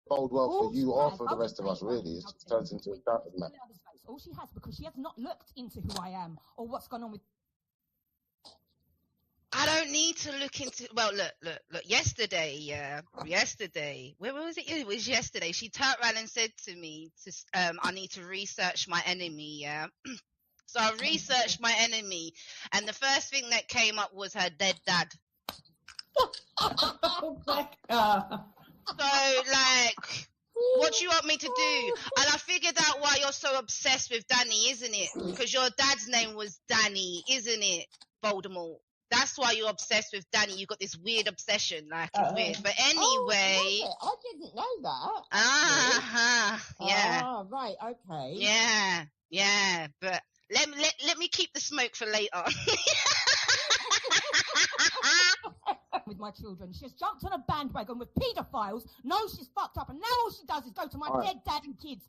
bode well for you or for the rest of us, really. It just turns into a doubted man. All she has, because she has not looked into who I am or what's gone on with. I don't need to look into. Well, look. Yesterday, where was it? It was yesterday. She turned around and said to me, "I need to research my enemy." Yeah. So I researched my enemy, and the first thing that came up was her dead dad. Oh my God. So, like, what do you want me to do? And I figured out why you're so obsessed with Danny, isn't it? Because your dad's name was Danny, isn't it, Voldemort? That's why you're obsessed with Danny. You got this weird obsession, like it's weird. But anyway, I didn't know that. Yeah. Ah, right, okay. Yeah. But let me keep the smoke for later. With my children, she's jumped on a bandwagon with paedophiles. Knows she's fucked up, and now all she does is go to my dead dad and kids.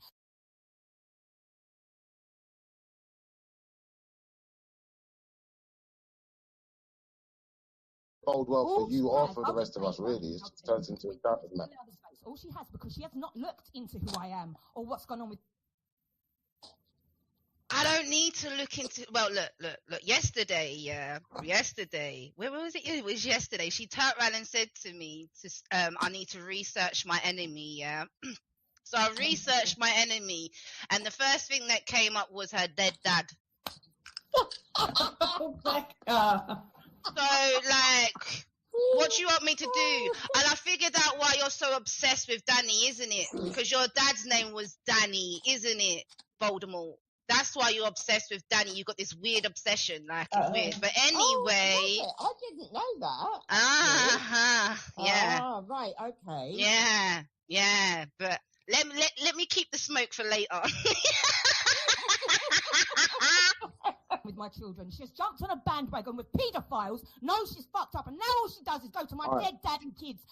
Bode well for you or for the rest of us, really. It just turns into a doubted man. All she has, because she has not looked into who I am or what's gone on with. I don't need to look into. Well, look. Yesterday, where was it? It was yesterday. She turned around and said to me, "I need to research my enemy." Yeah. So I researched my enemy, and the first thing that came up was her dead dad. Oh my God. So, like, what do you want me to do? And I figured out why you're so obsessed with Danny, isn't it? Because your dad's name was Danny, isn't it, Voldemort? That's why you're obsessed with Danny. You got this weird obsession, like it's weird. But anyway, I didn't know that. Yeah. Ah, right, okay. Yeah. But let me keep the smoke for later. With my children, she's jumped on a bandwagon with paedophiles. Knows she's fucked up, and now all she does is go to my dead dad and kids.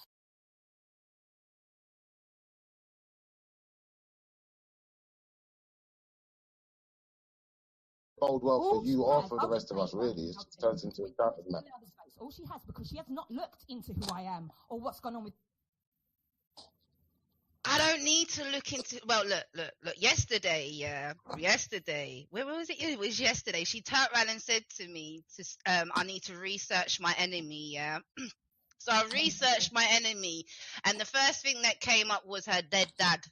Bode well for you or for the rest of us, really. It just turns into a doubted man. All she has, because she has not looked into who I am or what's gone on with. I don't need to look into. Well, look. Yesterday, where was it? It was yesterday. She turned around and said to me, "I need to research my enemy." Yeah. So I researched my enemy, and the first thing that came up was her dead dad.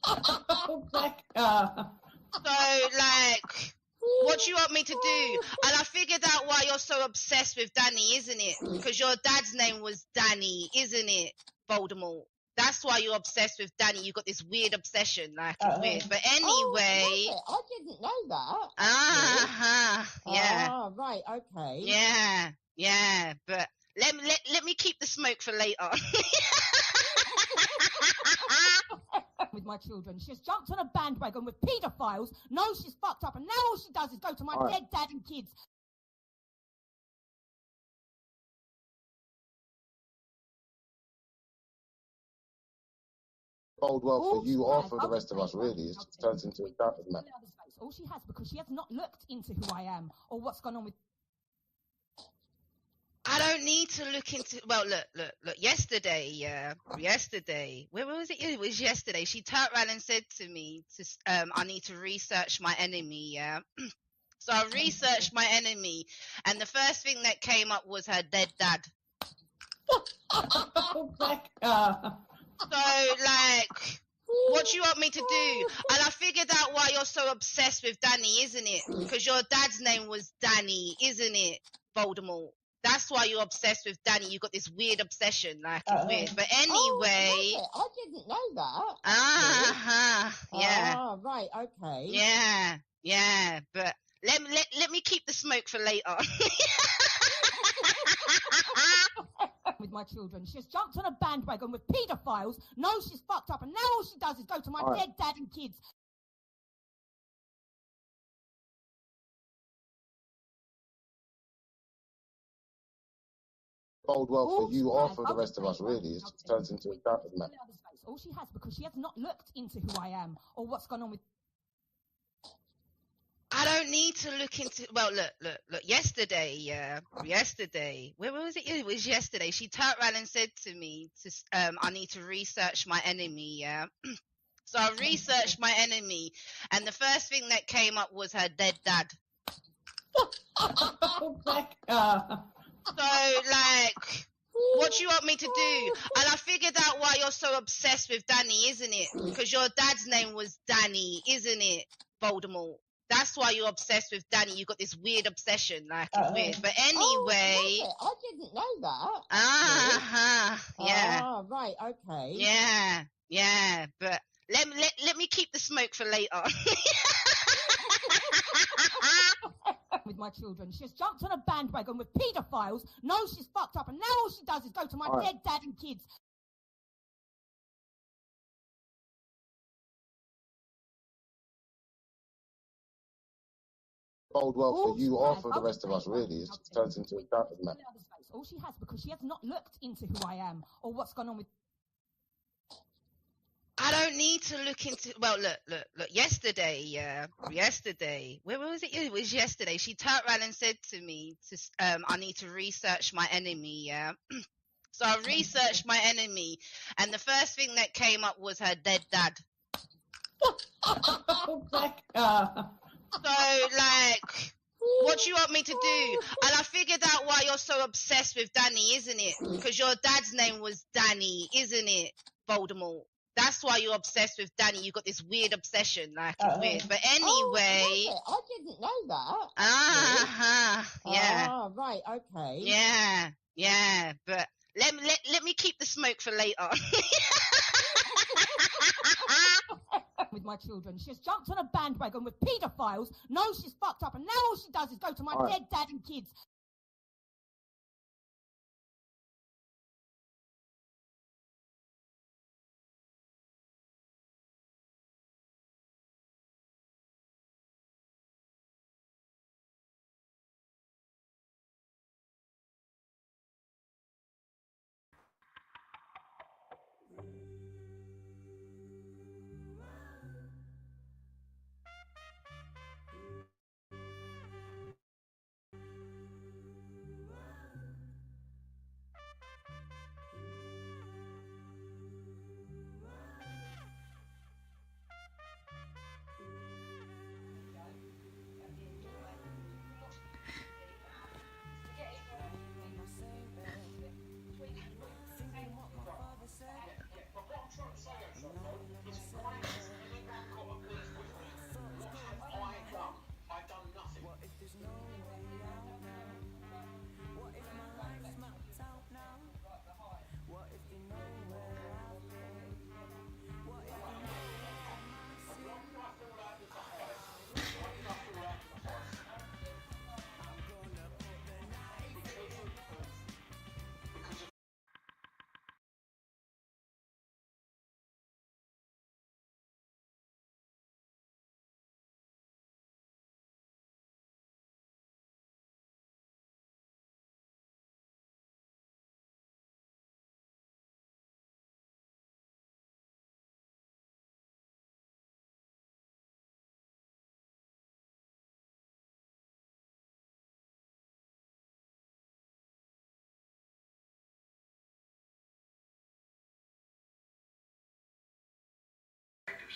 Oh my God. So, like, what do you want me to do? And I figured out why you're so obsessed with Danny, isn't it? Because your dad's name was Danny, isn't it, Voldemort? That's why you're obsessed with Danny. You got this weird obsession, like it's weird. But anyway, I didn't know that. Yeah. Ah, right, okay. Yeah. But let me keep the smoke for later. With my children, she's jumped on a bandwagon with paedophiles. Knows she's fucked up, and now all she does is go to my dead dad and kids. Bode well for you or for the rest of us, really. It just turns into a doubted man. All she has, because she has not looked into who I am or what's gone on with. I don't need to look into. Well, look. Yesterday, where was it? It was yesterday. She turned around and said to me, "I need to research my enemy." Yeah. So I researched my enemy, and the first thing that came up was her dead dad. Oh my God. So, like, what do you want me to do? And I figured out why you're so obsessed with Danny, isn't it? Because your dad's name was Danny, isn't it, Voldemort? That's why you're obsessed with Danny. You got this weird obsession, like it's weird. But anyway, I didn't know that. Yeah. Ah, right, okay. Yeah. But let me keep the smoke for later. With my children, she's jumped on a bandwagon with paedophiles. Knows she's fucked up, and now all she does is go to my dead dad and kids. Bode well for you or for the rest of us, really. It just turns into a doubted man. All she has, because she has not looked into who I am or what's gone on with. I don't need to look into. Well, look. Yesterday, where was it? It was yesterday. She turned around and said to me, I need to research my enemy. Yeah. So I researched my enemy, and the first thing that came up was her dead dad. Becca. So, like, what do you want me to do? And I figured out why you're so obsessed with Danny, isn't it? Because your dad's name was Danny, isn't it, Voldemort? That's why you're obsessed with Danny. You got this weird obsession, like it's weird. But anyway, I didn't know that. Yeah. Ah, right, okay. Yeah. But let me keep the smoke for later. With my children, she's jumped on a bandwagon with paedophiles, knows she's fucked up, and now all she does is go to my dead dad and kids. Bode well for you or for the rest of us, really. It just turns into a shouting match. All she has, because she has not looked into who I am or what's gone on with. I don't need to look into. Well, look. Yesterday, where was it? It was yesterday. She turned around and said to me, I need to research my enemy. Yeah. So I researched my enemy, and the first thing that came up was her dead dad. Becca. So, like, what do you want me to do? And I figured out why you're so obsessed with Danny, isn't it? Because your dad's name was Danny, isn't it, Voldemort? That's why you're obsessed with Danny. You got this weird obsession, like it's weird. But anyway, I didn't know that. Yeah. Ah, right, okay. Yeah. But let me keep the smoke for later. With my children, she's jumped on a bandwagon with paedophiles, knows she's fucked up, and now all she does is go to my dead dad and kids.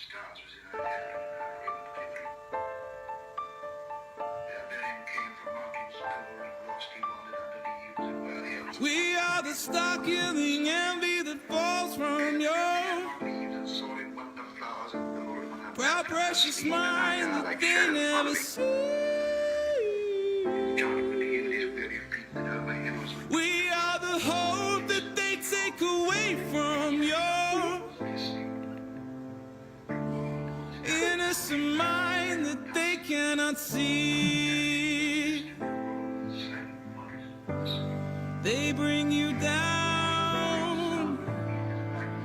Stars was in her head and we are the stock in the envy that falls from your proud precious mind that they never see. We are the hope that they take away from your innocent mind that they cannot see. They bring you down.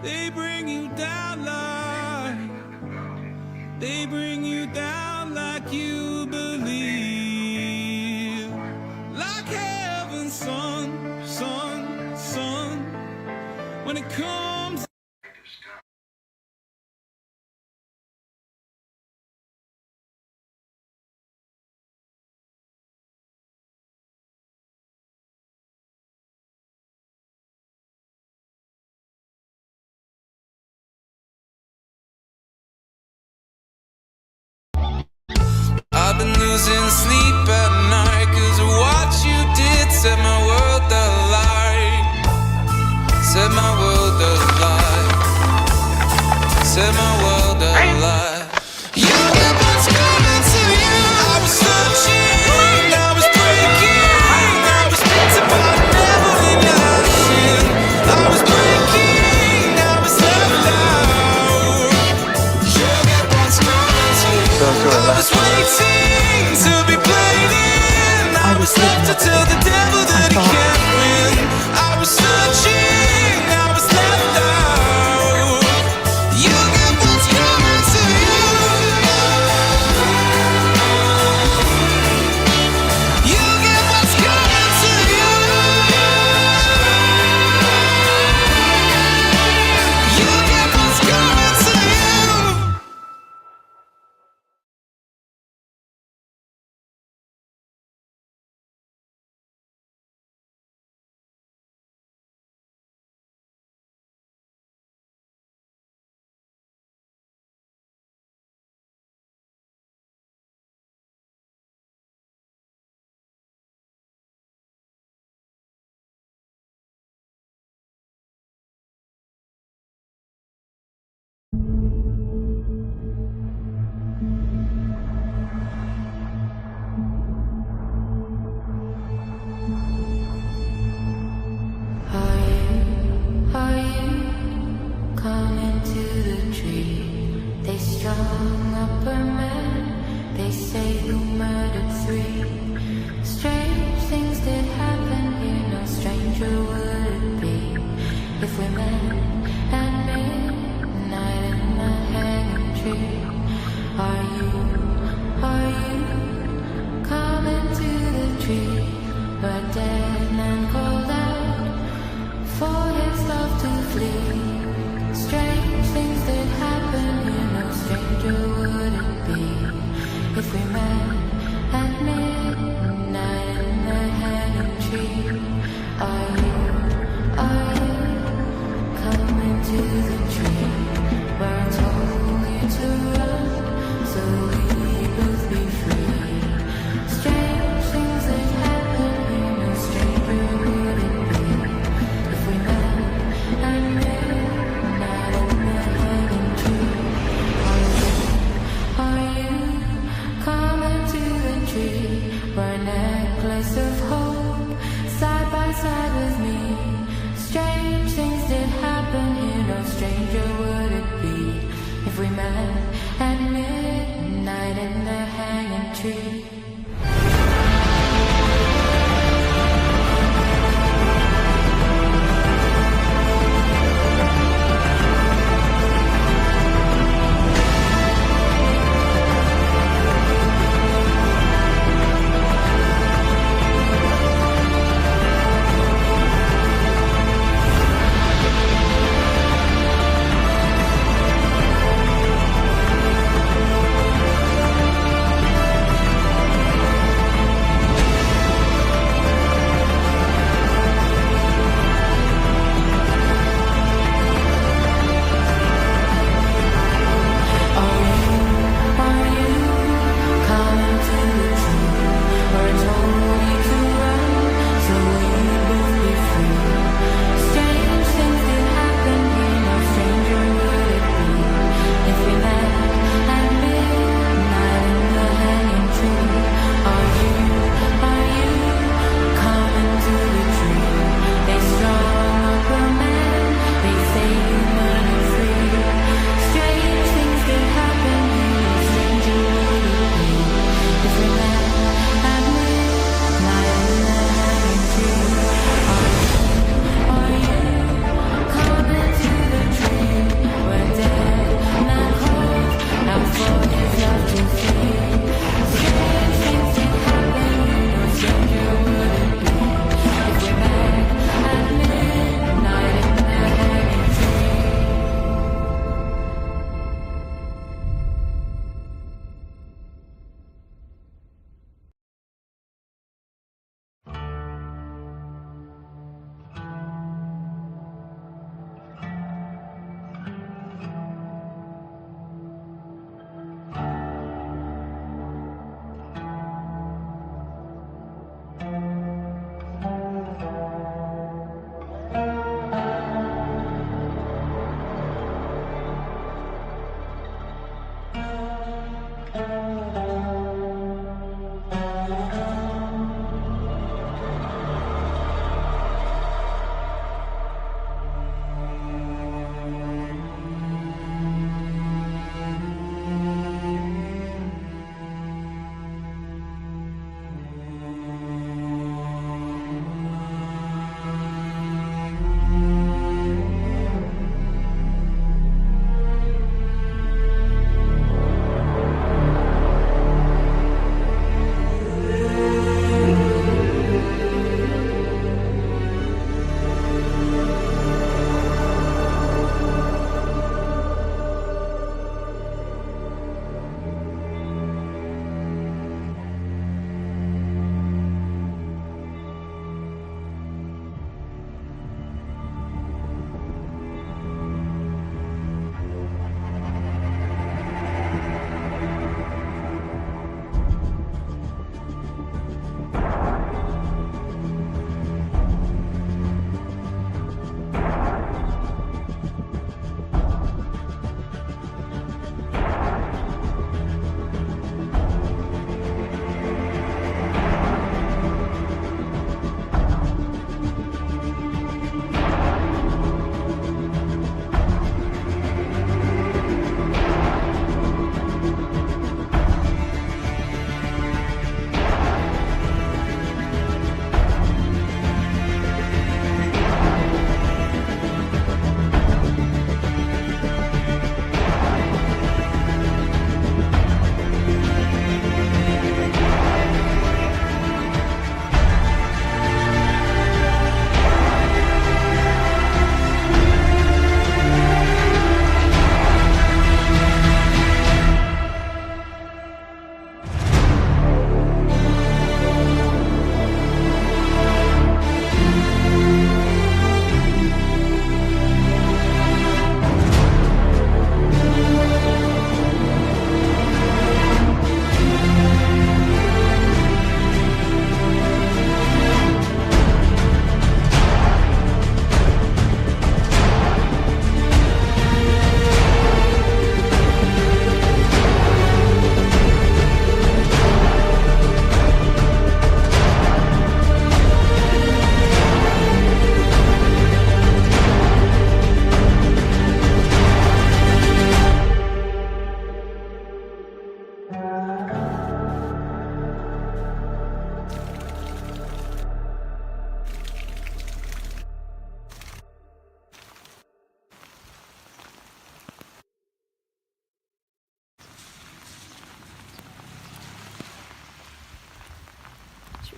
They bring you down like. They bring you down like you believe. Like heaven's sun. When it comes. losing sleep at night, 'cause what you did set my world alight. Set my world alight. Set my world alight. You get what's coming to you. I was searching, I was breaking, I was bitten but never in action. I was breaking, I was left out. You get what's coming to you. I was waiting to be played in. I was left to tell the devil that he can't win. I was searching, I was left out. You get what's coming to you. You get what's coming to you. You get what's coming to you. Are you coming to the tree? They strung up a man, they say who murdered 3. Strange things did happen here, no stranger would it be if we met at midnight in the hanging tree. Are you coming to the tree where dead man called out for his love to flee? Strange things did happen here, no stranger would it be if we met at midnight in the hanging tree. Are you coming to the tree where I told you to run so we both be free? Strange things that happen here, no stranger would it be if we met at midnight in the hanging tree. Are you coming to the tree where a necklace of hope side by side with me?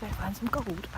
Better find some gold.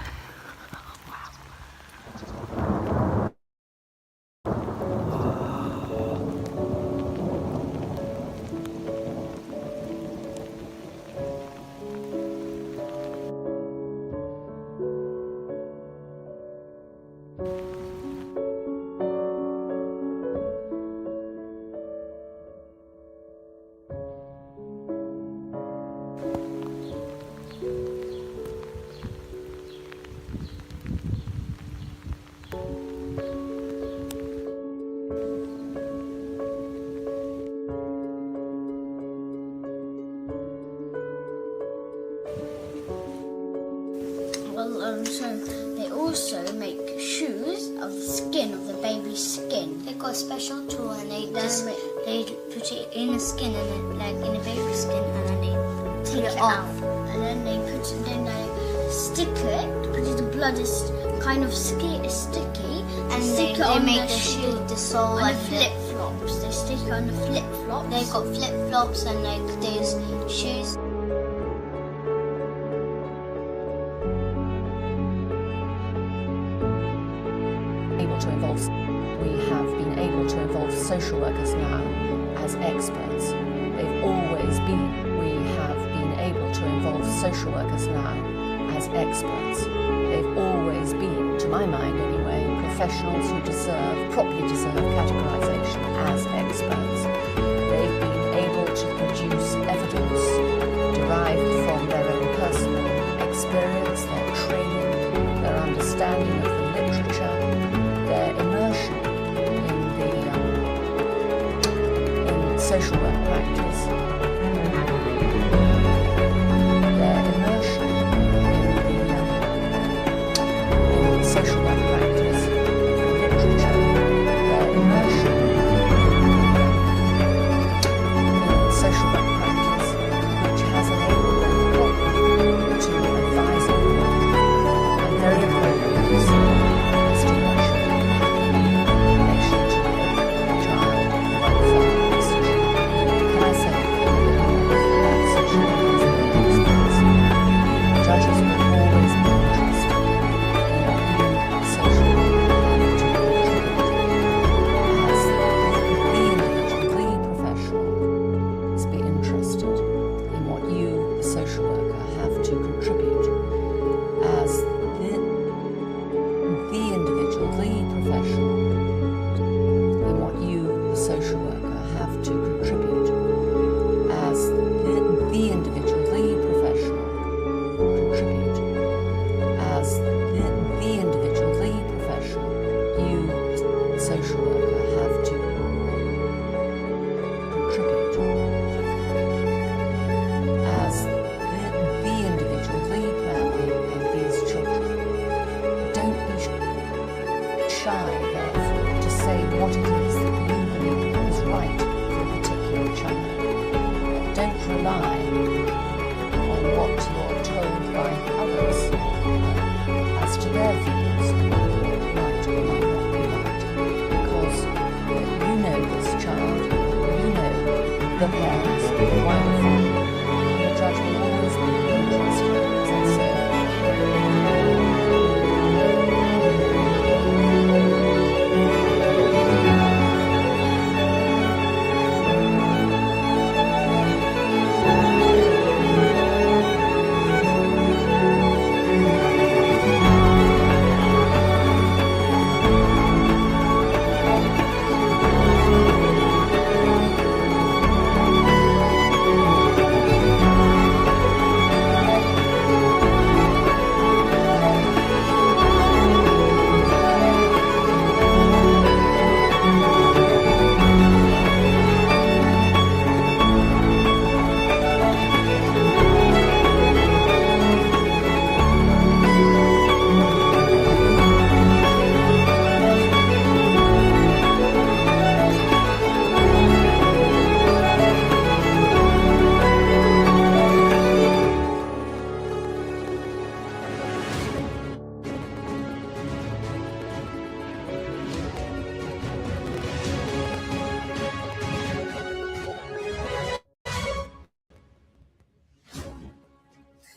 So they also make shoes of the skin, of the baby's skin. They got a special tool and they put it in the skin and then, like in the baby's skin, and then they take it off. And then they stick it because the blood is kind of sticky, And stick they it on make the shoe, the sole, on and the flip flops. They stick it on the flip flops. They got flip flops and like there's shoes. We have been able to involve social workers now as experts. They've always been. We have been able to involve social workers now as experts. They've always been, to my mind anyway, professionals who properly deserve categorisation as experts. They've been able to produce evidence derived from their own personal experience, their training, their understanding of the literature, their immersion in social work practice, their immersion in social work practice, literature, their immersion in social work practice, which has enabled them to advise on and very appropriately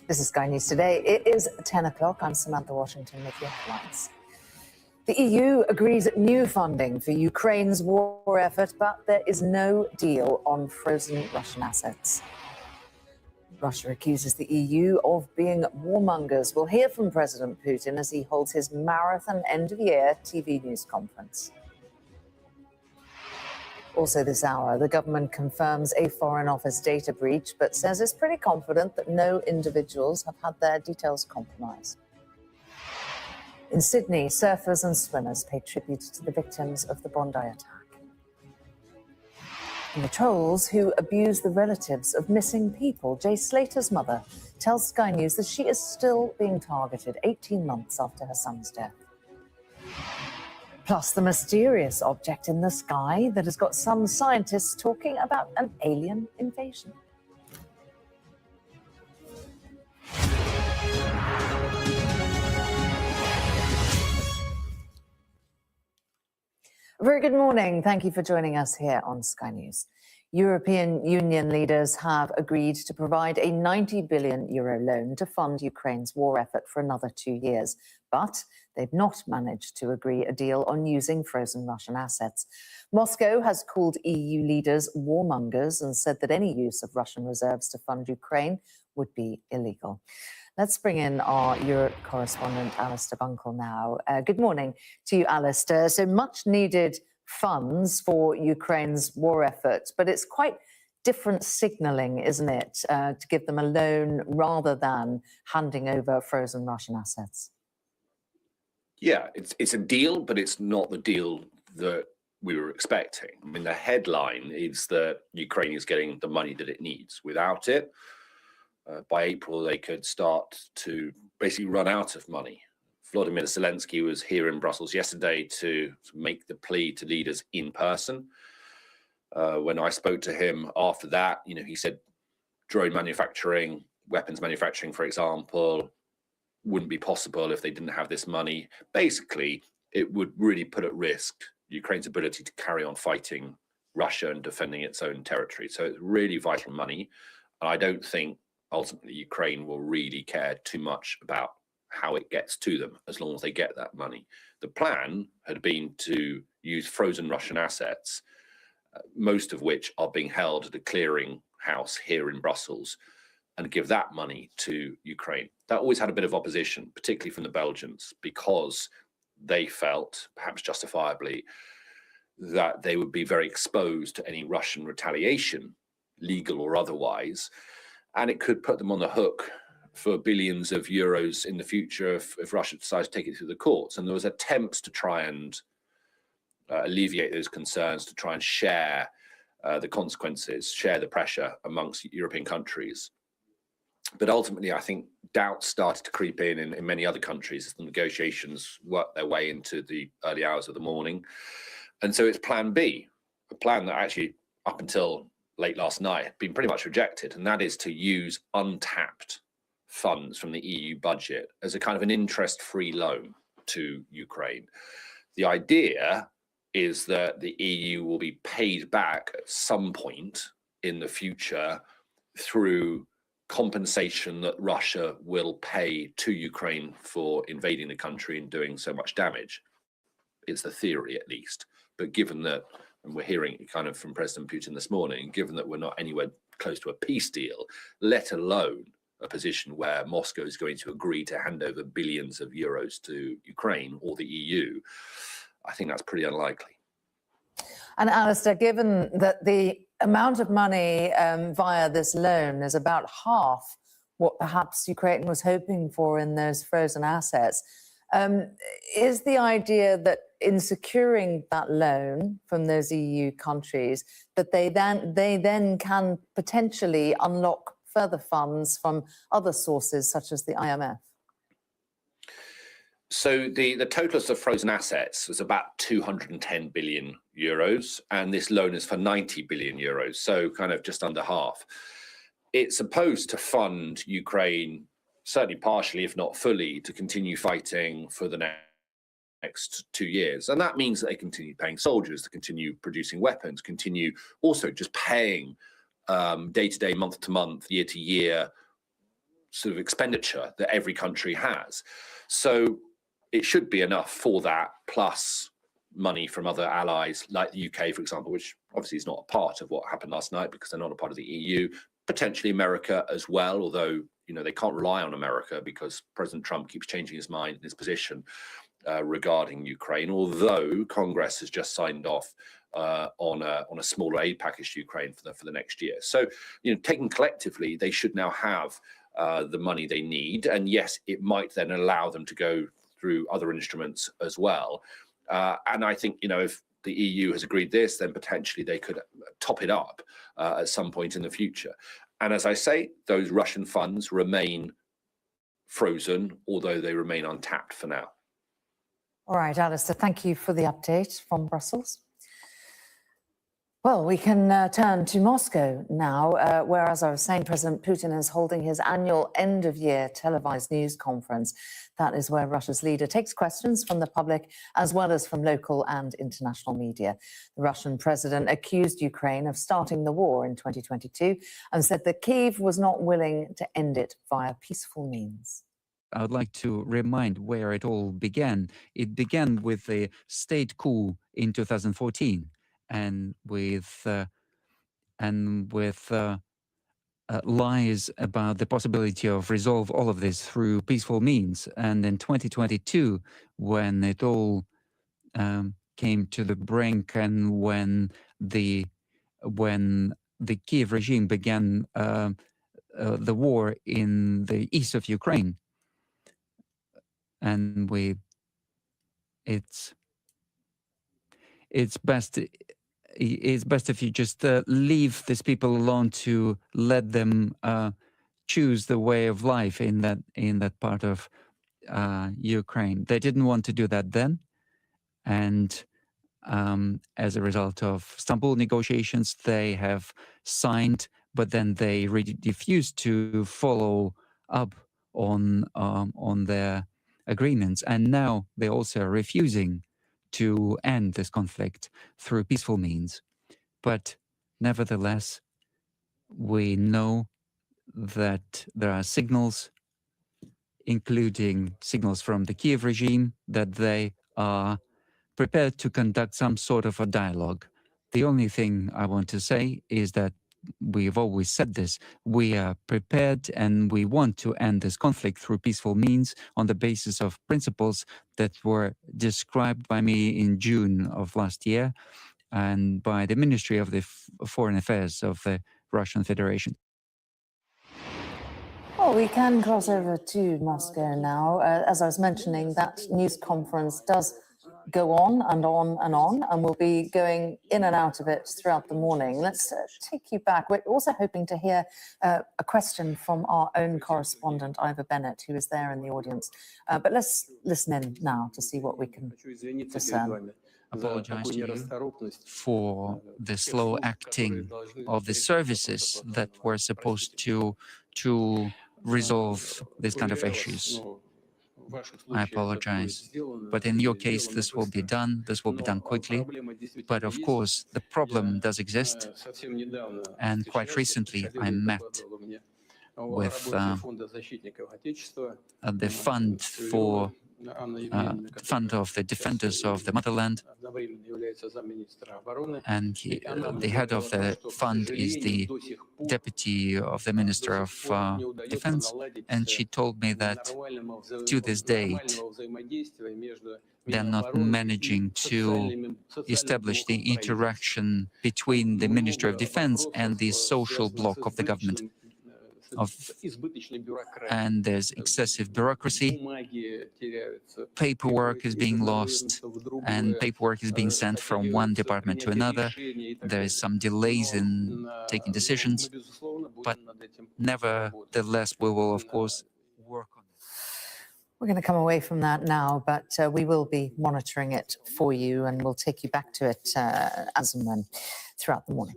This is Sky News Today. It is 10 o'clock. I'm Samantha Washington with your headlines. The EU agrees new funding for Ukraine's war effort, but there is no deal on frozen Russian assets. Russia accuses the EU of being warmongers. We'll hear from President Putin as he holds his marathon end-of-year TV news conference. Also this hour, the government confirms a Foreign Office data breach, but says it's pretty confident that no individuals have had their details compromised. In Sydney, surfers and swimmers pay tribute to the victims of the Bondi attack. And the trolls who abuse the relatives of missing people. Jay Slater's mother tells Sky News that she is still being targeted 18 months after her son's death. Plus, the mysterious object in the sky that has got some scientists talking about an alien invasion. Very good morning. Thank you for joining us here on Sky News. European Union leaders have agreed to provide a €90 billion loan to fund Ukraine's war effort for another 2 years. But they've not managed to agree a deal on using frozen Russian assets. Moscow has called EU leaders warmongers and said that any use of Russian reserves to fund Ukraine would be illegal. Let's bring in our Europe correspondent, Alistair Bunkle, now. Good morning to you, Alistair. So much needed funds for Ukraine's war effort, but it's quite different signalling, isn't it, to give them a loan rather than handing over frozen Russian assets? Yeah, it's a deal, but it's not the deal that we were expecting. I mean, the headline is that Ukraine is getting the money that it needs. Without it, by April, they could start to basically run out of money. Volodymyr Zelensky was here in Brussels yesterday to make the plea to leaders in person. When I spoke to him after that, he said drone manufacturing, weapons manufacturing, for example, wouldn't be possible if they didn't have this money. Basically, it would really put at risk Ukraine's ability to carry on fighting Russia and defending its own territory. So it's really vital money. And I don't think ultimately Ukraine will really care too much about how it gets to them as long as they get that money. The plan had been to use frozen Russian assets, most of which are being held at a clearing house here in Brussels, and give that money to Ukraine. That always had a bit of opposition, particularly from the Belgians, because they felt, perhaps justifiably, that they would be very exposed to any Russian retaliation, legal or otherwise, and it could put them on the hook for billions of euros in the future if Russia decides to take it through the courts. And there was attempts to try and alleviate those concerns, to try and share the consequences, share the pressure amongst European countries. But ultimately, I think doubts started to creep in many other countries as the negotiations worked their way into the early hours of the morning. And so it's plan B, a plan that actually up until late last night had been pretty much rejected, and that is to use untapped funds from the EU budget as a kind of an interest-free loan to Ukraine. The idea is that the EU will be paid back at some point in the future through compensation that Russia will pay to Ukraine for invading the country and doing so much damage. It's the theory, at least. But given that, and we're hearing it kind of from President Putin this morning, given that we're not anywhere close to a peace deal, let alone a position where Moscow is going to agree to hand over billions of euros to Ukraine or the EU, I think that's pretty unlikely. And Alistair, given that the amount of money via this loan is about half what perhaps Ukraine was hoping for in those frozen assets, is the idea that in securing that loan from those EU countries, that they then can potentially unlock further funds from other sources such as the IMF? So the total of frozen assets was about 210 billion euros, and this loan is for 90 billion euros, so kind of just under half. It's supposed to fund Ukraine, certainly partially, if not fully, to continue fighting for the next 2 years. And that means that they continue paying soldiers, to continue producing weapons, continue also just paying day-to-day, month-to-month, year-to-year sort of expenditure that every country has. So it should be enough for that, plus money from other allies like the UK, for example, which obviously is not a part of what happened last night because they're not a part of the EU, potentially America as well, although, you know, they can't rely on America because President Trump keeps changing his mind and his position regarding Ukraine, although Congress has just signed off on a smaller aid package to Ukraine for the next year. So, you know, taken collectively, they should now have the money they need. And yes, it might then allow them to go through other instruments as well. And I think, you know, if the EU has agreed this, then potentially they could top it up at some point in the future. And as I say, those Russian funds remain frozen, although they remain untapped for now. All right, Alistair, thank you for the update from Brussels. Well, we can turn to Moscow now, where, as I was saying, President Putin is holding his annual end-of-year televised news conference. That is where Russia's leader takes questions from the public as well as from local and international media. The Russian president accused Ukraine of starting the war in 2022 and said that Kyiv was not willing to end it via peaceful means. I would like to remind where it all began. It began with a state coup in 2014. And with lies about the possibility of resolve all of this through peaceful means. And in 2022, when it all came to the brink, and when the Kiev regime began the war in the east of Ukraine, and it's best if you just leave these people alone to let them choose the way of life in that part of Ukraine. They didn't want to do that then, and as a result of Istanbul negotiations, they have signed, but then they refused to follow up on their agreements, and now they're also refusing to end this conflict through peaceful means. But nevertheless, we know that there are signals, including signals from the Kiev regime, that they are prepared to conduct some sort of a dialogue. The only thing I want to say is that we've always said this: we are prepared and we want to end this conflict through peaceful means on the basis of principles that were described by me in June of last year and by the Ministry of the Foreign Affairs of the Russian Federation. Well, we can cross over to Moscow now. As I was mentioning, that news conference does go on and on and on, and we'll be going in and out of it throughout the morning. Let's take you back. We're also hoping to hear a question from our own correspondent, Ivor Bennett, who is there in the audience. But let's listen in now to see what we can discern. Apologize to you for the slow acting of the services that were supposed to resolve this kind of issues. I apologize, but in your case, this will be done quickly. But of course, the problem does exist, and quite recently I met with the fund of the defenders of the motherland, and the head of the fund is the deputy of the Minister of Defense, and she told me that to this date they're not managing to establish the interaction between the Ministry of Defense and the social bloc of the government. And there's excessive bureaucracy, paperwork is being lost, and paperwork is being sent from one department to another. There is some delays in taking decisions, but nevertheless, we will, of course, work on it. We're going to come away from that now, but we will be monitoring it for you, and we'll take you back to it as and when throughout the morning.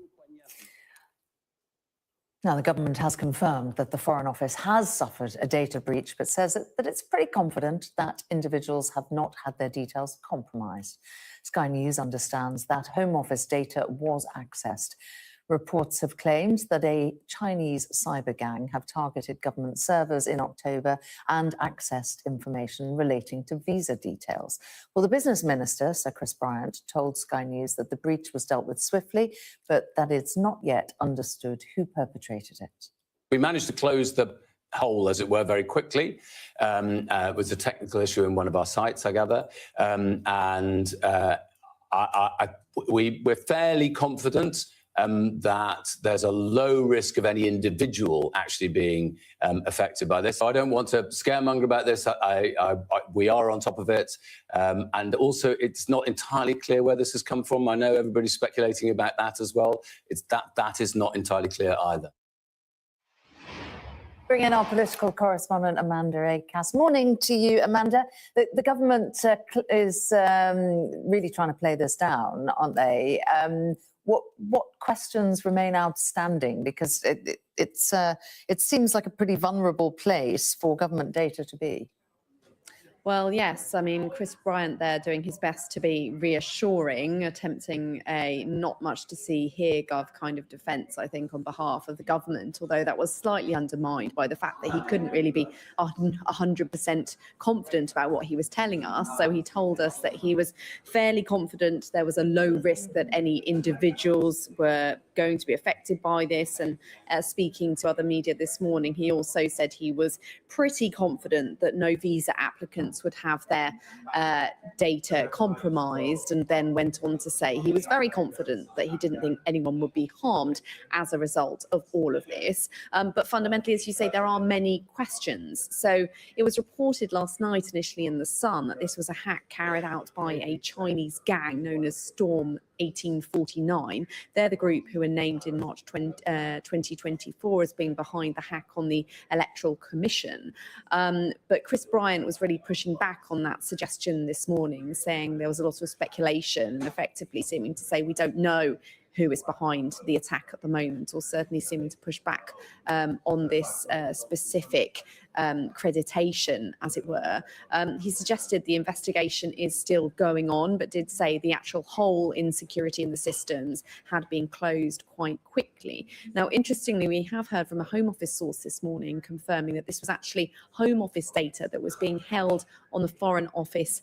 Now, the government has confirmed that the Foreign Office has suffered a data breach, but says that it's pretty confident that individuals have not had their details compromised. Sky News understands that Home Office data was accessed. Reports have claimed that a Chinese cyber gang have targeted government servers in October and accessed information relating to visa details. Well, the business minister, Sir Chris Bryant, told Sky News that the breach was dealt with swiftly, but that it's not yet understood who perpetrated it. We managed to close the hole, as it were, very quickly. It was a technical issue in one of our sites, I gather. We're fairly confident that there's a low risk of any individual actually being affected by this. I don't want to scaremonger about this. We are on top of it. And also, it's not entirely clear where this has come from. I know everybody's speculating about that as well. That is not entirely clear either. Bring in our political correspondent, Amanda Acas. Morning to you, Amanda. The government is really trying to play this down, aren't they? What questions remain outstanding? Because it seems like a pretty vulnerable place for government data to be. Well, yes. I mean, Chris Bryant there doing his best to be reassuring, attempting a not much to see here gov kind of defence, I think, on behalf of the government, although that was slightly undermined by the fact that he couldn't really be 100% confident about what he was telling us. So he told us that he was fairly confident there was a low risk that any individuals were going to be affected by this. And speaking to other media this morning, he also said he was pretty confident that no visa applicants would have their data compromised, and then went on to say he was very confident that he didn't think anyone would be harmed as a result of all of this. But fundamentally, as you say, there are many questions. So it was reported last night initially in The Sun that this was a hack carried out by a Chinese gang known as Storm 1849. They're the group who were named in March 2024 as being behind the hack on the Electoral Commission. But Chris Bryant was really pushing back on that suggestion this morning, saying there was a lot of speculation and effectively seeming to say we don't know who is behind the attack at the moment, or certainly seeming to push back on this specific accreditation, as it were. He suggested the investigation is still going on, but did say the actual hole in security in the systems had been closed quite quickly. Now, interestingly, we have heard from a Home Office source this morning confirming that this was actually Home Office data that was being held on the Foreign Office,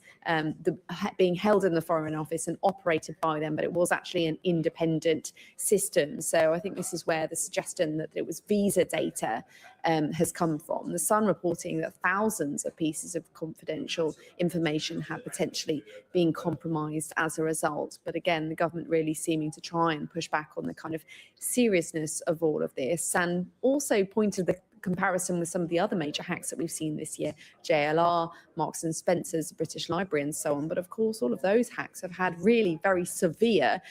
being held in the Foreign Office and operated by them, but it was actually an independent system. So I think this is where the suggestion that it was visa data has come from. The Sun reporting that thousands of pieces of confidential information had potentially been compromised as a result. But again, the government really seeming to try and push back on the kind of seriousness of all of this, and also pointed the comparison with some of the other major hacks that we've seen this year, JLR, Marks and Spencer's, British Library, and so on. But of course, all of those hacks have had really very severe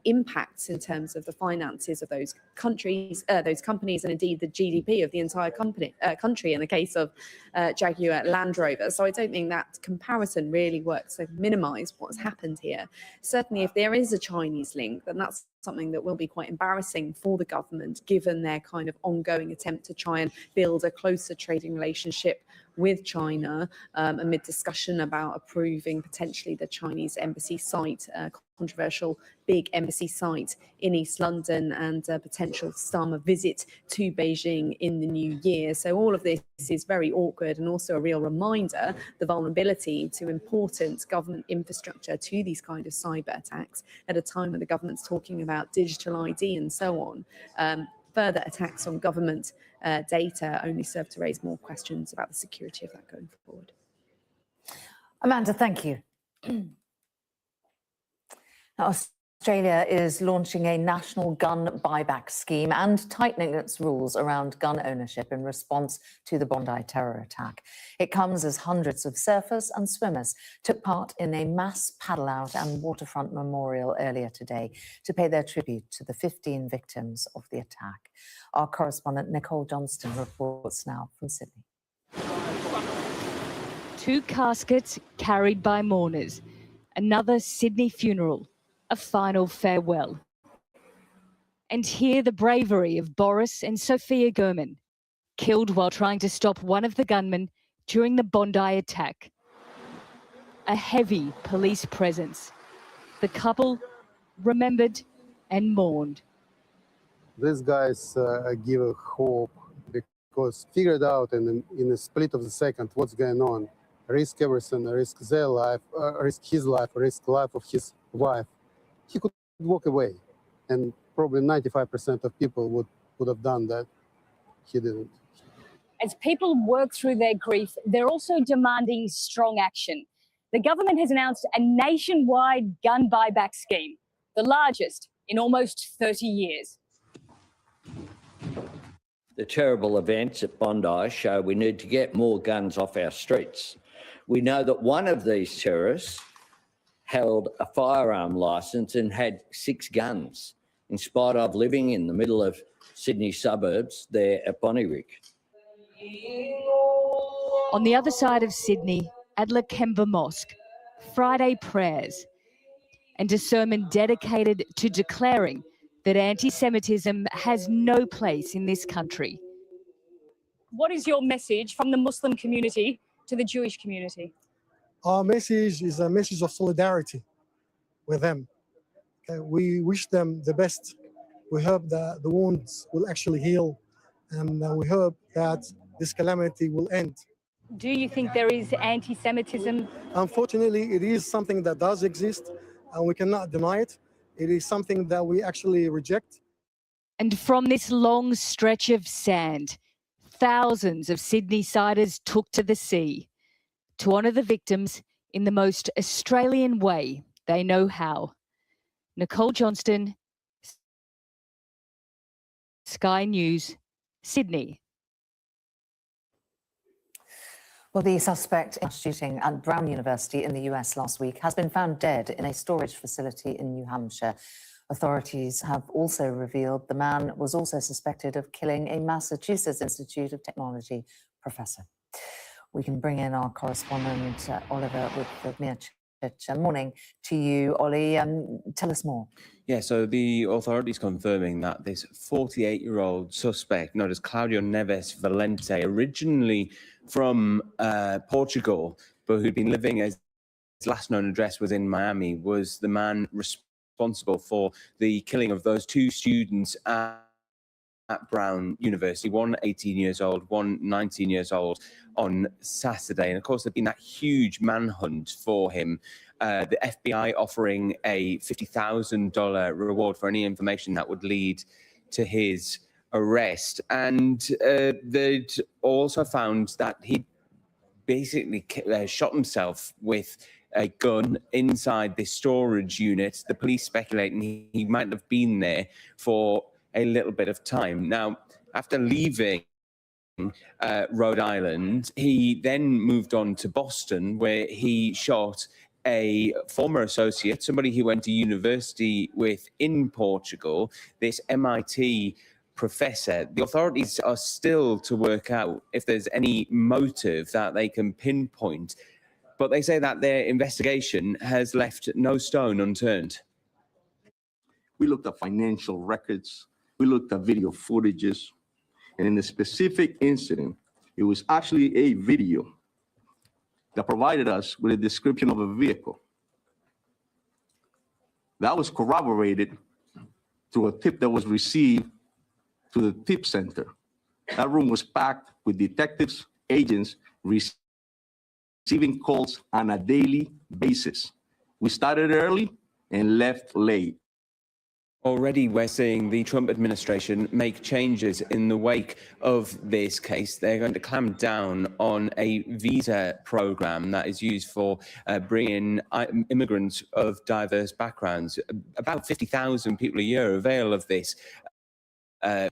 impacts in terms of the finances of those countries, those companies, and indeed the GDP of the entire country in the case of Jaguar Land Rover. So I don't think that comparison really works to minimise what's happened here. Certainly, if there is a Chinese link, then that's something that will be quite embarrassing for the government, given their kind of ongoing attempt to try and build a closer trading relationship with China, amid discussion about approving potentially the Chinese embassy site, controversial big embassy site in East London, and a potential summer visit to Beijing in the new year. So all of this is very awkward, and also a real reminder the vulnerability to important government infrastructure to these kind of cyber attacks at a time when the government's talking about digital ID and so on. Further attacks on government data only serve to raise more questions about the security of that going forward. Amanda, thank you. Now, Australia is launching a national gun buyback scheme and tightening its rules around gun ownership in response to the Bondi terror attack. It comes as hundreds of surfers and swimmers took part in a mass paddle-out and waterfront memorial earlier today to pay their tribute to the 15 victims of the attack. Our correspondent Nicole Johnston reports now from Sydney. 2 caskets carried by mourners, another Sydney funeral, a final farewell. And here the bravery of Boris and Sophia Gurman, killed while trying to stop one of the gunmen during the Bondi attack. A heavy police presence. The couple remembered and mourned. These guys give a hope because figured out in a split of the second what's going on. Risk everything, risk their life, risk his life, risk life of his wife. He could walk away, and probably 95% of people would have done that. He didn't. As people work through their grief, they're also demanding strong action. The government has announced a nationwide gun buyback scheme, the largest in almost 30 years. The terrible events at Bondi show we need to get more guns off our streets. We know that one of these terrorists held a firearm licence and had 6 guns, in spite of living in the middle of Sydney suburbs there at Bonnyrigg. On the other side of Sydney, at Lakemba Mosque, Friday prayers and a sermon dedicated to declaring that anti-Semitism has no place in this country. What is your message from the Muslim community to the Jewish community? Our message is a message of solidarity with them. Okay? We wish them the best. We hope that the wounds will actually heal, and we hope that this calamity will end. Do you think there is anti-Semitism? Unfortunately, it is something that does exist, and we cannot deny it. It is something that we actually reject. And from this long stretch of sand, thousands of Sydney-siders took to the sea to honour the victims in the most Australian way they know how. Nicole Johnston, Sky News, Sydney. Well, the suspect in a shooting at Brown University in the US last week has been found dead in a storage facility in New Hampshire. Authorities have also revealed the man was also suspected of killing a Massachusetts Institute of Technology professor. We can bring in our correspondent, Oliver, with Mir. Morning to you, Ollie. Tell us more. Yeah, so the authorities confirming that this 48-year-old suspect, known as Claudio Neves Valente, originally from Portugal, but who'd been living as his last known address was in Miami, was the man responsible for the killing of those 2 students at Brown University, one 18 years old, one 19 years old, on Saturday. And of course, there's been that huge manhunt for him. The FBI offering a $50,000 reward for any information that would lead to his arrest. And they'd also found that he basically shot himself with a gun inside this storage unit. The police speculating he might have been there for a little bit of time. Now, after leaving Rhode Island, he then moved on to Boston, where he shot a former associate, somebody he went to university with in Portugal, this MIT professor. The authorities are still to work out if there's any motive that they can pinpoint, but they say that their investigation has left no stone unturned. We looked at financial records. We looked at video footages, and in the specific incident, it was actually a video that provided us with a description of a vehicle. That was corroborated through a tip that was received to the tip center. That room was packed with detectives, agents, receiving calls on a daily basis. We started early and left late. Already we're seeing the Trump administration make changes in the wake of this case. They're going to clamp down on a visa program that is used for bringing immigrants of diverse backgrounds. About 50,000 people a year avail of this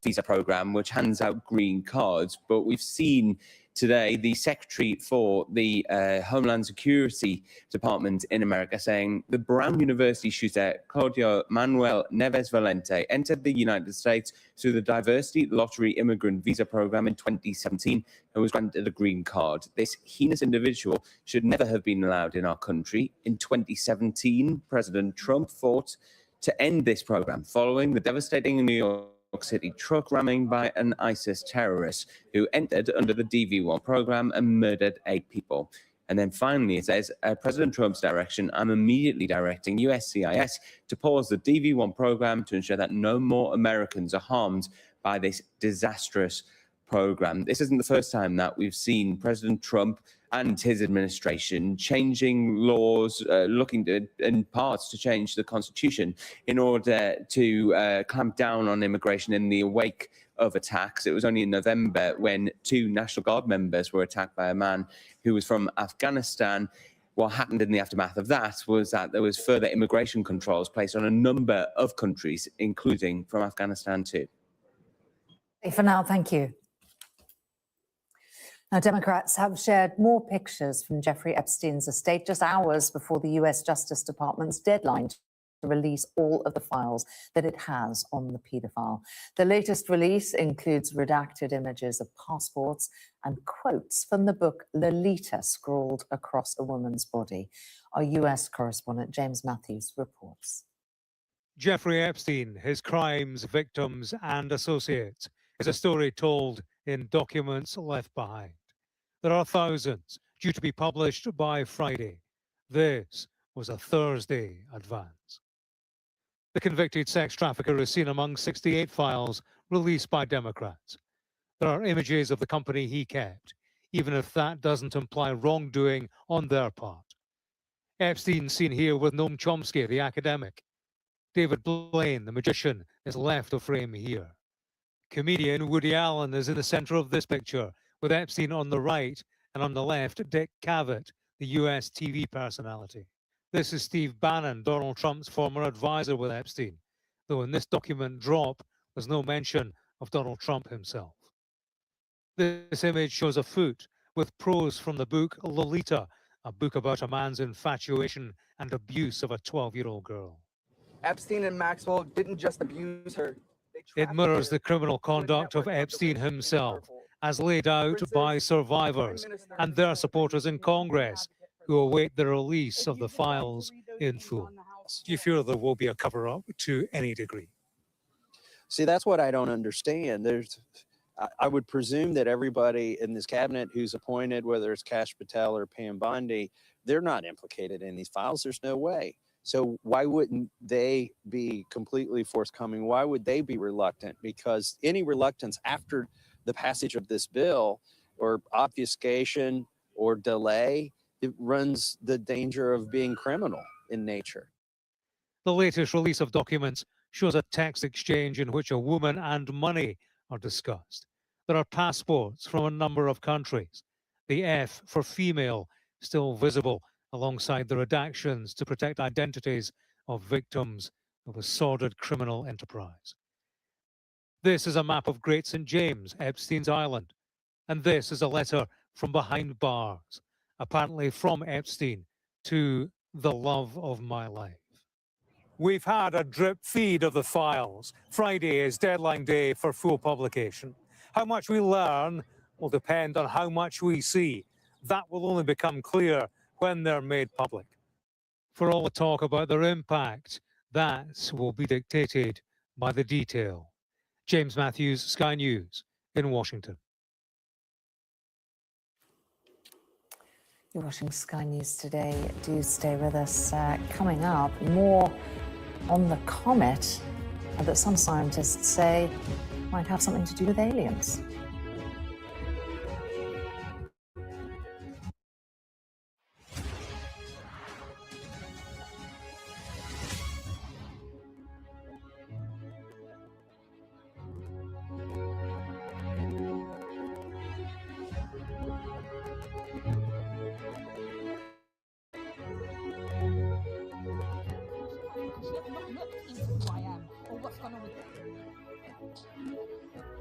visa program, which hands out green cards. But we've seen today the Secretary for the Homeland Security Department in America saying the Brown University shooter Claudio Manuel Neves Valente entered the United States through the Diversity Lottery Immigrant Visa Program in 2017 and was granted a green card. This heinous individual should never have been allowed in our country. In 2017, President Trump fought to end this program following the devastating New York City truck ramming by an ISIS terrorist who entered under the DV1 program and murdered 8 people. And then finally, it says, President Trump's direction, I'm immediately directing USCIS to pause the DV1 program to ensure that no more Americans are harmed by this disastrous program. This isn't the first time that we've seen President Trump and his administration changing laws, looking to, in parts, to change the Constitution in order to clamp down on immigration in the wake of attacks. It was only in November when 2 National Guard members were attacked by a man who was from Afghanistan. What happened in the aftermath of that was that there was further immigration controls placed on a number of countries, including from Afghanistan too. For now, thank you. Now, Democrats have shared more pictures from Jeffrey Epstein's estate just hours before the US Justice Department's deadline to release all of the files that it has on the paedophile. The latest release includes redacted images of passports and quotes from the book Lolita scrawled across a woman's body. Our US correspondent James Matthews reports. Jeffrey Epstein, his crimes, victims and associates is a story told in documents left behind. There are thousands due to be published by Friday. This was a Thursday advance. The convicted sex trafficker is seen among 68 files released by Democrats. There are images of the company he kept, even if that doesn't imply wrongdoing on their part. Epstein seen here with Noam Chomsky, the academic. David Blaine, the magician, is left of frame here. Comedian Woody Allen is in the center of this picture, with Epstein on the right and on the left, Dick Cavett, the US TV personality. This is Steve Bannon, Donald Trump's former advisor with Epstein, though in this document drop, there's no mention of Donald Trump himself. This image shows a foot with prose from the book Lolita, a book about a man's infatuation and abuse of a 12-year-old girl. Epstein and Maxwell didn't just abuse her. It mirrors the criminal conduct of Epstein himself, as laid out by survivors and their supporters in Congress, who await the release of the files in full. Do you feel there will be a cover-up to any degree? See, that's what I don't understand. I would presume that everybody in this cabinet who's appointed, whether it's Kash Patel or Pam Bondi, they're not implicated in these files. There's no way. So why wouldn't they be completely forthcoming? Why would they be reluctant? Because any reluctance after the passage of this bill or obfuscation or delay, it runs the danger of being criminal in nature. The latest release of documents shows a text exchange in which a woman and money are discussed. There are passports from a number of countries. The F for female still visible alongside the redactions to protect identities of victims of a sordid criminal enterprise. This is a map of Great St. James, Epstein's Island, and this is a letter from behind bars, apparently from Epstein to the love of my life. We've had a drip feed of the files. Friday is deadline day for full publication. How much we learn will depend on how much we see. That will only become clear when they're made public. For all the talk about their impact, that will be dictated by the detail. James Matthews, Sky News in Washington. You're watching Sky News today. Do stay with us. Coming up, more on the comet that some scientists say might have something to do with aliens.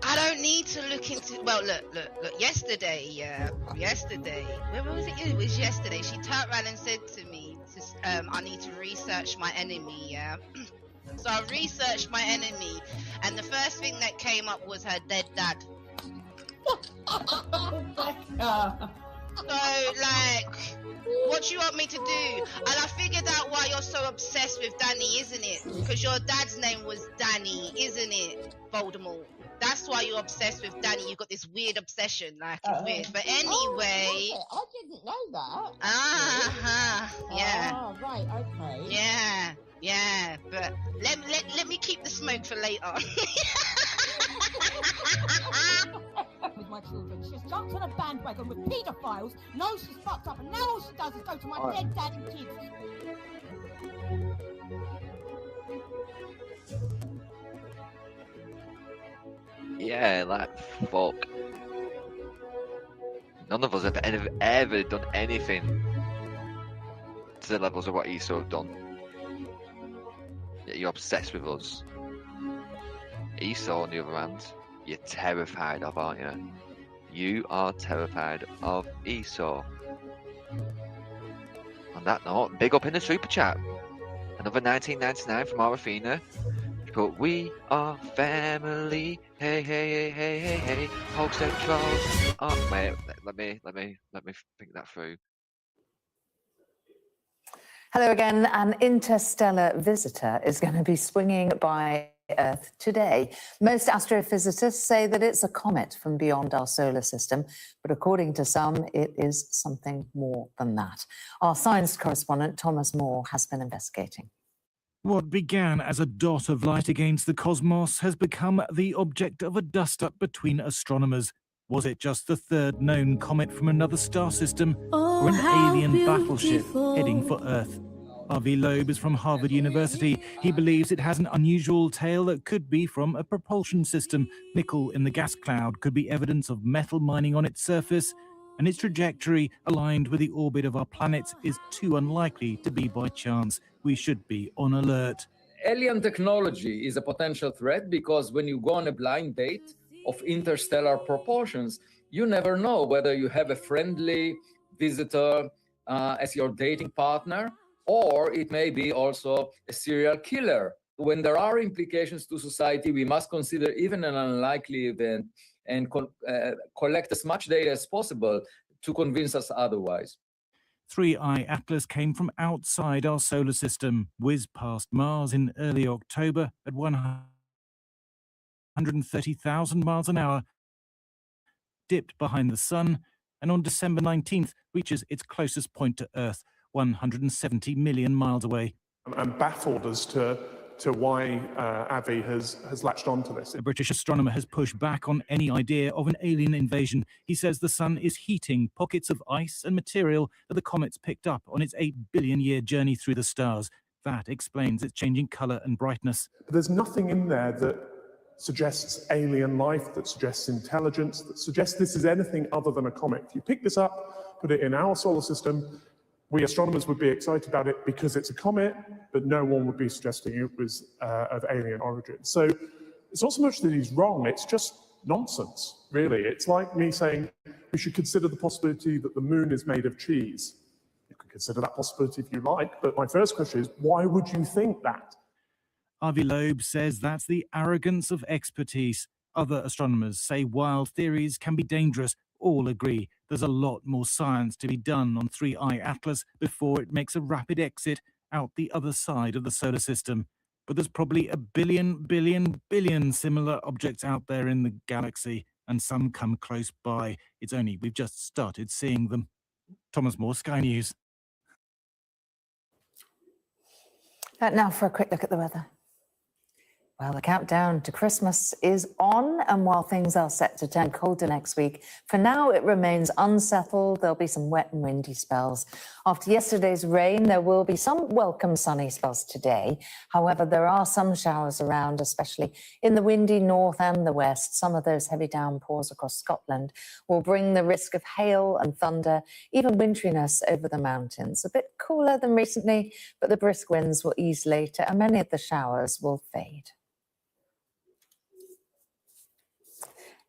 I don't need to look into. Well, look. Yesterday, where was it? It was yesterday. She turned around and said to me, "I need to research my enemy." Yeah. So I researched my enemy, and the first thing that came up was her dead dad. So, like, what do you want me to do? And I figured out why you're so obsessed with Danny, isn't it? Because your dad's name was Danny, isn't it, Voldemort? That's why you're obsessed with Danny. You've got this weird obsession, like it's weird. But anyway, I didn't know that. Yeah. Oh, right, okay. Yeah. But let me keep the smoke for later. With my children, she's jumped on a bandwagon with paedophiles. Knows she's fucked up, and now all she does is go to my dead dad and kids. Yeah, like, fuck. None of us have ever done anything to the levels of what Esau have done. Yet you're obsessed with us. Esau, on the other hand, you're terrified of, aren't you? You are terrified of Esau. On that note, big up in the super chat. Another 1999 from Arafina. But we are family. Hey, hey, hey, hey, hey, hey. Hulk Central. Oh, wait, let me think that through. Hello again. An interstellar visitor is going to be swinging by Earth today. Most astrophysicists say that it's a comet from beyond our solar system, but according to some, it is something more than that. Our science correspondent, Thomas Moore, has been investigating. What began as a dot of light against the cosmos has become the object of a dust-up between astronomers. Was it just the third known comet from another star system, or an alien battleship heading for Earth? Avi Loeb is from Harvard University. He believes it has an unusual tail that could be from a propulsion system. Nickel in the gas cloud could be evidence of metal mining on its surface, and its trajectory, aligned with the orbit of our planet, is too unlikely to be by chance. We should be on alert. Alien technology is a potential threat because when you go on a blind date of interstellar proportions, you never know whether you have a friendly visitor as your dating partner, or it may be also a serial killer. When there are implications to society, we must consider even an unlikely event and collect as much data as possible to convince us otherwise. 3I Atlas came from outside our solar system, whizzed past Mars in early October at 130,000 miles an hour, dipped behind the Sun, and on December 19th reaches its closest point to Earth, 170 million miles away. I'm baffled as to why Avi has latched onto this. A British astronomer has pushed back on any idea of an alien invasion. He says the Sun is heating pockets of ice and material that the comet's picked up on its 8 billion-year journey through the stars. That explains its changing colour and brightness. But there's nothing in there that suggests alien life, that suggests intelligence, that suggests this is anything other than a comet. If you pick this up, put it in our solar system, we astronomers would be excited about it because it's a comet, but no one would be suggesting it was of alien origin. So it's not so much that he's wrong, it's just nonsense, really. It's like me saying we should consider the possibility that the moon is made of cheese. You can consider that possibility if you like, but my first question is, why would you think that? Avi Loeb says that's the arrogance of expertise. Other astronomers say wild theories can be dangerous. All agree there's a lot more science to be done on 3I Atlas before it makes a rapid exit out the other side of the solar system. But there's probably a billion similar objects out there in the galaxy, and some come close by. It's only we've just started seeing them. Thomas Moore, Sky News. Now for a quick look at the weather. Well, the countdown to Christmas is on, and while things are set to turn colder next week, for now it remains unsettled. There'll be some wet and windy spells. After yesterday's rain, there will be some welcome sunny spells today. However, there are some showers around, especially in the windy north and the west. Some of those heavy downpours across Scotland will bring the risk of hail and thunder, even winteriness over the mountains. A bit cooler than recently, but the brisk winds will ease later, and many of the showers will fade.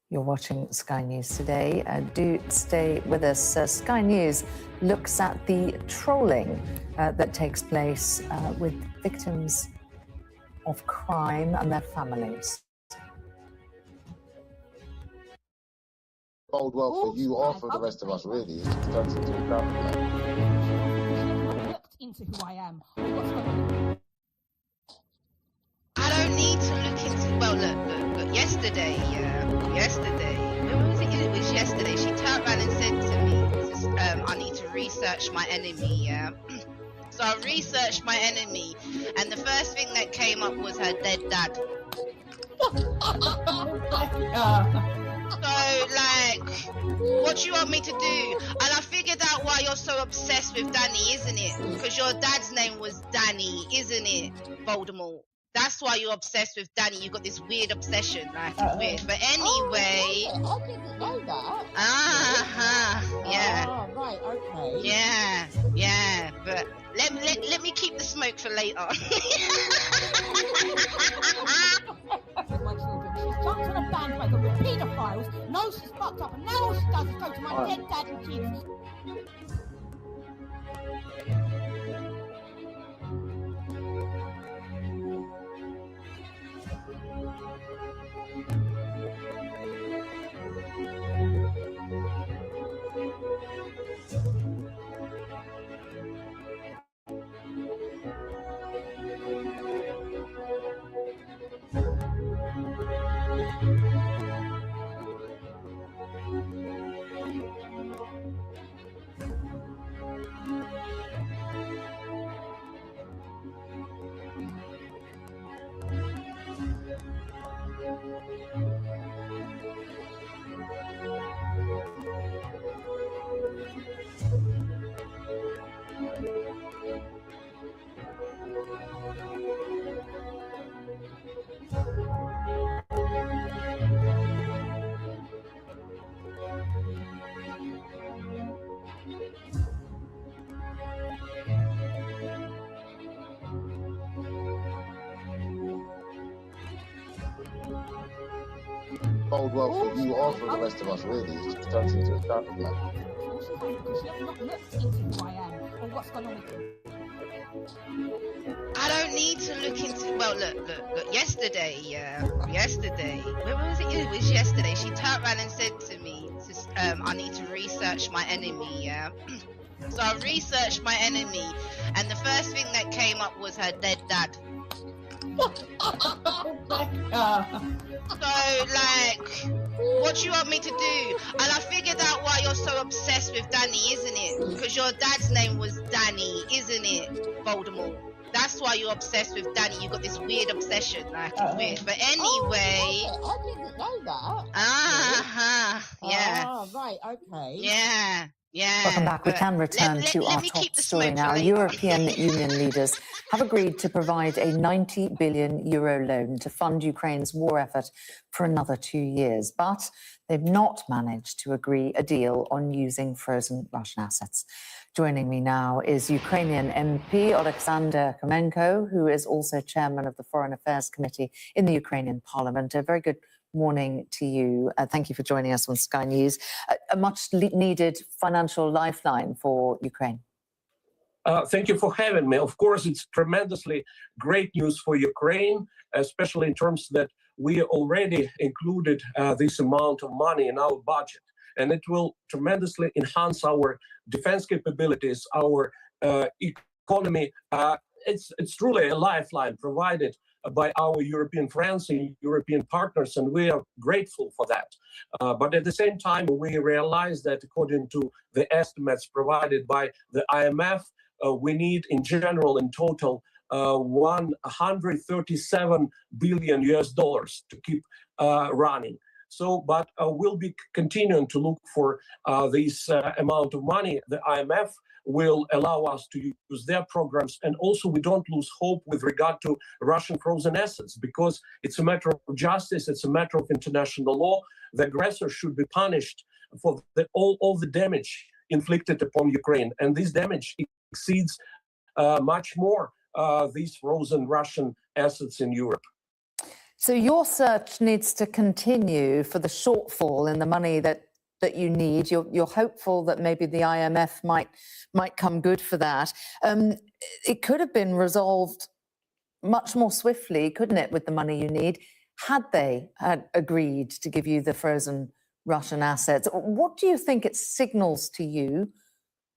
You're watching Sky News today. Do stay with us. Sky News looks at the trolling that takes place with victims of crime and their families. Bode well for you or for the rest of us, really. It just turns into a crowd. Looked into who I am. What's going on? I don't need to look into. Well, look. yesterday, where was it? It was yesterday. She turned around and said to me, I need to research my enemy, yeah? So I researched my enemy, and the first thing that came up was her dead dad. So, like, what do you want me to do? And I figured out why you're so obsessed with Danny, isn't it? Because your dad's name was Danny, isn't it, Voldemort? That's why you're obsessed with Danny. You got this weird obsession, like it's weird. But anyway, I didn't know that. Yeah. Oh, right, okay. Yeah. But let me keep the smoke for later. With my children, she's jumped on a bandwagon with paedophiles. Knows she's fucked up, and now all she does is go to my dead dad and kids. Bode well for you or for the rest of us, really. It just turns into a trap, man. She has not looked into who I am or what's going on with me. I don't need to look into. Well, look. Yesterday, where was it? It was yesterday. She turned around and said to me, I need to research my enemy, yeah? So I researched my enemy, and the first thing that came up was her dead dad. So, like, what do you want me to do? And I figured out why you're so obsessed with Danny, isn't it? Because your dad's name was Danny, isn't it, Voldemort? That's why you're obsessed with Danny. You got this weird obsession, like it's weird. But anyway, I didn't know that. Yeah. Oh, right, okay. Yeah. Welcome back. We can return to our top story now. European Union leaders have agreed to provide a €90 billion loan to fund Ukraine's war effort for another 2 years. But they've not managed to agree a deal on using frozen Russian assets. Joining me now is Ukrainian MP Alexander Kamenko, who is also chairman of the Foreign Affairs Committee in the Ukrainian Parliament. A very good morning to you. Thank you for joining us on Sky News. A much needed financial lifeline for Ukraine. Thank you for having me. Of course, it's tremendously great news for Ukraine, especially in terms that we already included this amount of money in our budget. And it will tremendously enhance our defense capabilities, our economy. It's truly a lifeline provided by our European friends and European partners, and we are grateful for that. But at the same time, we realize that according to the estimates provided by the IMF, we need in general, in total, $137 billion to keep running. So, but we'll be continuing to look for this amount of money. The IMF will allow us to use their programs. And also we don't lose hope with regard to Russian frozen assets, because it's a matter of justice, it's a matter of international law. The aggressor should be punished for all the damage inflicted upon Ukraine. And this damage exceeds much more these frozen Russian assets in Europe. So your search needs to continue for the shortfall in the money that you need. You're hopeful that maybe the IMF might come good for that. It could have been resolved much more swiftly, couldn't it, with the money you need, had they agreed to give you the frozen Russian assets. What do you think it signals to you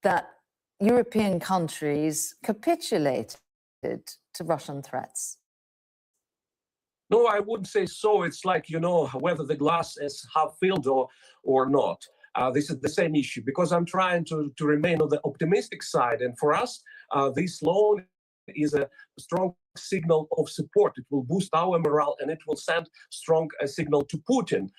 that European countries capitulated to Russian threats? No, I wouldn't say so. It's like, whether the glass is half filled or not. This is the same issue, because I'm trying to remain on the optimistic side. And for us, this loan is a strong signal of support. It will boost our morale, and it will send strong signal to Putin,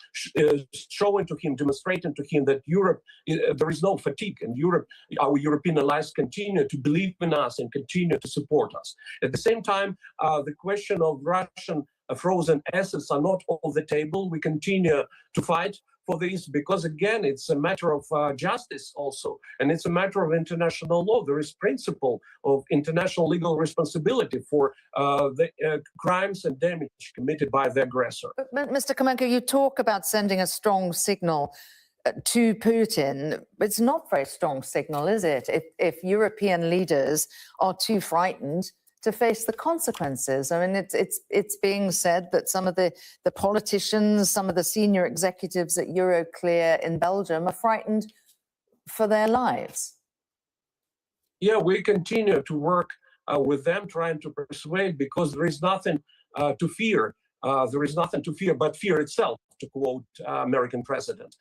showing to him, demonstrating to him that Europe, there is no fatigue, and Europe, our European allies continue to believe in us and continue to support us. At the same time, the question of Russian frozen assets are not on the table. We continue to fight for this, because again, it's a matter of justice also, and it's a matter of international law. There is principle of international legal responsibility for the crimes and damage committed by the aggressor. But Mr. Kamenko, you talk about sending a strong signal to Putin. It's not a very strong signal, is it? If European leaders are too frightened to face the consequences. I mean, it's being said that some of the politicians, some of the senior executives at Euroclear in Belgium are frightened for their lives. Yeah, we continue to work with them, trying to persuade, because there is nothing to fear. There is nothing to fear but fear itself, to quote American president.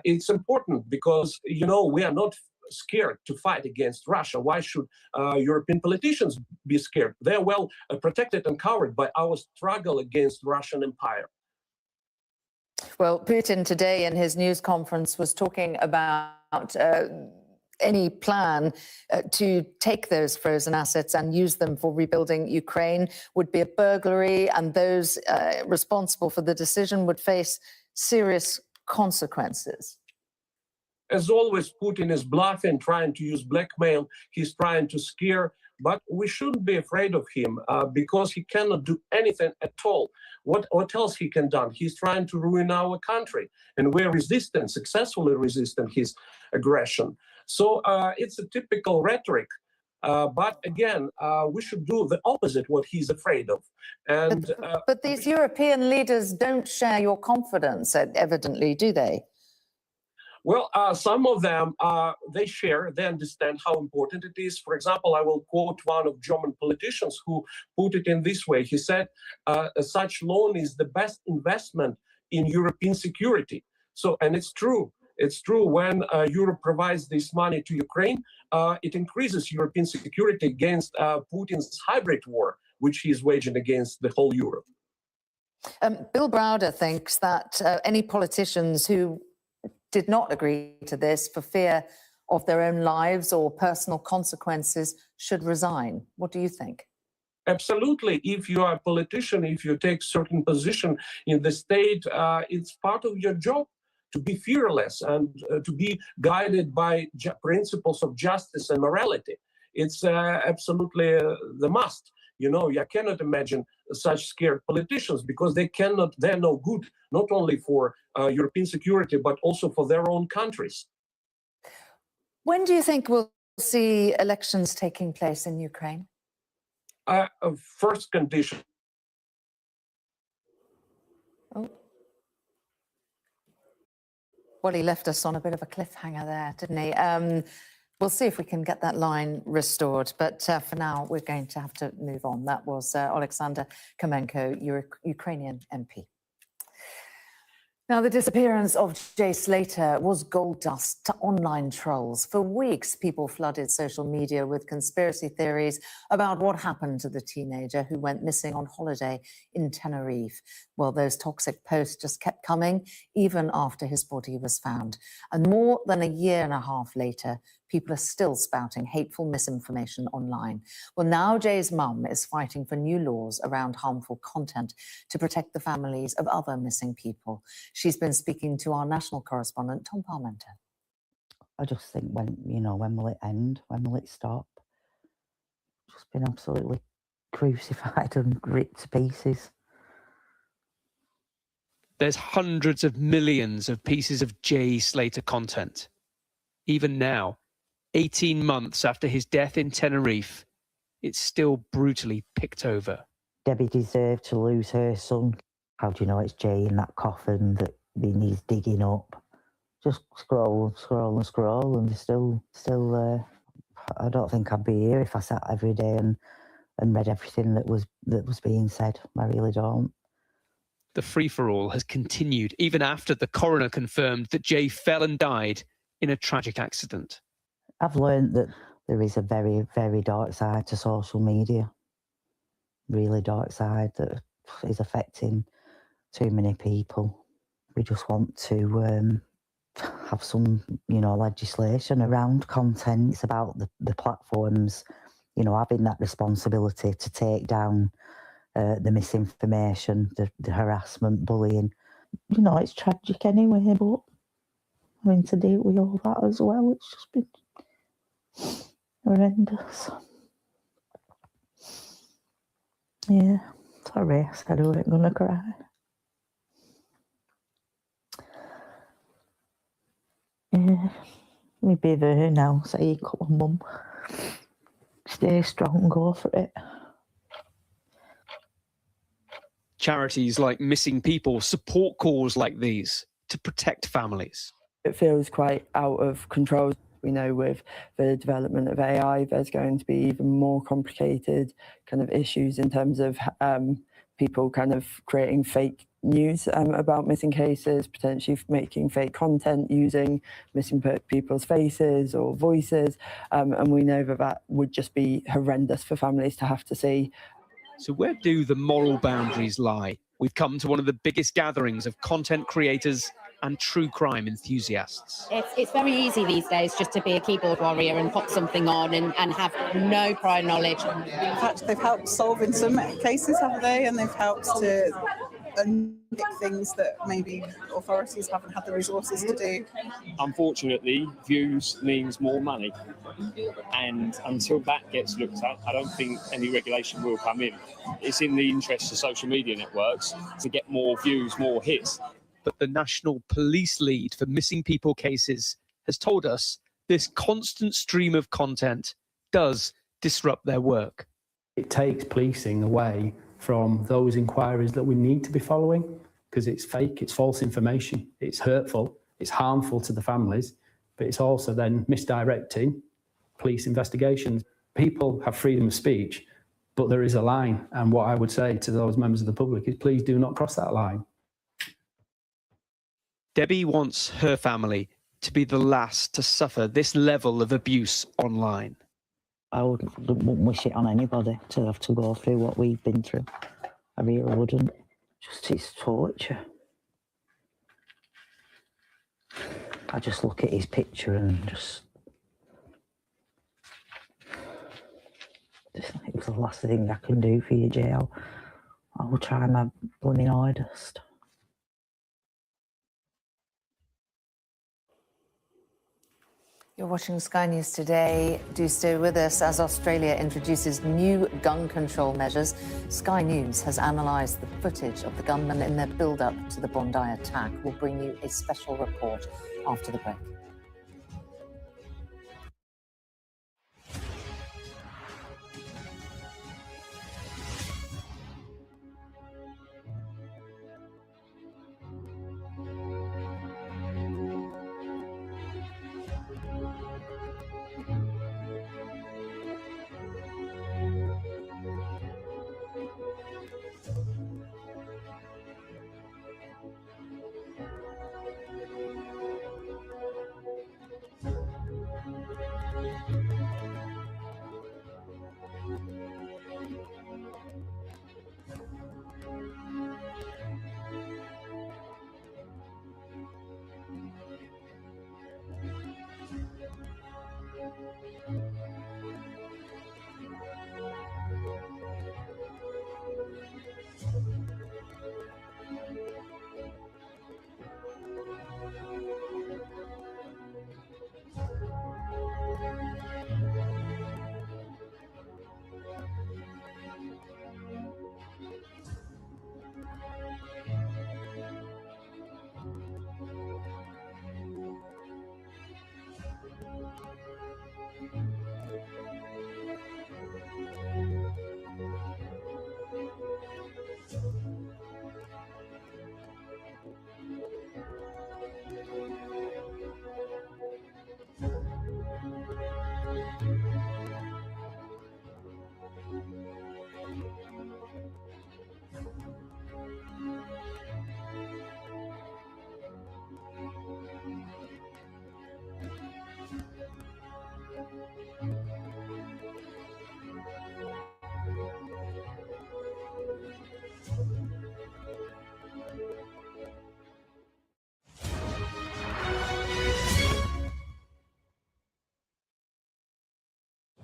It's important because, we are not scared to fight against Russia. Why should European politicians be scared? They're well protected and covered by our struggle against Russian empire. Well, Putin today in his news conference was talking about any plan to take those frozen assets and use them for rebuilding Ukraine would be a burglary, and those responsible for the decision would face serious consequences. As always, Putin is bluffing, trying to use blackmail. He's trying to scare, but we shouldn't be afraid of him because he cannot do anything at all. What else he can do? He's trying to ruin our country, and we're resisting, successfully resisting his aggression. So it's a typical rhetoric. But again, we should do the opposite, what he's afraid of. And but these European leaders don't share your confidence, evidently, do they? Well, some of them, they understand how important it is. For example, I will quote one of German politicians who put it in this way. He said, such loan is the best investment in European security. So, and it's true. It's true. When Europe provides this money to Ukraine, it increases European security against Putin's hybrid war, which he is waging against the whole Europe. Bill Browder thinks that any politicians who did not agree to this for fear of their own lives or personal consequences should resign. What do you think? Absolutely. If you are a politician, if you take certain position in the state, it's part of your job to be fearless and to be guided by principles of justice and morality. It's absolutely the must. You cannot imagine such scared politicians because they're no good, not only for European security, but also for their own countries. When do you think we'll see elections taking place in Ukraine? First condition. Oh. Well, he left us on a bit of a cliffhanger there, didn't he? We'll see if we can get that line restored. But for now, we're going to have to move on. That was Alexander Kamenko, Ukrainian MP. Now, the disappearance of Jay Slater was gold dust to online trolls. For weeks, people flooded social media with conspiracy theories about what happened to the teenager who went missing on holiday in Tenerife. Well, those toxic posts just kept coming even after his body was found. And more than a year and a half later, people are still spouting hateful misinformation online. Well, now Jay's mum is fighting for new laws around harmful content to protect the families of other missing people. She's been speaking to our national correspondent, Tom Parmenter. I just think when will it end? When will it stop? Just been absolutely crucified and ripped to pieces. There's hundreds of millions of pieces of Jay Slater content. Even now, 18 months after his death in Tenerife, it's still brutally picked over. Debbie deserved to lose her son. How do you know it's Jay in that coffin that he needs digging up? Just scroll and still there. I don't think I'd be here if I sat every day and read everything that was being said. I really don't. The free-for-all has continued even after the coroner confirmed that Jay fell and died in a tragic accident. I've learned that there is a very, very dark side to social media. Really dark side that is affecting too many people. We just want to have some, legislation around content. It's about the platforms, having that responsibility to take down the misinformation, the harassment, bullying. It's tragic anyway, but having to deal with all that as well, it's just been horrendous. Yeah, sorry, I said I wasn't going to cry. Yeah, me be there now, say, come on, Mum. Stay strong, go for it. Charities like Missing People support calls like these to protect families. It feels quite out of control. We know with the development of AI, there's going to be even more complicated kind of issues in terms of people kind of creating fake news about missing cases, potentially making fake content using missing people's faces or voices. And we know that would just be horrendous for families to have to see. So where do the moral boundaries lie? We've come to one of the biggest gatherings of content creators and true crime enthusiasts. It's very easy these days just to be a keyboard warrior and put something on and have no prior knowledge. They've helped solve in some cases, haven't they? And they've helped to unpick things that maybe authorities haven't had the resources to do. Unfortunately, views means more money. And until that gets looked at, I don't think any regulation will come in. It's in the interest of social media networks to get more views, more hits. But the National Police Lead for Missing People cases has told us this constant stream of content does disrupt their work. It takes policing away from those inquiries that we need to be following, because it's fake, it's false information, it's hurtful, it's harmful to the families, but it's also then misdirecting police investigations. People have freedom of speech, but there is a line. And what I would say to those members of the public is please do not cross that line. Debbie wants her family to be the last to suffer this level of abuse online. I wouldn't wish it on anybody to have to go through what we've been through. I really wouldn't. Just it's torture. I just look at his picture and just it's the last thing I can do for you, Jail. I will try my blooming hardest. You're watching Sky News Today. Do stay with us as Australia introduces new gun control measures. Sky News has analysed the footage of the gunmen in their build-up to the Bondi attack. We'll bring you a special report after the break.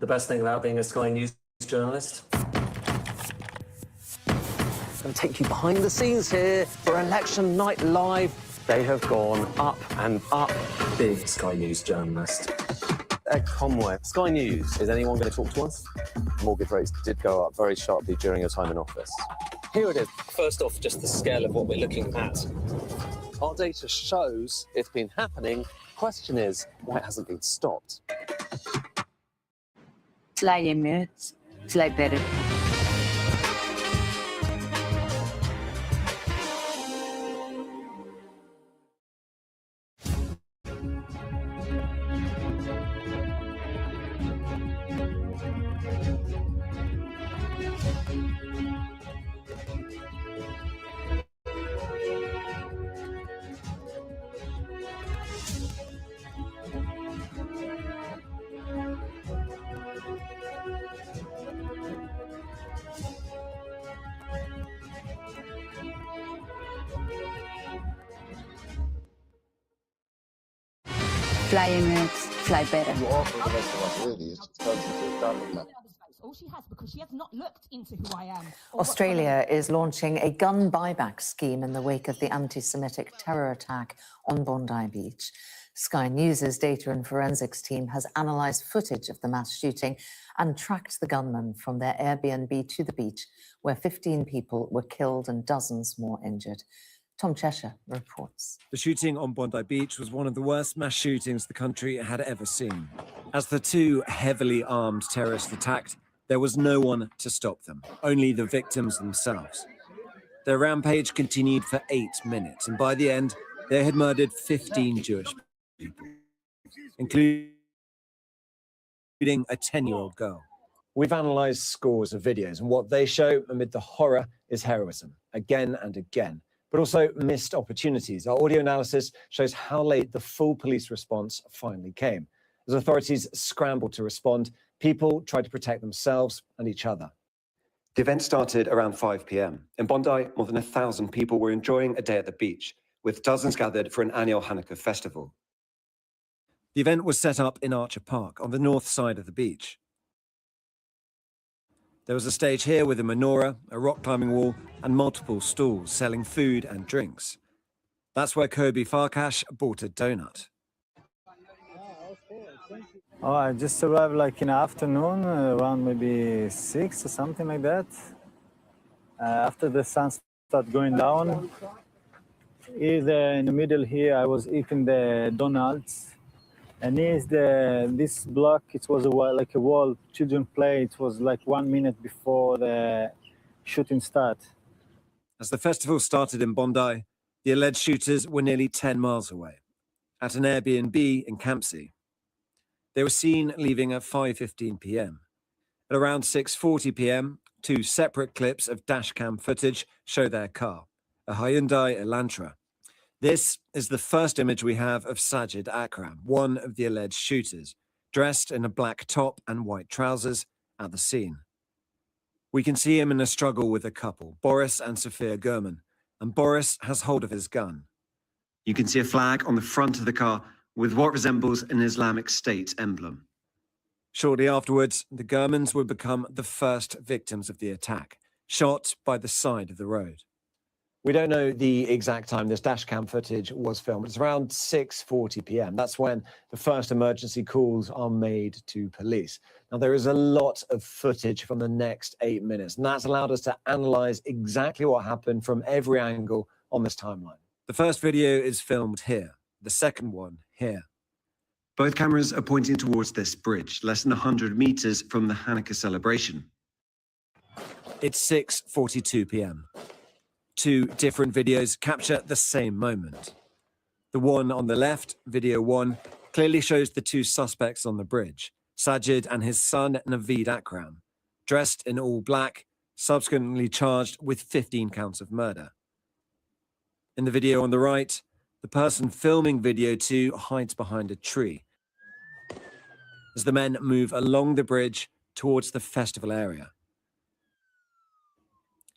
the best thing about being a Sky News journalist. I'm going to take you behind the scenes here for Election Night Live. They have gone up and up. Big Sky News journalist. Ed Conway, Sky News. Is anyone going to talk to us? Mortgage rates did go up very sharply during your time in office. Here it is. First off, just the scale of what we're looking at. Our data shows it's been happening. Question is, why it hasn't been stopped? Slightly better. Fly Emirates, fly better. You offer the rest of us really is just turns into a starting match. All she has, because she has not looked into who I am. Australia is launching a gun buyback scheme in the wake of the anti-Semitic terror attack on Bondi Beach. Sky News' data and forensics team has analysed footage of the mass shooting and tracked the gunmen from their Airbnb to the beach, where 15 people were killed and dozens more injured. Tom Cheshire reports. The shooting on Bondi Beach was one of the worst mass shootings the country had ever seen. As the two heavily armed terrorists attacked, there was no one to stop them, only the victims themselves. Their rampage continued for 8 minutes, and by the end, they had murdered 15 Jewish people, including a 10-year-old girl. We've analysed scores of videos, and what they show amid the horror is heroism, again and again, but also missed opportunities. Our audio analysis shows how late the full police response finally came. As authorities scrambled to respond, people tried to protect themselves and each other. The event started around 5 p.m. In Bondi, more than 1,000 people were enjoying a day at the beach, with dozens gathered for an annual Hanukkah festival. The event was set up in Archer Park on the north side of the beach. There was a stage here with a menorah, a rock climbing wall, and multiple stalls selling food and drinks. That's where Kobe Farkash bought a donut. Oh, I just arrived like in the afternoon, around maybe 6 or something like that. After the sun started going down, either in the middle here, I was eating the donuts. And here's this block, it was like a wall, children play. It was like 1 minute before the shooting start. As the festival started in Bondi, the alleged shooters were nearly 10 miles away, at an Airbnb in Campsie. They were seen leaving at 5:15 p.m. At around 6:40 p.m., 2 separate clips of dashcam footage show their car, a Hyundai Elantra. This is the first image we have of Sajid Akram, one of the alleged shooters, dressed in a black top and white trousers at the scene. We can see him in a struggle with a couple, Boris and Sophia Gurman, and Boris has hold of his gun. You can see a flag on the front of the car with what resembles an Islamic State emblem. Shortly afterwards, the Gurmans would become the first victims of the attack, shot by the side of the road. We don't know the exact time this dashcam footage was filmed. It's around 6:40 p.m. That's when the first emergency calls are made to police. Now, there is a lot of footage from the next 8 minutes, and that's allowed us to analyze exactly what happened from every angle on this timeline. The first video is filmed here, the second one here. Both cameras are pointing towards this bridge, less than 100 meters from the Hanukkah celebration. It's 6:42 p.m. 2 different videos capture the same moment. The one on the left, video 1, clearly shows the 2 suspects on the bridge, Sajid and his son Naveed Akram, dressed in all black, subsequently charged with 15 counts of murder. In the video on the right, the person filming video 2 hides behind a tree as the men move along the bridge towards the festival area.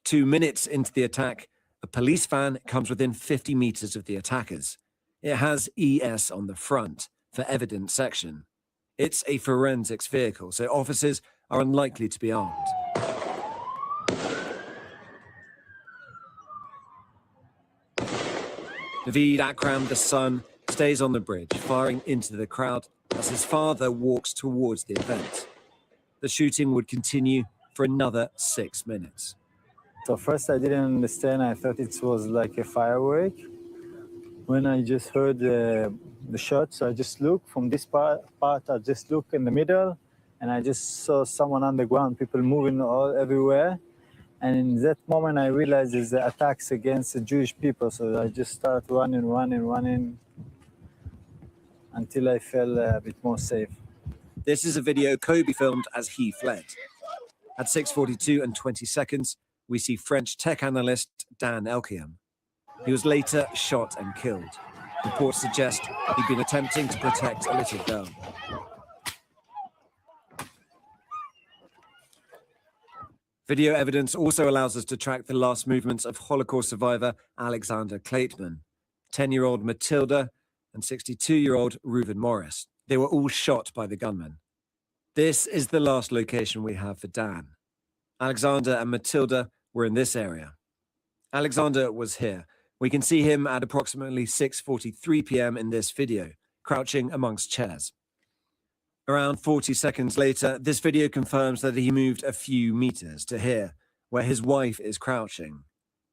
2 minutes into the attack, a police van comes within 50 meters of the attackers. It has ES on the front for evidence section. It's a forensics vehicle, so officers are unlikely to be armed. Naveed Akram, the son, stays on the bridge, firing into the crowd as his father walks towards the event. The shooting would continue for another 6 minutes. So first I didn't understand. I thought it was like a firework. When I just heard the shots, I just looked from this part, I just looked in the middle, and I just saw someone on the ground, people moving everywhere. And in that moment, I realized it's the attacks against the Jewish people. So I just started running until I felt a bit more safe. This is a video Kobe filmed as he fled. At 6:42 and 20 seconds, we see French tech analyst Dan Elkiam. He was later shot and killed. Reports suggest he'd been attempting to protect a little girl. Video evidence also allows us to track the last movements of Holocaust survivor Alexander Kleitman, 10-year-old Matilda, and 62-year-old Reuven Morris. They were all shot by the gunman. This is the last location we have for Dan. Alexander and Matilda were in this area. Alexander was here. We can see him at approximately 6:43 p.m. in this video, crouching amongst chairs. Around 40 seconds later, this video confirms that he moved a few meters to here, where his wife is crouching.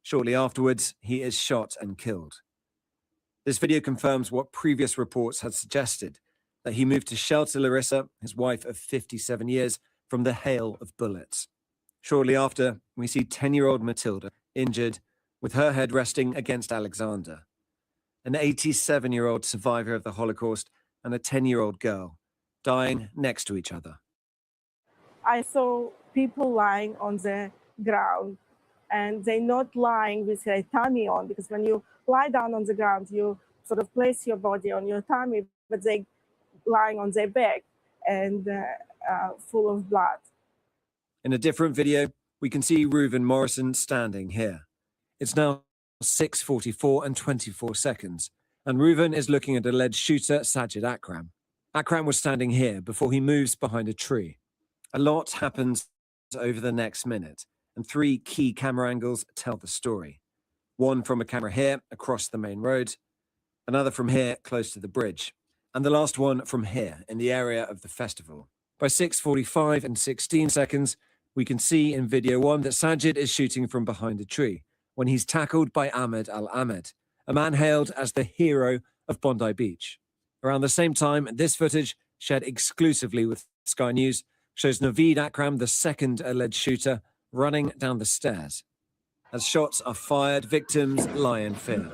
Shortly afterwards, he is shot and killed. This video confirms what previous reports had suggested, that he moved to shelter Larissa, his wife of 57 years, from the hail of bullets. Shortly after, we see 10-year-old Matilda, injured, with her head resting against Alexander. An 87-year-old survivor of the Holocaust and a 10-year-old girl, dying next to each other. I saw people lying on the ground, and they're not lying with their tummy on, because when you lie down on the ground, you sort of place your body on your tummy, but they're lying on their back and full of blood. In a different video, we can see Reuven Morrison standing here. It's now 6:44 and 24 seconds, and Reuven is looking at alleged shooter Sajid Akram. Akram was standing here before he moves behind a tree. A lot happens over the next minute, and 3 key camera angles tell the story. One from a camera here across the main road, another from here close to the bridge, and the last one from here in the area of the festival. By 6:45 and 16 seconds, we can see in video 1 that Sajid is shooting from behind a tree when he's tackled by Ahmed Al-Ahmed, a man hailed as the hero of Bondi Beach. Around the same time, this footage, shared exclusively with Sky News, shows Naveed Akram, the second alleged shooter, running down the stairs. As shots are fired, victims lie in fear.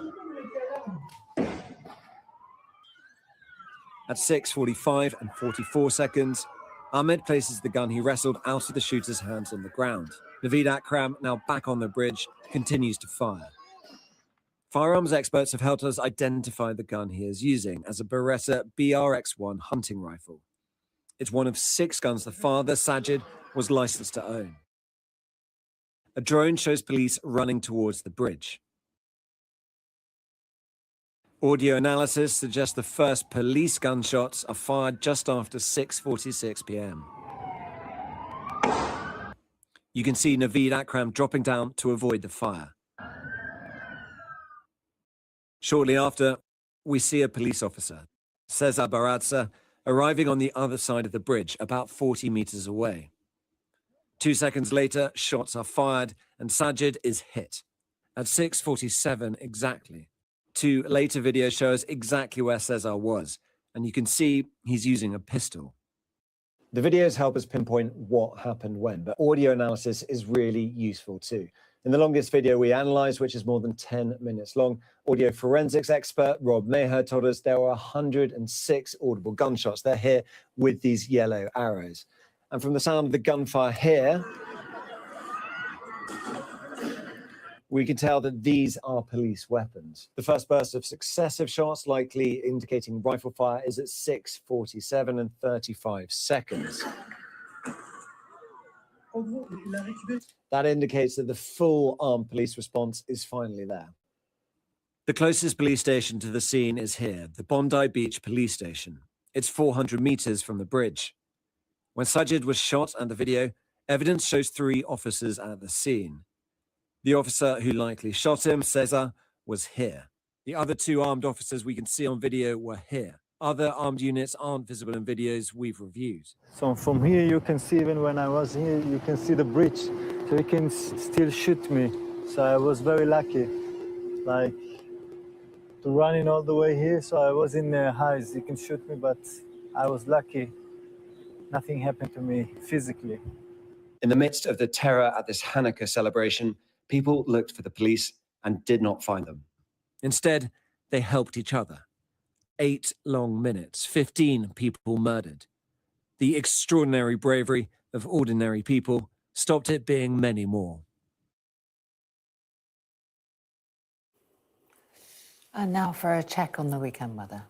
At 6:45 and 44 seconds, Ahmed places the gun he wrestled out of the shooter's hands on the ground. Naveed Akram, now back on the bridge, continues to fire. Firearms experts have helped us identify the gun he is using as a Beretta BRX-1 hunting rifle. It's one of 6 guns the father, Sajid, was licensed to own. A drone shows police running towards the bridge. Audio analysis suggests the first police gunshots are fired just after 6:46 p.m. You can see Naveed Akram dropping down to avoid the fire. Shortly after, we see a police officer, Cesar Baradza, arriving on the other side of the bridge, about 40 meters away. 2 seconds later, shots are fired and Sajid is hit. At 6:47 exactly. 2 later videos show us exactly where Cesar was, and you can see he's using a pistol. The videos help us pinpoint what happened when, but audio analysis is really useful too. In the longest video we analysed, which is more than 10 minutes long, audio forensics expert Rob Maher told us there were 106 audible gunshots. They're here with these yellow arrows. And from the sound of the gunfire here, we can tell that these are police weapons. The first burst of successive shots, likely indicating rifle fire, is at 6:47 and 35 seconds. That indicates that the full armed police response is finally there. The closest police station to the scene is here, the Bondi Beach Police Station. It's 400 meters from the bridge. When Sajid was shot and the video, evidence shows 3 officers at the scene. The officer who likely shot him, Cesar, was here. The other 2 armed officers we can see on video were here. Other armed units aren't visible in videos we've reviewed. So from here you can see, even when I was here, you can see the bridge. So he can still shoot me. So I was very lucky, like, to run in all the way here. So I was in the highs. He can shoot me, but I was lucky. Nothing happened to me physically. In the midst of the terror at this Hanukkah celebration, people looked for the police and did not find them. Instead, they helped each other. 8 long minutes, 15 people murdered. The extraordinary bravery of ordinary people stopped it being many more. And now for a check on the weekend weather.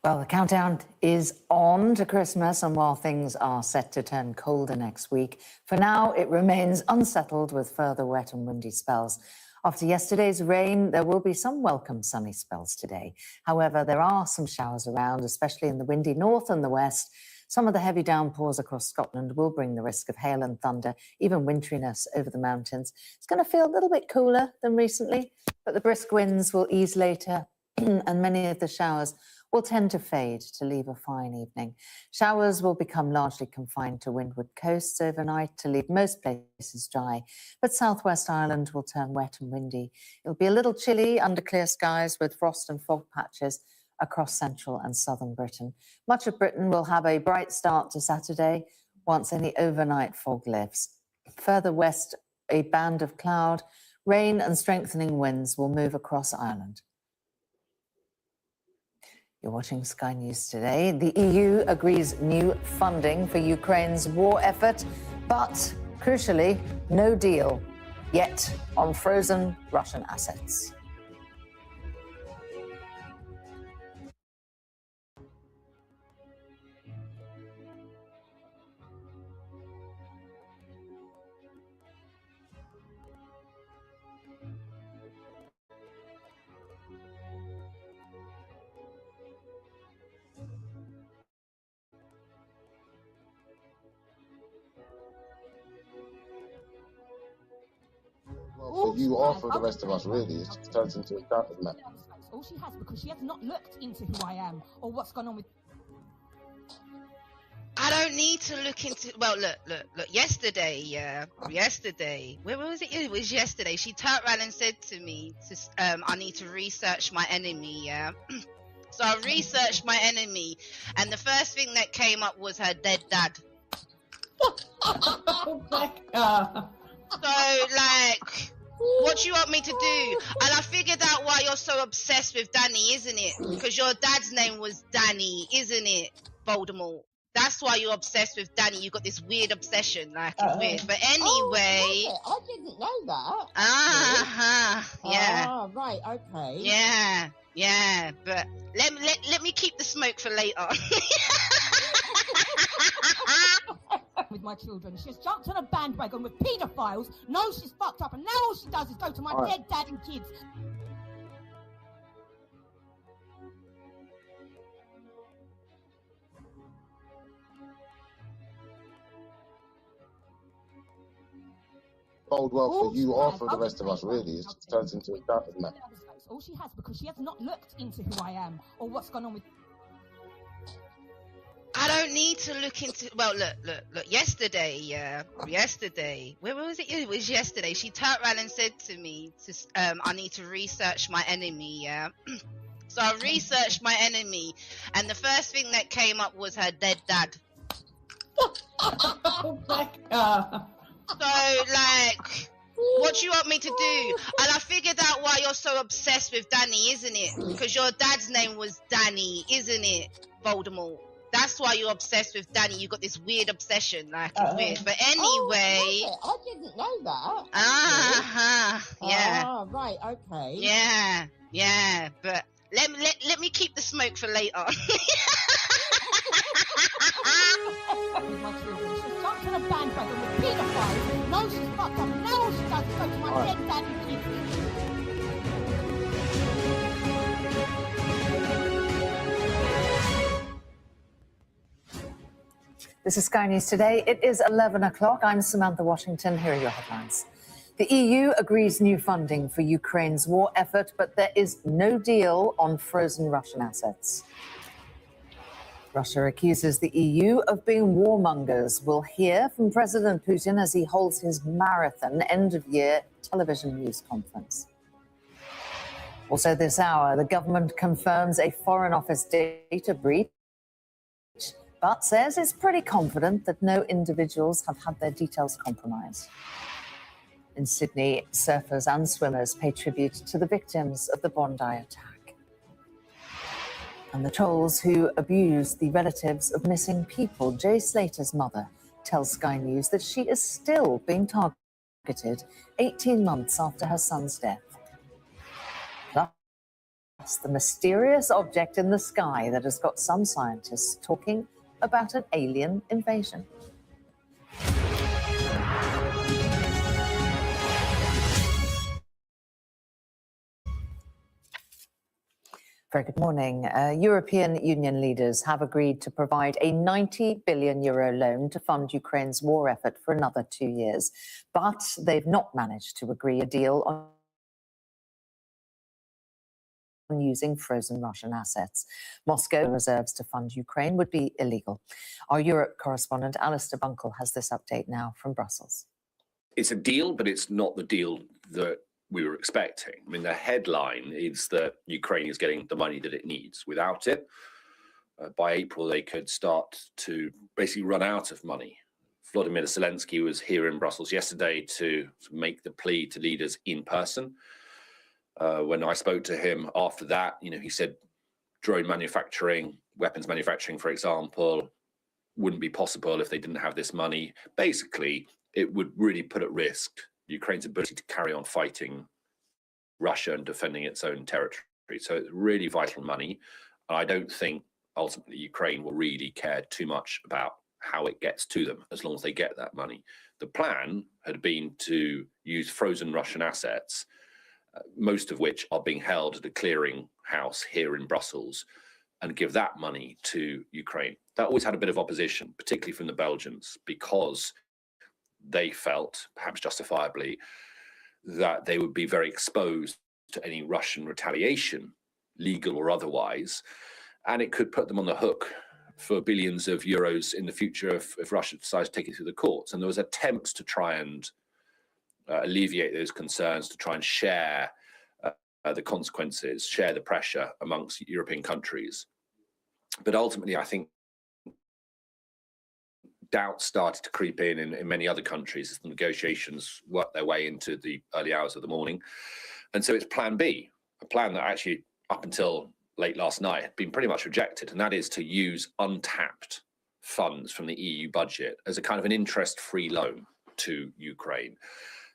Well, the countdown is on to Christmas, and while things are set to turn colder next week, for now it remains unsettled with further wet and windy spells. After yesterday's rain, there will be some welcome sunny spells today. However, there are some showers around, especially in the windy north and the west. Some of the heavy downpours across Scotland will bring the risk of hail and thunder, even winteriness over the mountains. It's going to feel a little bit cooler than recently, but the brisk winds will ease later, and many of the showers will tend to fade to leave a fine evening. Showers will become largely confined to windward coasts overnight to leave most places dry, but southwest Ireland will turn wet and windy. It'll be a little chilly under clear skies with frost and fog patches across central and southern Britain. Much of Britain will have a bright start to Saturday once any overnight fog lifts. Further west, a band of cloud, rain and strengthening winds will move across Ireland. You're watching Sky News today. The EU agrees new funding for Ukraine's war effort, but crucially, no deal yet on frozen Russian assets. Well, for you or for the rest of us, really, it just turns into a shouting match. All she has, because she has not looked into who I am or what's gone on with. I don't need to look into. Well, look. Yesterday, where was it? It was yesterday. She turned around and said to me, "I need to research my enemy." Yeah. So I researched my enemy, and the first thing that came up was her dead dad. So, like, what do you want me to do? And I figured out why you're so obsessed with Danny, isn't it? Because your dad's name was Danny, isn't it, Voldemort? That's why you're obsessed with Danny. You got this weird obsession, like it's weird. But anyway, I didn't know that. Yeah. Ah, right, okay. Yeah. But let me keep the smoke for later. With my children, she's jumped on a bandwagon with paedophiles, knows she's fucked up, and now all she does is go to my dead dad and kids. Bode well for you or for the rest of us, really. It just turns into a shouting match. All she has, because she has not looked into who I am or what's gone on with. I don't need to look into. Well, look. Yesterday, where was it? It was yesterday. She turned around and said to me, "I need to research my enemy." Yeah. So I researched my enemy, and the first thing that came up was her dead dad. So, like, what do you want me to do? And I figured out why you're so obsessed with Danny, isn't it? Because your dad's name was Danny, isn't it, Voldemort? That's why you're obsessed with Danny. You got this weird obsession, like it's weird. But anyway, I didn't know that. Yeah. Ah, right, okay. Yeah. But let me keep the smoke for later. With my children, she's jumped on a bandwagon with paedophiles, knows she's fucked up, and now all she does is go to my dead dad and kids. This is Sky News Today. It is 11 o'clock. I'm Samantha Washington. Here are your headlines. The EU agrees new funding for Ukraine's war effort, but there is no deal on frozen Russian assets. Russia accuses the EU of being warmongers. We'll hear from President Putin as he holds his marathon end-of-year television news conference. Also this hour, the government confirms a Foreign Office data breach, but says it's pretty confident that no individuals have had their details compromised. In Sydney, surfers and swimmers pay tribute to the victims of the Bondi attack. And the trolls who abuse the relatives of missing people. Jay Slater's mother tells Sky News that she is still being targeted 18 months after her son's death. Plus, the mysterious object in the sky that has got some scientists talking about an alien invasion. Very good morning. European Union leaders have agreed to provide a €90 billion loan to fund Ukraine's war effort for another 2 years. But they've not managed to agree a deal on using frozen Russian assets. Moscow reserves to fund Ukraine would be illegal. Our Europe correspondent Alistair Bunkle has this update now from Brussels. It's a deal, but it's not the deal that we were expecting. I mean, the headline is that Ukraine is getting the money that it needs. Without it, by April, they could start to basically run out of money. Volodymyr Zelensky was here in Brussels yesterday to make the plea to leaders in person. When I spoke to him after that, he said drone manufacturing, weapons manufacturing, for example, wouldn't be possible if they didn't have this money. Basically, it would really put at risk Ukraine's ability to carry on fighting Russia and defending its own territory. So it's really vital money. And I don't think ultimately Ukraine will really care too much about how it gets to them as long as they get that money. The plan had been to use frozen Russian assets, most of which are being held at a clearing house here in Brussels, and give that money to Ukraine. That always had a bit of opposition, particularly from the Belgians, because they felt, perhaps justifiably, that they would be very exposed to any Russian retaliation, legal or otherwise, and it could put them on the hook for billions of euros in the future if Russia decides to take it through the courts. And there was attempts to try and alleviate those concerns, to try and share the consequences, share the pressure amongst European countries. But ultimately, I think doubt started to creep in many other countries as the negotiations worked their way into the early hours of the morning. And so it's plan B, a plan that actually up until late last night had been pretty much rejected, and that is to use untapped funds from the EU budget as a kind of an interest-free loan to Ukraine.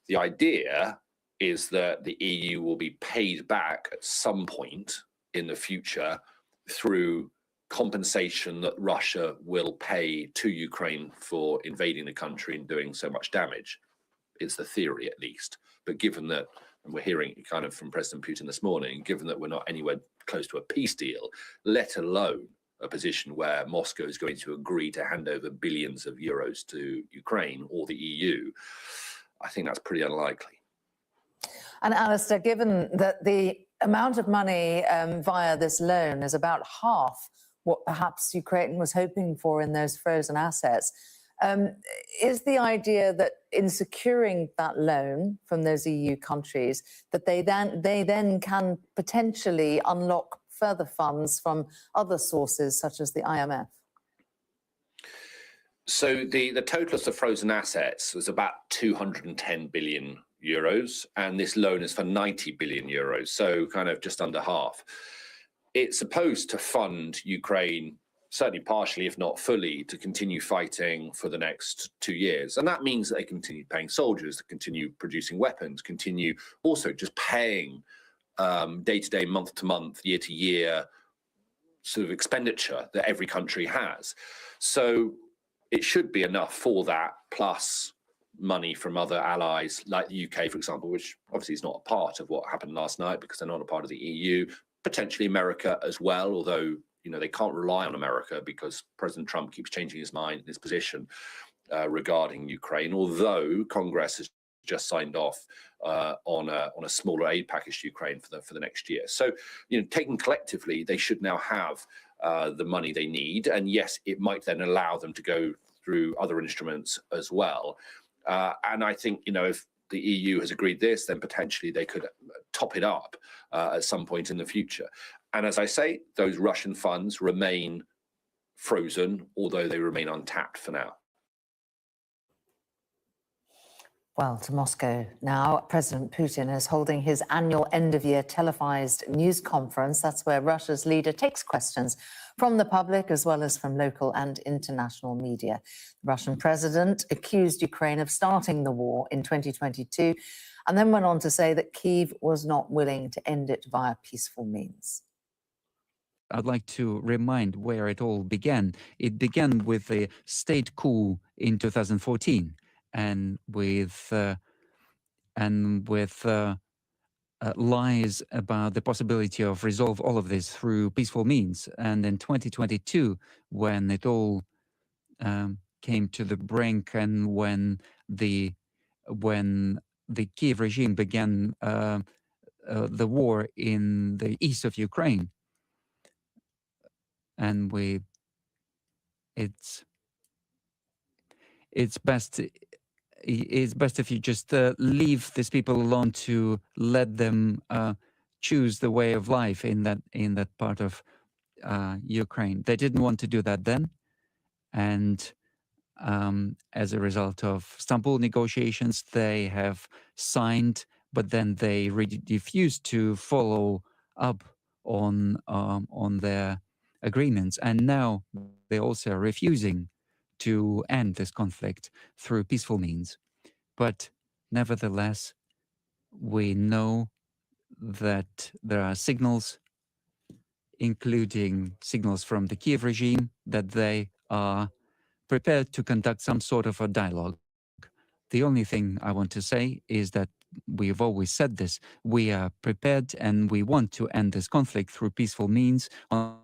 The idea is that the EU will be paid back at some point in the future through compensation that Russia will pay to Ukraine for invading the country and doing so much damage. It's the theory, at least. But given that, and we're hearing it kind of from President Putin this morning, given that we're not anywhere close to a peace deal, let alone a position where Moscow is going to agree to hand over billions of euros to Ukraine or the EU, I think that's pretty unlikely. And Alistair, given that the amount of money via this loan is about half what perhaps Ukraine was hoping for in those frozen assets, is the idea that in securing that loan from those EU countries, that they then can potentially unlock further funds from other sources such as the IMF? So the total of the frozen assets was about 210 billion euros, and this loan is for 90 billion euros, so kind of just under half. It's supposed to fund Ukraine, certainly partially, if not fully, to continue fighting for the next 2 years. And that means that they continue paying soldiers, they continue producing weapons, continue also just paying day-to-day, month-to-month, year-to-year sort of expenditure that every country has. So it should be enough for that, plus money from other allies like the UK, for example, which obviously is not a part of what happened last night because they're not a part of the EU, potentially America as well, although they can't rely on America because President Trump keeps changing his mind and his position regarding Ukraine, although Congress has just signed off on a smaller aid package to Ukraine for the next year. So, taken collectively, they should now have the money they need, and yes, it might then allow them to go through other instruments as well. And I think, if the EU has agreed this, then potentially they could top it up at some point in the future. And as I say, those Russian funds remain frozen, although they remain untapped for now. Well, to Moscow now. President Putin is holding his annual end-of-year televised news conference. That's where Russia's leader takes questions from the public as well as from local and international media. The Russian president accused Ukraine of starting the war in 2022 and then went on to say that Kyiv was not willing to end it via peaceful means. I'd like to remind where it all began. It began with the state coup in 2014. And with lies about the possibility of resolve all of this through peaceful means. And in 2022, when it all came to the brink, and when the Kiev regime began the war in the east of Ukraine, and it's best if you just leave these people alone, to let them choose the way of life in that part of Ukraine. They didn't want to do that then, and as a result of Istanbul negotiations, they have signed, but then they refused to follow up on their agreements, and now they're also refusing to end this conflict through peaceful means. But nevertheless, we know that there are signals, including signals from the Kiev regime, that they are prepared to conduct some sort of a dialogue. The only thing I want to say is that we've always said this: we are prepared and we want to end this conflict through peaceful means, on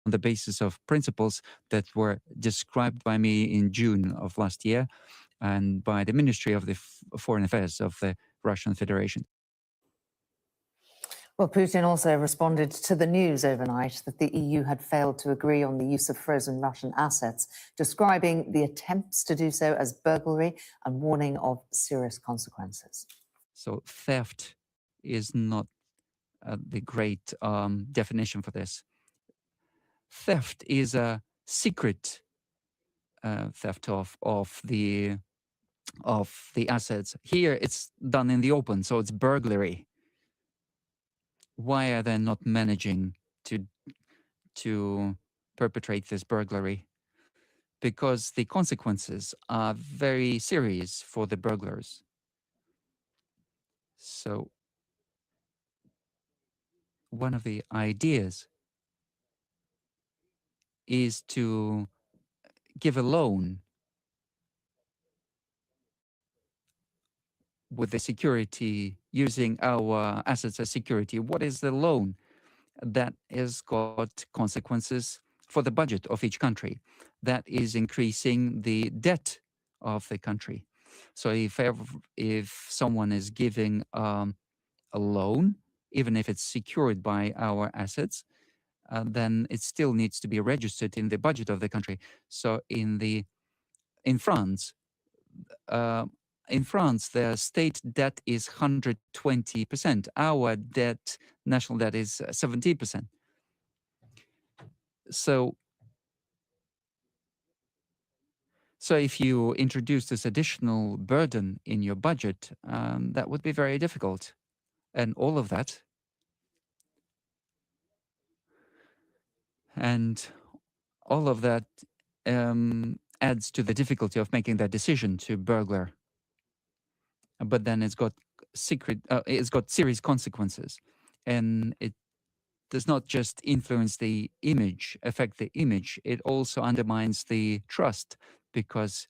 the basis of principles that were described by me in June of last year and by the Ministry of the Foreign Affairs of the Russian Federation. Well, Putin also responded to the news overnight that the EU had failed to agree on the use of frozen Russian assets, describing the attempts to do so as burglary and warning of serious consequences. So theft is not the great definition for this. Theft is a secret theft of the assets. Here it's done in the open, so it's burglary. Why are they not managing to perpetrate this burglary? Because the consequences are very serious for the burglars. So one of the ideas is to give a loan with the security, using our assets as security. What is the loan? That has got consequences for the budget of each country. That is increasing the debt of the country. So if someone is giving a loan, even if it's secured by our assets, then it still needs to be registered in the budget of the country. So in France, the state debt is 120%. Our debt, national debt, is 70%. So if you introduce this additional burden in your budget, that would be very difficult. And all of that, adds to the difficulty of making that decision to burglar. But then it's got serious consequences, and it does not just influence the image, affect the image. It also undermines the trust, because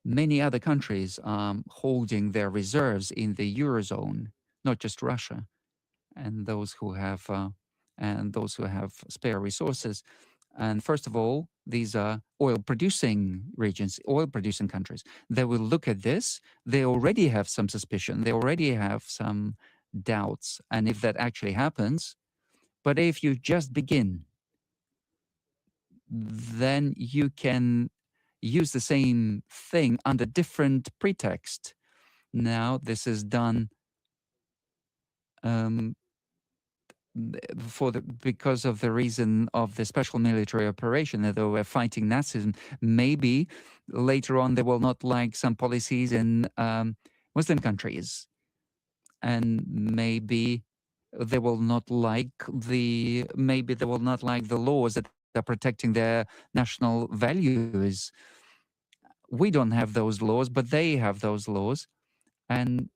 many other countries are holding their reserves in the Eurozone, not just Russia, and those who have and those who have spare resources. And first of all, these are oil-producing regions, oil-producing countries. They will look at this. They already have some suspicion. They already have some doubts. And if that actually happens, but if you just begin, then you can use the same thing under different pretext. Now, this is done because of the reason of the special military operation, that they were fighting Nazism. Maybe later on they will not like some policies in Muslim countries, and maybe they will not like the laws that are protecting their national values. We don't have those laws, but they have those laws, and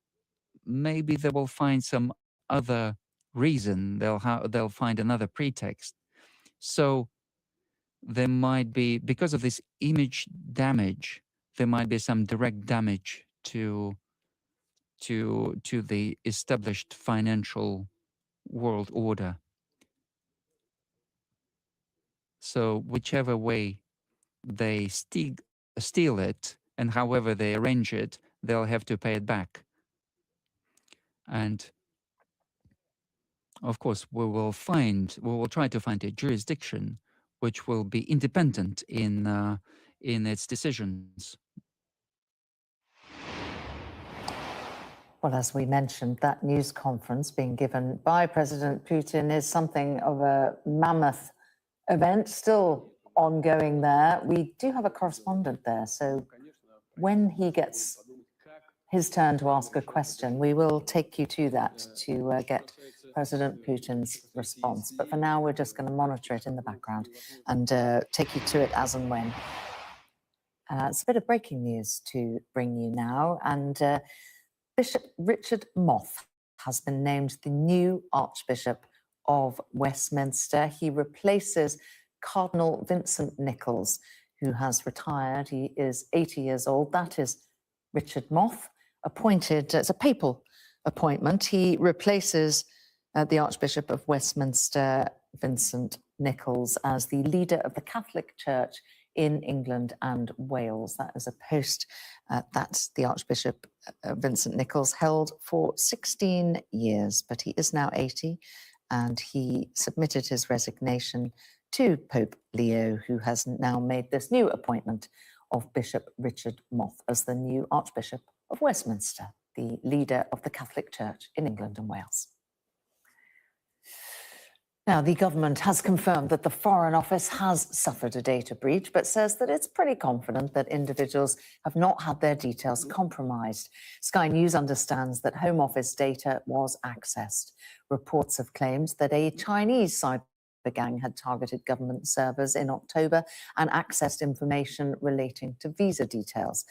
maybe they will find some other reason. They'll find another pretext. So there might be, because of this image damage, there might be some direct damage to the established financial world order. So whichever way they steal it, and however they arrange it, they'll have to pay it back. And of course, we will try to find a jurisdiction which will be independent in its decisions. Well, as we mentioned, that news conference being given by President Putin is something of a mammoth event, still ongoing there. We do have a correspondent there, so when he gets his turn to ask a question, we will take you to that to get President Putin's response. But for now, we're just going to monitor it in the background and take you to it as and when. It's a bit of breaking news to bring you now, and Bishop Richard Moth has been named the new Archbishop of Westminster. He replaces Cardinal Vincent Nichols, who has retired. He is 80 years old. That is Richard Moth, appointed as a papal appointment. He replaces the Archbishop of Westminster, Vincent Nichols, as the leader of the Catholic Church in England and Wales. That is a post that the Archbishop Vincent Nichols held for 16 years, but he is now 80, and he submitted his resignation to Pope Leo, who has now made this new appointment of Bishop Richard Moth as the new Archbishop of Westminster, the leader of the Catholic Church in England and Wales. Now, the government has confirmed that the Foreign Office has suffered a data breach, but says that it's pretty confident that individuals have not had their details compromised. Sky News understands that Home Office data was accessed. Reports have claimed that a Chinese cyber gang had targeted government servers in October and accessed information relating to visa details.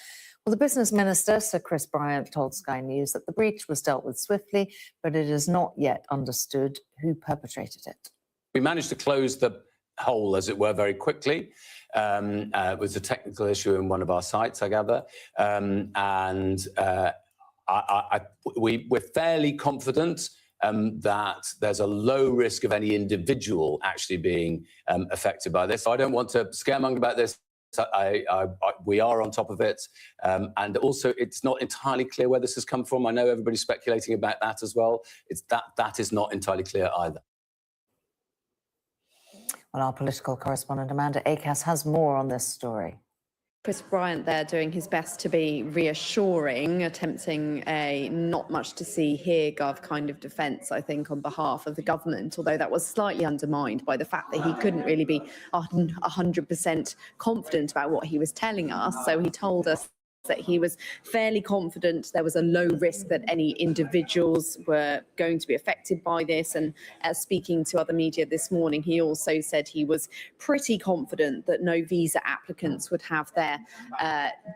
Well, the Business Minister, Sir Chris Bryant, told Sky News that the breach was dealt with swiftly, but it is not yet understood who perpetrated it. We managed to close the hole, as it were, very quickly. It was a technical issue in one of our sites, I gather. We're fairly confident that there's a low risk of any individual actually being affected by this. I don't want to scaremonger about this. We are on top of it. And also, it's not entirely clear where this has come from. I know everybody's speculating about that as well. That is not entirely clear either. Well, our political correspondent Amanda Akas has more on this story. Chris Bryant there doing his best to be reassuring, attempting a not much to see here, Gov kind of defence, I think, on behalf of the government, although that was slightly undermined by the fact that he couldn't really be 100% confident about what he was telling us. So he told us that he was fairly confident there was a low risk that any individuals were going to be affected by this. And speaking to other media this morning, he also said he was pretty confident that no visa applicants would have their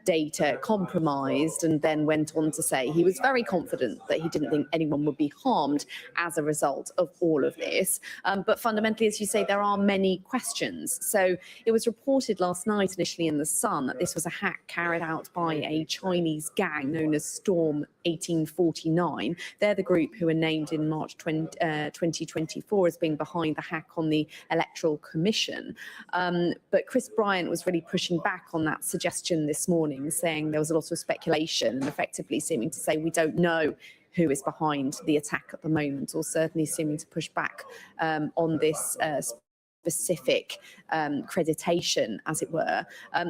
data compromised, and then went on to say he was very confident that he didn't think anyone would be harmed as a result of all of this. But fundamentally, as you say, there are many questions. So it was reported last night initially in The Sun that this was a hack carried out by a Chinese gang known as Storm 1849. They're the group who were named in March 2024 as being behind the hack on the Electoral Commission. But Chris Bryant was really pushing back on that suggestion this morning, saying there was a lot of speculation and effectively seeming to say we don't know who is behind the attack at the moment, or certainly seeming to push back on this specific accreditation, as it were.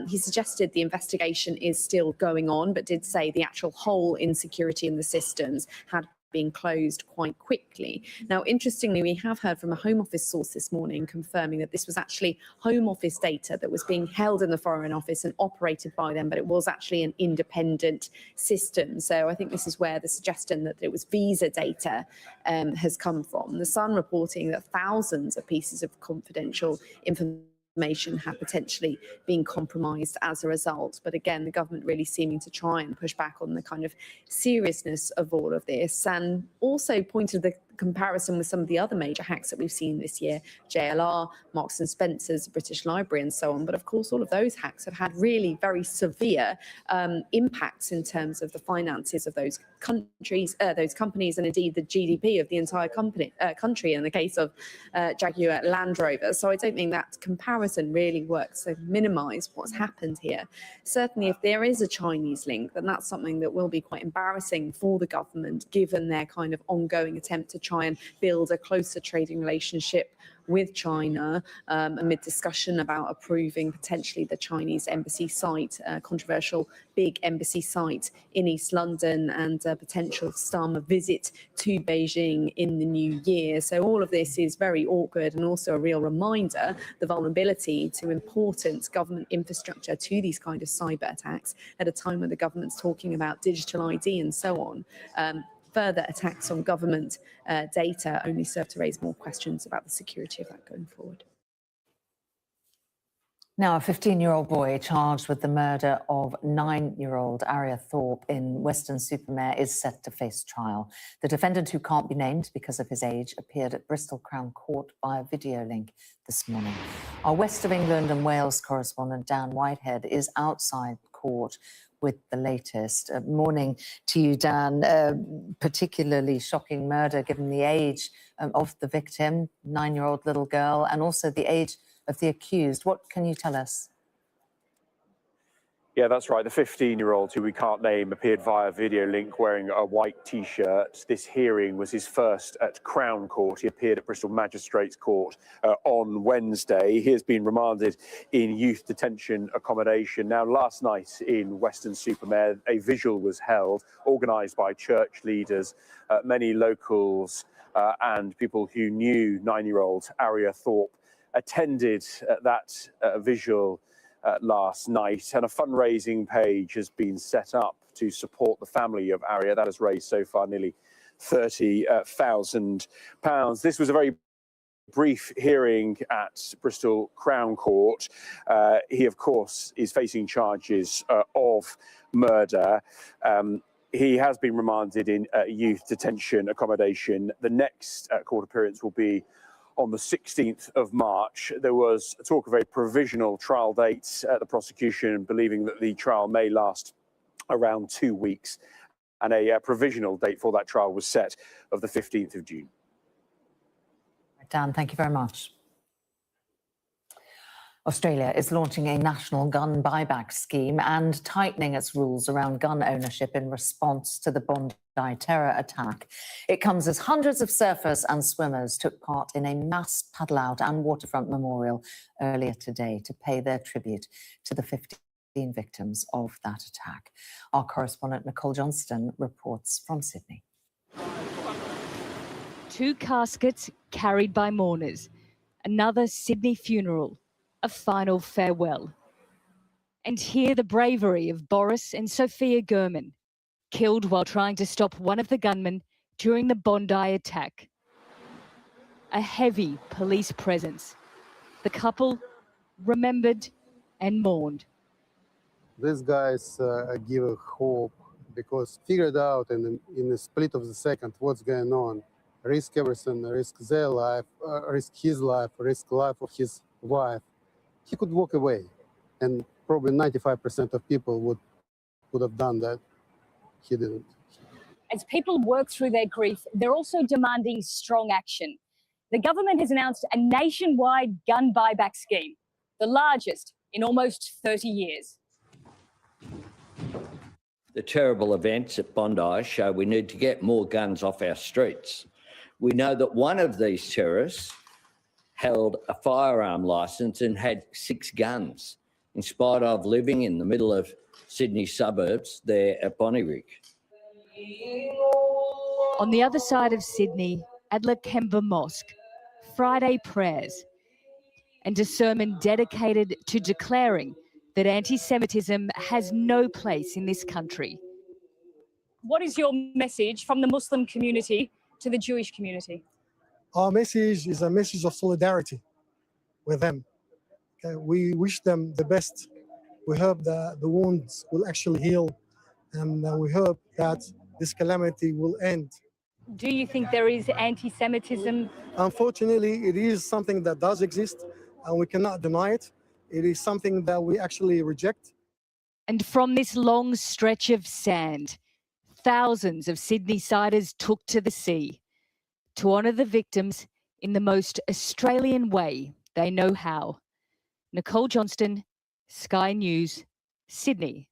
He suggested the investigation is still going on, but did say the actual hole in security in the systems had been closed quite quickly. Now, interestingly, we have heard from a Home Office source this morning confirming that this was actually Home Office data that was being held in the Foreign Office and operated by them, but it was actually an independent system. So I think this is where the suggestion that it was visa data has come from. The Sun reporting that thousands of pieces of confidential information have potentially been compromised as a result. But again, the government really seeming to try and push back on the kind of seriousness of all of this, and also pointed the comparison with some of the other major hacks that we've seen this year, JLR, Marks and Spencer's, British Library and so on. But of course, all of those hacks have had really very severe impacts in terms of the finances of those countries, those companies, and indeed the GDP of the entire country in the case of Jaguar Land Rover. So I don't think that comparison really works to minimise what's happened here. Certainly, if there is a Chinese link, then that's something that will be quite embarrassing for the government, given their kind of ongoing attempt to try and build a closer trading relationship with China amid discussion about approving potentially the Chinese embassy site, controversial big embassy site in East London, and a potential summer visit to Beijing in the new year. So all of this is very awkward, and also a real reminder the vulnerability to important government infrastructure to these kind of cyber attacks at a time when the government's talking about digital ID and so on. Further attacks on government data only serve to raise more questions about the security of that going forward. Now, a 15-year-old boy charged with the murder of 9-year-old Aria Thorpe in Weston-super-Mare is set to face trial. The defendant, who can't be named because of his age, appeared at Bristol Crown Court via video link this morning. Our West of England and Wales correspondent Dan Whitehead is outside court with the latest. Morning to you, Dan. Particularly shocking murder given the age of the victim, 9-year-old little girl, and also the age of the accused. What can you tell us? Yeah, that's right. The 15-year-old, who we can't name, appeared via video link wearing a white T-shirt. This hearing was his first at Crown Court. He appeared at Bristol Magistrates Court on Wednesday. He has been remanded in youth detention accommodation. Now, last night in Weston-super-Mare, a vigil was held, organised by church leaders, many locals and people who knew 9-year-old Aria Thorpe attended that vigil last night, and a fundraising page has been set up to support the family of Aria. That has raised so far nearly £30,000. This was a very brief hearing at Bristol Crown Court. He, of course, is facing charges of murder. He has been remanded in youth detention accommodation. The next court appearance will be on the 16th of March. There was talk of a provisional trial date at the prosecution, believing that the trial may last around 2 weeks, and a provisional date for that trial was set of the 15th of June. Dan, thank you very much. Australia is launching a national gun buyback scheme and tightening its rules around gun ownership in response to the Bondi terror attack. It comes as hundreds of surfers and swimmers took part in a mass paddle-out and waterfront memorial earlier today to pay their tribute to the 15 victims of that attack. Our correspondent Nicole Johnston reports from Sydney. 2 caskets carried by mourners, another Sydney funeral, a final farewell. And here the bravery of Boris and Sophia Gurman, killed while trying to stop one of the gunmen during the Bondi attack. A heavy police presence. The couple remembered and mourned. These guys give a hope because figured out in a split of the second what's going on. Risk everything, risk their life, risk his life, risk life of his wife. He could walk away, and probably 95% of people would could have done that. He didn't. As people work through their grief, they're also demanding strong action. The government has announced a nationwide gun buyback scheme, the largest in almost 30 years. The terrible events at Bondi show we need to get more guns off our streets. We know that one of these terrorists held a firearm licence and had 6 guns, in spite of living in the middle of Sydney suburbs there at Bonnyrigg. On the other side of Sydney, at Lakemba Mosque, Friday prayers and a sermon dedicated to declaring that anti-Semitism has no place in this country. What is your message from the Muslim community to the Jewish community? Our message is a message of solidarity with them. Okay? We wish them the best. We hope that the wounds will actually heal, and we hope that this calamity will end. Do you think there is anti-Semitism? Unfortunately, it is something that does exist, and we cannot deny it. It is something that we actually reject. And from this long stretch of sand, thousands of Sydney-siders took to the sea to honour the victims in the most Australian way they know how. Nicole Johnston, Sky News, Sydney.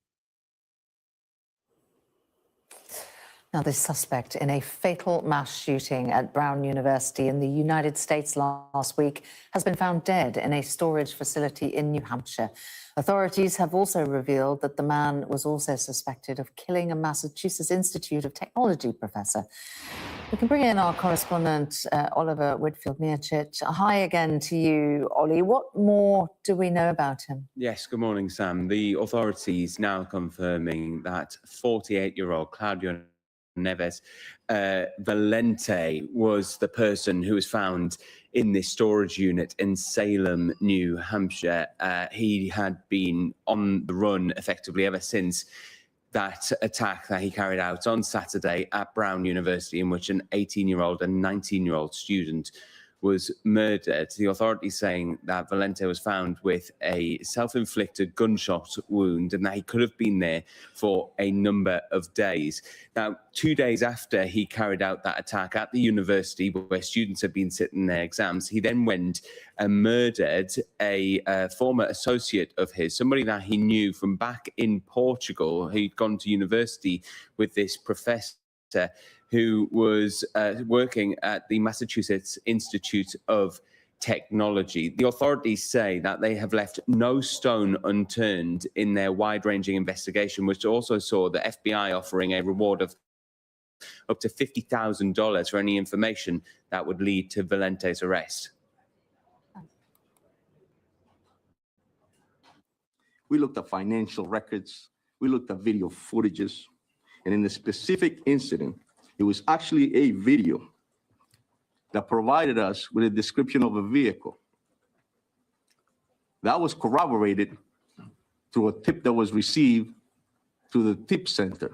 Now, this suspect in a fatal mass shooting at Brown University in the United States last week has been found dead in a storage facility in New Hampshire. Authorities have also revealed that the man was also suspected of killing a Massachusetts Institute of Technology professor. We can bring in our correspondent, Oliver Whitfield-Miocic. Hi again to you, Ollie. What more do we know about him? Yes, good morning, Sam. The authorities now confirming that 48-year-old Claudio Neves Valente was the person who was found in this storage unit in Salem, New Hampshire. He had been on the run effectively ever since that attack that he carried out on Saturday at Brown University, in which an 18-year-old and 19-year-old student was murdered. The authorities saying that Valente was found with a self-inflicted gunshot wound and that he could have been there for a number of days. Now, 2 days after he carried out that attack at the university where students had been sitting their exams, he then went and murdered a former associate of his, somebody that he knew from back in Portugal. He'd gone to university with this professor who was working at the Massachusetts Institute of Technology. The authorities say that they have left no stone unturned in their wide-ranging investigation, which also saw the FBI offering a reward of up to $50,000 for any information that would lead to Valente's arrest. We looked at financial records, we looked at video footages, and in the specific incident, it was actually a video that provided us with a description of a vehicle. That was corroborated through a tip that was received to the tip center.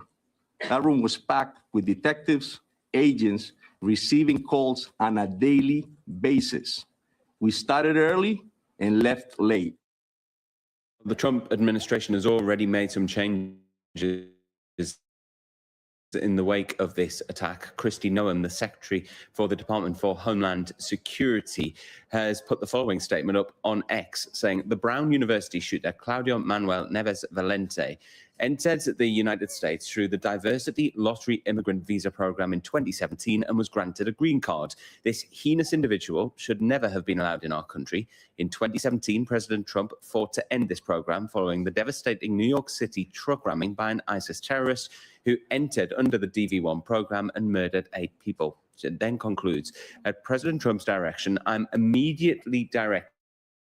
That room was packed with detectives, agents, receiving calls on a daily basis. We started early and left late. The Trump administration has already made some changes in the wake of this attack. Kristi Noem, the Secretary for the Department for Homeland Security, has put the following statement up on X, saying the Brown University shooter Claudio Manuel Neves Valente entered the United States through the Diversity Lottery Immigrant Visa Program in 2017 and was granted a green card. This heinous individual should never have been allowed in our country. In 2017, President Trump fought to end this program following the devastating New York City truck ramming by an ISIS terrorist who entered under the DV-1 program and murdered 8 people. It then concludes, at President Trump's direction, I'm immediately directing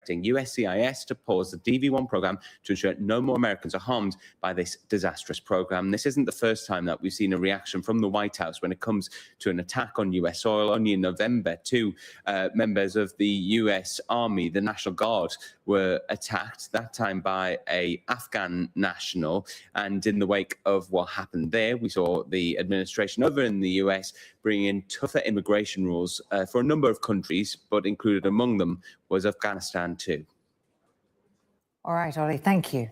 USCIS to pause the DV-1 program to ensure no more Americans are harmed by this disastrous program. This isn't the first time that we've seen a reaction from the White House when it comes to an attack on US soil. Only in November, 2 members of the US Army, the National Guard, were attacked, that time by an Afghan national. And in the wake of what happened there, we saw the administration over in the US bring in tougher immigration rules for a number of countries, but included among them was Afghanistan too. All right, Ollie, thank you.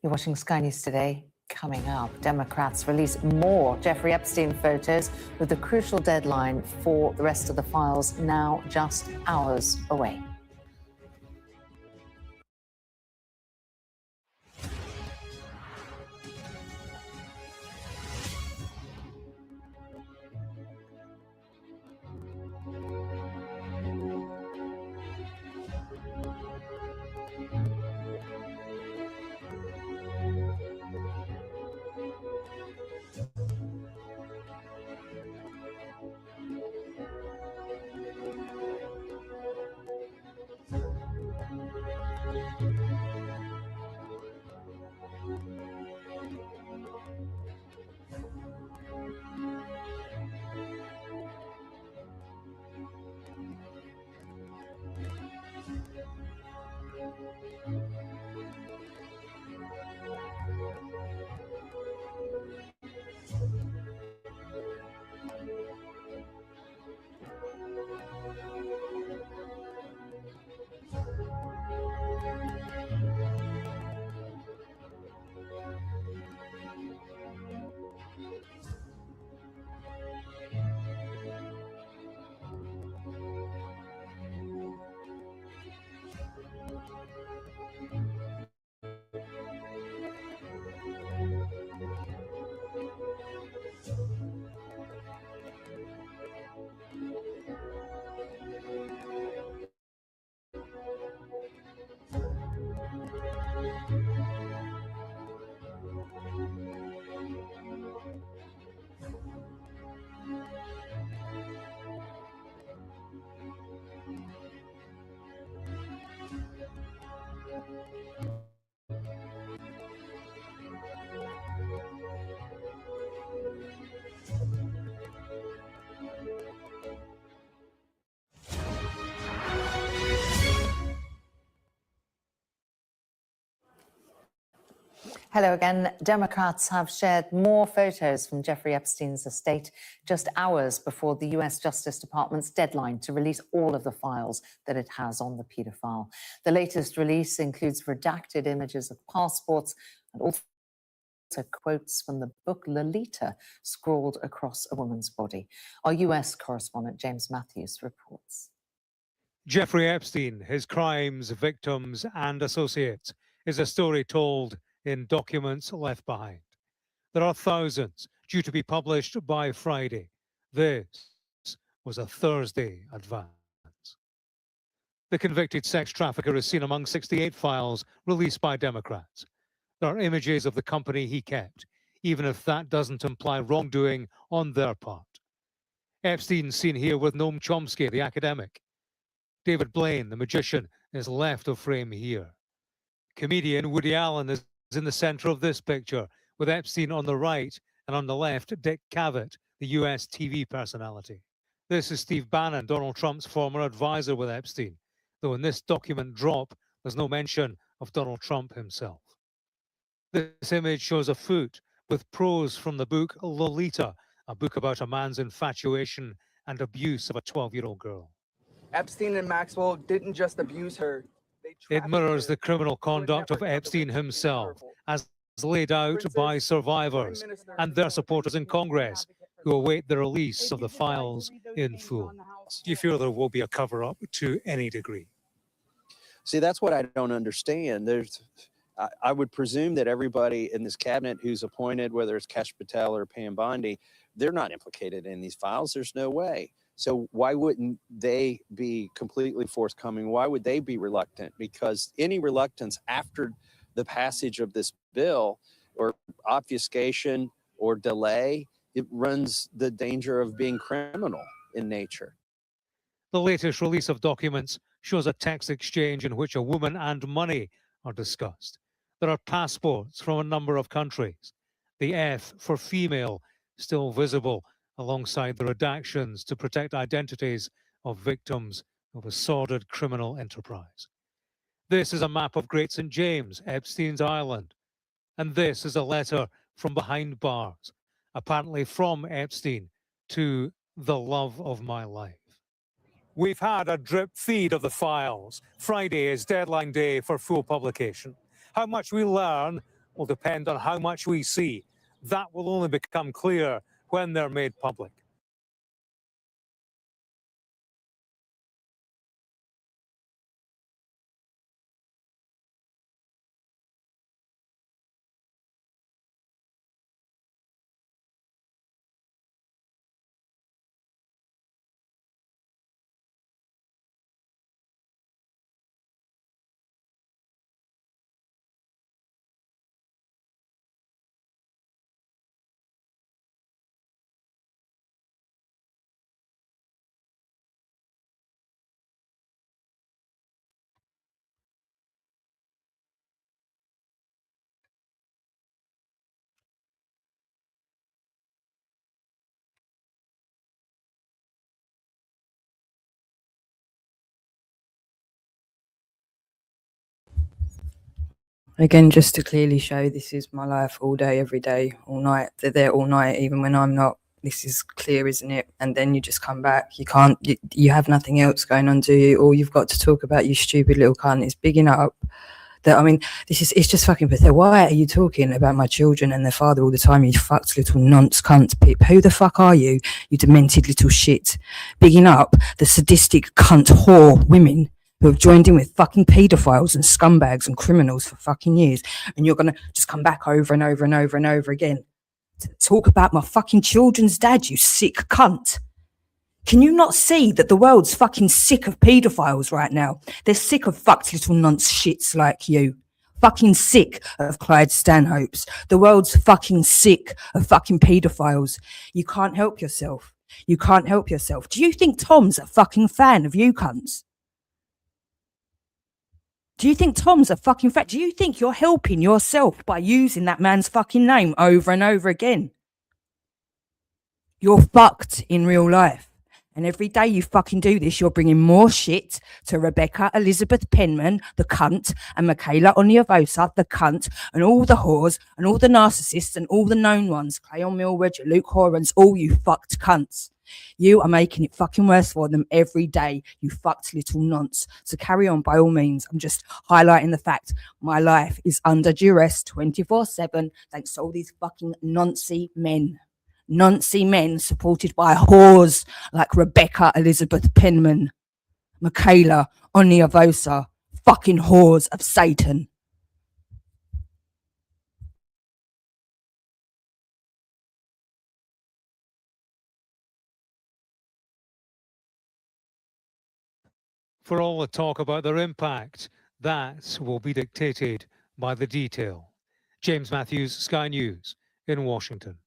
You're watching Sky News Today. Coming up, Democrats release more Jeffrey Epstein photos with the crucial deadline for the rest of the files now just hours away. Hello again. Democrats have shared more photos from Jeffrey Epstein's estate just hours before the US Justice Department's deadline to release all of the files that it has on the paedophile. The latest release includes redacted images of passports and also quotes from the book Lolita scrawled across a woman's body. Our US correspondent James Matthews reports. Jeffrey Epstein, his crimes, victims and associates is a story told in documents left behind. There are thousands due to be published by Friday. This was a Thursday advance. The convicted sex trafficker is seen among 68 files released by Democrats. There are images of the company he kept, even if that doesn't imply wrongdoing on their part. Epstein's seen here with Noam Chomsky, the academic. David Blaine, the magician, is left of frame here. Comedian Woody Allen is in the center of this picture, with Epstein on the right and on the left, Dick Cavett, the US TV personality. This is Steve Bannon, Donald Trump's former advisor with Epstein, though in this document drop, there's no mention of Donald Trump himself. This image shows a foot with prose from the book Lolita, a book about a man's infatuation and abuse of a 12-year-old girl. Epstein and Maxwell didn't just abuse her. It mirrors the criminal conduct of Epstein himself, as laid out by survivors and their supporters in Congress, who await the release of the files in full. Do you feel there will be a cover-up to any degree? See, that's what I don't understand. I would presume that everybody in this cabinet who's appointed, whether it's Kash Patel or Pam Bondi, they're not implicated in these files. There's no way. So why wouldn't they be completely forthcoming? Why would they be reluctant? Because any reluctance after the passage of this bill or obfuscation or delay, it runs the danger of being criminal in nature. The latest release of documents shows a text exchange in which a woman and money are discussed. There are passports from a number of countries. The F for female still visible alongside the redactions to protect identities of victims of a sordid criminal enterprise. This is a map of Great St. James, Epstein's Island. And this is a letter from behind bars, apparently from Epstein to the love of my life. We've had a drip feed of the files. Friday is deadline day for full publication. How much we learn will depend on how much we see. That will only become clear when they're made public. Again, just to clearly show this is my life all day, every day, all night. They're there all night, even when I'm not. This is clear, isn't it? And then you just come back. You can't, you have nothing else going on, do you? All you've got to talk about, you stupid little cunt, is bigging up. That, I mean, it's just fucking pathetic. Why are you talking about my children and their father all the time, you fucked little nonce cunt pip? Who the fuck are you, you demented little shit? Bigging up the sadistic cunt whore women who have joined in with fucking paedophiles and scumbags and criminals for fucking years, and you're gonna just come back over and over and over and over again to talk about my fucking children's dad, you sick cunt. Can you not see that the world's fucking sick of paedophiles right now? They're sick of fucked little nonce shits like you. Fucking sick of Clyde Stanhopes. The world's fucking sick of fucking paedophiles. You can't help yourself. You can't help yourself. Do you think Tom's a fucking fan of you cunts? Do you think Tom's a fucking fan? Do you think you're helping yourself by using that man's fucking name over and over again? You're fucked in real life. And every day you fucking do this, you're bringing more shit to Rebecca Elizabeth Penman, the cunt, and Michaela Oniavosa, the cunt, and all the whores, and all the narcissists, and all the known ones, Cleon Milward, Luke Horans, all you fucked cunts. You are making it fucking worse for them every day, you fucked little nonce. So carry on by all means. I'm just highlighting the fact my life is under duress 24/7 thanks to all these fucking noncy men. Noncy men supported by whores like Rebecca Elizabeth Penman, Michaela Oniavosa, fucking whores of Satan. For all the talk about their impact, that will be dictated by the detail. James Matthews, Sky News in Washington.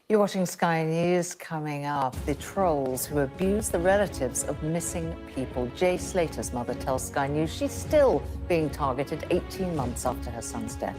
You're watching Sky News. Coming up, the trolls who abuse the relatives of missing people. Jay Slater's mother tells Sky News she's still being targeted 18 months after her son's death.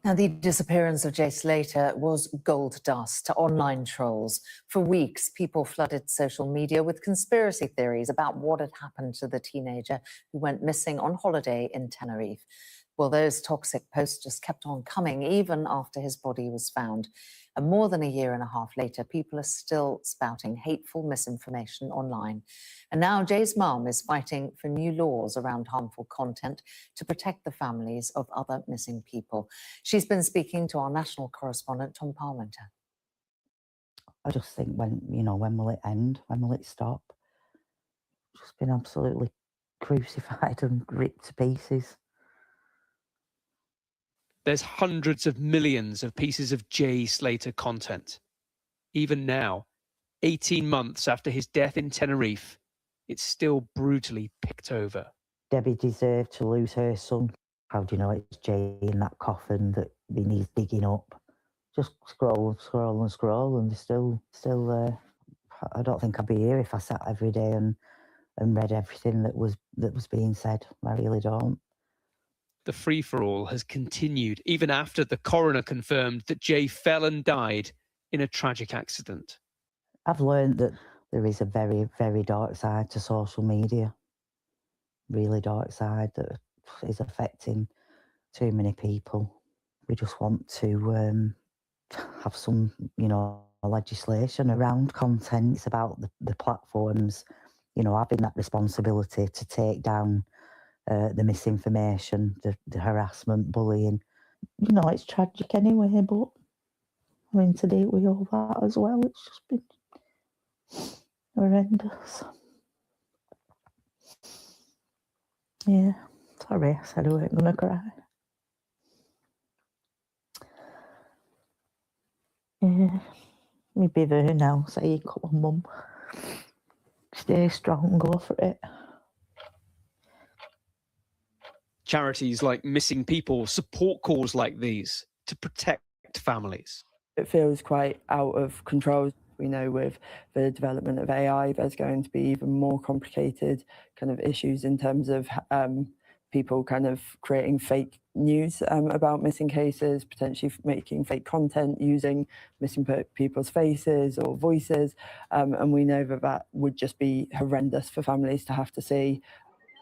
Now, the disappearance of Jay Slater was gold dust to online trolls. For weeks, people flooded social media with conspiracy theories about what had happened to the teenager who went missing on holiday in Tenerife. Well, those toxic posts just kept on coming even after his body was found. And more than a year and a half later, people are still spouting hateful misinformation online. And now Jay's mum is fighting for new laws around harmful content to protect the families of other missing people. She's been speaking to our national correspondent, Tom Parmenter. I just think when will it end? When will it stop? Just been absolutely crucified and ripped to pieces. There's hundreds of millions of pieces of Jay Slater content. Even now, 18 months after his death in Tenerife, it's still brutally picked over. Debbie deserved to lose her son. How do you know it's Jay in that coffin that he needs digging up? Just scroll and scroll and scroll, and they're still there. I don't think I'd be here if I sat every day and read everything that was being said. I really don't. The free-for-all has continued even after the coroner confirmed that Jay fell and died in a tragic accident. I've learned that there is a very, very dark side to social media. Really dark side that is affecting too many people. We just want to have some, legislation around content. It's about the platforms, having that responsibility to take down the misinformation, the harassment, bullying. It's tragic anyway, but having to deal with all that as well, it's just been horrendous. Yeah, sorry, I said I weren't going to cry. Yeah, me be there now, say, come on, Mum. Stay strong, go for it. Charities like Missing People support calls like these to protect families. It feels quite out of control. We know with the development of AI, there's going to be even more complicated kind of issues in terms of people kind of creating fake news about missing cases, potentially making fake content using missing people's faces or voices. And we know that would just be horrendous for families to have to see.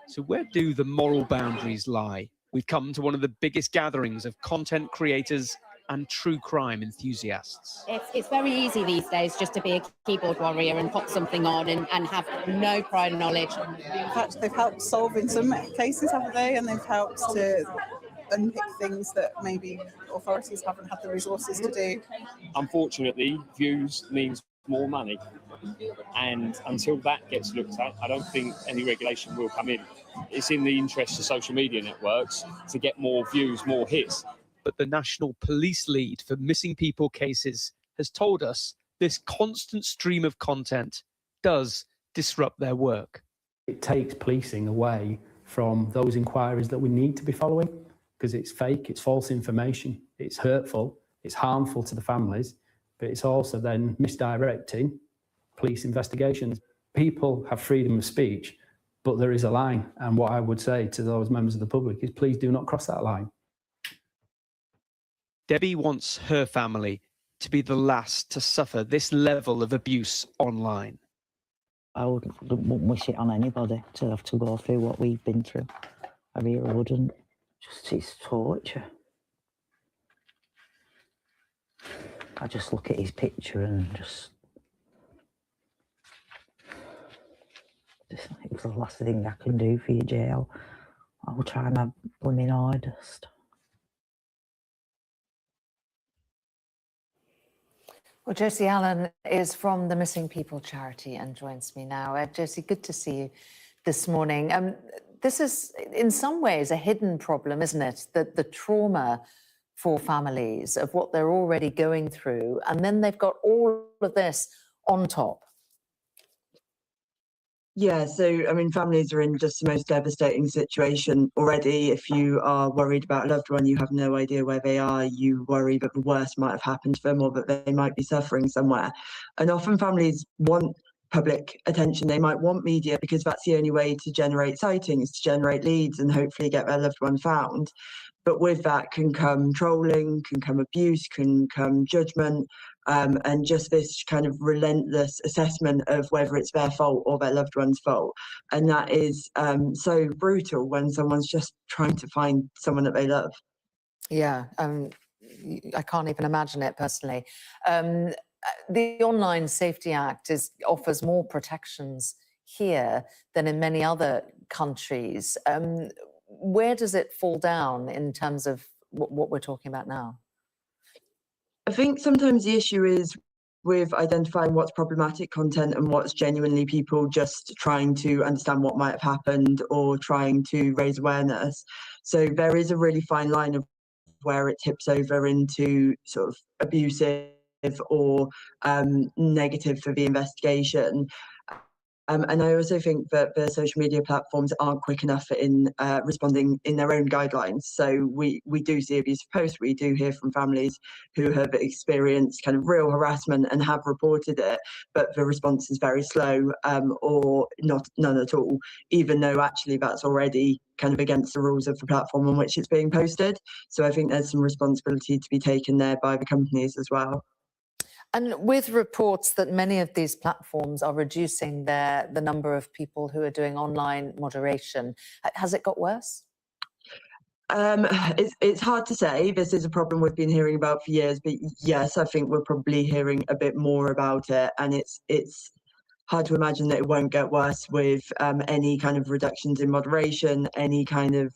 So where do the moral boundaries lie? We've come to one of the biggest gatherings of content creators and true crime enthusiasts. It's very easy these days just to be a keyboard warrior and pop something on and have no prior knowledge. In fact, they've helped solving some cases, haven't they? And they've helped to unpick things that maybe authorities haven't had the resources to do. Unfortunately, views means more money. And until that gets looked at, I don't think any regulation will come in. It's in the interest of social media networks to get more views, more hits. But the National Police Lead for Missing People cases has told us this constant stream of content does disrupt their work. It takes policing away from those inquiries that we need to be following, because it's fake, it's false information, it's hurtful, it's harmful to the families, but it's also then misdirecting police investigations. People have freedom of speech, But there is a line. And what I would say to those members of the public is please do not cross that line. Debbie wants her family to be the last to suffer this level of abuse online. I wouldn't wish it on anybody to have to go through what we've been through. I really wouldn't. Just, it's torture. I just look at his picture and just it's the last thing I can do for you, jail. I will try my blooming hardest. Well, Josie Allen is from the Missing People charity and joins me now. Josie, good to see you this morning. This is, in some ways, a hidden problem, isn't it? The trauma for families of what they're already going through, and then they've got all of this on top. Yeah, so I mean, families are in just the most devastating situation already. If you are worried about a loved one, you have no idea where they are. You worry that the worst might have happened to them or that they might be suffering somewhere. And often families want public attention. They might want media because that's the only way to generate sightings, to generate leads and hopefully get their loved one found. But with that can come trolling, can come abuse, can come judgment, and just this kind of relentless assessment of whether it's their fault or their loved one's fault. And that is so brutal when someone's just trying to find someone that they love. Yeah, I can't even imagine it personally. The Online Safety Act offers more protections here than in many other countries. Where does it fall down in terms of what we're talking about now? I think sometimes the issue is with identifying what's problematic content and what's genuinely people just trying to understand what might have happened or trying to raise awareness. So there is a really fine line of where it tips over into sort of abusive or negative for the investigation. And I also think that the social media platforms aren't quick enough in responding in their own guidelines. So we do see abusive posts. We do hear from families who have experienced kind of real harassment and have reported it, but the response is very slow or none at all, even though actually that's already kind of against the rules of the platform on which it's being posted. So I think there's some responsibility to be taken there by the companies as well. And with reports that many of these platforms are reducing the number of people who are doing online moderation, has it got worse? It's hard to say. This is a problem we've been hearing about for years, but yes, I think we're probably hearing a bit more about it, and it's hard to imagine that it won't get worse with any kind of reductions in moderation, any kind of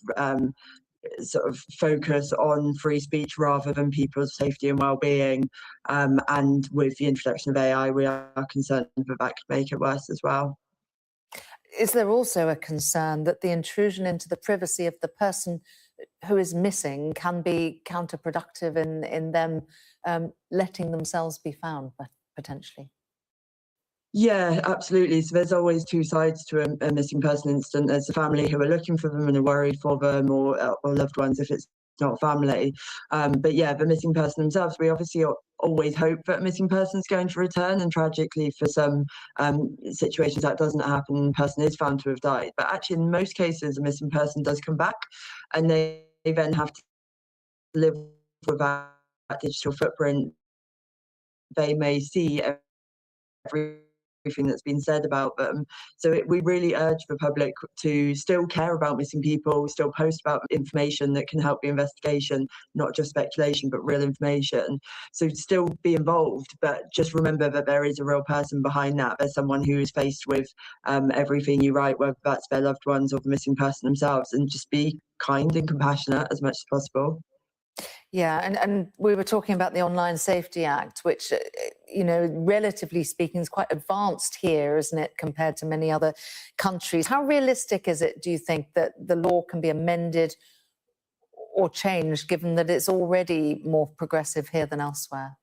sort of focus on free speech rather than people's safety and well-being, and with the introduction of AI, we are concerned that that could make it worse as well. Is there also a concern that the intrusion into the privacy of the person who is missing can be counterproductive in them letting themselves be found, potentially? Yeah, absolutely. So there's always two sides to a missing person incident. There's the family who are looking for them and are worried for them, or loved ones if it's not family. But yeah, the missing person themselves, we obviously always hope that a missing person is going to return, and tragically for some situations that doesn't happen, the person is found to have died. But actually in most cases a missing person does come back, and they then have to live with that digital footprint. They may see everything that's been said about them. So we really urge the public to still care about missing people, still post about information that can help the investigation, not just speculation, but real information. So still be involved, but just remember that there is a real person behind that. There's someone who is faced with everything you write, whether that's their loved ones or the missing person themselves, and just be kind and compassionate as much as possible. Yeah, and we were talking about the Online Safety Act, which, you know, relatively speaking, is quite advanced here, isn't it, compared to many other countries? How realistic is it, do you think, that the law can be amended or changed, given that it's already more progressive here than elsewhere?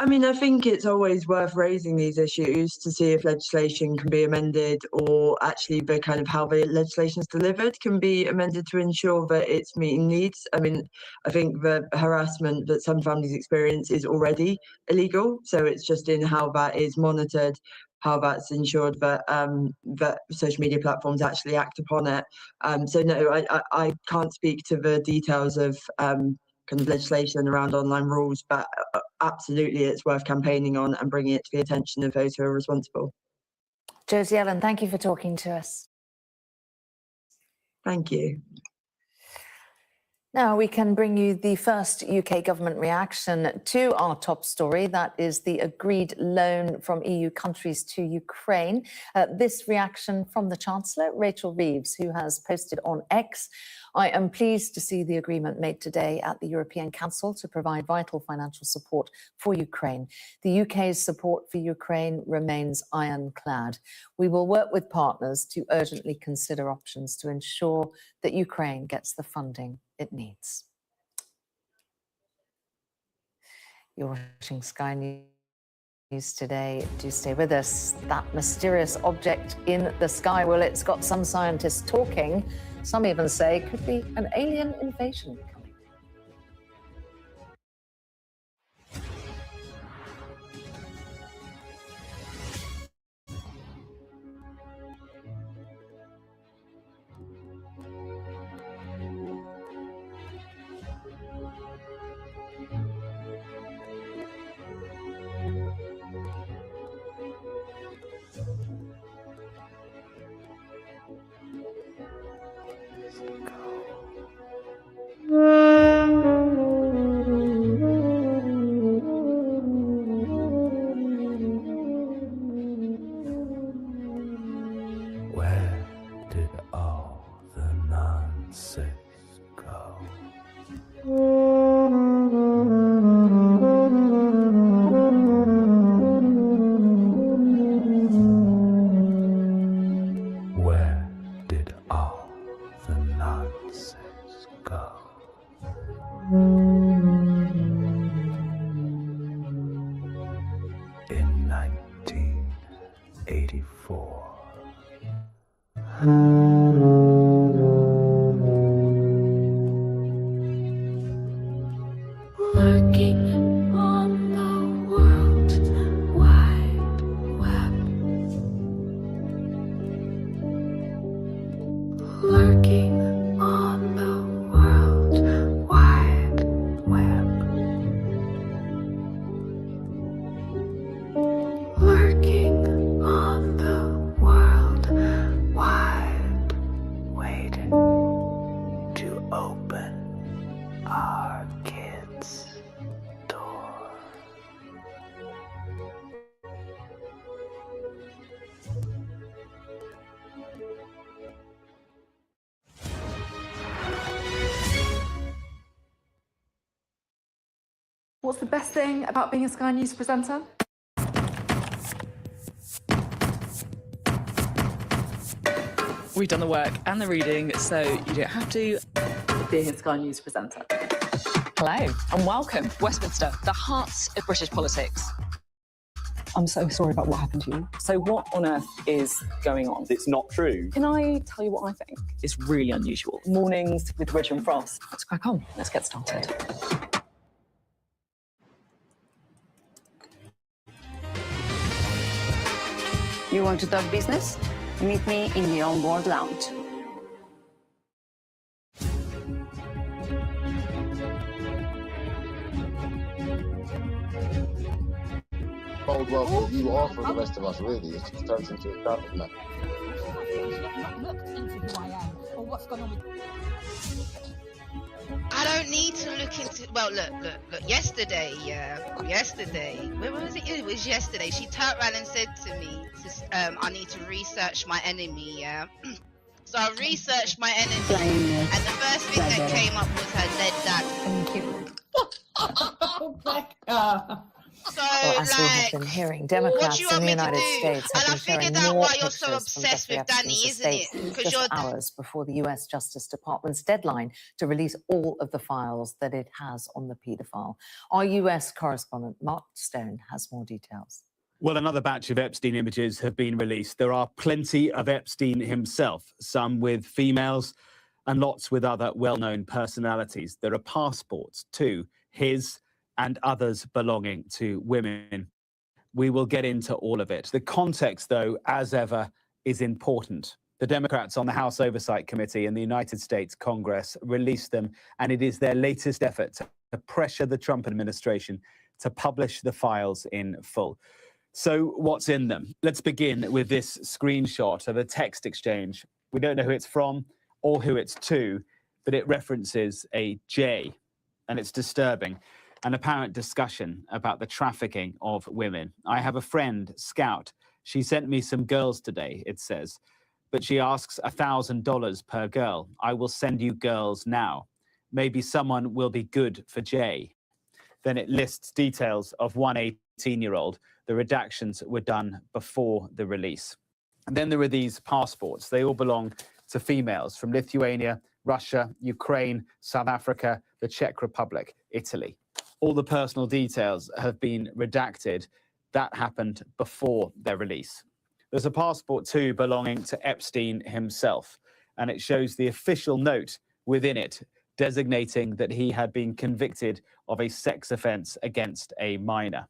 I mean, I think it's always worth raising these issues to see if legislation can be amended, or actually the kind of how the legislation is delivered can be amended to ensure that it's meeting needs. I mean, I think the harassment that some families experience is already illegal, so it's just in how that is monitored. how that's ensured that that social media platforms actually act upon it. So no, I can't speak to the details of kind of legislation around online rules, but absolutely it's worth campaigning on and bringing it to the attention of those who are responsible. Josie Ellen, thank you for talking to us. Thank you. Now we can bring you the first UK government reaction to our top story. That is the agreed loan from EU countries to Ukraine. This reaction from the Chancellor, Rachel Reeves, who has posted on X, "I am pleased to see the agreement made today at the European Council to provide vital financial support for Ukraine. The UK's support for Ukraine remains ironclad. We will work with partners to urgently consider options to ensure that Ukraine gets the funding it needs." You're watching Sky News today. Do stay with us. That mysterious object in the sky, well, it's got some scientists talking. Some even say it could be an alien invasion coming. Where did all the nonsense go? Where did all the nonsense go? In 1984. Lurking on the World Wide Web. Lurking on the World Wide Web. Lurking on the World Wide, waiting to open our kids' door. What's the best thing about being a Sky News presenter? We've done the work and the reading, so you don't have to. Being a Sky News presenter. Hello and welcome. Westminster, the heart of British politics. I'm so sorry about what happened to you. So what on earth is going on? It's not true. Can I tell you what I think? It's really unusual. Mornings with Richard and Frost. Let's crack on. Let's get started. You want to talk business? Meet me in the on-board lounge. Bode well for you or for the rest of us, really. It just turns into a traffic map. Not looked into who I am or what's going on with. I don't need to look into. Well, look. Yesterday, where was it? It was yesterday. She turned around and said to me, "I need to research my enemy." Yeah. So I researched my enemy, and the first thing that came up was her dead dad. Thank you. So, Well, as we have been hearing, Democrats in the United States have been sharing more pictures from Jeffrey Epstein's estate just hours before the US Justice Department's deadline to release all of the files that it has on the paedophile. Our US correspondent Mark Stone has more details. Well, another batch of Epstein images have been released. There are plenty of Epstein himself, some with females and lots with other well-known personalities. There are passports too, his and others belonging to women. We will get into all of it. The context, though, as ever, is important. The Democrats on the House Oversight Committee in the United States Congress released them, and it is their latest effort to pressure the Trump administration to publish the files in full. So what's in them? Let's begin with this screenshot of a text exchange. We don't know who it's from or who it's to, but it references a J, and it's disturbing. An apparent discussion about the trafficking of women. I have a friend, Scout. She sent me some girls today, it says, but she asks $1,000 per girl. I will send you girls now. Maybe someone will be good for Jay. Then it lists details of one 18-year-old. The redactions were done before the release. And then there are these passports. They all belong to females from Lithuania, Russia, Ukraine, South Africa, the Czech Republic, Italy. All the personal details have been redacted. That happened before their release. There's a passport too belonging to Epstein himself, and it shows the official note within it designating that he had been convicted of a sex offense against a minor.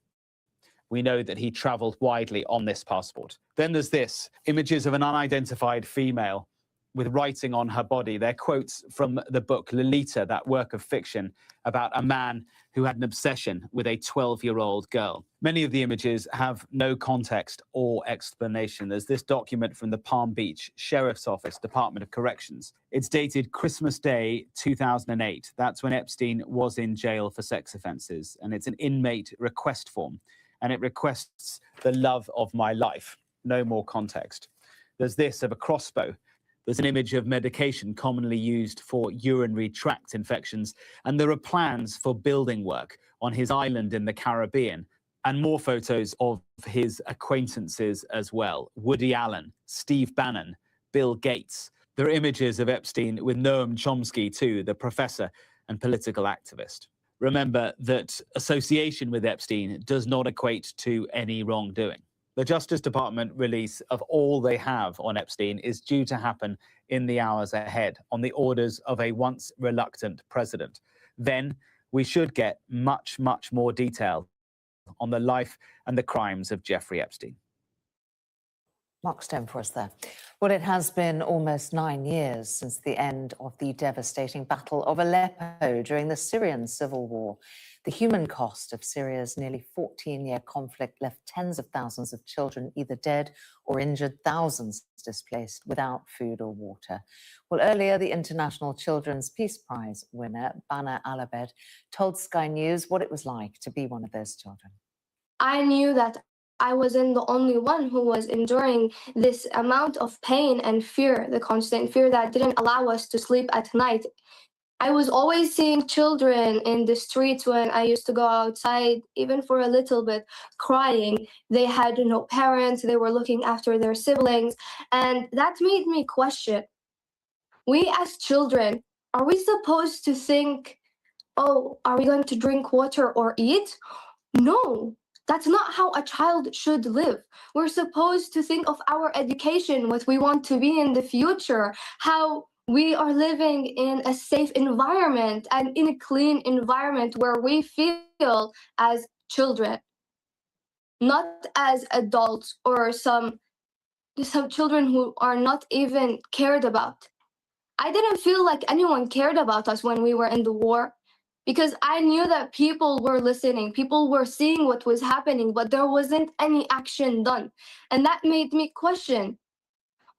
We know that he traveled widely on this passport. Then there's this, images of an unidentified female with writing on her body. They're quotes from the book Lolita, that work of fiction about a man who had an obsession with a 12-year-old girl. Many of the images have no context or explanation. There's this document from the Palm Beach Sheriff's Office, Department of Corrections. It's dated Christmas Day, 2008. That's when Epstein was in jail for sex offenses. And it's an inmate request form. And it requests the love of my life. No more context. There's this of a crossbow. There's an image of medication commonly used for urinary tract infections, and there are plans for building work on his island in the Caribbean, and more photos of his acquaintances as well. Woody Allen, Steve Bannon, Bill Gates. There are images of Epstein with Noam Chomsky too, the professor and political activist. Remember that association with Epstein does not equate to any wrongdoing. The Justice Department release of all they have on Epstein is due to happen in the hours ahead on the orders of a once reluctant president. Then we should get much, much more detail on the life and the crimes of Jeffrey Epstein. Mark Stone for us there. Well, it has been almost 9 years since the end of the devastating Battle of Aleppo during the Syrian civil war. The human cost of Syria's nearly 14-year conflict left tens of thousands of children either dead or injured, thousands displaced without food or water. Well, earlier, the International Children's Peace Prize winner, Bana Alabed, told Sky News what it was like to be one of those children. I knew that I wasn't the only one who was enduring this amount of pain and fear, the constant fear that didn't allow us to sleep at night. I was always seeing children in the streets when I used to go outside, even for a little bit, crying. They had no parents, they were looking after their siblings, and that made me question. We as children, are we supposed to think, oh, are we going to drink water or eat? No. That's not how a child should live. We're supposed to think of our education, what we want to be in the future, how we are living in a safe environment and in a clean environment where we feel as children, not as adults or some children who are not even cared about. I didn't feel like anyone cared about us when we were in the war, because I knew that people were listening, people were seeing what was happening, but there wasn't any action done. And that made me question,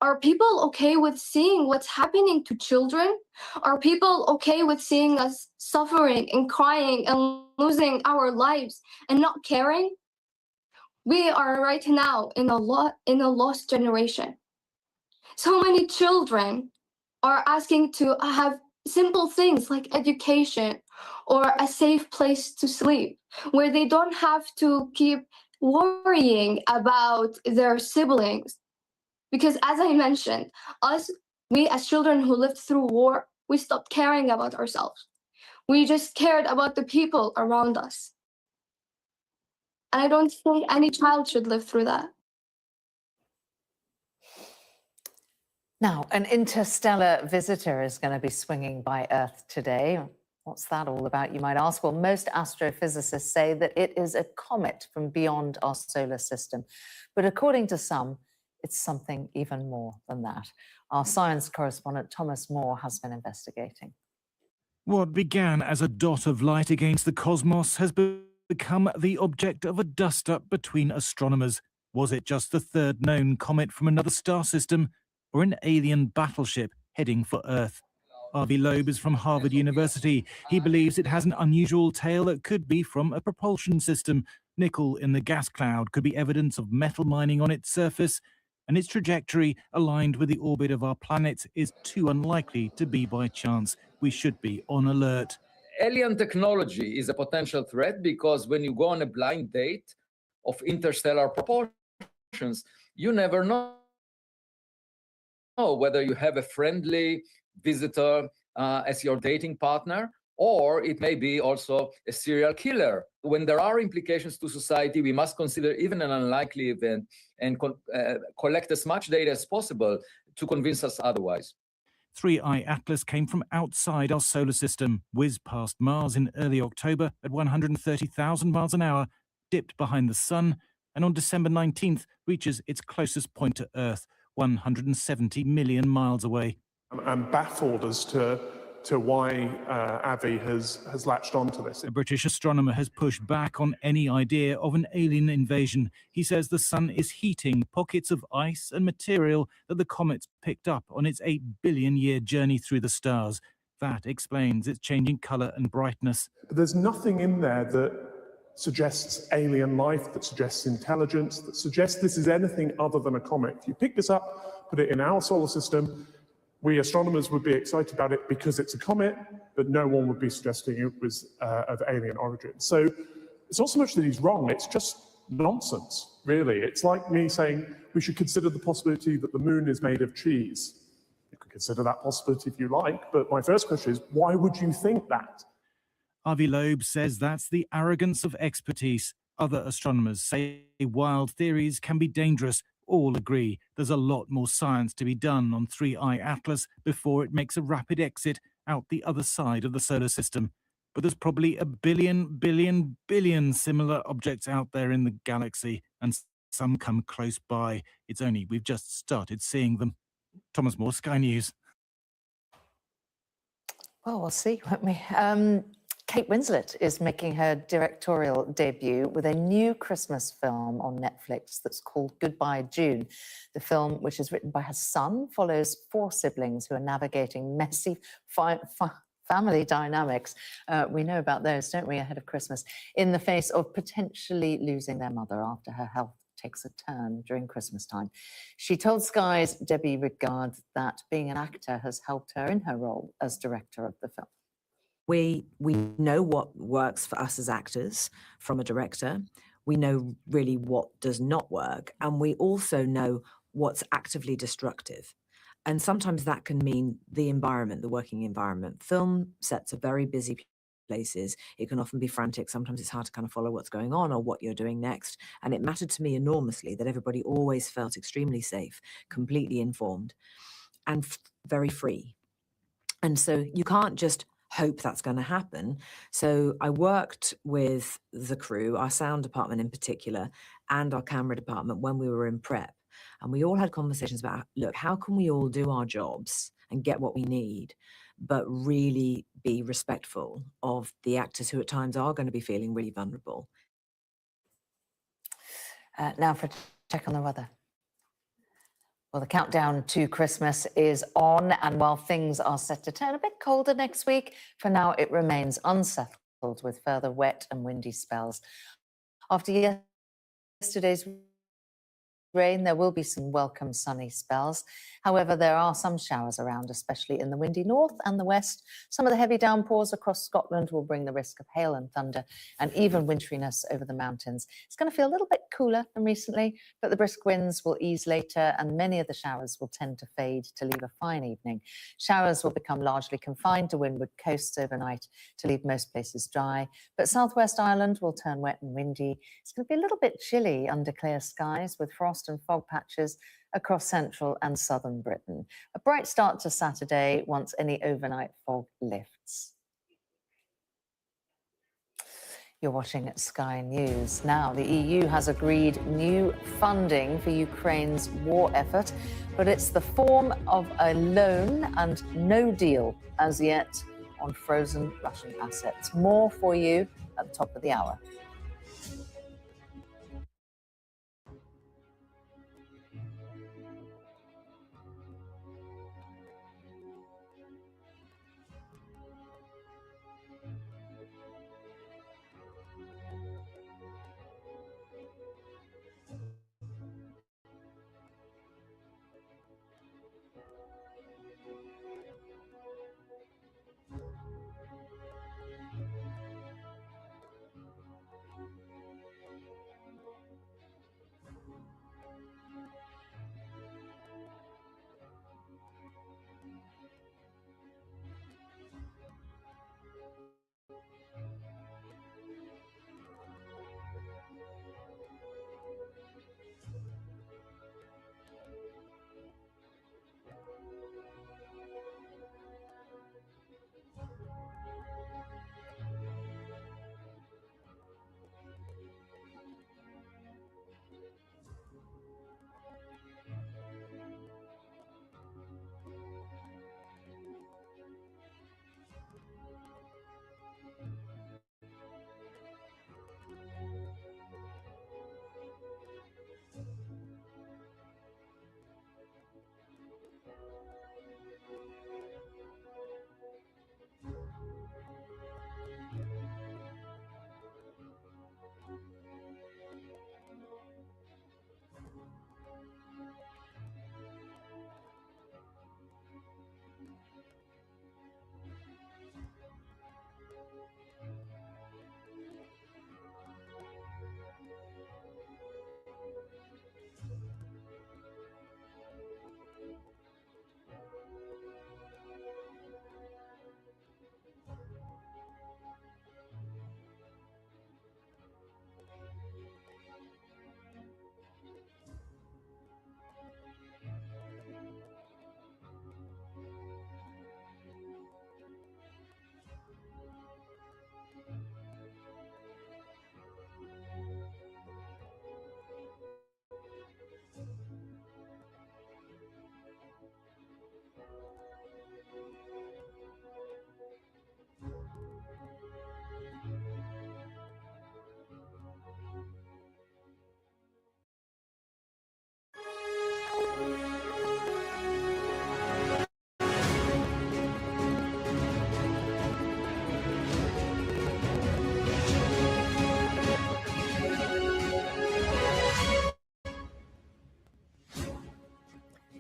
are people okay with seeing what's happening to children? Are people okay with seeing us suffering and crying and losing our lives and not caring? We are right now in a lost generation. So many children are asking to have simple things like education or a safe place to sleep, where they don't have to keep worrying about their siblings. Because as I mentioned, we as children who lived through war, we stopped caring about ourselves. We just cared about the people around us. And I don't think any child should live through that. Now, an interstellar visitor is going to be swinging by Earth today. What's that all about, you might ask? Well, most astrophysicists say that it is a comet from beyond our solar system. But according to some, it's something even more than that. Our science correspondent Thomas Moore has been investigating. What began as a dot of light against the cosmos has become the object of a dust-up between astronomers. Was it just the third known comet from another star system, or an alien battleship heading for Earth? Avi Loeb is from Harvard University. He believes it has an unusual tail that could be from a propulsion system. Nickel in the gas cloud could be evidence of metal mining on its surface, and its trajectory, aligned with the orbit of our planet, is too unlikely to be by chance. We should be on alert. Alien technology is a potential threat because when you go on a blind date of interstellar proportions, you never know whether you have a friendly visitor as your dating partner, or it may be also a serial killer. When there are implications to society, we must consider even an unlikely event and collect as much data as possible to convince us otherwise. 3I Atlas came from outside our solar system, whizzed past Mars in early October at 130,000 miles an hour, dipped behind the Sun, and on December 19th reaches its closest point to Earth, 170 million miles away. I'm baffled as to why Avi has latched onto this. A British astronomer has pushed back on any idea of an alien invasion. He says the Sun is heating pockets of ice and material that the comet's picked up on its 8 billion-year journey through the stars. That explains its changing colour and brightness. But there's nothing in there that suggests alien life, that suggests intelligence, that suggests this is anything other than a comet. If you pick this up, put it in our solar system, we astronomers would be excited about it because it's a comet, but no one would be suggesting it was of alien origin. So it's not so much that he's wrong, it's just nonsense, really. It's like me saying we should consider the possibility that the moon is made of cheese. You could consider that possibility if you like, but my first question is, why would you think that? Avi Loeb says that's the arrogance of expertise. Other astronomers say wild theories can be dangerous. All agree there's a lot more science to be done on 3I Atlas before it makes a rapid exit out the other side of the solar system. But there's probably a billion similar objects out there in the galaxy, and some come close by. It's only we've just started seeing them. Thomas Moore, Sky News. Well, we'll see, won't we? Kate Winslet is making her directorial debut with a new Christmas film on Netflix that's called Goodbye June. The film, which is written by her son, follows 4 siblings who are navigating messy family dynamics. We know about those, don't we, ahead of Christmas, in the face of potentially losing their mother after her health takes a turn during Christmas time. She told Sky's Debbie Rigard that being an actor has helped her in her role as director of the film. We know what works for us as actors from a director. We know really what does not work. And we also know what's actively destructive. And sometimes that can mean the environment, the working environment. Film sets are very busy places. It can often be frantic. Sometimes it's hard to kind of follow what's going on or what you're doing next. And it mattered to me enormously that everybody always felt extremely safe, completely informed, and very free. And so you can't just hope that's going to happen. So I worked with the crew, our sound department in particular, and our camera department when we were in prep. And we all had conversations about, look, how can we all do our jobs and get what we need, but really be respectful of the actors who at times are going to be feeling really vulnerable. Now for a check on the weather. Well, the countdown to Christmas is on, and while things are set to turn a bit colder next week, for now it remains unsettled with further wet and windy spells. After yesterday's rain, there will be some welcome sunny spells. However, there are some showers around, especially in the windy north and the west. Some of the heavy downpours across Scotland will bring the risk of hail and thunder and even winteriness over the mountains. It's going to feel a little bit cooler than recently, but the brisk winds will ease later and many of the showers will tend to fade to leave a fine evening. Showers will become largely confined to windward coasts overnight to leave most places dry, but southwest Ireland will turn wet and windy. It's going to be a little bit chilly under clear skies with frost and fog patches across central and southern Britain. A bright start to Saturday once any overnight fog lifts. You're watching at Sky News. Now, the EU has agreed new funding for Ukraine's war effort, but it's the form of a loan and no deal as yet on frozen Russian assets. More for you at the top of the hour.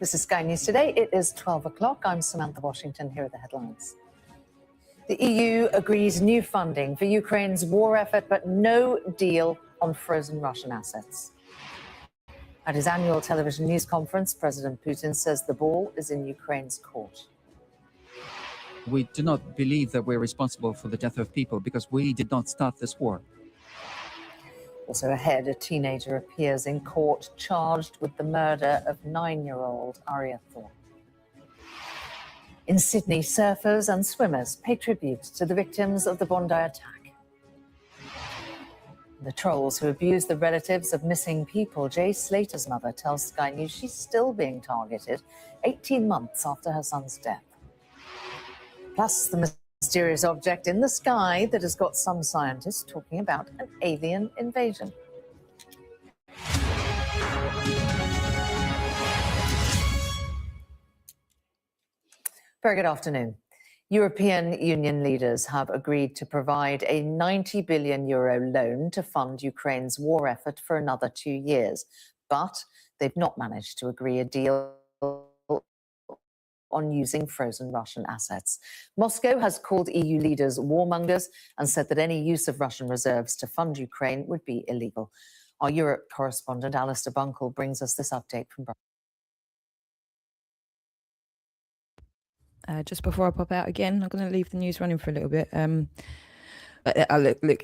This is Sky News Today. It is 12 o'clock. I'm Samantha Washington. Here are the headlines. The EU agrees new funding for Ukraine's war effort, but no deal on frozen Russian assets. At his annual television news conference, President Putin says the ball is in Ukraine's court. We do not believe that we're responsible for the death of people because we did not start this war. Also ahead, a teenager appears in court charged with the murder of 9-year-old Arya Thorpe. In Sydney, surfers and swimmers pay tribute to the victims of the Bondi attack. The trolls who abuse the relatives of missing people. Jay Slater's mother tells Sky News she's still being targeted 18 months after her son's death. Plus, the mysterious object in the sky that has got some scientists talking about an alien invasion. Very good afternoon. European Union leaders have agreed to provide a €90 billion loan to fund Ukraine's war effort for another 2 years, but they've not managed to agree a deal on using frozen Russian assets. Moscow has called EU leaders warmongers and said that any use of Russian reserves to fund Ukraine would be illegal. Our Europe correspondent Alistair Bunkle brings us this update from Brussels. Just before I pop out again, I'm going to leave the news running for a little bit.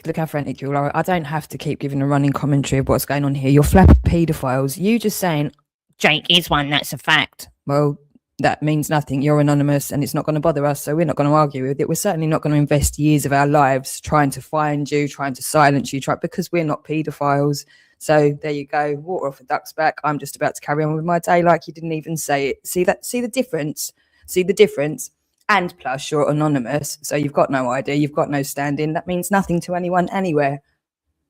Look how frantic you are. I don't have to keep giving a running commentary of what's going on here. You're flapping paedophiles. You just saying, Jake is one, that's a fact. Well, that means nothing. You're anonymous and it's not going to bother us, so we're not going to argue with it. We're certainly not going to invest years of our lives trying to find you, trying to silence you, because we're not paedophiles. So there you go, water off a duck's back. I'm just about to carry on with my day like you didn't even say it. See the difference? See the difference? And plus you're anonymous, so you've got no ID, you've got no stand-in. That means nothing to anyone anywhere.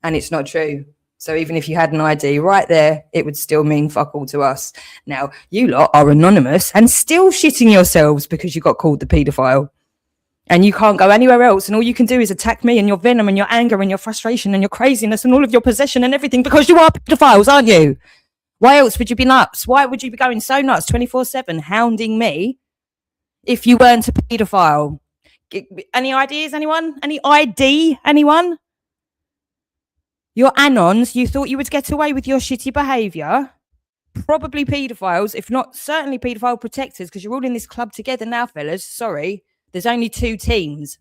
And it's not true. So even if you had an ID right there, it would still mean fuck all to us. Now, you lot are anonymous and still shitting yourselves because you got called the paedophile. And you can't go anywhere else. And all you can do is attack me and your venom and your anger and your frustration and your craziness and all of your possession and everything because you are paedophiles, aren't you? Why else would you be nuts? Why would you be going so nuts 24/7 hounding me if you weren't a paedophile? Any ideas, anyone? Any ID, anyone? You're anons, you thought you would get away with your shitty behaviour. Probably paedophiles, if not certainly paedophile protectors, because you're all in this club together now, fellas. Sorry, there's only 2 teams.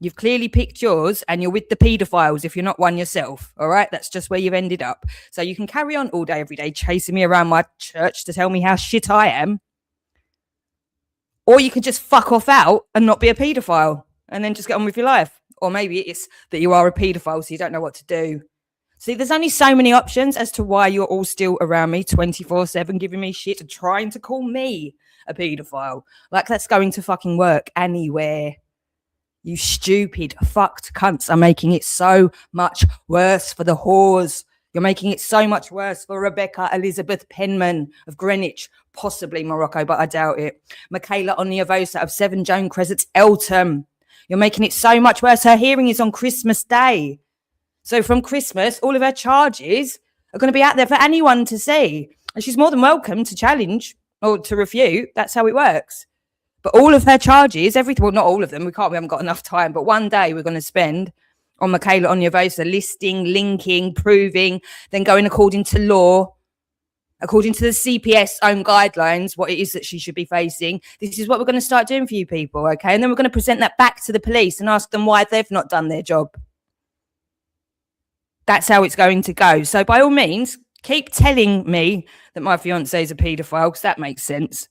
You've clearly picked yours and you're with the paedophiles if you're not one yourself, all right? That's just where you've ended up. So you can carry on all day, every day, chasing me around my church to tell me how shit I am. Or you can just fuck off out and not be a paedophile and then just get on with your life. Or maybe it's that you are a paedophile, so you don't know what to do. See, there's only so many options as to why you're all still around me 24/7, giving me shit and trying to call me a paedophile. Like that's going to fucking work anywhere. You stupid, fucked cunts are making it so much worse for the whores. You're making it so much worse for Rebecca Elizabeth Penman of Greenwich, possibly Morocco, but I doubt it. Michaela Oniavosa of 7 Joan Crescent, Eltham. You're making it so much worse. Her hearing is on Christmas Day. So from Christmas, all of her charges are going to be out there for anyone to see. And she's more than welcome to challenge or to refute. That's how it works. But all of her charges, everything, well, not all of them. We haven't got enough time. But one day we're going to spend on Michaela Oniavosa, listing, linking, proving, then going according to law, according to the CPS own guidelines, what it is that she should be facing. This is what we're going to start doing for you people, okay? And then we're going to present that back to the police and ask them why they've not done their job. That's how it's going to go. So by all means, keep telling me that my fiance is a paedophile, because that makes sense.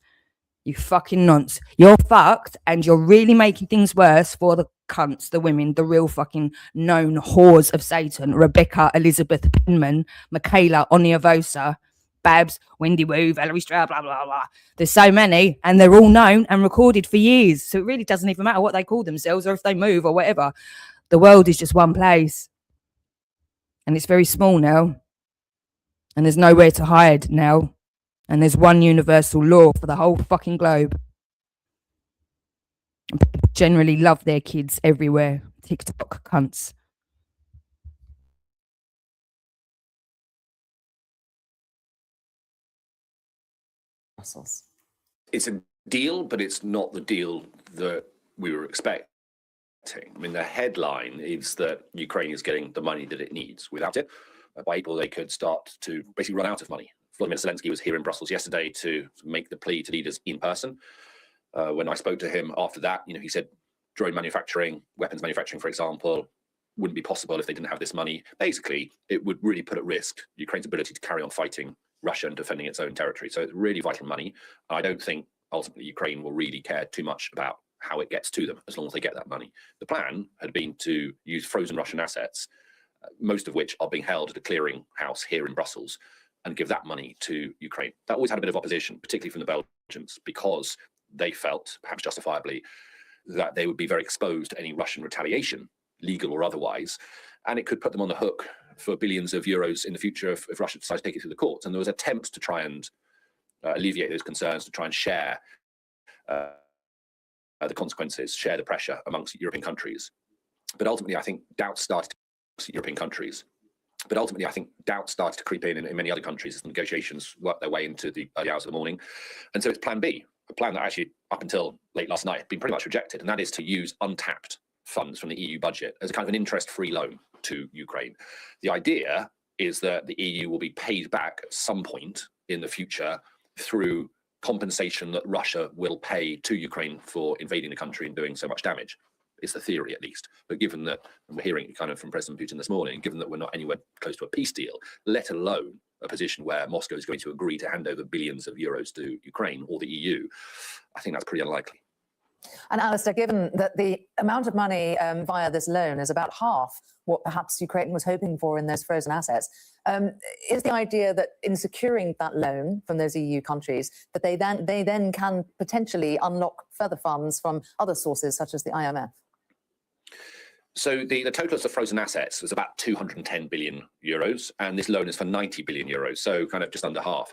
You fucking nonce. You're fucked, and you're really making things worse for the cunts, the women, the real fucking known whores of Satan. Rebecca Elizabeth Penman, Michaela Oniavosa, Babs, Wendy Wu, Valerie Stroud, blah, blah, blah. There's so many, and they're all known and recorded for years. So it really doesn't even matter what they call themselves or if they move or whatever. The world is just one place. And it's very small now. And there's nowhere to hide now. And there's one universal law for the whole fucking globe. And people generally love their kids everywhere. TikTok cunts. It's a deal, but it's not the deal that we were expecting. I mean, the headline is that Ukraine is getting the money that it needs. Without it, by April, they could start to basically run out of money. Vladimir Zelensky was here in Brussels yesterday to make the plea to leaders in person. When I spoke to him after that, he said drone manufacturing, weapons manufacturing, for example, wouldn't be possible if they didn't have this money. Basically, it would really put at risk Ukraine's ability to carry on fighting Russia and defending its own territory. So it's really vital money. I don't think ultimately Ukraine will really care too much about how it gets to them as long as they get that money. The plan had been to use frozen Russian assets, most of which are being held at a clearing house here in Brussels, and give that money to Ukraine. That always had a bit of opposition, particularly from the Belgians, because they felt, perhaps justifiably, that they would be very exposed to any Russian retaliation, legal or otherwise, and it could put them on the hook for billions of euros in the future if Russia decides to take it through the courts. And there was attempts to try and alleviate those concerns, to try and share the consequences, share the pressure amongst European countries. But ultimately, I think doubts started to European countries. But ultimately, I think doubt started to creep in many other countries as the negotiations worked their way into the early hours of the morning. And so it's plan B, a plan that actually, up until late last night, had been pretty much rejected, and that is to use untapped funds from the EU budget as a kind of an interest-free loan to Ukraine. The idea is that the EU will be paid back at some point in the future through compensation that Russia will pay to Ukraine for invading the country and doing so much damage. It's the theory, at least. But given that, and we're hearing it kind of from President Putin this morning, given that we're not anywhere close to a peace deal, let alone a position where Moscow is going to agree to hand over billions of euros to Ukraine or the EU, I think that's pretty unlikely. And Alistair, given that the amount of money via this loan is about half what perhaps Ukraine was hoping for in those frozen assets, is the idea that in securing that loan from those EU countries, that they then can potentially unlock further funds from other sources such as the IMF? So the total of the frozen assets was about 210 billion euros, and this loan is for 90 billion euros, so kind of just under half.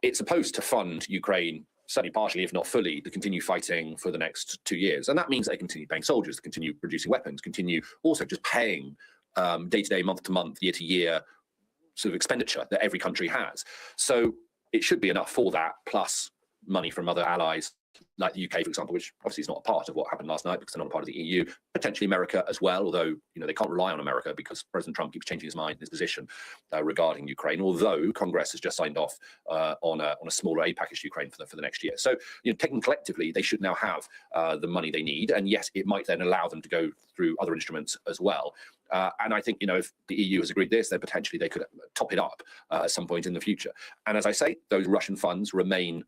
It's supposed to fund Ukraine, certainly partially, if not fully, to continue fighting for the next 2 years. And that means they continue paying soldiers, to continue producing weapons, continue also just paying day-to-day, month-to-month, year-to-year sort of expenditure that every country has. So it should be enough for that, plus money from other allies, like the UK, for example, which obviously is not a part of what happened last night because they're not a part of the EU, potentially America as well, although they can't rely on America because President Trump keeps changing his mind and his position regarding Ukraine, although Congress has just signed off on a smaller aid package to Ukraine for the next year. So taken collectively, they should now have the money they need, and yes, it might then allow them to go through other instruments as well. And I think, if the EU has agreed this, then potentially they could top it up at some point in the future. And as I say, those Russian funds remain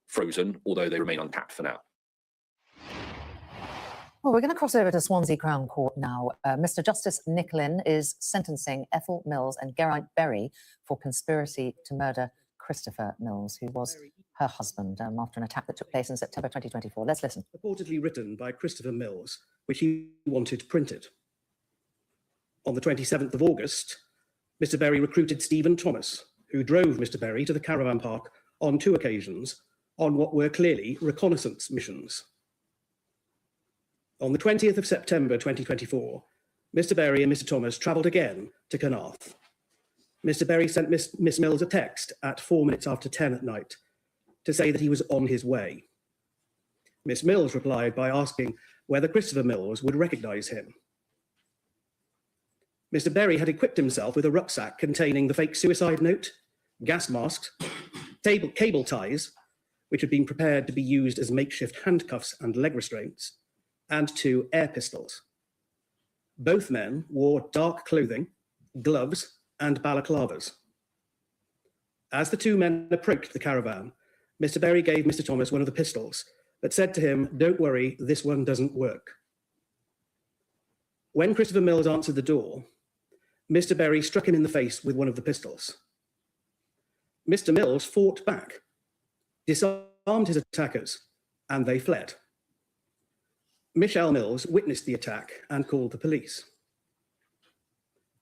frozen, although they remain untapped for now. Well, we're going to cross over to Swansea Crown Court now. Mr. Justice Nicklin is sentencing Ethel Mills and Geraint Berry for conspiracy to murder Christopher Mills, who was her husband, after an attack that took place in September 2024. Let's listen. Reportedly written by Christopher Mills, which he wanted printed. On the 27th of August, Mr. Berry recruited Stephen Thomas, who drove Mr. Berry to the caravan park on 2 occasions on what were clearly reconnaissance missions. On the 20th of September 2024, Mr. Berry and Mr. Thomas travelled again to Canarth. Mr. Berry sent Miss Mills a text at 4 minutes after 10 at night to say that he was on his way. Miss Mills replied by asking whether Christopher Mills would recognise him. Mr. Berry had equipped himself with a rucksack containing the fake suicide note, gas masks, cable ties, which had been prepared to be used as makeshift handcuffs and leg restraints, and 2 air pistols. Both men wore dark clothing, gloves, and balaclavas. As the 2 men approached the caravan, Mr. Berry gave Mr. Thomas one of the pistols, but said to him, "Don't worry, this one doesn't work." When Christopher Mills answered the door, Mr. Berry struck him in the face with one of the pistols. Mr. Mills fought back, disarmed his attackers, and they fled. Michelle Mills witnessed the attack and called the police.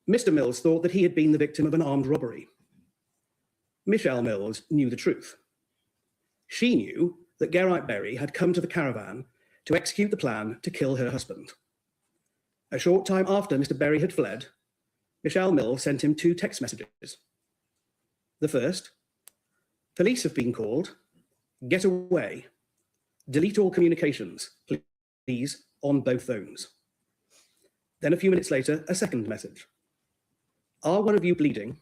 Mr. Mills thought that he had been the victim of an armed robbery. Michelle Mills knew the truth. She knew that Geraint Berry had come to the caravan to execute the plan to kill her husband. A short time after Mr. Berry had fled, Michelle Mills sent him 2 text messages. The first, "Police have been called. Get away. Delete all communications, please, on both phones." Then a few minutes later, a second message. "Are one of you bleeding?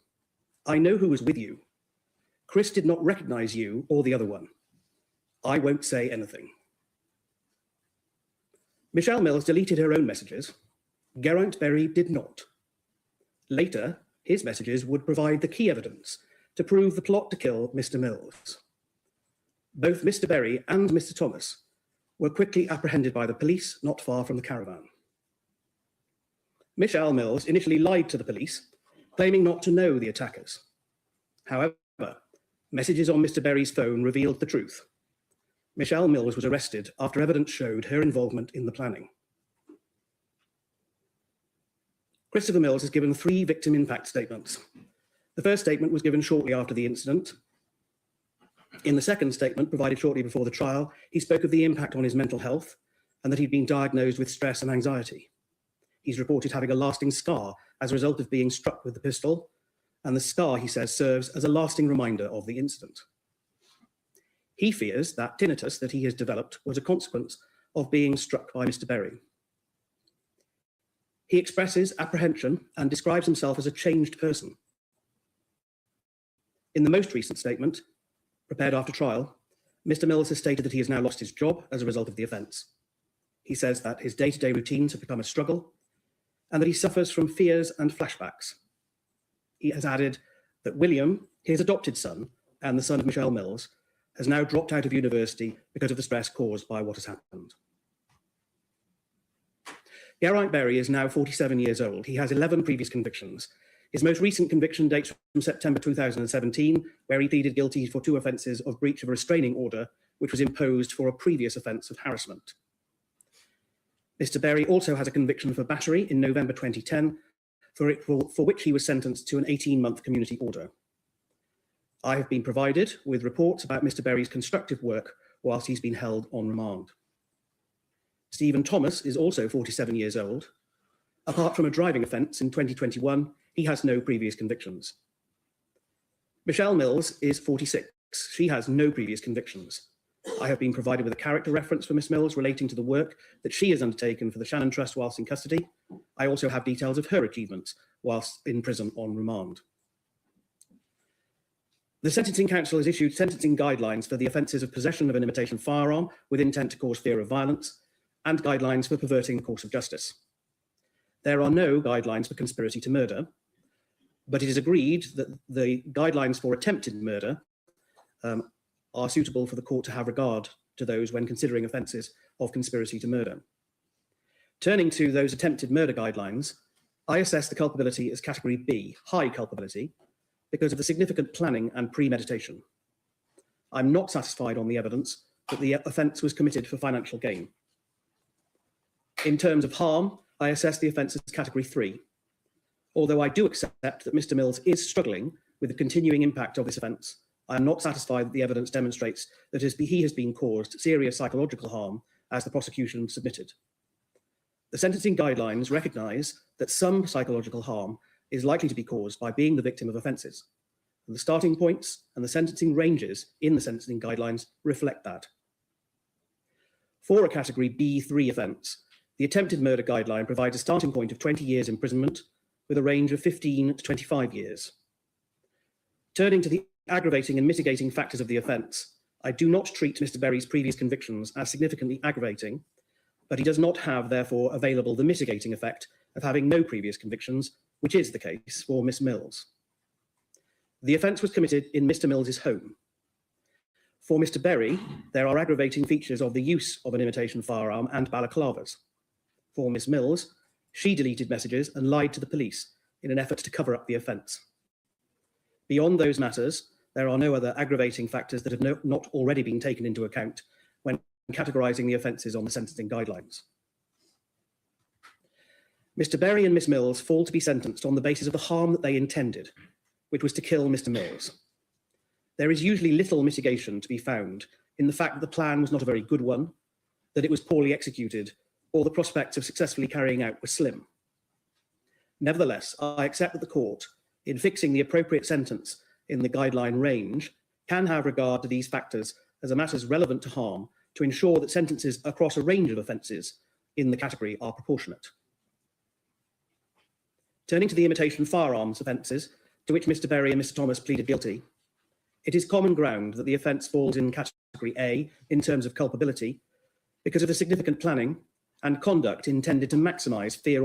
I know who was with you. Chris did not recognize you or the other one. I won't say anything." Michelle Mills deleted her own messages. Geraint Berry did not. Later, his messages would provide the key evidence to prove the plot to kill Mr. Mills. Both Mr. Berry and Mr. Thomas were quickly apprehended by the police not far from the caravan. Michelle Mills initially lied to the police, claiming not to know the attackers. However, messages on Mr. Berry's phone revealed the truth. Michelle Mills was arrested after evidence showed her involvement in the planning. Christopher Mills has given 3 victim impact statements. The first statement was given shortly after the incident. In the second statement, provided shortly before the trial, he spoke of the impact on his mental health and that he'd been diagnosed with stress and anxiety. He's reported having a lasting scar as a result of being struck with the pistol, and the scar, he says, serves as a lasting reminder of the incident. He fears that tinnitus that he has developed was a consequence of being struck by Mr. Berry. He expresses apprehension and describes himself as a changed person. In the most recent statement, prepared after trial, Mr. Mills has stated that he has now lost his job as a result of the offence. He says that his day-to-day routines have become a struggle and that he suffers from fears and flashbacks. He has added that William His adopted son, and the son of Michelle Mills, has now dropped out of university because of the stress caused by what has happened. Geraint Berry is now 47 years old. He has 11 previous convictions. His most recent conviction dates from September 2017, where he pleaded guilty for 2 offences of breach of a restraining order, which was imposed for a previous offence of harassment. Mr. Berry also has a conviction for battery in November 2010, for which he was sentenced to an 18-month community order. I have been provided with reports about Mr. Berry's constructive work whilst he's been held on remand. Stephen Thomas is also 47 years old. Apart from a driving offence in 2021, he has no previous convictions. Michelle Mills is 46. She has no previous convictions. I have been provided with a character reference for Miss Mills relating to the work that she has undertaken for the Shannon Trust whilst in custody. I also have details of her achievements whilst in prison on remand. The Sentencing Council has issued sentencing guidelines for the offences of possession of an imitation firearm with intent to cause fear of violence and guidelines for perverting the course of justice. There are no guidelines for conspiracy to murder, but it is agreed that the guidelines for attempted murder are suitable for the court to have regard to those when considering offences of conspiracy to murder. Turning to those attempted murder guidelines, I assess the culpability as category B, high culpability, because of the significant planning and premeditation. I'm not satisfied on the evidence that the offence was committed for financial gain. In terms of harm, I assess the offence as category 3. Although I do accept that Mr. Mills is struggling with the continuing impact of this offence, I am not satisfied that the evidence demonstrates that he has been caused serious psychological harm as the prosecution submitted. The sentencing guidelines recognise that some psychological harm is likely to be caused by being the victim of offences. And the starting points and the sentencing ranges in the sentencing guidelines reflect that. For a category B3 offence, the attempted murder guideline provides a starting point of 20 years imprisonment with a range of 15 to 25 years. Turning to the aggravating and mitigating factors of the offence, I do not treat Mr. Berry's previous convictions as significantly aggravating, but he does not have, therefore, available the mitigating effect of having no previous convictions, which is the case for Miss Mills. The offence was committed in Mr. Mills's home. For Mr. Berry, there are aggravating features of the use of an imitation firearm and balaclavas. For Miss Mills, she deleted messages and lied to the police in an effort to cover up the offence. Beyond those matters, there are no other aggravating factors that have not already been taken into account when categorising the offences on the sentencing guidelines. Mr. Berry and Miss Mills fall to be sentenced on the basis of the harm that they intended, which was to kill Mr. Mills. There is usually little mitigation to be found in the fact that the plan was not a very good one, that it was poorly executed, or the prospects of successfully carrying out were slim. Nevertheless, I accept that the court, in fixing the appropriate sentence in the guideline range, can have regard to these factors as a matters relevant to harm to ensure that sentences across a range of offences in the category are proportionate. Turning to the imitation firearms offences, to which Mr. Berry and Mr. Thomas pleaded guilty, it is common ground that the offence falls in category A in terms of culpability because of the significant planning and conduct intended to maximise fear.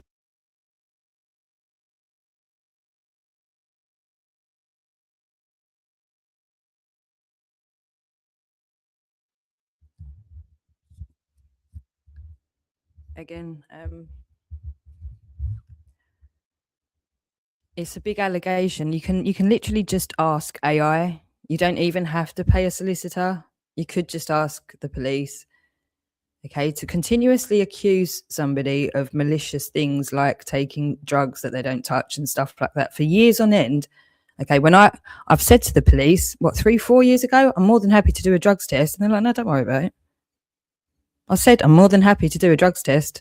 Again, it's a big allegation. You can literally just ask AI. You don't even have to pay a solicitor. You could just ask the police. Okay, to continuously accuse somebody of malicious things like taking drugs that they don't touch and stuff like that for years on end. Okay, when I've said to the police, 3-4 years ago, I'm more than happy to do a drugs test. And they're like, no, don't worry about it. I said, I'm more than happy to do a drugs test.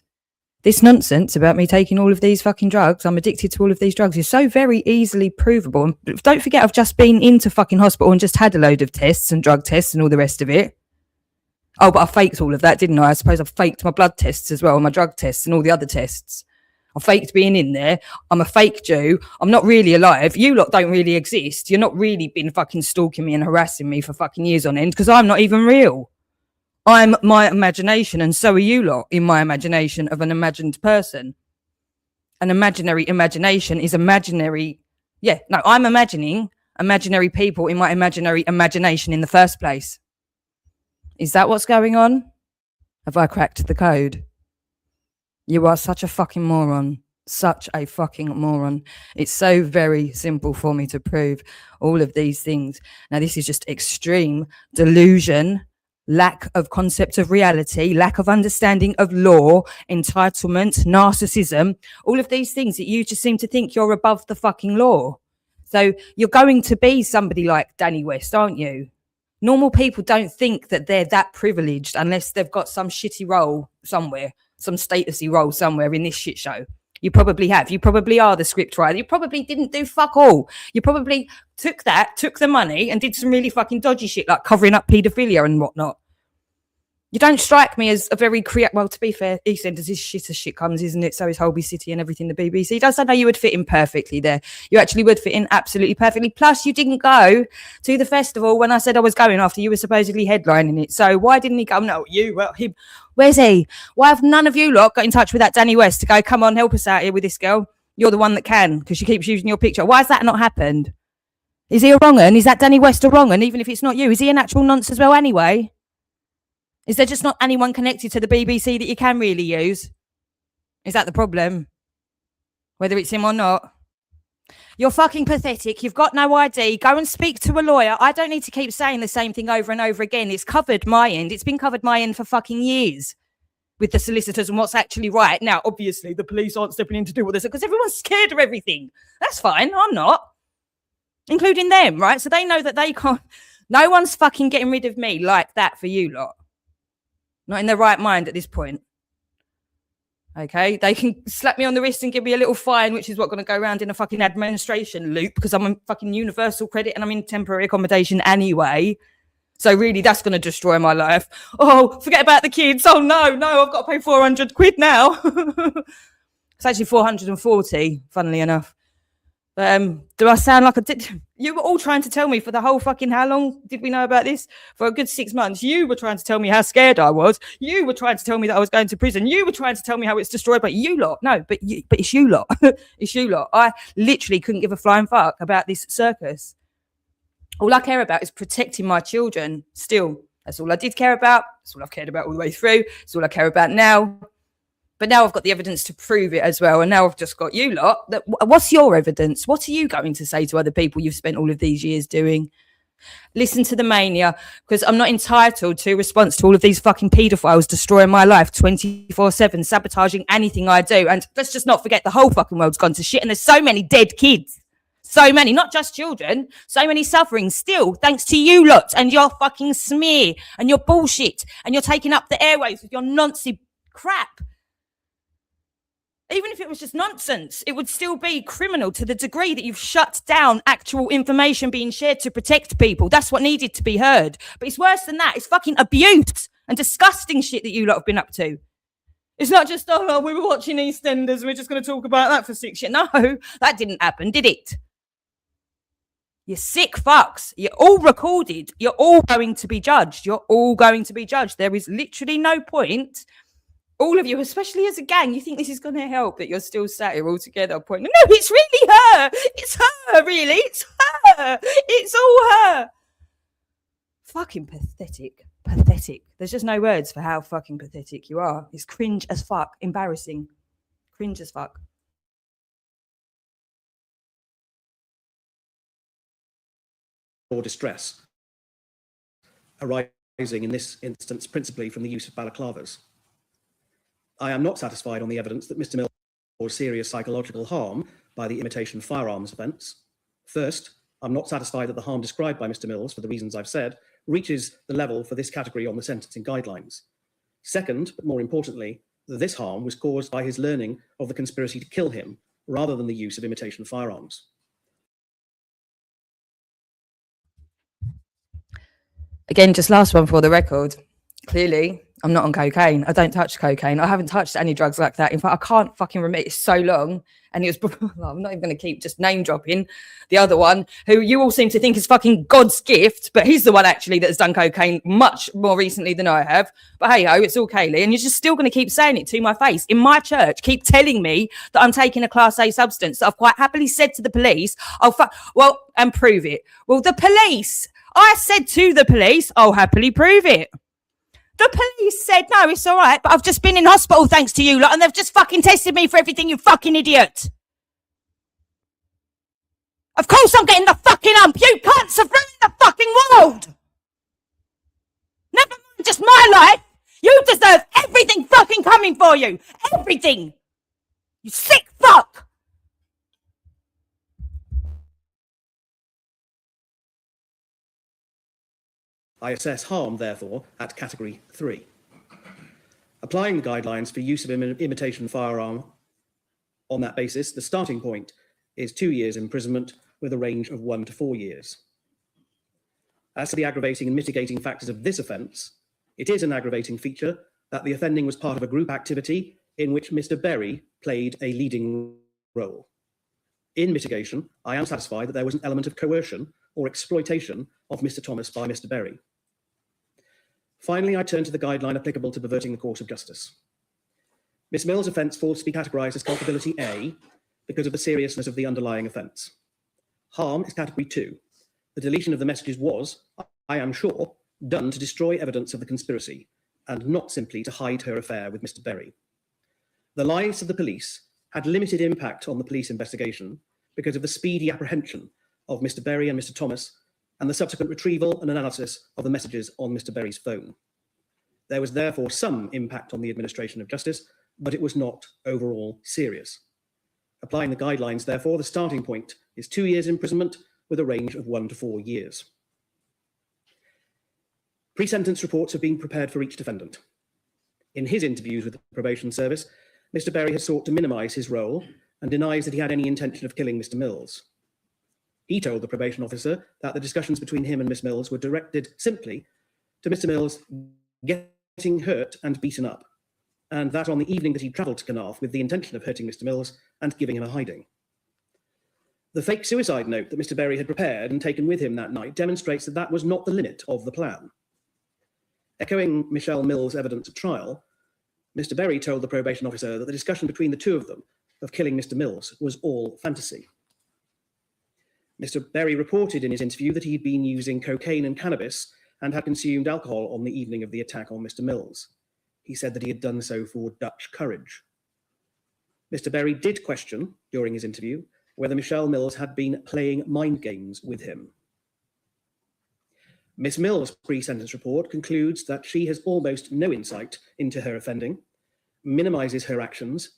This nonsense about me taking all of these fucking drugs, I'm addicted to all of these drugs, is so very easily provable. And don't forget, I've just been into fucking hospital and just had a load of tests and drug tests and all the rest of it. Oh, but I faked all of that, didn't I? I suppose I faked my blood tests as well, my drug tests and all the other tests. I faked being in there. I'm a fake Jew. I'm not really alive. You lot don't really exist. You're not really been fucking stalking me and harassing me for fucking years on end because I'm not even real. I'm my imagination, and so are you lot in my imagination of an imagined person. An imaginary imagination is imaginary. Yeah, no, I'm imagining imaginary people in my imaginary imagination in the first place? Is that what's going on? Have I cracked the code? You are such a fucking moron. Such a fucking moron. It's so very simple for me to prove all of these things. Now, this is just extreme delusion, lack of concept of reality, lack of understanding of law, entitlement, narcissism, all of these things that you just seem to think you're above the fucking law. So you're going to be somebody like Danny West, aren't you? Normal people don't think that they're that privileged unless they've got some shitty role somewhere, some statusy role somewhere in this shit show. You probably have. You probably are the scriptwriter. You probably didn't do fuck all. You probably took the money and did some really fucking dodgy shit like covering up paedophilia and whatnot. You don't strike me as a very well, to be fair, EastEnders is shit as shit comes, isn't it? So is Holby City and everything the BBC does. I know you would fit in perfectly there. You actually would fit in absolutely perfectly. Plus, you didn't go to the festival when I said I was going after you were supposedly headlining it. So why didn't he go? No, you, well, him. Where's he? Why have none of you lot got in touch with that Danny West to go, come on, help us out here with this girl? You're the one that can, because she keeps using your picture. Why has that not happened? Is he a wrong un? Is that Danny West a wrong un? Even if it's not you, is he an actual nonce as well anyway? Is there just not anyone connected to the BBC that you can really use? Is that the problem? Whether it's him or not? You're fucking pathetic. You've got no ID. Go and speak to a lawyer. I don't need to keep saying the same thing over and over again. It's covered my end. It's been covered my end for fucking years with the solicitors and what's actually right. Now, obviously, the police aren't stepping in to do what they say because everyone's scared of everything. That's fine. I'm not. Including them, right? So they know that they can't. No one's fucking getting rid of me like that for you lot. Not in their right mind at this point. Okay, they can slap me on the wrist and give me a little fine, which is what going to go around in a fucking administration loop because I'm on fucking universal credit and I'm in temporary accommodation anyway. So really, that's going to destroy my life. Oh, forget about the kids. Oh no, I've got to pay 400 quid now. It's actually 440, funnily enough. Do I sound like you were all trying to tell me for the whole fucking, how long did we know about this? For a good 6 months. You were trying to tell me how scared I was. You were trying to tell me that I was going to prison. You were trying to tell me how it's destroyed, but you lot. No, but it's you lot. It's you lot. I literally couldn't give a flying fuck about this circus. All I care about is protecting my children. Still, that's all I did care about. That's all I've cared about all the way through. That's all I care about now. But now I've got the evidence to prove it as well. And now I've just got you lot. What's your evidence? What are you going to say to other people you've spent all of these years doing? Listen to the mania, because I'm not entitled to a response to all of these fucking paedophiles destroying my life 24/7, sabotaging anything I do. And let's just not forget the whole fucking world's gone to shit. And there's so many dead kids. So many, not just children, so many suffering still, thanks to you lot and your fucking smear and your bullshit. And you're taking up the airwaves with your nonsense crap. Even if it was just nonsense, it would still be criminal to the degree that you've shut down actual information being shared to protect people. That's what needed to be heard. But it's worse than that. It's fucking abuse and disgusting shit that you lot have been up to. It's not just, oh, we were watching EastEnders, we're just going to talk about that for 6 years. No, that didn't happen, did it? You sick fucks. You're all recorded. You're all going to be judged. You're all going to be judged. There is literally no point. All of you, especially as a gang, you think this is going to help that you're still sat here all together pointing. No, it's really her. It's her, really. It's her. It's all her. Fucking pathetic. Pathetic. There's just no words for how fucking pathetic you are. It's cringe as fuck. Embarrassing. Cringe as fuck. Or distress, arising in this instance principally from the use of balaclavas. I am not satisfied on the evidence that Mr. Mills caused serious psychological harm by the imitation firearms offence. First, I'm not satisfied that the harm described by Mr. Mills, for the reasons I've said, reaches the level for this category on the sentencing guidelines. Second, but more importantly, that this harm was caused by his learning of the conspiracy to kill him, rather than the use of imitation firearms. Again, just last one for the record. Clearly, I'm not on cocaine. I don't touch cocaine. I haven't touched any drugs like that. In fact, I can't fucking remember. It's so long. And it was, I'm not even going to keep just name dropping the other one, who you all seem to think is fucking God's gift, but he's the one actually that has done cocaine much more recently than I have. But hey ho, it's all Kaylee. And you're just still going to keep saying it to my face. In my church, keep telling me that I'm taking a Class A substance that I've quite happily said to the police, and prove it. Well, the police, I said to the police, I'll happily prove it. The police said, no, it's all right, but I've just been in hospital thanks to you lot, and they've just fucking tested me for everything, you fucking idiot. Of course I'm getting the fucking hump. You cunts have ruined the fucking world. Never mind just my life. You deserve everything fucking coming for you. Everything. You sick fuck. I assess harm, therefore, at Category 3. Applying the guidelines for use of imitation firearm on that basis, the starting point is 2 years imprisonment with a range of 1 to 4 years. As to the aggravating and mitigating factors of this offence, it is an aggravating feature that the offending was part of a group activity in which Mr. Berry played a leading role. In mitigation, I am satisfied that there was an element of coercion or exploitation of Mr. Thomas by Mr. Berry. Finally, I turn to the guideline applicable to perverting the course of justice. Miss Mills' offence falls to be categorised as culpability A because of the seriousness of the underlying offence. Harm is Category 2. The deletion of the messages was, I am sure, done to destroy evidence of the conspiracy and not simply to hide her affair with Mr. Berry. The lies of the police had limited impact on the police investigation because of the speedy apprehension of Mr. Berry and Mr. Thomas and the subsequent retrieval and analysis of the messages on Mr. Berry's phone. There was therefore some impact on the administration of justice, but it was not overall serious. Applying the guidelines, therefore, the starting point is 2 years imprisonment with a range of 1 to 4 years. Pre-sentence reports have been prepared for each defendant. In his interviews with the probation service, Mr. Berry has sought to minimise his role and denies that he had any intention of killing Mr. Mills. He told the probation officer that the discussions between him and Miss Mills were directed simply to Mr. Mills getting hurt and beaten up, and that on the evening that he travelled to Canarth with the intention of hurting Mr. Mills and giving him a hiding. The fake suicide note that Mr. Berry had prepared and taken with him that night demonstrates that that was not the limit of the plan. Echoing Michelle Mills' evidence at trial, Mr. Berry told the probation officer that the discussion between the two of them of killing Mr. Mills was all fantasy. Mr. Berry reported in his interview that he'd been using cocaine and cannabis and had consumed alcohol on the evening of the attack on Mr. Mills. He said that he had done so for Dutch courage. Mr. Berry did question, during his interview, whether Michelle Mills had been playing mind games with him. Miss Mills' pre-sentence report concludes that she has almost no insight into her offending, minimises her actions,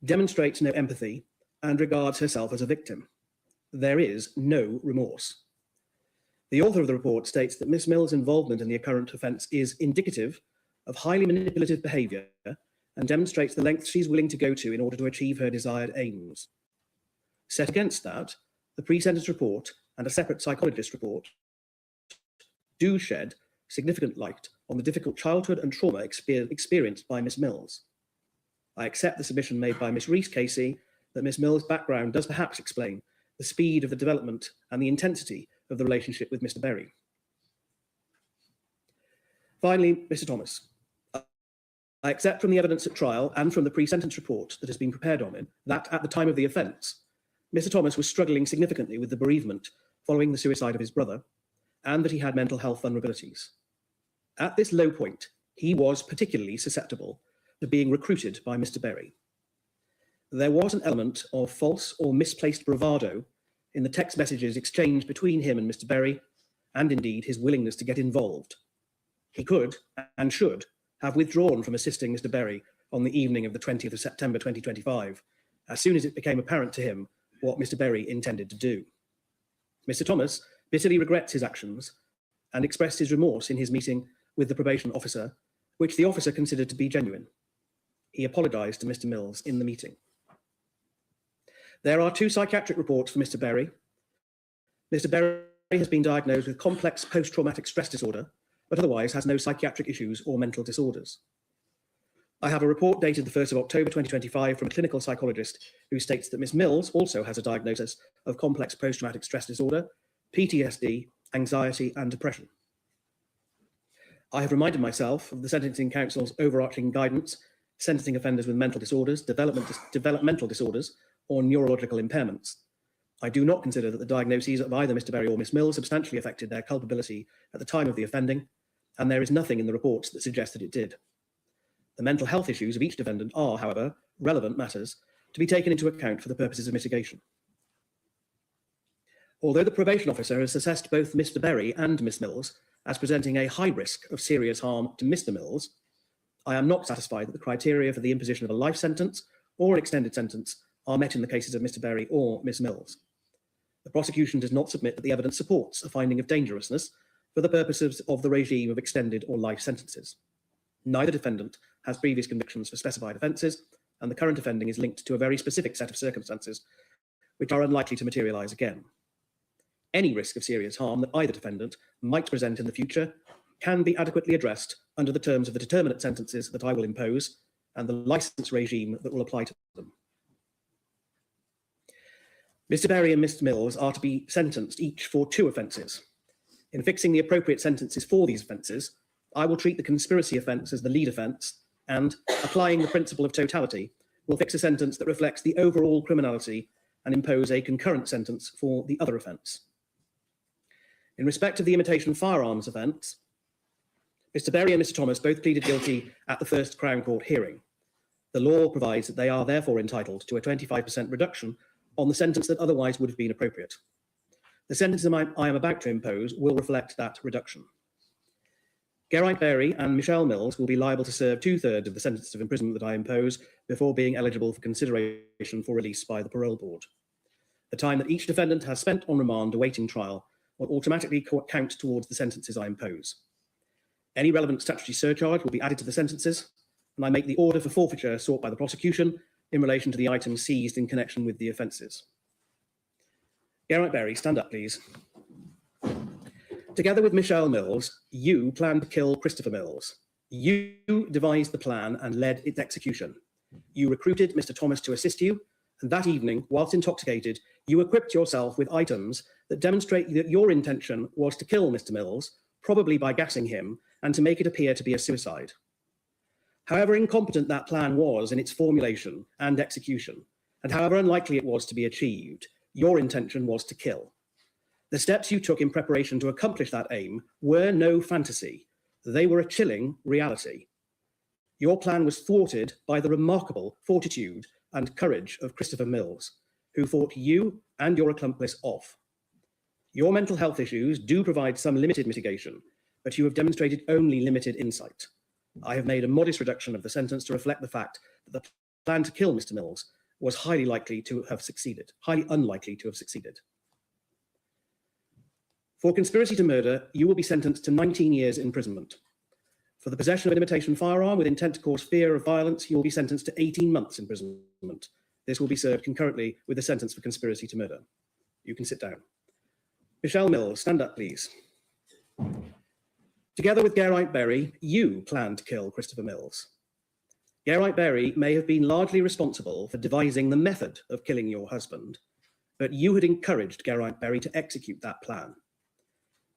demonstrates no empathy, and regards herself as a victim. There is no remorse. The author of the report states that Miss Mills' involvement in the occurrent offence is indicative of highly manipulative behaviour and demonstrates the lengths she's willing to go to in order to achieve her desired aims. Set against that, the pre-sentence report and a separate psychologist report do shed significant light on the difficult childhood and trauma experienced by Miss Mills. I accept the submission made by Miss Rees-Casey that Miss Mills' background does perhaps explain the speed of the development and the intensity of the relationship with Mr. Berry. Finally, Mr. Thomas. I accept from the evidence at trial and from the pre-sentence report that has been prepared on him that at the time of the offence, Mr. Thomas was struggling significantly with the bereavement following the suicide of his brother, and that he had mental health vulnerabilities. At this low point, he was particularly susceptible to being recruited by Mr. Berry. There was an element of false or misplaced bravado in the text messages exchanged between him and Mr. Berry, and indeed his willingness to get involved. He could and should have withdrawn from assisting Mr. Berry on the evening of the 20th of September 2025, as soon as it became apparent to him what Mr. Berry intended to do. Mr. Thomas bitterly regrets his actions and expressed his remorse in his meeting with the probation officer, which the officer considered to be genuine. He apologised to Mr. Mills in the meeting. There are 2 psychiatric reports for Mr. Berry. Mr. Berry has been diagnosed with complex post-traumatic stress disorder, but otherwise has no psychiatric issues or mental disorders. I have a report dated the 1st of October 2025 from a clinical psychologist who states that Miss Mills also has a diagnosis of complex post-traumatic stress disorder, PTSD, anxiety, and depression. I have reminded myself of the Sentencing Council's overarching guidance, sentencing offenders with mental disorders, developmental disorders, or neurological impairments. I do not consider that the diagnoses of either Mr. Berry or Miss Mills substantially affected their culpability at the time of the offending, and there is nothing in the reports that suggests that it did. The mental health issues of each defendant are, however, relevant matters to be taken into account for the purposes of mitigation. Although the probation officer has assessed both Mr. Berry and Miss Mills as presenting a high risk of serious harm to Mr. Mills, I am not satisfied that the criteria for the imposition of a life sentence or an extended sentence are met in the cases of Mr. Berry or Miss Mills. The prosecution does not submit that the evidence supports a finding of dangerousness for the purposes of the regime of extended or life sentences. Neither defendant has previous convictions for specified offences, and the current offending is linked to a very specific set of circumstances which are unlikely to materialise again. Any risk of serious harm that either defendant might present in the future can be adequately addressed under the terms of the determinate sentences that I will impose and the licence regime that will apply to them. Mr. Berry and Miss Mills are to be sentenced each for 2 offences. In fixing the appropriate sentences for these offences, I will treat the conspiracy offence as the lead offence and, applying the principle of totality, will fix a sentence that reflects the overall criminality and impose a concurrent sentence for the other offence. In respect of the imitation firearms offence, Mr. Berry and Mr. Thomas both pleaded guilty at the first Crown Court hearing. The law provides that they are therefore entitled to a 25% reduction on the sentence that otherwise would have been appropriate. The sentence I am about to impose will reflect that reduction. Geraint Berry and Michelle Mills will be liable to serve 2/3 of the sentence of imprisonment that I impose before being eligible for consideration for release by the parole board. The time that each defendant has spent on remand awaiting trial will automatically count towards the sentences I impose. Any relevant statutory surcharge will be added to the sentences, and I make the order for forfeiture sought by the prosecution in relation to the items seized in connection with the offences. Geraint Berry, stand up, please. Together with Michelle Mills, you planned to kill Christopher Mills. You devised the plan and led its execution. You recruited Mr. Thomas to assist you, and that evening, whilst intoxicated, you equipped yourself with items that demonstrate that your intention was to kill Mr. Mills, probably by gassing him, and to make it appear to be a suicide. However incompetent that plan was in its formulation and execution, and however unlikely it was to be achieved, your intention was to kill. The steps you took in preparation to accomplish that aim were no fantasy. They were a chilling reality. Your plan was thwarted by the remarkable fortitude and courage of Christopher Mills, who fought you and your accomplice off. Your mental health issues do provide some limited mitigation, but you have demonstrated only limited insight. I have made a modest reduction of the sentence to reflect the fact that the plan to kill Mr. Mills was highly unlikely to have succeeded. For conspiracy to murder, you will be sentenced to 19 years imprisonment. For the possession of an imitation firearm with intent to cause fear of violence, you will be sentenced to 18 months imprisonment. This will be served concurrently with the sentence for conspiracy to murder. You can sit down. Michelle Mills, stand up, please. Together with Geraint Berry, you planned to kill Christopher Mills. Geraint Berry may have been largely responsible for devising the method of killing your husband, but you had encouraged Geraint Berry to execute that plan.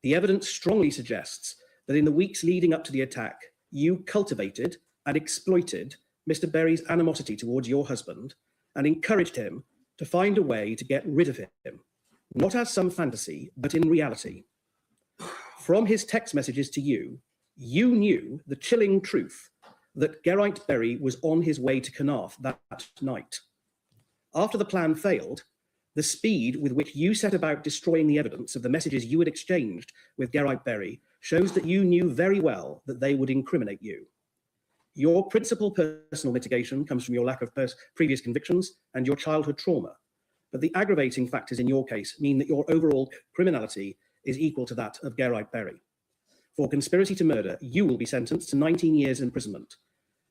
The evidence strongly suggests that in the weeks leading up to the attack, you cultivated and exploited Mr. Berry's animosity towards your husband and encouraged him to find a way to get rid of him, not as some fantasy, but in reality. From his text messages to you, you knew the chilling truth that Geraint Berry was on his way to Carnarvon that night. After the plan failed, the speed with which you set about destroying the evidence of the messages you had exchanged with Geraint Berry shows that you knew very well that they would incriminate you. Your principal personal mitigation comes from your lack of previous convictions and your childhood trauma, but the aggravating factors in your case mean that your overall criminality is equal to that of Geraint Berry. For conspiracy to murder, you will be sentenced to 19 years imprisonment.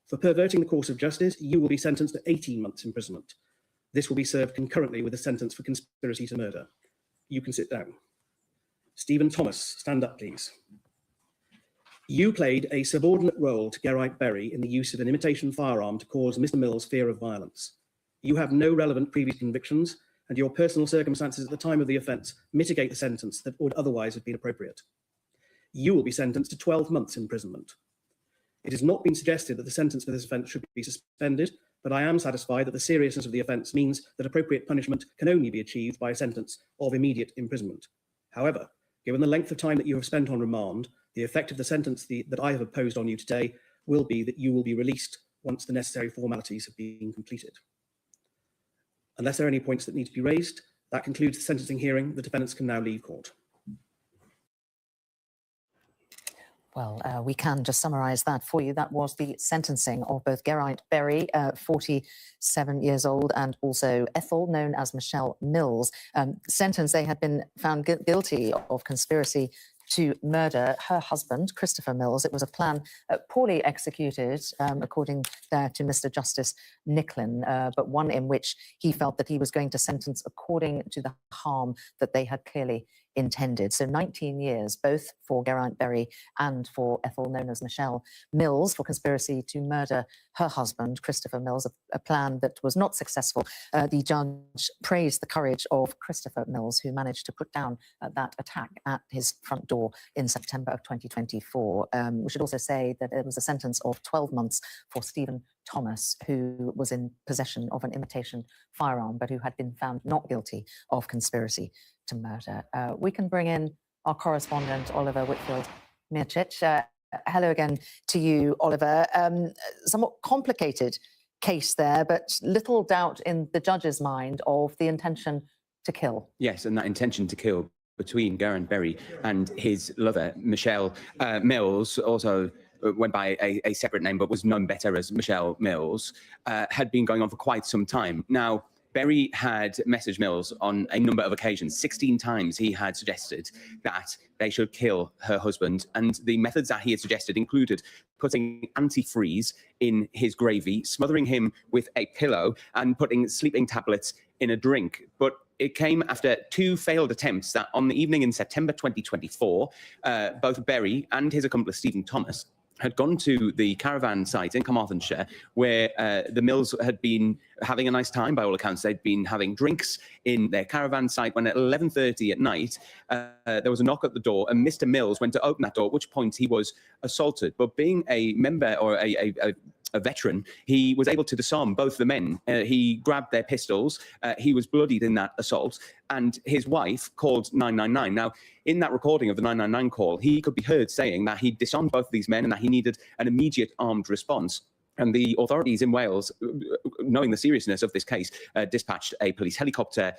For perverting the course of justice, you will be sentenced to 18 months imprisonment. This will be served concurrently with a sentence for conspiracy to murder. You can sit down. Stephen Thomas, stand up, please. You played a subordinate role to Geraint Berry in the use of an imitation firearm to cause Mr. Mills fear of violence. You have no relevant previous convictions, and your personal circumstances at the time of the offence mitigate the sentence that would otherwise have been appropriate. You will be sentenced to 12 months imprisonment. It has not been suggested that the sentence for this offence should be suspended, but I am satisfied that the seriousness of the offence means that appropriate punishment can only be achieved by a sentence of immediate imprisonment. However, given the length of time that you have spent on remand, the effect of the sentence that I have imposed on you today will be that you will be released once the necessary formalities have been completed. Unless there are any points that need to be raised, that concludes the sentencing hearing. The defendants can now leave court. Well, we can just summarise that for you. That was the sentencing of both Geraint Berry, 47 years old, and also Ethel, known as Michelle Mills. Sentenced, they had been found guilty of conspiracy to murder her husband, Christopher Mills. It was a plan poorly executed, according to Mr. Justice Nicklin, but one in which he felt that he was going to sentence according to the harm that they had clearly intended. So 19 years, both for Geraint Berry and for Ethel, known as Michelle Mills, for conspiracy to murder her husband, Christopher Mills, a plan that was not successful. The judge praised the courage of Christopher Mills, who managed to put down that attack at his front door in September of 2024. We should also say that it was a sentence of 12 months for Stephen Thomas, who was in possession of an imitation firearm, but who had been found not guilty of conspiracy to murder. We can bring in our correspondent, Oliver Whitfield-Mircic. Hello again to you, Oliver. Somewhat complicated case there, but little doubt in the judge's mind of the intention to kill. Yes, and that intention to kill between Geraint Berry and his lover, Michelle Mills, also went by a separate name, but was known better as Michelle Mills, had been going on for quite some time. Now, Berry had messaged Mills on a number of occasions. 16 times he had suggested that they should kill her husband, and the methods that he had suggested included putting antifreeze in his gravy, smothering him with a pillow, and putting sleeping tablets in a drink. But it came after 2 failed attempts that on the evening in September 2024, both Berry and his accomplice Stephen Thomas had gone to the caravan site in Carmarthenshire, where the Mills had been having a nice time. By all accounts, they'd been having drinks in their caravan site, when at 11:30 at night, there was a knock at the door, and Mr. Mills went to open that door, at which point he was assaulted. But being a member or a veteran, he was able to disarm both the men. He grabbed their pistols. He was bloodied in that assault, and his wife called 999. Now, in that recording of the 999 call, he could be heard saying that he disarmed both of these men and that he needed an immediate armed response. And the authorities in Wales, knowing the seriousness of this case, dispatched a police helicopter,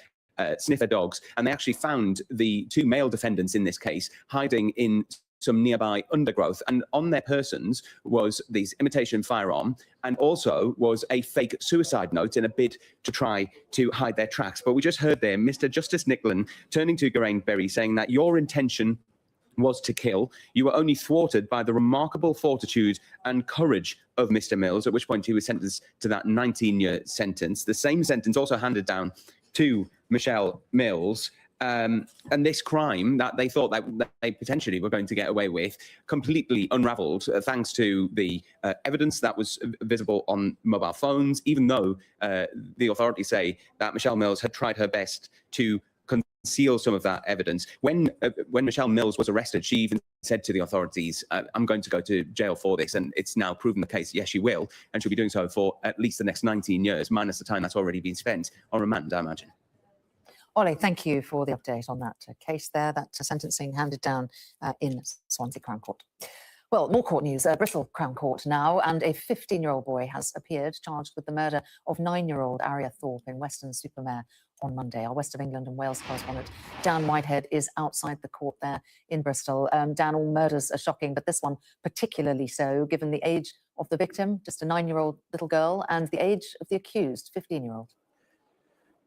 sniffer dogs, and they actually found the 2 male defendants in this case hiding in some nearby undergrowth, and on their persons was this imitation firearm, and also was a fake suicide note in a bid to try to hide their tracks. But we just heard there Mr. Justice Nicklin turning to Geraint Berry, saying that your intention was to kill. You were only thwarted by the remarkable fortitude and courage of Mr. Mills, at which point he was sentenced to that 19-year sentence. The same sentence also handed down to Michelle Mills. And this crime that they thought that they potentially were going to get away with completely unraveled thanks to the evidence that was visible on mobile phones, even though the authorities say that Michelle Mills had tried her best to conceal some of that evidence. When Michelle Mills was arrested, she even said to the authorities, I'm going to go to jail for this, and it's now proven the case. Yes, she will, and she'll be doing so for at least the next 19 years, minus the time that's already been spent on remand, I imagine. Ollie, thank you for the update on that case there, that sentencing handed down in Swansea Crown Court. Well, more court news. Bristol Crown Court now, and a 15-year-old boy has appeared charged with the murder of 9-year-old Aria Thorpe in Weston-super-Mare on Monday. Our West of England and Wales correspondent Dan Whitehead is outside the court there in Bristol. Dan, all murders are shocking, but this one particularly so, given the age of the victim, just a 9-year-old little girl, and the age of the accused, 15-year-old.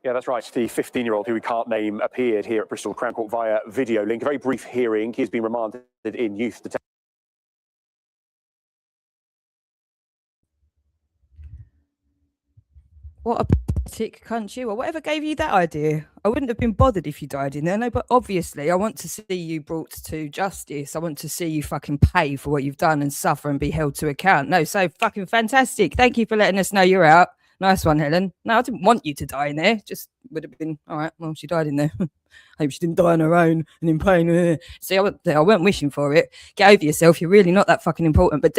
Yeah, that's right. The 15-year-old, who we can't name, appeared here at Bristol Crown Court via video link. A very brief hearing. He has been remanded in youth detention. What a pathetic country or whatever gave you that idea. I wouldn't have been bothered if you died in there. No, but obviously I want to see you brought to justice. I want to see you fucking pay for what you've done and suffer and be held to account. No, so fucking fantastic. Thank you for letting us know you're out. Nice one, Helen. No, I didn't want you to die in there. Just would have been, all right, well, she died in there. Hope she didn't die on her own and in pain. See, I weren't wishing for it. Get over yourself. You're really not that fucking important. But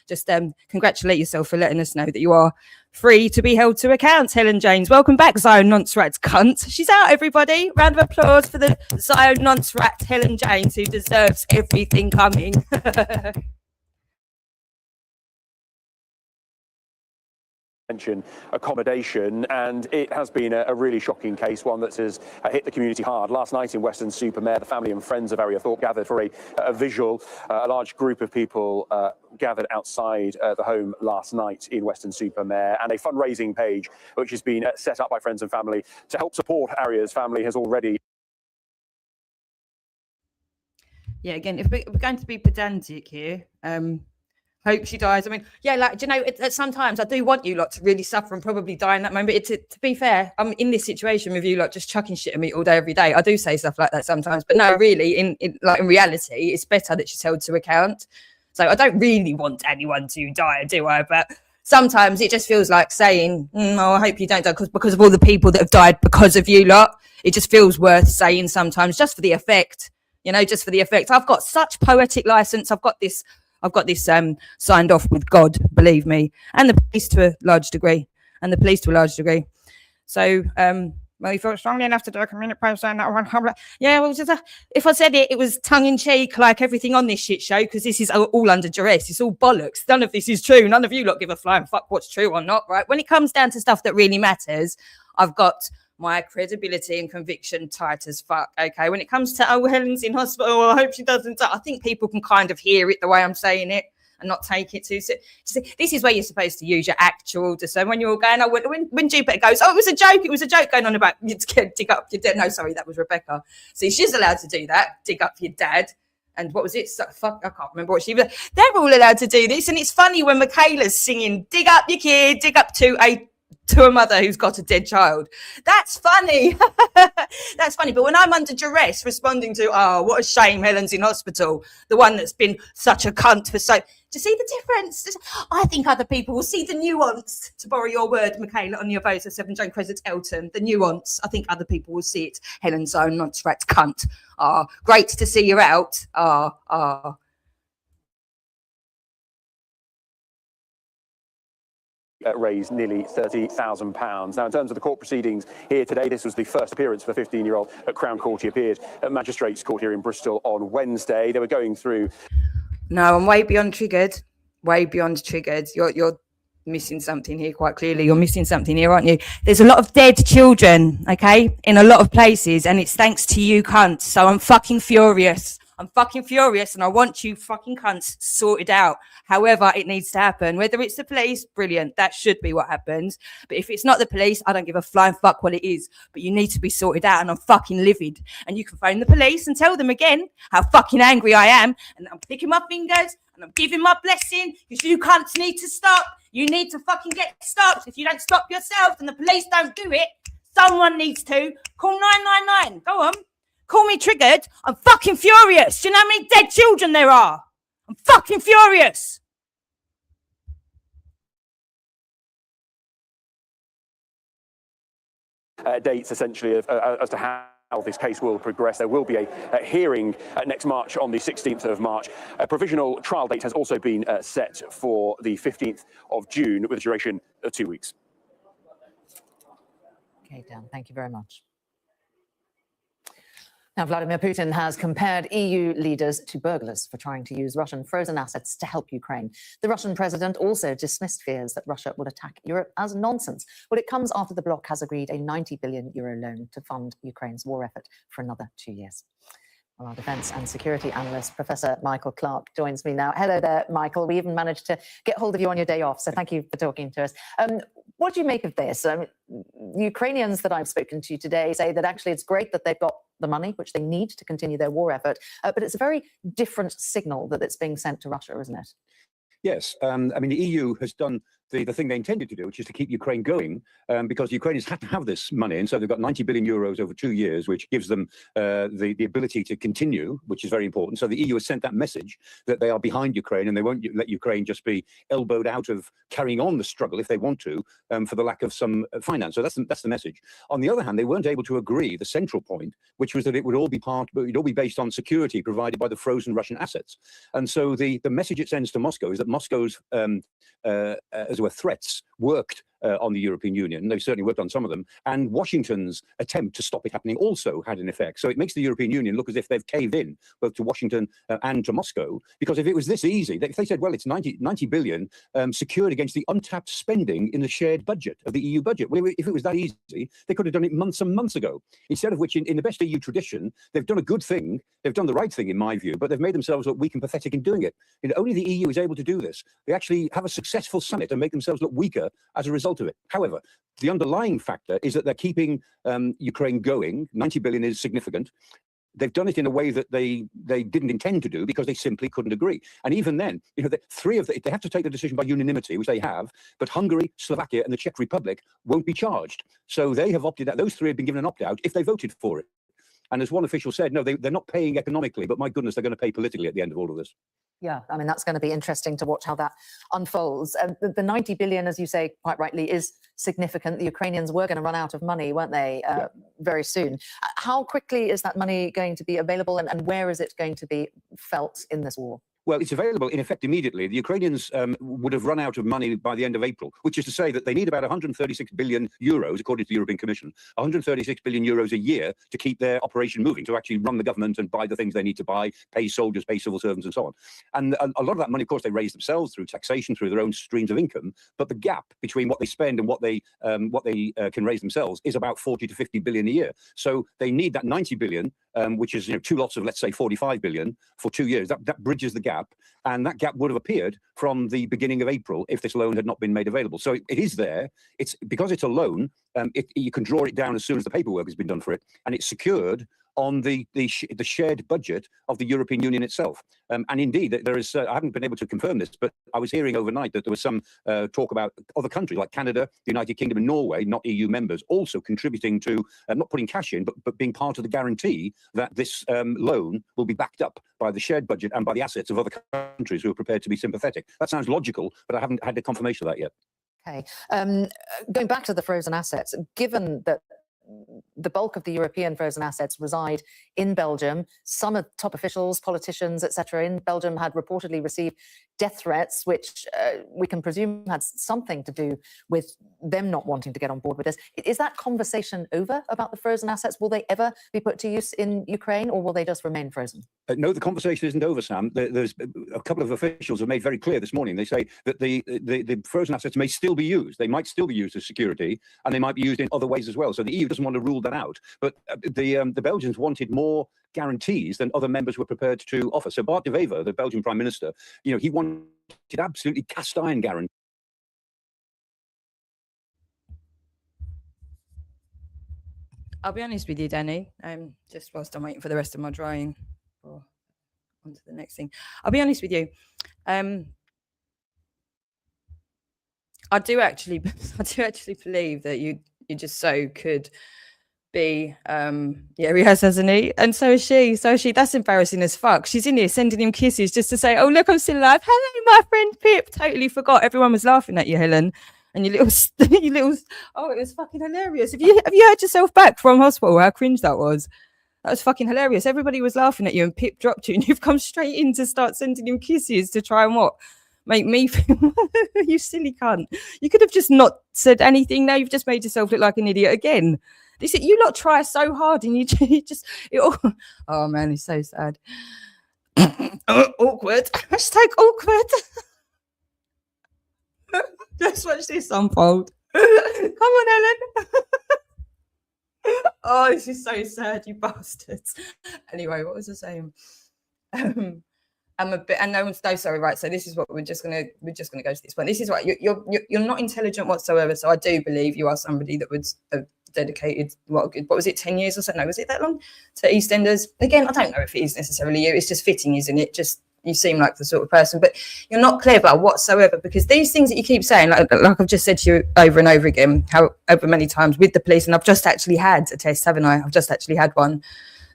just congratulate yourself for letting us know that you are free to be held to account, Helen James. Welcome back, Zion Nonce Rat cunt. She's out, everybody. Round of applause for the Zion Nonce Rat, Helen James, who deserves everything coming. Accommodation, and it has been a really shocking case, one that has hit the community hard. Last night in Weston-super-Mare, the family and friends of Area Thorpe gathered for a visual. A large group of people gathered outside the home last night in Weston-super-Mare, and a fundraising page which has been set up by friends and family to help support Aria's family has already. Yeah, again, if we're going to be pedantic here, hope she dies. I mean, yeah, like, do you know, sometimes I do want you lot to really suffer and probably die in that moment. To be fair, I'm in this situation with you lot just chucking shit at me all day, every day. I do say stuff like that sometimes, but no, really, in reality, it's better that she's held to account. So I don't really want anyone to die, do I? But sometimes it just feels like saying, oh, I hope you don't die because of all the people that have died because of you lot. It just feels worth saying sometimes, just for the effect, just for the effect. I've got such poetic license. I've got this signed off with God, believe me, and the police to a large degree. So, well, you felt strongly enough to do a community post saying that one. Yeah, well, if I said it was tongue in cheek, like everything on this shit show, because this is all under duress. It's all bollocks. None of this is true. None of you lot give a flying fuck what's true or not, right? When it comes down to stuff that really matters, I've got my credibility and conviction tight as fuck. Okay, when it comes to Helen's in hospital, I hope she doesn't die. I think people can kind of hear it the way I'm saying it and not take it too seriously. This is where you're supposed to use your actual discernment. When you're all going, when Jupiter goes, it was a joke going on about you to dig up your dad. No, sorry, that was Rebecca. See, she's allowed to do that, dig up your dad. And what was it? Fuck, I can't remember what she was. They're all allowed to do this. And it's funny when Michaela's singing, dig up your kid, dig up to a mother who's got a dead child. That's funny. That's funny. But when I'm under duress responding to, oh, what a shame Helen's in hospital, the one that's been such a cunt for so... Do you see the difference? I think other people will see the nuance, to borrow your word, Michaela, on your vote for 7 Jane Crescent Elton. The nuance. I think other people will see it. Helen's own non-threat cunt. Great to see you out. Raised nearly £30,000. Now, in terms of the court proceedings here today, this was the first appearance for the 15-year-old at Crown Court. He appeared at Magistrates Court here in Bristol on Wednesday. They were going through... No, I'm way beyond triggered. You're missing something here quite clearly. You're missing something here, aren't you? There's a lot of dead children, okay, in a lot of places, and it's thanks to you cunts. So I'm fucking furious. And I want you fucking cunts sorted out. However it needs to happen. Whether it's the police, brilliant. That should be what happens. But if it's not the police, I don't give a flying fuck what it is. But you need to be sorted out, and I'm fucking livid. And you can phone the police and tell them again how fucking angry I am. And I'm clicking my fingers and I'm giving my blessing because you cunts need to stop. You need to fucking get stopped. If you don't stop yourself and the police don't do it, someone needs to. Call 999. Go on. Call me triggered. I'm fucking furious. Do you know how many dead children there are? I'm fucking furious. Dates, essentially, as to how this case will progress. There will be a hearing next March on the 16th of March. A provisional trial date has also been set for the 15th of June with a duration of 2 weeks. Okay, Dan, thank you very much. Now, Vladimir Putin has compared EU leaders to burglars for trying to use Russian frozen assets to help Ukraine. The Russian president also dismissed fears that Russia would attack Europe as nonsense. Well, it comes after the bloc has agreed a €90 billion loan to fund Ukraine's war effort for another 2 years. Well, our defence and security analyst, Professor Michael Clark, joins me now. Hello there, Michael. We even managed to get hold of you on your day off, so thank you for talking to us. What do you make of this? Ukrainians that I've spoken to today say that actually it's great that they've got the money, which they need to continue their war effort, but it's a very different signal that it's being sent to Russia, isn't it? Yes, I mean, the EU has done the thing they intended to do, which is to keep Ukraine going, because the Ukrainians had to have this money. And so they've got 90 billion euros over 2 years, which gives them the ability to continue, which is very important. So the EU has sent that message that they are behind Ukraine and they won't let Ukraine just be elbowed out of carrying on the struggle if they want to, for the lack of some finance. So that's the message. On the other hand, they weren't able to agree the central point, which was that it would all be based on security provided by the frozen Russian assets. And so the message it sends to Moscow is that Moscow's as it were, threats worked on the European Union. They've certainly worked on some of them. And Washington's attempt to stop it happening also had an effect. So it makes the European Union look as if they've caved in, both to Washington and to Moscow. Because if it was this easy, if they said, well, it's 90 billion secured against the untapped spending in the shared budget of the EU budget. Well, if it was that easy, they could have done it months and months ago. Instead of which, in the best EU tradition, they've done a good thing. They've done the right thing, in my view, but they've made themselves look weak and pathetic in doing it. Only the EU is able to do this. They actually have a successful summit and make themselves look weaker as a result of it. However, the underlying factor is that they're keeping Ukraine going. 90 billion is significant. They've done it in a way that they didn't intend to do because they simply couldn't agree. And even then, they have to take the decision by unanimity, which they have, but Hungary, Slovakia and the Czech Republic won't be charged. So they have opted out. Those three have been given an opt-out if they voted for it. And as one official said, no, they're not paying economically, but my goodness, they're going to pay politically at the end of all of this. Yeah, I mean, that's going to be interesting to watch how that unfolds. The 90 billion, as you say quite rightly, is significant. The Ukrainians were going to run out of money, weren't they, very soon? How quickly is that money going to be available and where is it going to be felt in this war? Well, it's available in effect immediately. The Ukrainians would have run out of money by the end of April, which is to say that they need about 136 billion euros, according to the European Commission, 136 billion euros a year to keep their operation moving, to actually run the government and buy the things they need to buy, pay soldiers, pay civil servants and so on. And a lot of that money, of course, they raise themselves through taxation, through their own streams of income. But the gap between what they spend and what they can raise themselves is about 40 to 50 billion a year. So they need that 90 billion, which is two lots of, let's say, 45 billion for 2 years. That bridges the gap. And that gap would have appeared from the beginning of April if this loan had not been made available. So it is there. It's because it's a loan. You can draw it down as soon as the paperwork has been done for it, and it's secured on the shared budget of the European Union itself. And indeed, there is. I haven't been able to confirm this, but I was hearing overnight that there was some talk about other countries like Canada, the United Kingdom, and Norway, not EU members, also contributing to not putting cash in, but being part of the guarantee that this loan will be backed up by the shared budget and by the assets of other countries who are prepared to be sympathetic. That sounds logical, but I haven't had the confirmation of that yet. Okay. Going back to the frozen assets, given that the bulk of the European frozen assets reside in Belgium, some top officials, politicians, etc., in Belgium had reportedly received death threats, which we can presume had something to do with them not wanting to get on board with this. Is that conversation over about the frozen assets? Will they ever be put to use in Ukraine, or will they just remain frozen? No, the conversation isn't over, Sam. There's a couple of officials have made very clear this morning. They say that the frozen assets may still be used. They might still be used as security, and they might be used in other ways as well. So the EU doesn't want to rule that out. But the Belgians wanted more guarantees than other members were prepared to offer. So Bart de Wever, the Belgian Prime Minister, he wanted absolutely cast iron guarantees. I'll be honest with you, Danny. Just whilst I'm waiting for the rest of my drying, or on to the next thing. I'll be honest with you. I do actually believe that you just so could be. Yeah, he has, hasn't he? And so is she. That's embarrassing as fuck. She's in here sending him kisses just to say, "Oh look, I'm still alive. Hello, my friend Pip." Totally forgot. Everyone was laughing at you, Helen. And you little, oh, it was fucking hilarious. Have you heard yourself back from hospital? How cringe that was. That was fucking hilarious. Everybody was laughing at you and Pip dropped you and you've come straight in to start sending him kisses to try and what? Make me feel, you silly cunt. You could have just not said anything. Now you've just made yourself look like an idiot again. You lot try so hard and you just, oh man, it's so sad. Awkward. Hashtag awkward. Just watch this unfold. Come on, Ellen. Oh, this is so sad, you bastards. Anyway, what was I saying? I'm a bit, and no, sorry, right. So this is what we're just gonna go to this point. This is what you're not intelligent whatsoever. So I do believe you are somebody that would have dedicated what was it, 10 years or so? No, was it that long to EastEnders? Again, I don't know if it is necessarily you. It's just fitting, isn't it? Just you seem like the sort of person, but you're not clever whatsoever, because these things that you keep saying, like I've just said to you over and over again, however many times with the police, and I've just actually had a test, haven't I? I've just actually had one.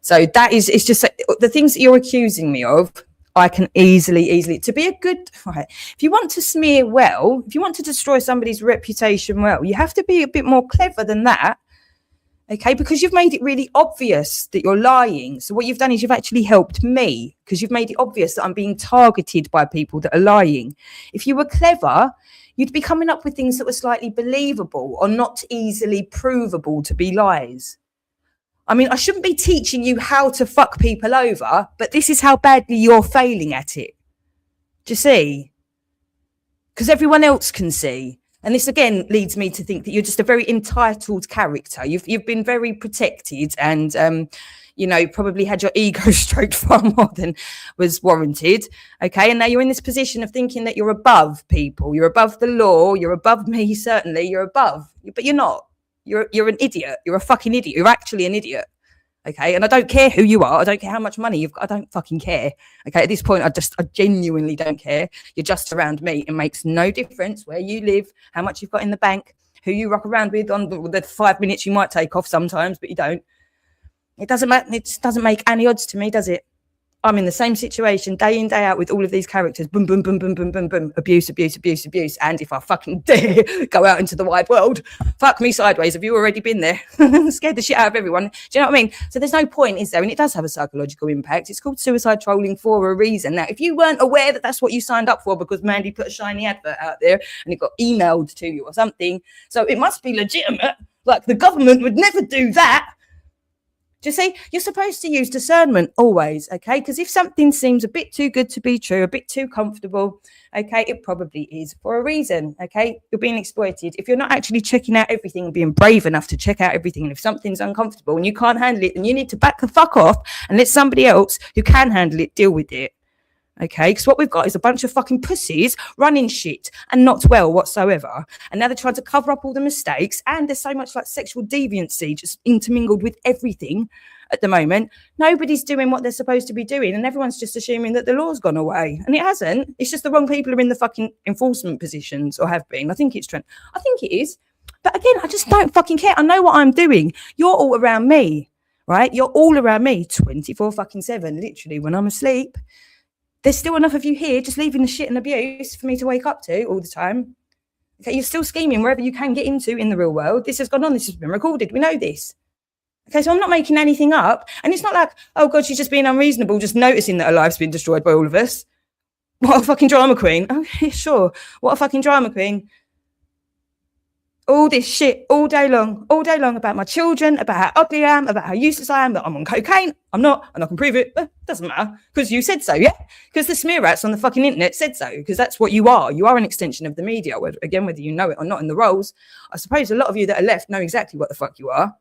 So that is, it's just the things that you're accusing me of, I can easily, to be a good, right, if you want to smear well, if you want to destroy somebody's reputation well, you have to be a bit more clever than that. Okay, because you've made it really obvious that you're lying. So what you've done is you've actually helped me, because you've made it obvious that I'm being targeted by people that are lying. If you were clever, you'd be coming up with things that were slightly believable or not easily provable to be lies. I mean, I shouldn't be teaching you how to fuck people over, but this is how badly you're failing at it. Do you see? Because everyone else can see. And this, again, leads me to think that you're just a very entitled character. You've been very protected and, you know, probably had your ego stroked far more than was warranted. OK, and now you're in this position of thinking that you're above people. You're above the law. You're above me, certainly. You're above. But you're not. You're an idiot. You're a fucking idiot. You're actually an idiot. Okay, and I don't care who you are. I don't care how much money you've got. I don't fucking care. Okay, at this point, I genuinely don't care. You're just around me. It makes no difference where you live, how much you've got in the bank, who you rock around with on the 5 minutes you might take off sometimes, but you don't. It doesn't matter. It just doesn't make any odds to me, does it? I'm in the same situation day in, day out with all of these characters. Boom, boom, boom, boom, boom, boom, boom. Abuse, abuse, abuse, abuse. And if I fucking dare go out into the wide world, fuck me sideways. Have you already been there? Scared the shit out of everyone. Do you know what I mean? So there's no point, is there? And it does have a psychological impact. It's called suicide trolling for a reason. Now, if you weren't aware that that's what you signed up for because Mandy put a shiny advert out there and it got emailed to you or something, so it must be legitimate. Like the government would never do that. Do you see? You're supposed to use discernment always, okay? Because if something seems a bit too good to be true, a bit too comfortable, okay, it probably is for a reason, okay? You're being exploited. If you're not actually checking out everything and being brave enough to check out everything, and if something's uncomfortable and you can't handle it, then you need to back the fuck off and let somebody else who can handle it deal with it. Okay, because what we've got is a bunch of fucking pussies running shit and not well whatsoever. And now they're trying to cover up all the mistakes. And there's so much like sexual deviancy just intermingled with everything at the moment. Nobody's doing what they're supposed to be doing. And everyone's just assuming that the law's gone away. And it hasn't. It's just the wrong people are in the fucking enforcement positions or have been. I think it's Trent. I think it is. But again, I just don't fucking care. I know what I'm doing. You're all around me, right? You're all around me 24/7, literally when I'm asleep. There's still enough of you here just leaving the shit and abuse for me to wake up to all the time. Okay, you're still scheming wherever you can get into in the real world. This has gone on. This has been recorded. We know this. Okay, so I'm not making anything up. And it's not like, oh, God, she's just being unreasonable, just noticing that her life's been destroyed by all of us. What a fucking drama queen. Oh, yeah, sure. What a fucking drama queen. All this shit all day long about my children, about how ugly I am, about how useless I am, that I'm on cocaine. I'm not, and I can prove it. Doesn't matter, because you said so, yeah? Because the smear rats on the fucking internet said so, because that's what you are. You are an extension of the media, whether you know it or not in the roles. I suppose a lot of you that are left know exactly what the fuck you are.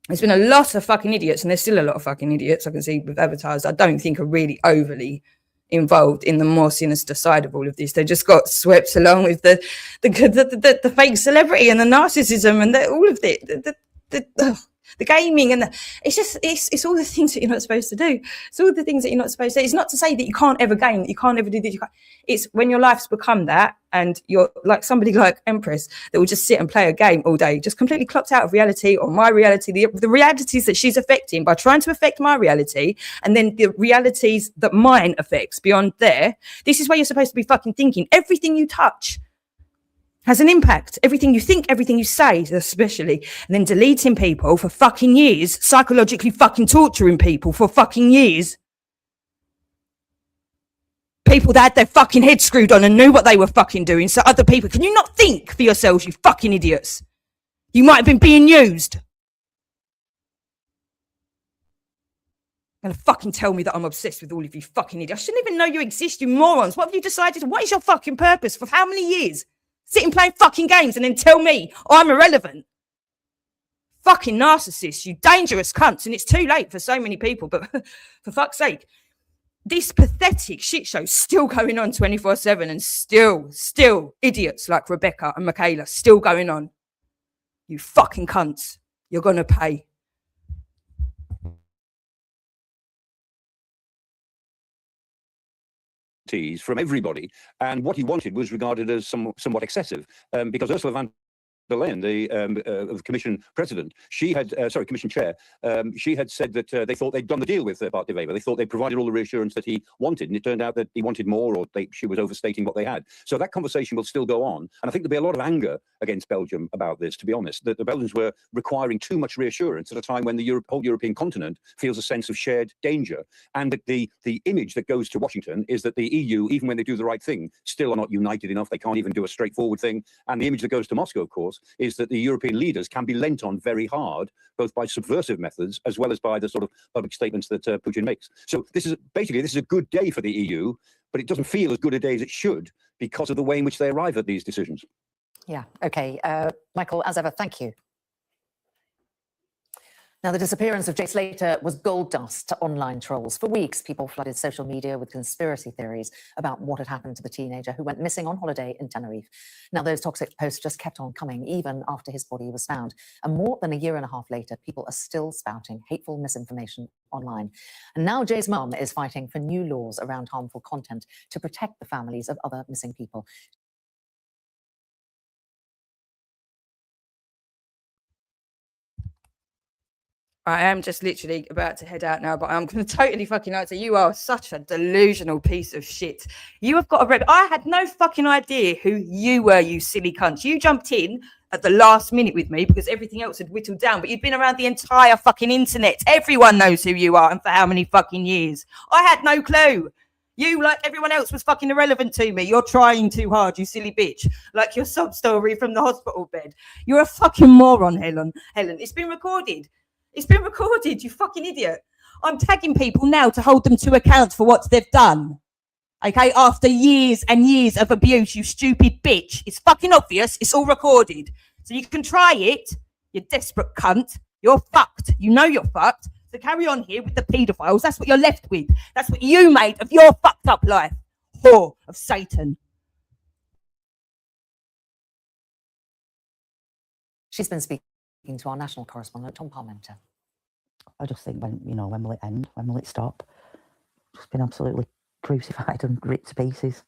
There's been a lot of fucking idiots, and there's still a lot of fucking idiots I can see with avatars I don't think are really overly involved in the more sinister side of all of this. They just got swept along with the fake celebrity and the narcissism and all of it, the gaming and it's all the things that you're not supposed to do. It's all the things that you're not supposed to do. It's not to say that you can't ever game, that you can't ever do this. It's when your life's become that and you're like somebody like Empress that will just sit and play a game all day, just completely clocked out of reality or my reality, the realities that she's affecting by trying to affect my reality, and then the realities that mine affects beyond there. This is where you're supposed to be fucking thinking. Everything you touch has an impact. Everything you think, everything you say, especially. And then deleting people for fucking years, psychologically fucking torturing people for fucking years. People that had their fucking head screwed on and knew what they were fucking doing. So other people, can you not think for yourselves, you fucking idiots? You might have been being used. And fucking tell me that I'm obsessed with all of you fucking idiots. I shouldn't even know you exist, you morons. What have you decided? What is your fucking purpose? For how many years? Sit and play fucking games and then tell me I'm irrelevant. Fucking narcissists, you dangerous cunts. And it's too late for so many people, but for fuck's sake, this pathetic shit show's still going on 24/7 and still idiots like Rebecca and Michaela still going on. You fucking cunts, you're gonna pay. expertise from everybody. And what he wanted was regarded as somewhat excessive, because Ursula von der Leyen, the Commission President, she had, Commission Chair, she had said that they thought they'd done the deal with Bart de Wever. They thought they provided all the reassurance that he wanted, and it turned out that he wanted more, or she was overstating what they had. So that conversation will still go on, and I think there'll be a lot of anger against Belgium about this, to be honest, that the Belgians were requiring too much reassurance at a time when the whole European continent feels a sense of shared danger, and that the image that goes to Washington is that the EU, even when they do the right thing, still are not united enough. They can't even do a straightforward thing, and the image that goes to Moscow, of course, is that the European leaders can be lent on very hard, both by subversive methods as well as by the sort of public statements that Putin makes. So this is a good day for the EU, but it doesn't feel as good a day as it should because of the way in which they arrive at these decisions. Yeah, okay. Michael, as ever, thank you. Now, the disappearance of Jay Slater was gold dust to online trolls. For weeks, people flooded social media with conspiracy theories about what had happened to the teenager who went missing on holiday in Tenerife. Now, those toxic posts just kept on coming, even after his body was found. And more than a year and a half later, people are still spouting hateful misinformation online. And now Jay's mum is fighting for new laws around harmful content to protect the families of other missing people. I am just literally about to head out now, but I'm going to totally fucking answer. You are such a delusional piece of shit. You have got a rep. I had no fucking idea who you were, you silly cunt. You jumped in at the last minute with me because everything else had whittled down, but you'd been around the entire fucking internet. Everyone knows who you are and for how many fucking years. I had no clue. You, like everyone else, was fucking irrelevant to me. You're trying too hard, you silly bitch. Like your sob story from the hospital bed. You're a fucking moron, Helen. It's been recorded. It's been recorded, you fucking idiot. I'm tagging people now to hold them to account for what they've done. Okay, after years and years of abuse, you stupid bitch. It's fucking obvious. It's all recorded. So you can try it, you desperate cunt. You're fucked. You know you're fucked. So carry on here with the paedophiles. That's what you're left with. That's what you made of your fucked up life. Whore of Satan. She's been speaking to our national correspondent, Tom Parmenter. I just think when will it end? When will it stop? Just been absolutely crucified and ripped to pieces.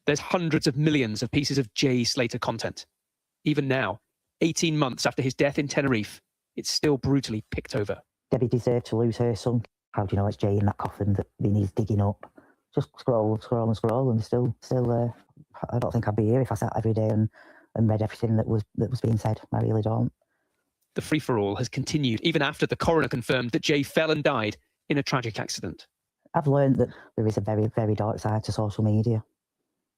There's hundreds of millions of pieces of Jay Slater content. Even now, 18 months after his death in Tenerife, it's still brutally picked over. Debbie deserved to lose her son. How do you know it's Jay in that coffin that he needs digging up? Just scroll and still I don't think I'd be here if I sat every day and read everything that was being said. I really don't. The free-for-all has continued even after the coroner confirmed that Jay fell and died in a tragic accident. I've learned that there is a very, very dark side to social media.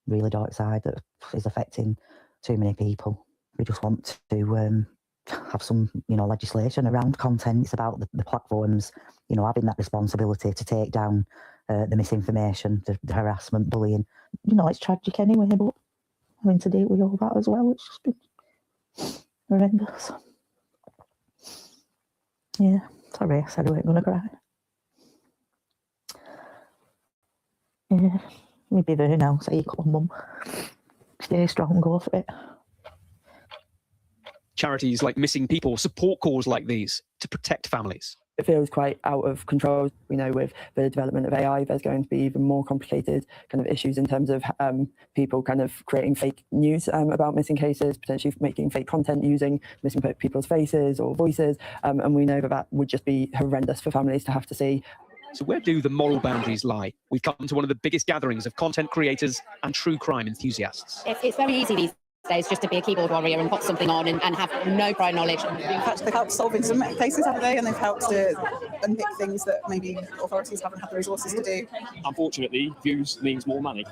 Really dark side that is affecting too many people. We just want to have some, legislation around content. It's about the platforms, having that responsibility to take down the misinformation, the harassment, bullying. It's tragic anyway, but having to deal with all that as well, it's just been horrendous. Yeah, sorry, I said I wasn't going to cry. Yeah, maybe there now, so you come on, Mum. Stay strong, go for it. Charities like Missing People support calls like these to protect families. It feels quite out of control. We know with the development of AI, there's going to be even more complicated kind of issues in terms of people kind of creating fake news about missing cases, potentially making fake content using missing people's faces or voices. And we know that would just be horrendous for families to have to see. So where do the moral boundaries lie? We've come to one of the biggest gatherings of content creators and true crime enthusiasts. It's very easy these days just to be a keyboard warrior and put something on and have no prior knowledge. They've helped solving some cases, haven't they? And they've helped to unpick things that maybe authorities haven't had the resources to do. Unfortunately, views means more money.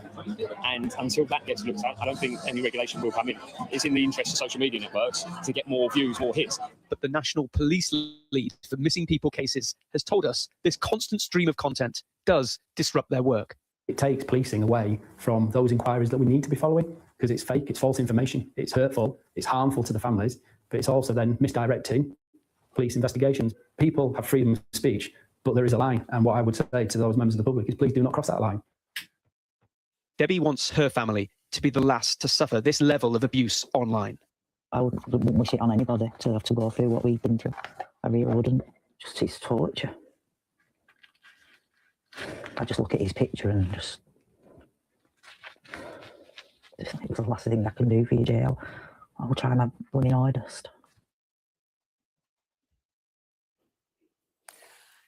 And until that gets looked at, I don't think any regulation will come in. It's in the interest of social media networks to get more views, more hits. But the National Police Lead for Missing People cases has told us this constant stream of content does disrupt their work. It takes policing away from those inquiries that we need to be following, because it's fake, it's false information, it's hurtful, it's harmful to the families, but it's also then misdirecting police investigations. People have freedom of speech, but there is a line. And what I would say to those members of the public is please do not cross that line. Debbie wants her family to be the last to suffer this level of abuse online. I wouldn't wish it on anybody to have to go through what we've been through. I really wouldn't. Just it's torture. I just look at his picture and just it was the last thing I can do for you, jail. I'll try my bloody hardest.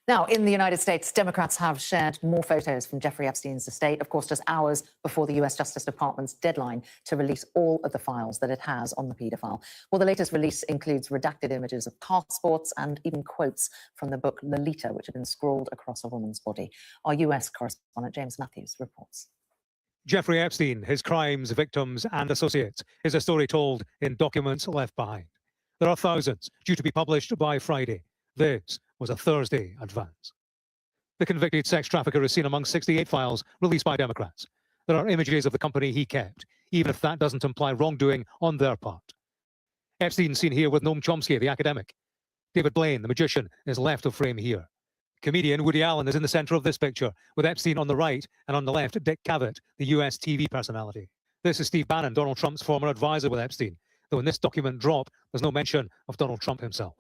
Now, in the United States, Democrats have shared more photos from Jeffrey Epstein's estate, of course, just hours before the US Justice Department's deadline to release all of the files that it has on the paedophile. Well, the latest release includes redacted images of passports and even quotes from the book Lolita, which have been scrawled across a woman's body. Our US correspondent James Matthews reports. Jeffrey Epstein, his crimes, victims and associates is a story told in documents left behind. There are thousands due to be published by Friday. This was a Thursday advance. The convicted sex trafficker is seen among 68 files released by Democrats. There are images of the company he kept, even if that doesn't imply wrongdoing on their part. Epstein seen here with Noam Chomsky, the academic. David Blaine, the magician, is left of frame here. Comedian Woody Allen is in the center of this picture, with Epstein on the right and on the left, Dick Cavett, the US TV personality. This is Steve Bannon, Donald Trump's former advisor with Epstein, though in this document drop, there's no mention of Donald Trump himself.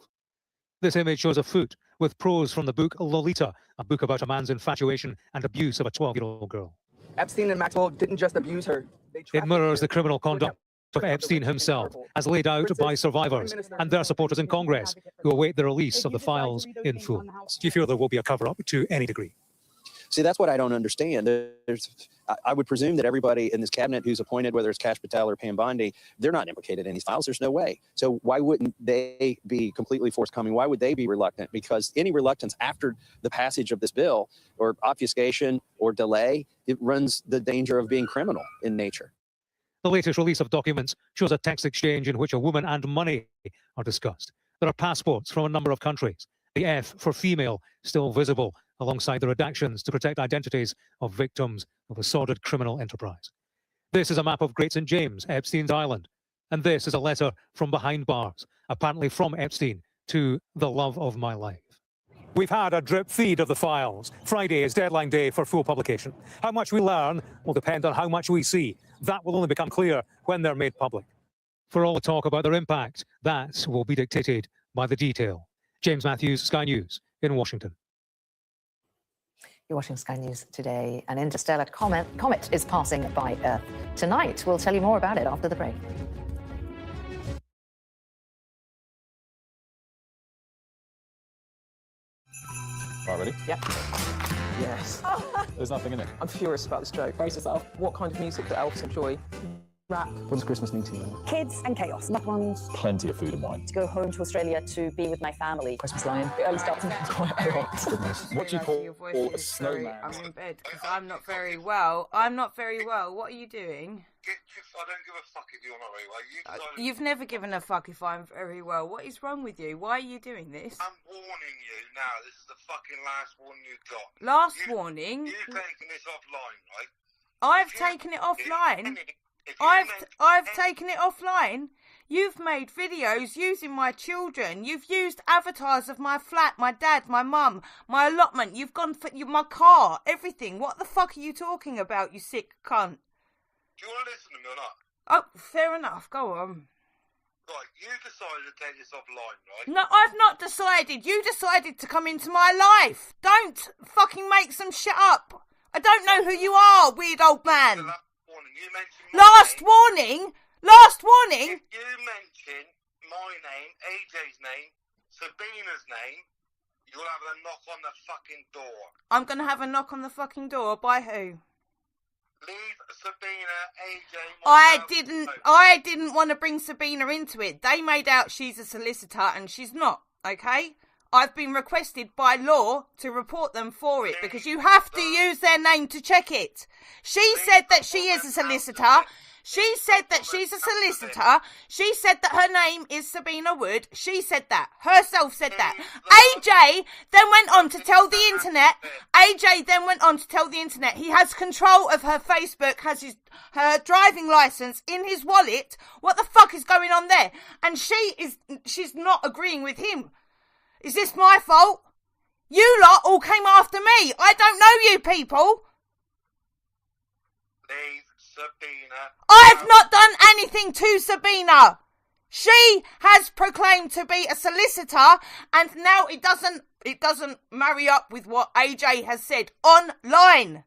This image shows a foot with prose from the book Lolita, a book about a man's infatuation and abuse of a 12-year-old girl. Epstein and Maxwell didn't just abuse her. It mirrors the criminal conduct of Epstein himself, as laid out by survivors and their supporters in Congress, who await the release of the files in full. Do you feel there will be a cover-up to any degree? See, that's what I don't understand. I would presume that everybody in this cabinet who's appointed, whether it's Kash Patel or Pam Bondi, they're not implicated in these files. There's no way. So why wouldn't they be completely forthcoming? Why would they be reluctant? Because any reluctance after the passage of this bill or obfuscation or delay, it runs the danger of being criminal in nature. The latest release of documents shows a text exchange in which a woman and money are discussed. There are passports from a number of countries. The F for female still visible, alongside the redactions to protect identities of victims of a sordid criminal enterprise. This is a map of Great St. James, Epstein's Island. And this is a letter from behind bars, apparently from Epstein to the love of my life. We've had a drip feed of the files. Friday is deadline day for full publication. How much we learn will depend on how much we see. That will only become clear when they're made public. For all the talk about their impact, that will be dictated by the detail. James Matthews, Sky News in Washington. You're watching Sky News today. An interstellar comet is passing by Earth tonight. We'll tell you more about it after the break. Right, ready? Yep. Yes. There's nothing in it. I'm furious about this joke. Brace yourself. What kind of music do elves enjoy? Rap. What does Christmas mean to you? Kids and chaos. Loved ones. Plenty of food and wine. To go home to Australia to be with my family. Christmas lion. The early starts quite a lot. Goodness. What do you call a snowman? I'm in bed because I'm not very well. I'm not very well. What are you doing? I don't give a fuck if you're not very well. You've never given a fuck if I'm very well. What is wrong with you? Why are you doing this? I'm warning you now. This is the fucking last warning you've got. Last warning? You've taken this offline, right? I've taken it offline. I've taken it offline. You've made videos using my children. You've used avatars of my flat, my dad, my mum, my allotment. You've gone for my car, everything. What the fuck are you talking about, you sick cunt? Do you want to listen to me or not? Oh, fair enough. Go on. Right, you decided to take this offline, right? No, I've not decided. You decided to come into my life. Don't fucking make some shit up. I don't know who you are, weird old man. Last warning? Last warning? If you mention my name, AJ's name, Sabina's name, you'll have a knock on the fucking door. I'm going to have a knock on the fucking door. By who? Leave Sabina, AJ, I didn't want to bring Sabina into it. They made out she's a solicitor and she's not, okay? I've been requested by law to report them for it because you have to use their name to check it. She said that she is a solicitor. She said that she's a solicitor. She said that her name is Sabina Wood. She said that. Herself said that. AJ then went on to tell the internet. He has control of her Facebook, has her driving license in his wallet. What the fuck is going on there? And she's not agreeing with him. Is this my fault? You lot all came after me. I don't know you people. Leave Sabina. I've not done anything to Sabina. She has proclaimed to be a solicitor and now it It doesn't marry up with what AJ has said online.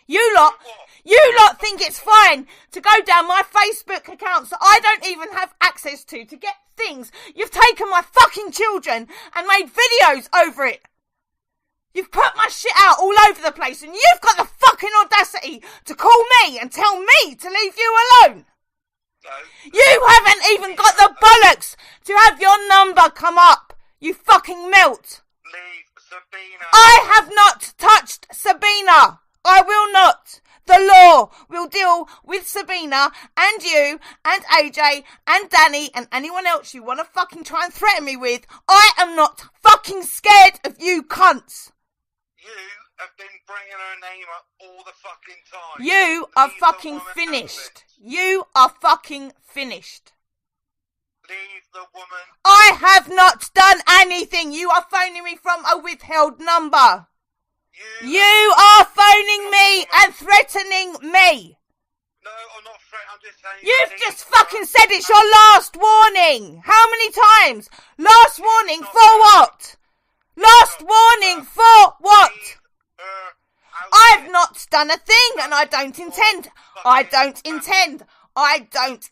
You lot think it's fine to go down my Facebook accounts that I don't even have access to get things. You've taken my fucking children and made videos over it. You've put my shit out all over the place and you've got the fucking audacity to call me and tell me to leave you alone. You haven't even got the bollocks to have your number come up, you fucking melt. I have not touched Sabina. I will not. The law will deal with Sabina and you and AJ and Danny and anyone else you want to fucking try and threaten me with. I am not fucking scared of you cunts. You have been bringing her name up all the fucking time. You are fucking finished. You are fucking finished. Leave the woman. I have not done anything. You are phoning me from a withheld number. You are phoning me and threatening me. No, I'm not threatening. I'm just saying. You've just fucking said it's your last warning. How many times? Last warning for what? Last warning for what? I've not done a thing and I don't intend. I don't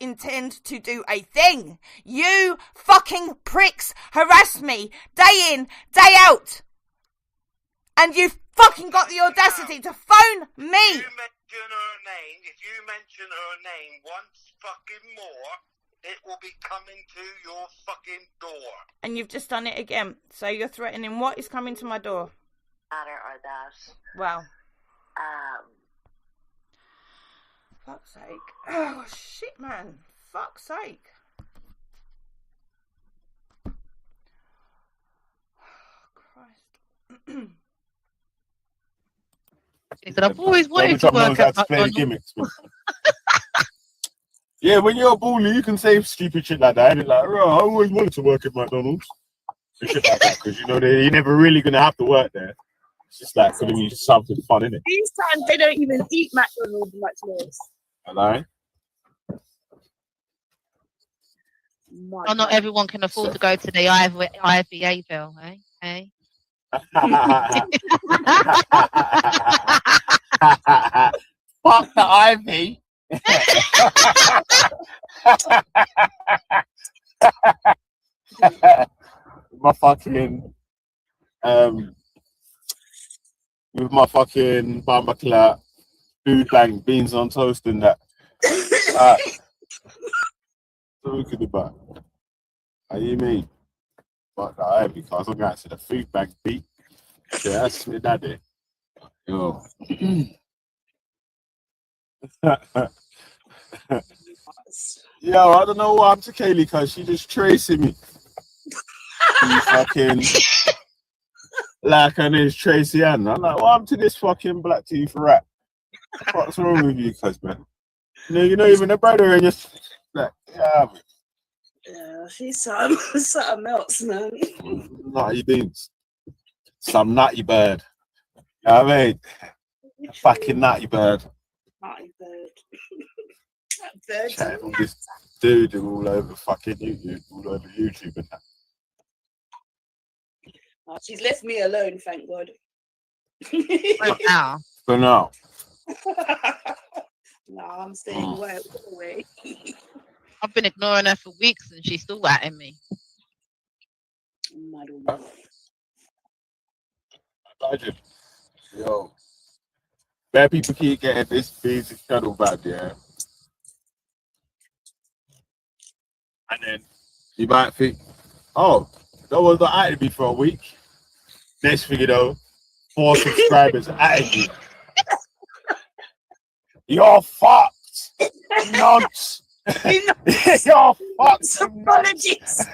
intend to do a thing. You fucking pricks harass me day in, day out. And you've fucking got the audacity to phone me. If you mention her name once fucking more, it will be coming to your fucking door. And you've just done it again. So you're threatening what is coming to my door? Or that. Wow. Fuck's sake. Oh, shit, man. Fuck's sake. Christ. I've always wanted to work at McDonald's. Yeah, when you're a bully, you can say stupid shit like that. And it's like, oh, I always wanted to work at McDonald's. And shit like that, because you know you're never really gonna have to work there. It's just like gonna be something fun, isn't it? These times they don't even eat McDonald's much less. Hello? Oh, not everyone can afford to go to the IVAville, eh? Hey. Fuck the Ivy. My fucking with my fucking bumper clout, food bank, beans on toast and that. Talking about. How you mean? Fuck the Ivy, because I'm going to the food bank beat. Yeah, that's me daddy. Yo. Yo, I don't know what happened to Kaylee because she just tracing me. She fucking like her name's Tracy Ann. I'm like, what happened to this fucking black teeth rat? What's wrong with you, cuz man? You're not even a brother and you're like, yeah. Yeah, she's something else, man. Nutty beans. Some nutty bird. You know what I mean? Fucking nutty bird. Nutty bird. That bird. All this dude all over fucking YouTube, all over YouTube and that. Oh, she's left me alone, thank God. Now. So now. No, I'm staying away. I've been ignoring her for weeks and she's still at me. Imagine. Yo. Bad people keep getting this basic channel back there. And then you might think, oh, that was not at me for a week. Next thing you know, 4 subscribers at you. You're fucked. Nuts. You're fucked. Apologies.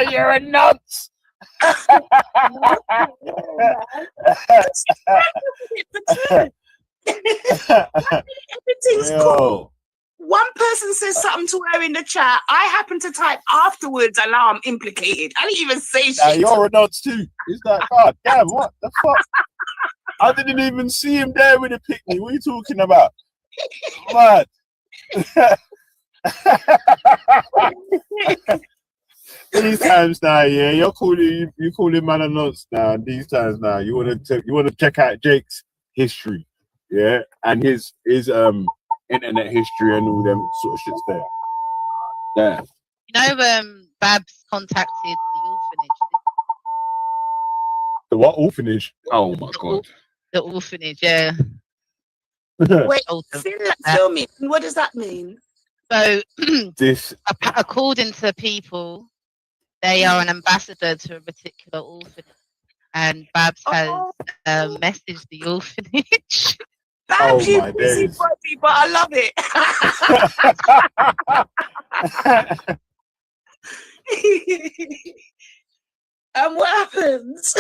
You're a nuts. Everything's cool. One person says something to her in the chat. I happen to type afterwards, alarm implicated. I didn't even say shit. You're a nuts too. He's like, God damn, what the fuck? I didn't even see him there with a picnic. What are you talking about? Mad. These times now, yeah, you're calling man a nonce now. These times now, you want to check out Jake's history, yeah, and his internet history and all them sort of shits there. Yeah. You know, Babs contacted the orphanage. The what orphanage? Oh my god. The orphanage, yeah. Wait, fill me. What does that mean? So, this, according to people, they are an ambassador to a particular orphanage, and Babs has messaged the orphanage. Babs, you busy body, but I love it. And what happens?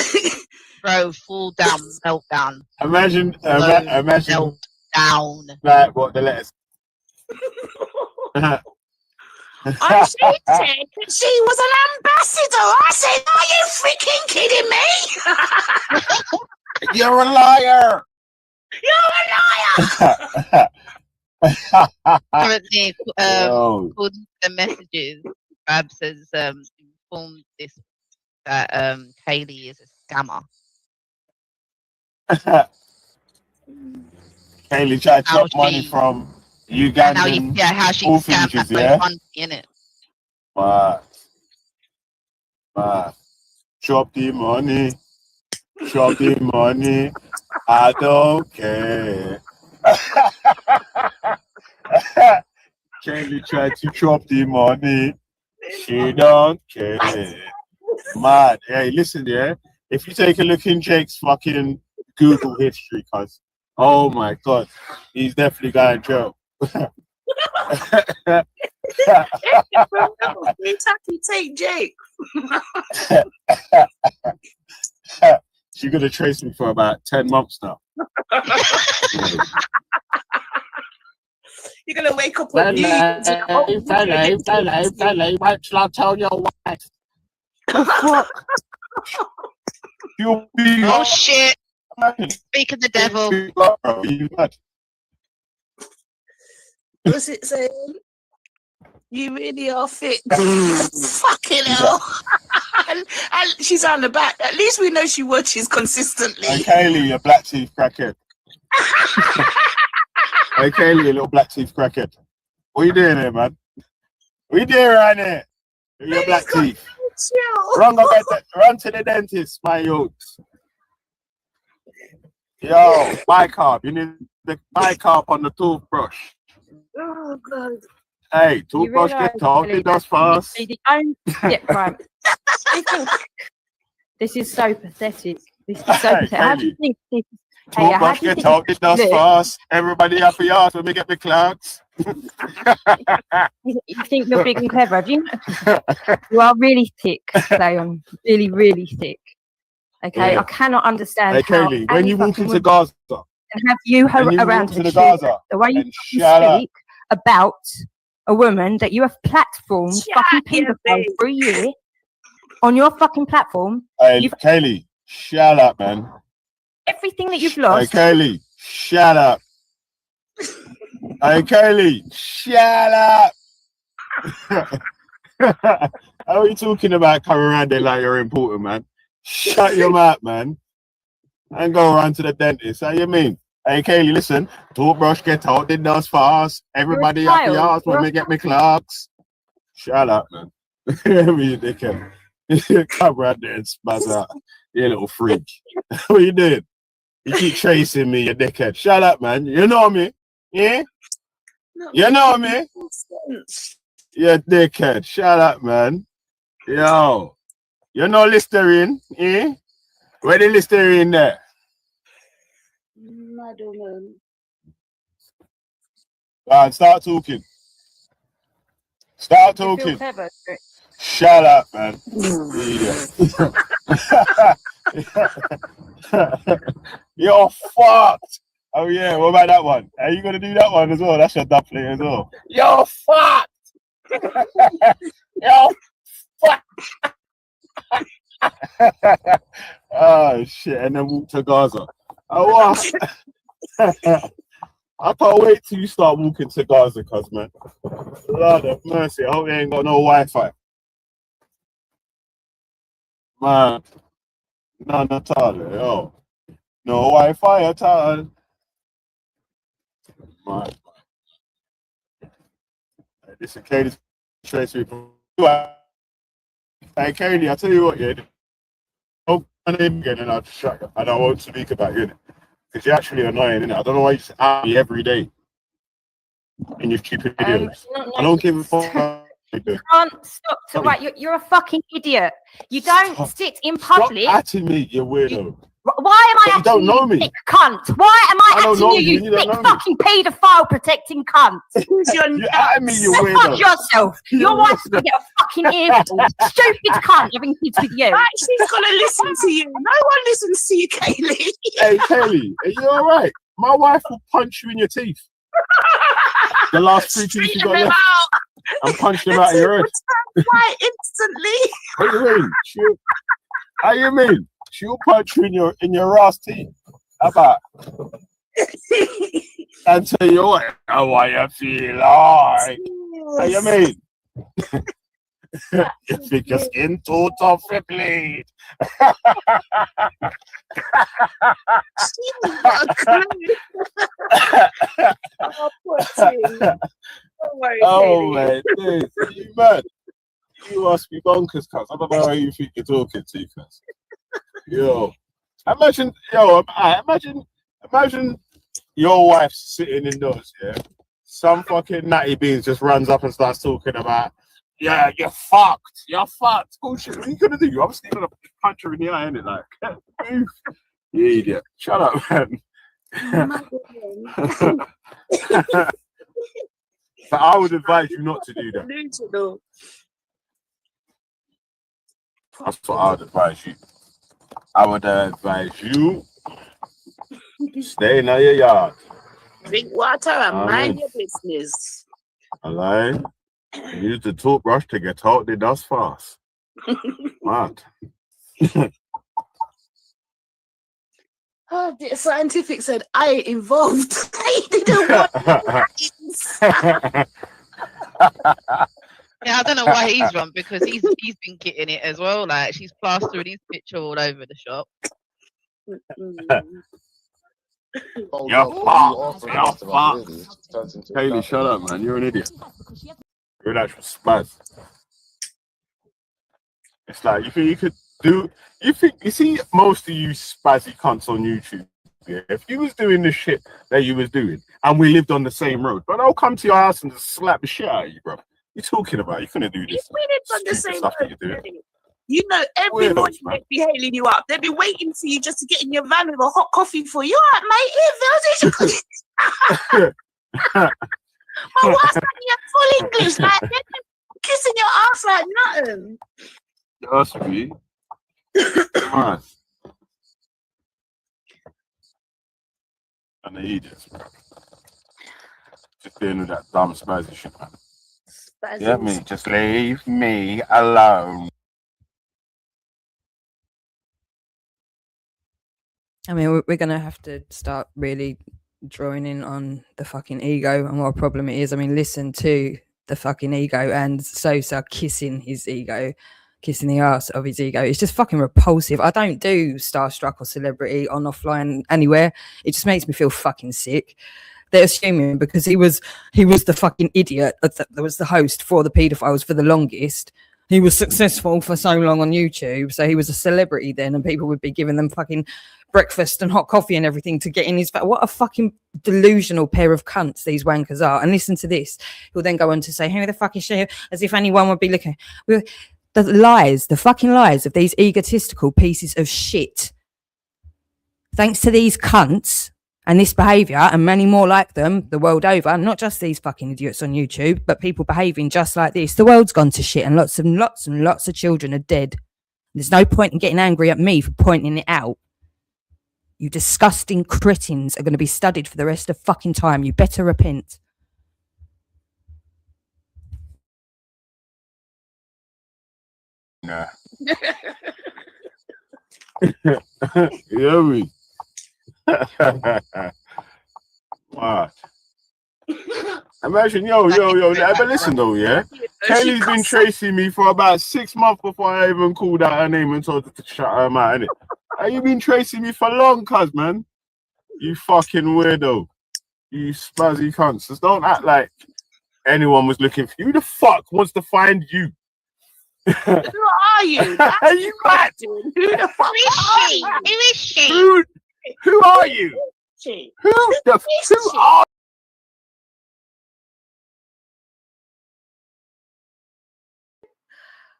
Bro, fall down, meltdown. Imagine down. Like what the letters. And she said that she was an ambassador. I said, are you freaking kidding me? You're a liar. You're a liar. Currently, according to the messages, Babs has informed this that Kaylee is a scammer. Kaylee tried to chop money from Ugandan how she scammed that money in it. But chop the money. I don't care. Kaylee tried to chop the money. She don't care. Mad. Hey, listen, yeah. If you take a look in Jake's fucking Google history, cuz, oh my god, he's definitely going to jail. Kentucky take Jake. She's gonna trace me for about 10 months now. You're gonna wake up on news. Wait till I tell your wife. You'll be oh shit! Speak of the devil. What's it saying? You really are fit. Fucking hell. and she's on the back. At least we know she watches consistently. Hey, Kaylee, you black teeth crackhead. Hey, Kaylee, you little black teeth crackhead. What are you doing here, man? What are you doing right here? Your black teeth. Run to the dentist, my youths. Yo, bicarb. You need the bicarb on the toothbrush. Oh, God. Hey, toothbrush get talked, it does fast. Yeah, right. This is so pathetic. This is so pathetic. How do you think this is? Toothbrush get talked, it does fast. Everybody have your ass when we get the clouds. You think you're big and clever, do you know? You are really thick, Leon. Really, really thick. Okay, yeah. I cannot understand. Hey, Kaylee, when you walk into Gaza and have you around to Gaza, the way you speak about a woman that you have platformed fucking paedophile for a year on your fucking platform. Hey, Kaylee, shut up, man. Everything that you've lost. Hey, Kaylee, shut up. Hey, Kaylee, shut up. How are you talking about coming around there like you're important, man? Shut your mouth, man. And go around to the dentist. How you mean? Hey, Kaylee, listen. Toothbrush get out, it does fast. Everybody have the ass when we get me clocks. Shut up, man. You dickhead. Come around there and spaz out. You little freak. What you doing? You keep chasing me, you dickhead. Shut up, man. You know me? Yeah? You know me? You dickhead. Shut up, man. Yo. You know Listerine? Eh? Where the Listerine there? I don't know. Right, start talking. Start talking. Shut up, man. You're fucked. Oh yeah, what about that one? Are you gonna do that one as well? That's your dumpling as well. You're fucked. You're fucked. Oh shit, and then walk to Gaza. Oh, what? I can't wait till you start walking to Gaza, cuz, man. Lord of mercy, I hope you ain't got no Wi-Fi. Man, none at all, yo. No Wi-Fi at all. Man. This is Katie's trace people. Hey, Katie, I tell you what, yeah. Oh, my name again, and I'll just shut you. And I won't speak about you, because you're actually annoying, innit? I don't know why you just at me every day in your stupid videos. I don't give a fuck. You can't stop to write. You're a fucking idiot. You don't sit in public. Stop atting me, you weirdo. Why am I You don't know me. Thick cunt? Why am I don't know atting you, you. You you don't thick know me. fucking paedophile protecting cunt? You're atting me, you Fuck weirdo. yourself. Your wife's gonna get a fucking earful. Stupid cunt having kids with you. Right, she's gonna listen to you. No one listens to you, Kaylee. Hey, Kelly, are you all right? My wife will punch you in your teeth. The last 3 teeth you got left. I'm punching them out of your head. Why instantly? What do you mean? How you mean? She'll punch you in your ass teeth. How about? And tell you what, how you feel like. How you mean? You think your skin too tough to bleed. Oh man, dude, you mad? You must be bonkers, cuz. I don't know how you think you're talking to, cuz. Yo, imagine your wife sitting indoors, yeah. Some fucking natty beans just runs up and starts talking about, yeah, you're fucked. Bullshit. What are you gonna do? I'm still gonna punch her in the eye, innit? Like, oof. You idiot. Shut up, man. But I would advise you not to do that. That's what I would advise you. I would advise you stay in your yard. Drink water and mind your business. Alright? Use the toothbrush to get out the dust fast. Mad. Oh, the scientific said I ain't involved. I didn't want Yeah, I don't know why he's wrong, because he's been getting it as well. Like, she's plastering his picture all over the shop. You're fucked. Kaylee, shut up, man. You're an idiot. You're an actual spaz. It's like you think you could do. You see most of you spazzy cunts on YouTube. Yeah, if you was doing the shit that you was doing, and we lived on the same road, but I'll come to your house and just slap the shit out of you, bro. You're talking about you couldn't do this. If we lived on the same stuff that road, you're doing. you know, every Weirdos, morning man. they'd be hailing you up. They'd be waiting for you just to get in your van with a hot coffee for you. All right, mate. My wife's talking full English, like they're kissing your ass like nothing. That's me. Man. And the idiots, bro. Just dealing with that dumb spazzy shit, man. Yeah, me. Just leave me alone. I mean, we're going to have to start really drawing in on the fucking ego and what a problem it is. I mean, listen to the fucking ego and Sosa kissing his ego, kissing the ass of his ego. It's just fucking repulsive. I don't do starstruck or celebrity on offline anywhere. It just makes me feel fucking sick. They're assuming because he was the fucking idiot that was the host for the paedophiles for the longest. He was successful for so long on YouTube, so he was a celebrity then, and people would be giving them fucking breakfast and hot coffee and everything to get in his. What a fucking delusional pair of cunts these wankers are. And listen to this. He'll then go on to say, "Who the fuck is she?" As if anyone would be looking. The fucking lies of these egotistical pieces of shit. Thanks to these cunts and this behaviour and many more like them the world over, not just these fucking idiots on YouTube, but people behaving just like this, the world's gone to shit and lots of children are dead. There's no point in getting angry at me for pointing it out. You disgusting cretins are going to be studied for the rest of fucking time. You better repent. Nah. Yeah, me. What? Imagine, yo. But listen though, yeah. Kelly's been tracing me for about 6 months before I even called out her name and told her to shut her mouth, innit? Have you been tracing me for long, cuz, man? You fucking weirdo. You spazzy cunts. Just don't act like anyone was looking for you. Who the fuck wants to find you? Who are you? Are you mad? Who the fuck are you? Who is she? Who are you? Who are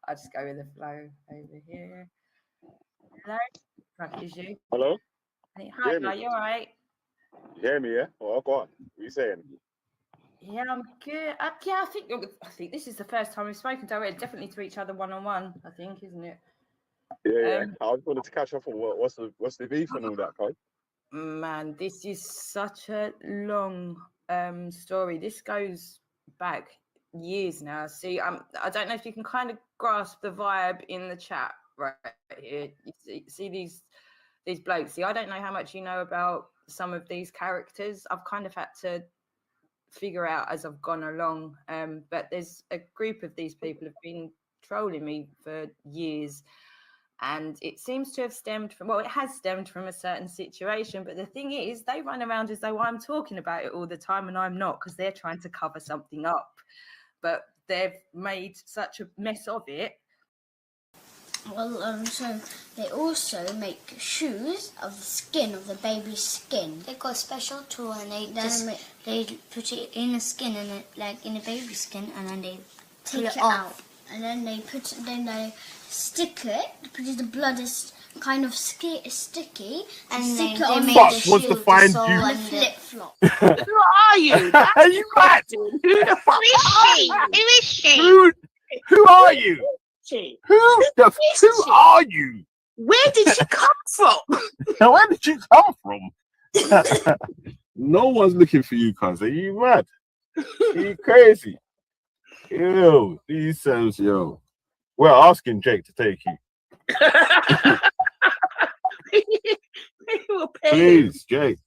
I'll just go with the flow over here. Hello? Right, is you? Hello? Hi, Hear Flo, me? you alright? You hear me, yeah? Well, go on. What are you saying? Yeah, I'm good. Yeah, I think this is the first time we've spoken direct, definitely to each other one-on-one, I think, isn't it? Yeah. I just wanted to catch up on what's the beef and all that, guys. Man, this is such a long story. This goes back years now. See, I don't know if you can kind of grasp the vibe in the chat right here. You see these blokes. See, I don't know how much you know about some of these characters. I've kind of had to figure out as I've gone along. But there's a group of these people have been trolling me for years. And it seems to have stemmed from, well, it has stemmed from a certain situation. But the thing is, they run around as though I'm talking about it all the time and I'm not, because they're trying to cover something up. But they've made such a mess of it. Well, so they also make shoes of the skin, of the baby's skin. They've got a special tool and they put it in the skin, and like in the baby's skin, and then they take it off. And then they stick it, because the blood is kind of sticky, and stick it on the shoe, wants to find the sole, you. and flip-flop. Who are you? Are you mad? Who the fuck Who is she? Who is she? Who are you? Who are you? Where did she come from? Where did you come from? No one's looking for you, cuz. Are you mad? Are you crazy? Yo, these sounds, yo. We're asking Jake to take you. Please, Jake.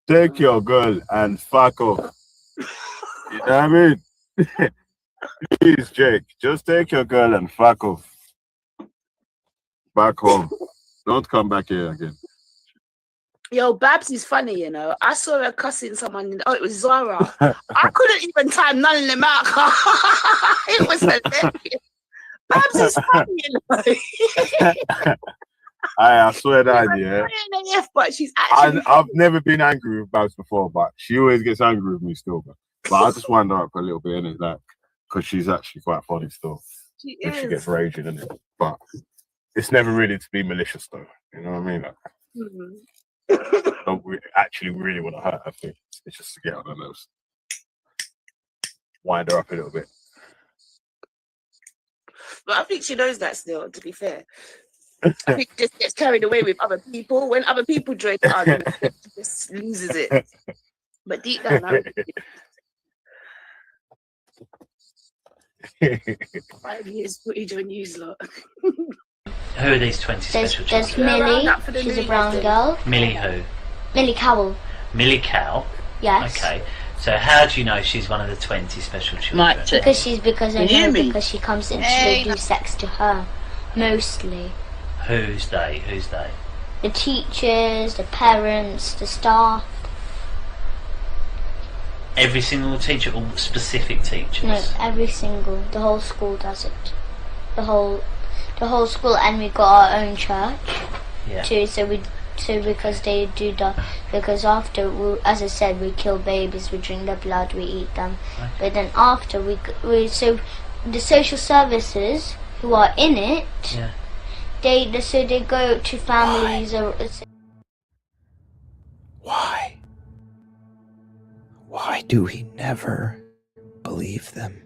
Take your girl and fuck off. You know what I mean? Please, Jake, just take your girl and fuck off. Back home. Don't come back here again. Yo, Babs is funny, you know. I saw her cussing someone. It was Zara. I couldn't even time none of them out. It was hilarious. Babs is funny, you know. I swear that, yeah. But she's actually. I've never been angry with Babs before, but she always gets angry with me still. But I just wind her up a little bit, innit? Like, because she's actually quite funny still. She gets raging, innit? But it's never really to be malicious, though. You know what I mean? Like, don't actually really want to hurt her. It's just to get on her nerves. Wind her up a little bit. But I think she knows that still, to be fair. I think she just gets carried away with other people. When other people join the argument, she just loses it. But deep down, I 5 years footage on news lot. Who are these 20 special There's children? Millie, she's a brown girl. Millie who? Millie Cowell. Millie Cow? Yes. Okay. So how do you know she's one of the 20 special children? Because I know because she comes in, they do sex to her, mostly. Who's they? Who's they? The teachers, the parents, the staff. Every single teacher or specific teachers? No, every single. The whole school does it. The whole school, and we got our own church too. So because they do that, because after as I said, we kill babies, we drink their blood, we eat them. Okay. But then after we so the social services who are in it, they go to families or. Why? Why do we never believe them?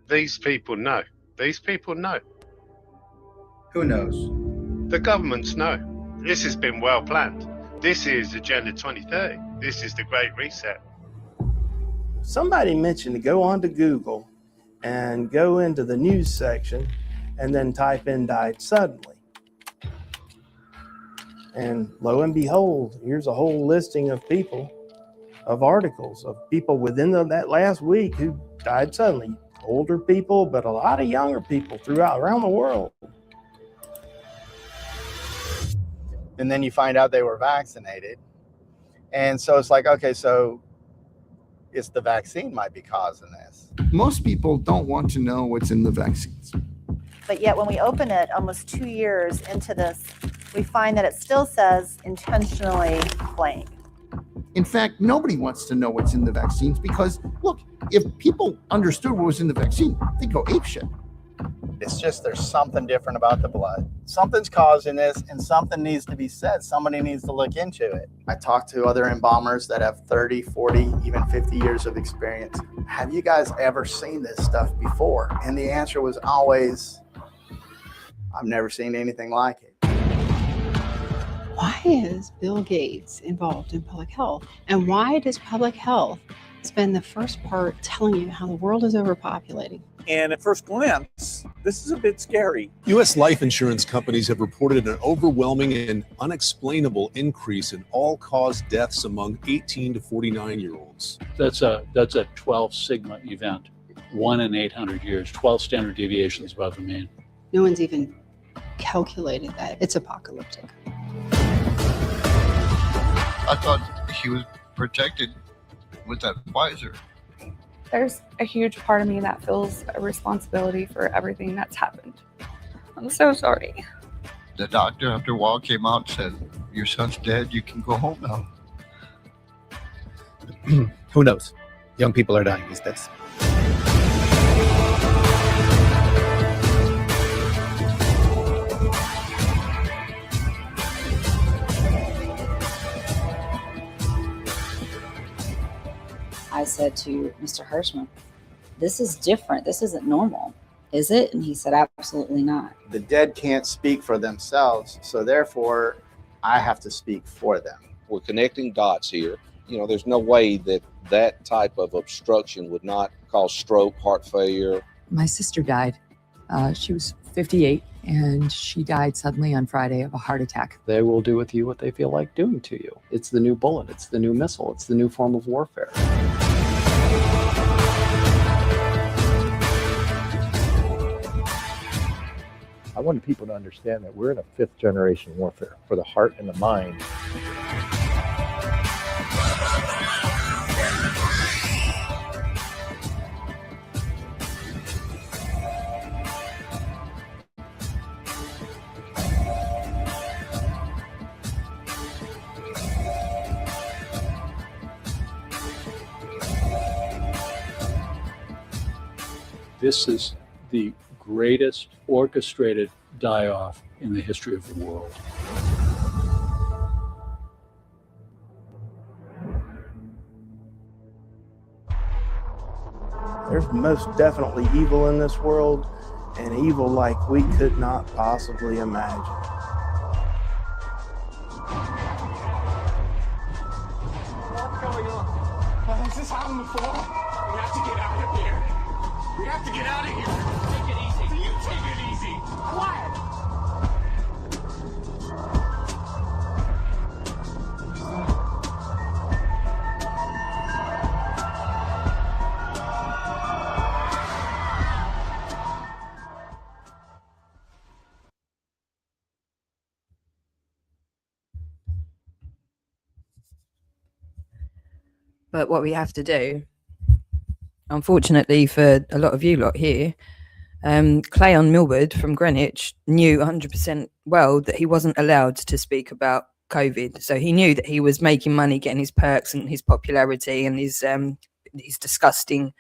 These people know. These people know. Who knows? The governments know. This has been well planned. This is Agenda 2030. This is the Great Reset. Somebody mentioned to go onto Google and go into the news section and then type in died suddenly. And lo and behold, here's a whole listing of people, of articles of people within that last week who died suddenly. Older people, but a lot of younger people around the world. And then you find out they were vaccinated. And so it's like, okay, so it's the vaccine might be causing this. Most people don't want to know what's in the vaccines. But yet when we open it almost 2 years into this, we find that it still says intentionally playing. In fact, nobody wants to know what's in the vaccines because, look, if people understood what was in the vaccine, they'd go apeshit. It's just there's something different about the blood. Something's causing this and something needs to be said. Somebody needs to look into it. I talked to other embalmers that have 30, 40, even 50 years of experience. Have you guys ever seen this stuff before? And the answer was always, I've never seen anything like it. Why is Bill Gates involved in public health? And why does public health spend the first part telling you how the world is overpopulating? And at first glance, this is a bit scary. U.S. life insurance companies have reported an overwhelming and unexplainable increase in all-cause deaths among 18 to 49-year-olds. That's a 12 sigma event, 1 in 800 years, 12 standard deviations above the mean. No one's even calculated that. It's apocalyptic. I thought he was protected with that visor. There's a huge part of me that feels a responsibility for everything that's happened. I'm so sorry. The doctor, after a while, came out and said, your son's dead, you can go home now. Who knows? Young people are dying these days. I said to Mr. Hirschman, this is different. This isn't normal. Is it? And he said, absolutely not. The dead can't speak for themselves, so therefore I have to speak for them. We're connecting dots here. You know, there's no way that that type of obstruction would not cause stroke, heart failure. My sister died. She was 58, and she died suddenly on Friday of a heart attack. They will do with you what they feel like doing to you. It's the new bullet. It's the new missile. It's the new form of warfare. I wanted people to understand that we're in a 5th generation warfare for the heart and the mind. This is the greatest orchestrated die-off in the history of the world. There's most definitely evil in this world, and evil like we could not possibly imagine. What's going on? Has this happened before? We have to get out of here. We have to get out of here. Take it easy. You take it easy. Quiet. But what we have to do, unfortunately for a lot of you lot here, Cleon Millward from Greenwich knew 100% well that he wasn't allowed to speak about COVID. So he knew that he was making money, getting his perks and his popularity and his disgusting,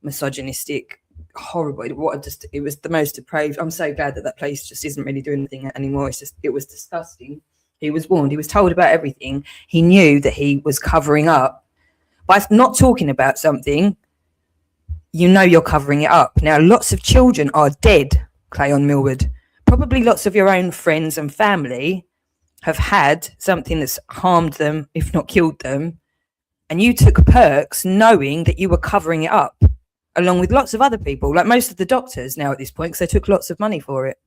misogynistic, horrible. It was the most depraved. I'm so glad that that place just isn't really doing anything anymore. It was disgusting. He was warned. He was told about everything. He knew that he was covering up. By not talking about something, you know you're covering it up. Now, lots of children are dead, Cleon Millward. Probably lots of your own friends and family have had something that's harmed them, if not killed them, and you took perks knowing that you were covering it up, along with lots of other people, like most of the doctors now at this point, because they took lots of money for it.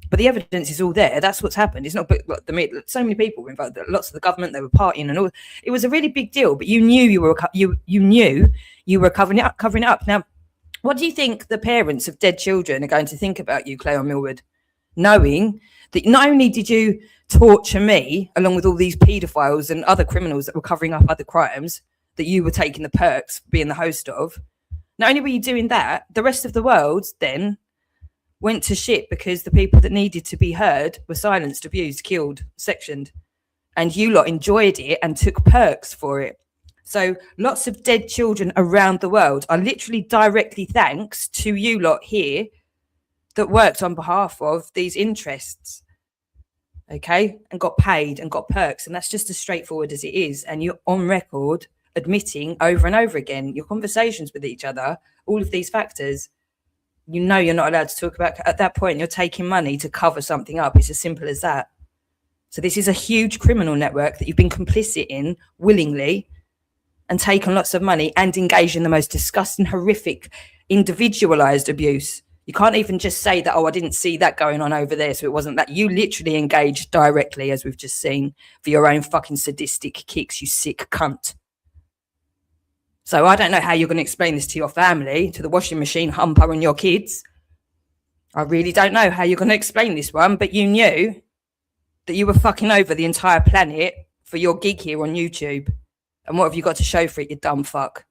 But the evidence is all there. That's what's happened. It's not, but so many people were involved. Lots of the government, they were partying and all. It was a really big deal. But you knew you were covering it up. Now, what do you think the parents of dead children are going to think about you, Cleon Millward, knowing that not only did you torture me along with all these paedophiles and other criminals that were covering up other crimes that you were taking the perks for being the host of? Not only were you doing that, the rest of the world then went to shit because the people that needed to be heard were silenced, abused, killed, sectioned. And you lot enjoyed it and took perks for it. So lots of dead children around the world are literally directly thanks to you lot here that worked on behalf of these interests, okay, and got paid and got perks. And that's just as straightforward as it is. And you're on record admitting over and over again, your conversations with each other, all of these factors, you know you're not allowed to talk about. At that point, you're taking money to cover something up. It's as simple as that. So this is a huge criminal network that you've been complicit in willingly and taken lots of money and engaged in the most disgusting, horrific, individualized abuse. You can't even just say that, oh, I didn't see that going on over there, so it wasn't that. You literally engaged directly, as we've just seen, for your own fucking sadistic kicks, you sick cunt. So I don't know how you're going to explain this to your family, to the washing machine humper and your kids. I really don't know how you're going to explain this one, but you knew that you were fucking over the entire planet for your gig here on YouTube. And what have you got to show for it, you dumb fuck?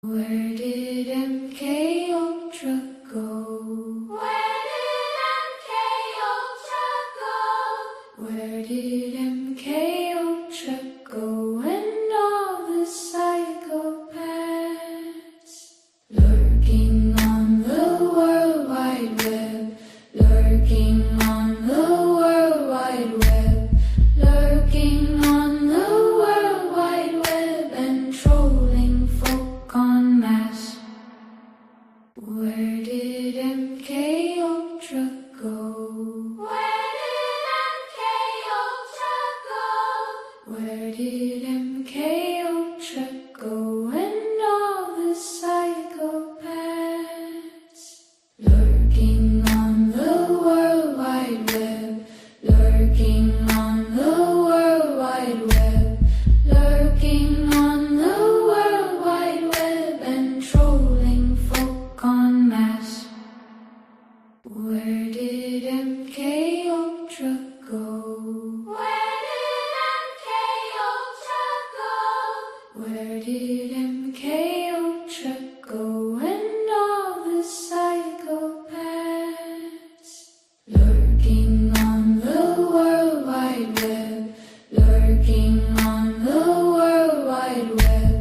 Where did MK Ultra go? Where did MK Ultra go? Where did MK Ultra go? And all the psychopaths lurking on the World Wide Web, lurking on the World Wide Web, lurking on the World Wide Web and trolling folk en masse. Where did MK Ultra go? Where did MK Ultra go? Where did MK Ultra go? And all the psychopaths lurking on the World Wide Web, lurking on the World Wide Web, lurking on the World Wide Web and trolling folk en masse. Where did MK Ultra go? Where did MK Ultra go? Where did MK Ultra go? And all the psychopaths lurking on the World Wide Web, lurking on the World Wide Web,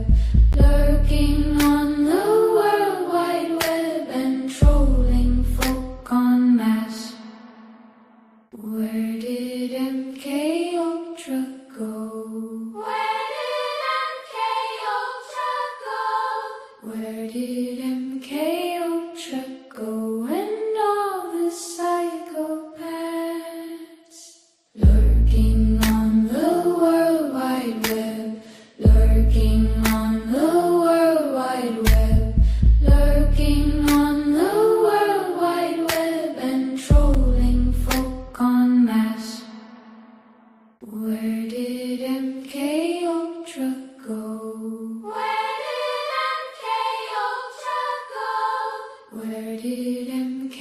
lurking on the World Wide Web and trolling folk en masse. Where did MK Ultra go? Where did MK Ultra go? Where did MK Ultra go? And all the psychopaths lurking on the World Wide Web, lurking on the World Wide Web, lurking on the World Wide Web and trolling folk en masse. Where did MK Ultra go? Where did MK Ultra go? Where did MK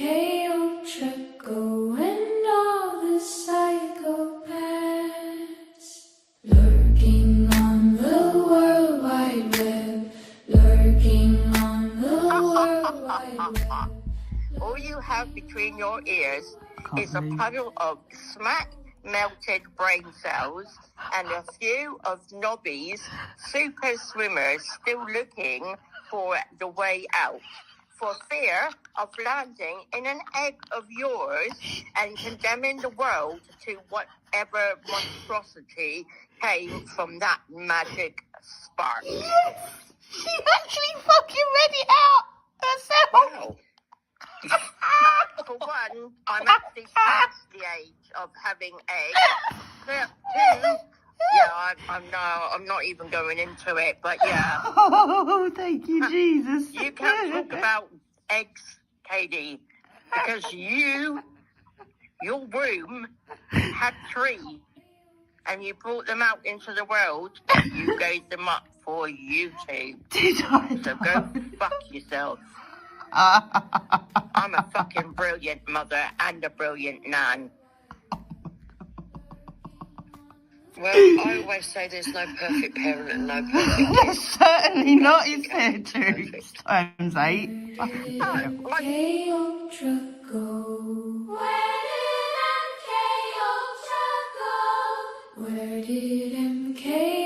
Ultra go? And all the psychopaths lurking on the World Wide Web, lurking on the World Wide Web. All you have between your ears is a puddle of smack melted brain cells and a few of Nobby's super swimmers still looking for the way out, for fear of landing in an egg of yours and condemning the world to whatever monstrosity came from that magic spark. Yes! She actually fucking read it out herself! Wow. For one, I'm actually past the age of having eggs. For two, yeah, I'm not even going into it, but yeah. Oh, thank you, Jesus. You can't talk about eggs, Katie, because your womb had 3, and you brought them out into the world, and you gave them up for YouTube. Did I? So go fuck yourself. I'm a fucking brilliant mother and a brilliant nan. Well, I always say there's no perfect parent and no perfect kid. There's certainly not, is there, 2 times 8? MK Ultra go? Where did MK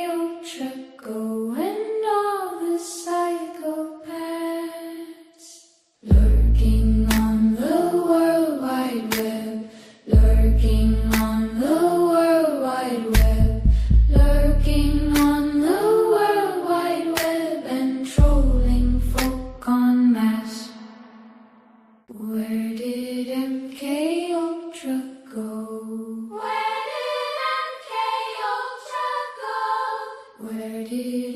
Ultra go? And all the psychopaths lurking on the World Wide Web, lurking on the World Wide Web, lurking on the World Wide Web and trolling folk en masse. Where did MK Ultra go? Where did MK Ultra go? Where did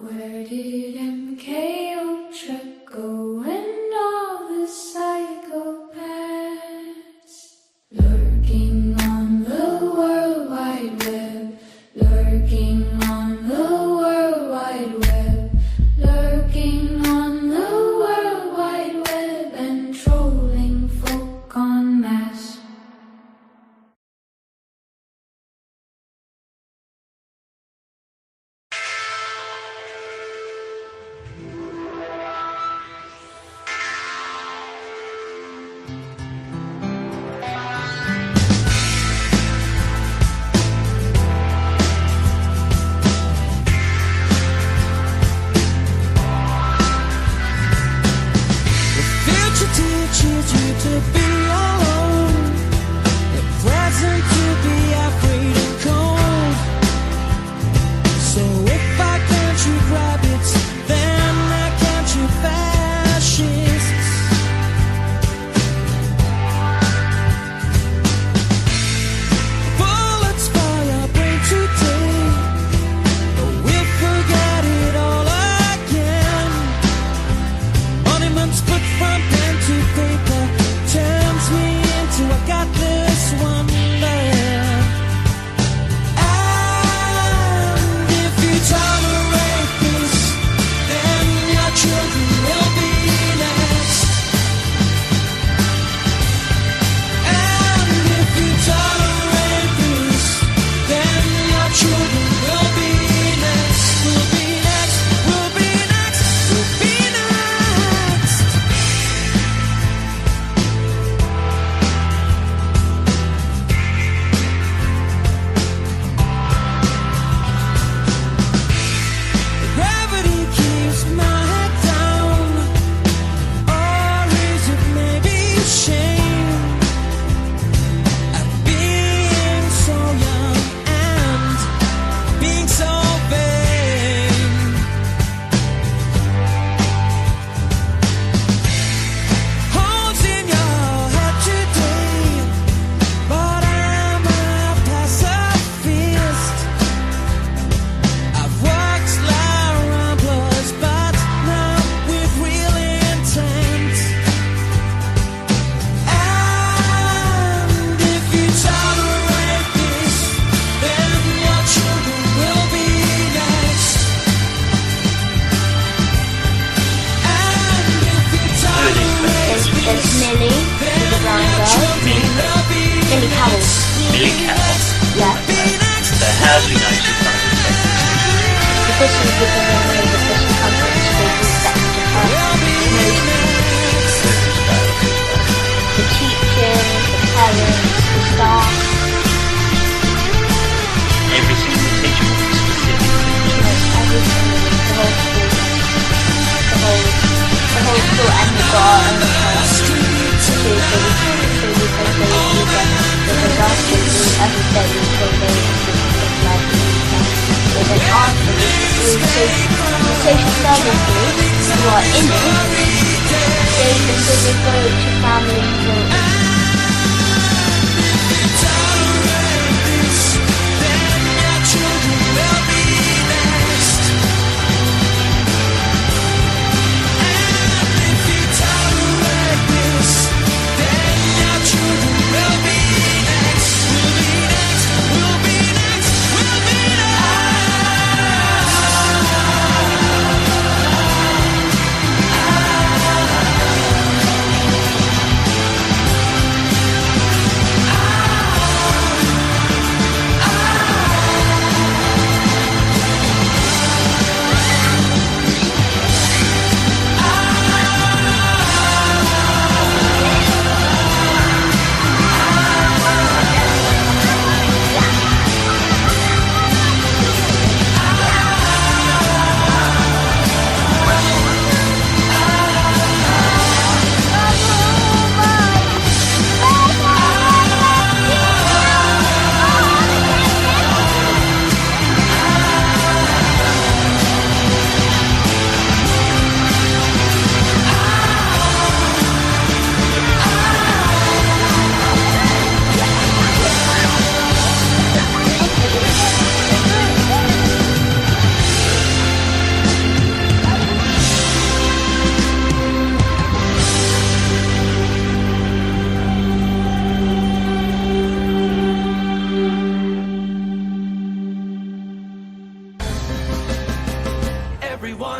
Where did MK Ultra go and all the psychopaths? Lurking on the World Wide Web, lurking on the World Wide Web, lurking on the World Wide Web and trolling folk en masse.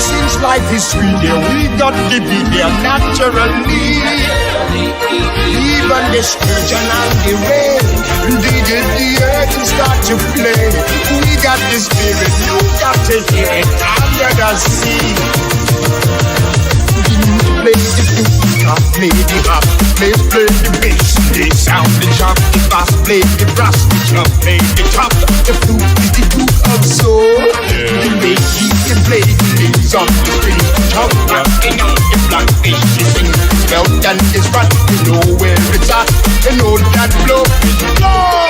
Since life is sweet, yeah, we got to be there naturally. Even the sturgeon and the rain, the earth will start to play. We got the spirit, you got to hear it under the sea. Play the flute, play the harp, play the bass, they sound the chop, the bass, play the brass, the chop, play the top. The flute is the flute of soul. The bass, he can play the things on the string. Chop, rocking on the blackfish, he sings. Smell and it's right, you know where it's at, you know that blow is blow.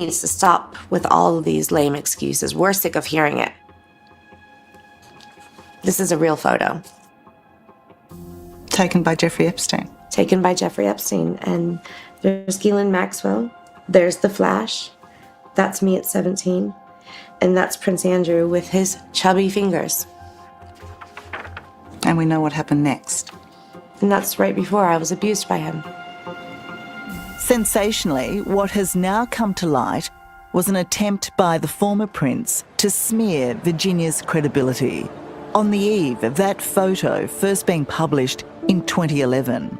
Needs to stop with all of these lame excuses. We're sick of hearing it. This is a real photo. Taken by Jeffrey Epstein. Taken by Jeffrey Epstein. And there's Ghislaine Maxwell. There's The Flash. That's me at 17. And that's Prince Andrew with his chubby fingers. And we know what happened next. And that's right before I was abused by him. Sensationally, what has now come to light was an attempt by the former prince to smear Virginia's credibility on the eve of that photo first being published in 2011.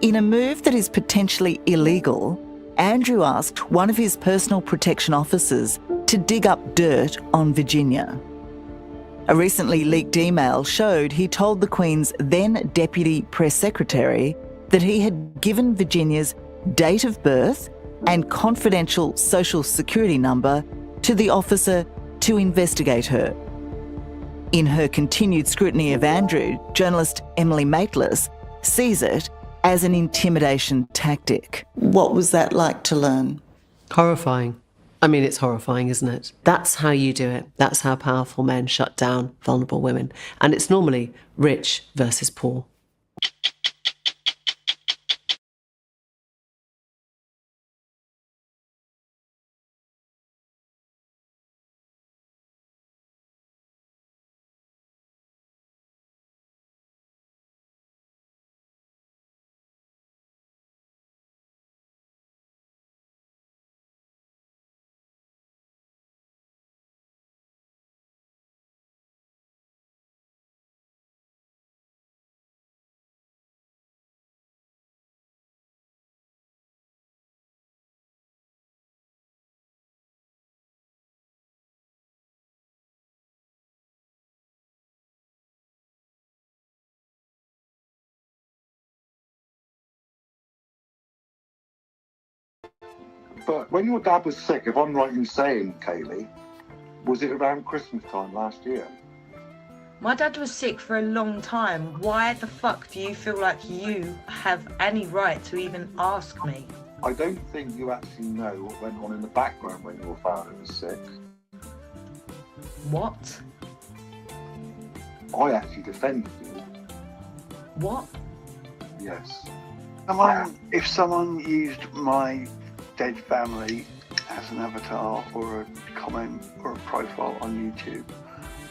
In a move that is potentially illegal, Andrew asked one of his personal protection officers to dig up dirt on Virginia. A recently leaked email showed he told the Queen's then Deputy Press Secretary that he had given Virginia's date of birth and confidential social security number to the officer to investigate her. In her continued scrutiny of Andrew, journalist Emily Maitlis sees it as an intimidation tactic. What was that like to learn? Horrifying. I mean, it's horrifying, isn't it? That's how you do it. That's how powerful men shut down vulnerable women. And it's normally rich versus poor. But when your dad was sick, if I'm right in saying, Kaylee, was it around Christmas time last year? My dad was sick for a long time. Why the fuck do you feel like you have any right to even ask me? I don't think you actually know what went on in the background when your father was sick. What? I actually defended you. What? Yes. If someone used my dead family as an avatar or a comment or a profile on YouTube,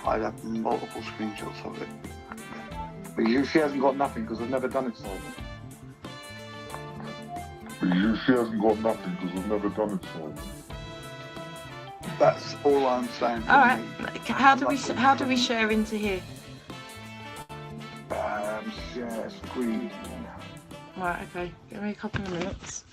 I'd have multiple screenshots of it. But she hasn't got nothing because I've never done it, Simon. She hasn't got nothing because I've never done it, Simon. That's all I'm saying. All right. How do we share into here? Share screen. Right. Okay. Give me a couple of minutes.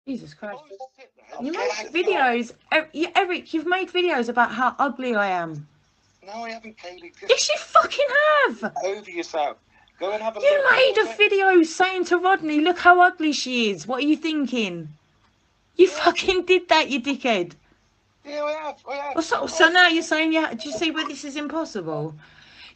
Jesus Christ. You make videos, Eric, you've made videos about how ugly I am. No, I haven't, Kaylee. Yes, you fucking have. Over yourself. Go and have a You look. made a video saying to Rodney, look how ugly she is. What are you thinking? You fucking did that, you dickhead. Yeah, I have. Well, so now you're saying, yeah, do you see where this is impossible?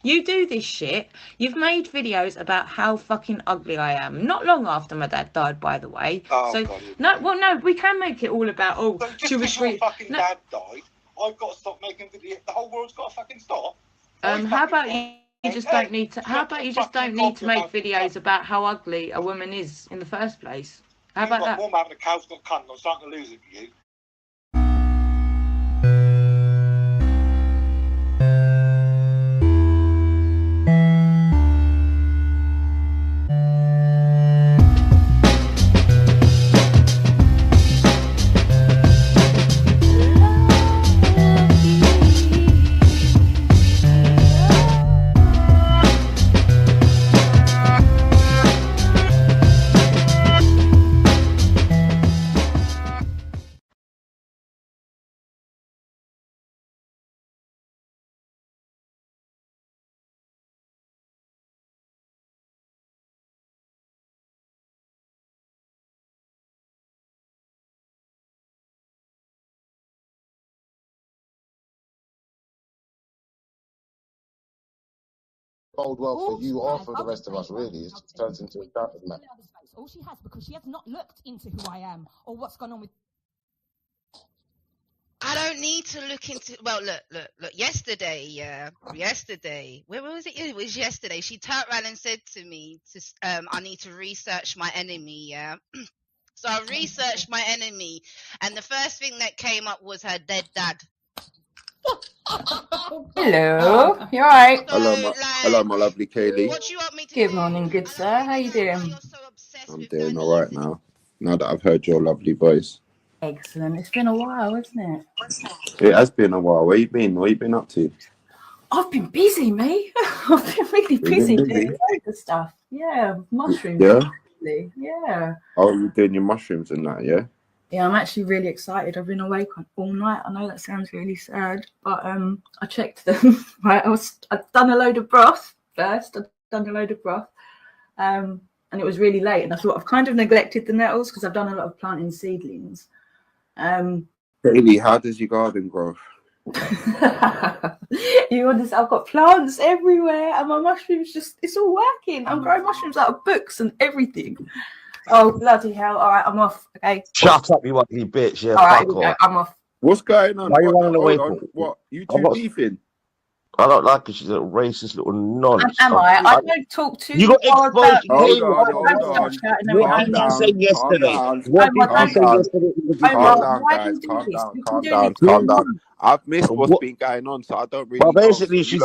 You do this shit. You've made videos about how fucking ugly I am. Not long after my dad died, by the way. Oh, so God, no, we can make it all about just because your fucking dad died, I've got to stop making videos. The whole world's got to fucking stop. How about you just don't need to? How about you just don't need to make videos about how ugly a woman is in the first place? How about that? Mum having a cow's got cunt. I'm starting to lose it for you. bode well for you or for the rest of us, really. It just turns into a shouting match. All she has, because she has not looked into who I am or what's gone on with. I don't need to look into. Well, look. Yesterday, where was it? It was yesterday. She turned around and said to me, "I need to research my enemy." Yeah. So I researched my enemy, and the first thing that came up was her dead dad. Hello, you alright? Hello, my lovely Kaylee. What do you want me to Good morning, good sir. How you doing? I'm doing all right now. Now that I've heard your lovely voice. Excellent. It's been a while, isn't it? It has been a while. Where you been? What you been up to? I've been busy, mate. I've been really busy busy? doing loads of stuff. Yeah, mushrooms. Yeah? Actually. Yeah. Oh, you're doing your mushrooms and that, yeah? Yeah, I'm actually really excited. I've been awake all night. I know that sounds really sad, but I checked them. Right, I'd done a load of broth first. And it was really late. And I thought I've kind of neglected the nettles because I've done a lot of planting seedlings. Kaylee, how does your garden grow? You understand? I've got plants everywhere, and my mushrooms it's all working. I'm growing mushrooms out of books and everything. Oh, bloody hell. All right, I'm off. Okay. Shut up, you ugly bitch. Yeah, all right, fuck off. I'm off. What's going on? Why are you running away Hold on. from? What? You two beefing? I don't like her. She's a racist little nonce. Am I? I don't talk to you. Got exposed. Hold on. What did you say yesterday? Calm down. I've missed what's been going on, so I don't really. Well, basically, she's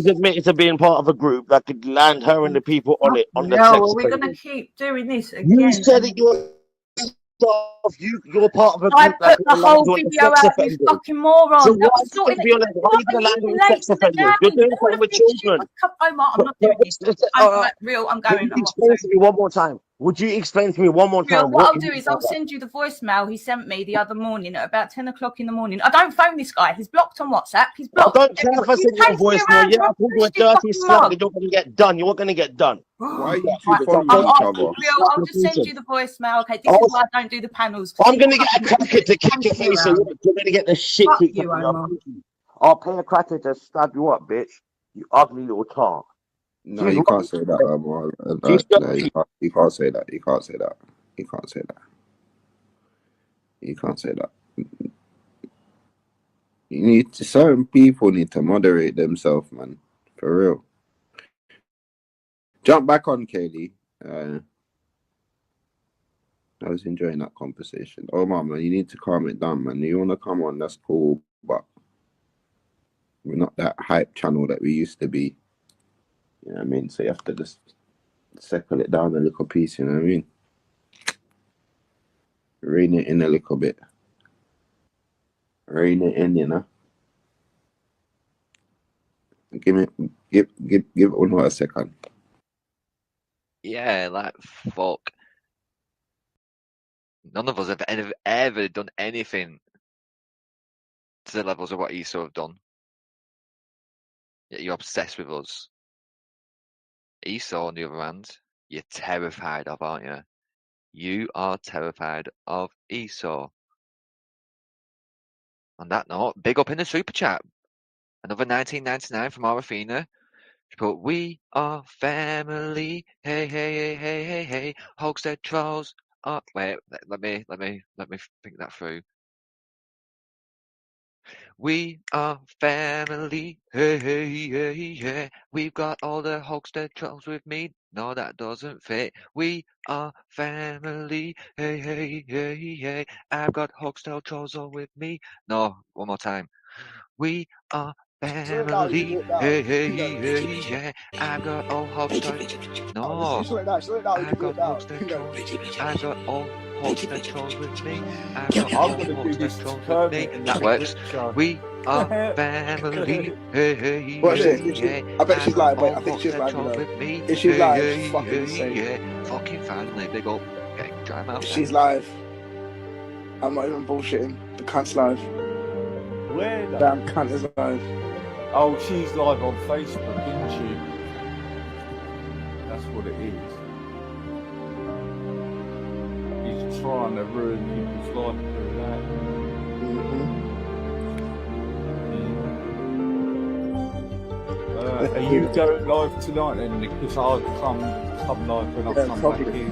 admitted to being part of a group that could land her and the people on it. On the sex we're going to keep doing this again. You said it yourself. You're part of a group. I put the whole video out, you fucking moron. So why are you landing sex offenders? You're doing something with children. I'm not doing this. I'm real. I'm going. Explain to me one more time. Would you explain to me one more time? What I'll do is I'll send you the voicemail he sent me the other morning at about 10 o'clock in the morning. I don't phone this guy. He's blocked on WhatsApp. He's blocked. I don't care if I send you a voicemail. Yeah, I called you a dirty slut. You're going to get done. You're going to get done. Why are you two following each other? I'll just send you the voicemail. Okay, this is why I don't do the panels. I'm going to get a cracker to kick your face. So you're going to get the shit kicked out of you. I'll pay a cracker to stab you up, bitch. You ugly little tart. No, you can't say that, Omar. No, you can't say that. You can't say that. You can't say that. You can't say that. Certain people need to moderate themselves, man. For real. Jump back on, Kaylee. I was enjoying that conversation. Omar, man, you need to calm it down, man. You want to come on, that's cool, but we're not that hype channel that we used to be. You know what I mean? So you have to just settle it down a little piece, you know what I mean? Rein it in a little bit. Rein it in, you know? Give Uno a second. Yeah, like, fuck. None of us have ever done anything to the levels of what Esau have done. Yet you're obsessed with us. Esau, on the other hand, you're terrified of, aren't you? You are terrified of Esau. On that note, big up in the super chat. Another 1999 from Arafina. She put, "We are family. Hey, hey, hey, hey, hey, hey. Hogshead trolls." Oh, wait, let me think that through. We are family. Hey, hey, hey, hey. We've got all the Hogshead trolls with me. No, that doesn't fit. We are family. Hey, hey, hey, hey. I've got Hogshead trolls all with me. No, one more time. We are family. Hey, hey, hey, yeah. I've got all Hogshead. No, I've got Hogshead trolls. I've got all Hogshead trolls with me. I've got all Hogshead trolls with me. That works. We are family. Hey, hey, Watch hey, this. yeah. I bet she's I've got live. Wait, all I think she's Hogshead live. trolls with me. If she's Hey, live, hey, fucking hey, insane. yeah. Fucking family. Big up. Okay, dry mouth. If she's live. I'm not even bullshitting. The cunt's live. Where the damn cunt is live? Oh, she's live on Facebook, isn't she? That's what it is. He's trying to ruin people's life through that. Are you going live tonight then? Because I'll come live when I come back in.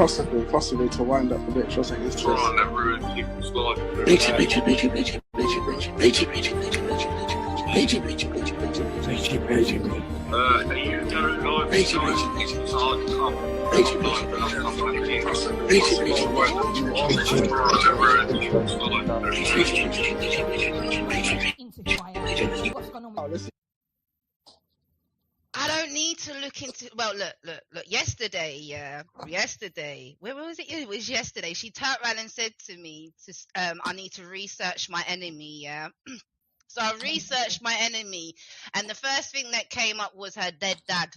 Possibly to wind up a bit. I'll take this twist. Trying to ruin people's life through Bitchy, that. bitchy, bitchy, bitchy, bitchy, bitchy, bitchy, bitchy, bitchy, bitchy, bitchy, bitchy, bitchy, bitchy, bitchy, bitchy, bitchy. Are you going live Bitchy, tonight? bitchy, bitchy, Because I'll come bitchy, live when I come back in. bitchy, bitchy, Trying to ruin people's life through that. I don't need to look into. Well, look. Yesterday, where was it? It was yesterday. She turned around and said to me, "I need to research my enemy." Yeah. So I researched my enemy, and the first thing that came up was her dead dad.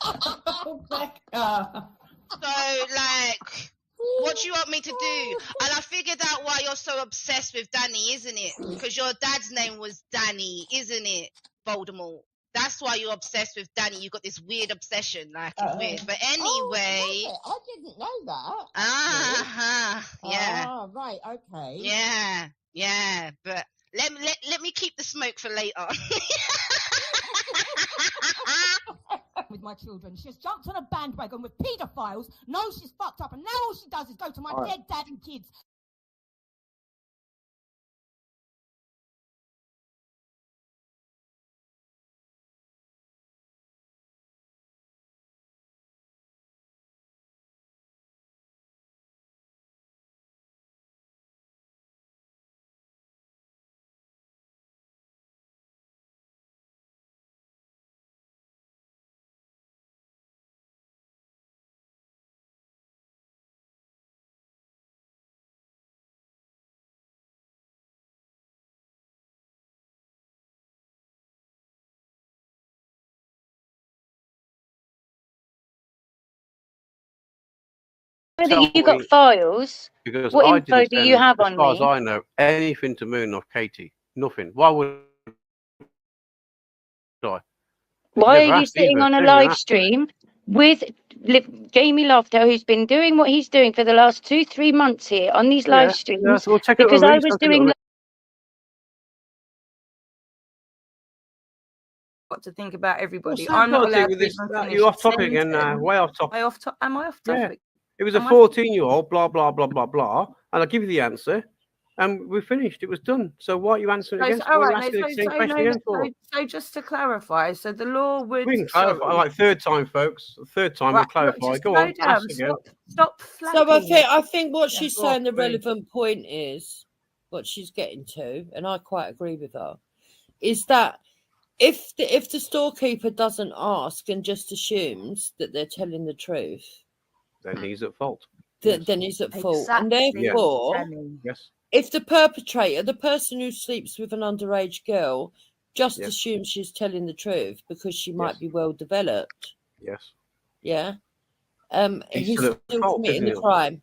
Oh, Becca. So, like, what do you want me to do? And I figured out why you're so obsessed with Danny, isn't it? Because your dad's name was Danny, isn't it, Voldemort? That's why you're obsessed with Danny. You got this weird obsession, like it's weird. But anyway, I didn't know that. yeah. Ah, right, okay. Yeah. But let me keep the smoke for later. With my children, she's jumped on a bandwagon with paedophiles, knows she's fucked up, and now all she does is go to my dead dad and kids. That you got files. Because What I info didn't do send, you have as on far as me? I know, anything to Moon or Katie. Nothing. Why would I? Why Never are you asked sitting either. on a Didn't even live ask. stream with Jamie Lofto, who's been doing what he's doing for the last 2-3 months here on these live streams? So we'll take it Because a I read. was doing. Got to think about everybody. What's that I'm not got to do allowed with to this? even finish You're a off topic again now. sentence. Way off topic. Am I off Yeah. topic? It was a Am I- 14-year-old, blah, blah, blah, blah, blah. And I'll give you the answer. And we finished. It was done. So why are you answering So, again? all What are you right, asking no, the same question again for? so just to clarify, so the law would. We can clarify. Like third time, folks. Third time, we'll Right, look, clarify. just Go slow on. down. Ask again. Stop So flapping. I think what Yeah, she's go on, saying, the please. relevant point is, what she's getting to, and I quite agree with her, is that if the storekeeper doesn't ask and just assumes that they're telling the truth, then he's at fault. then he's at fault. And Exactly, therefore, Danny. Yes. if the perpetrator, the person who sleeps with an underage girl, just Yes. assumes she's telling the truth because she might Yes. be well developed, Yes. yeah, He's he's still at still fault, committing isn't the he? crime.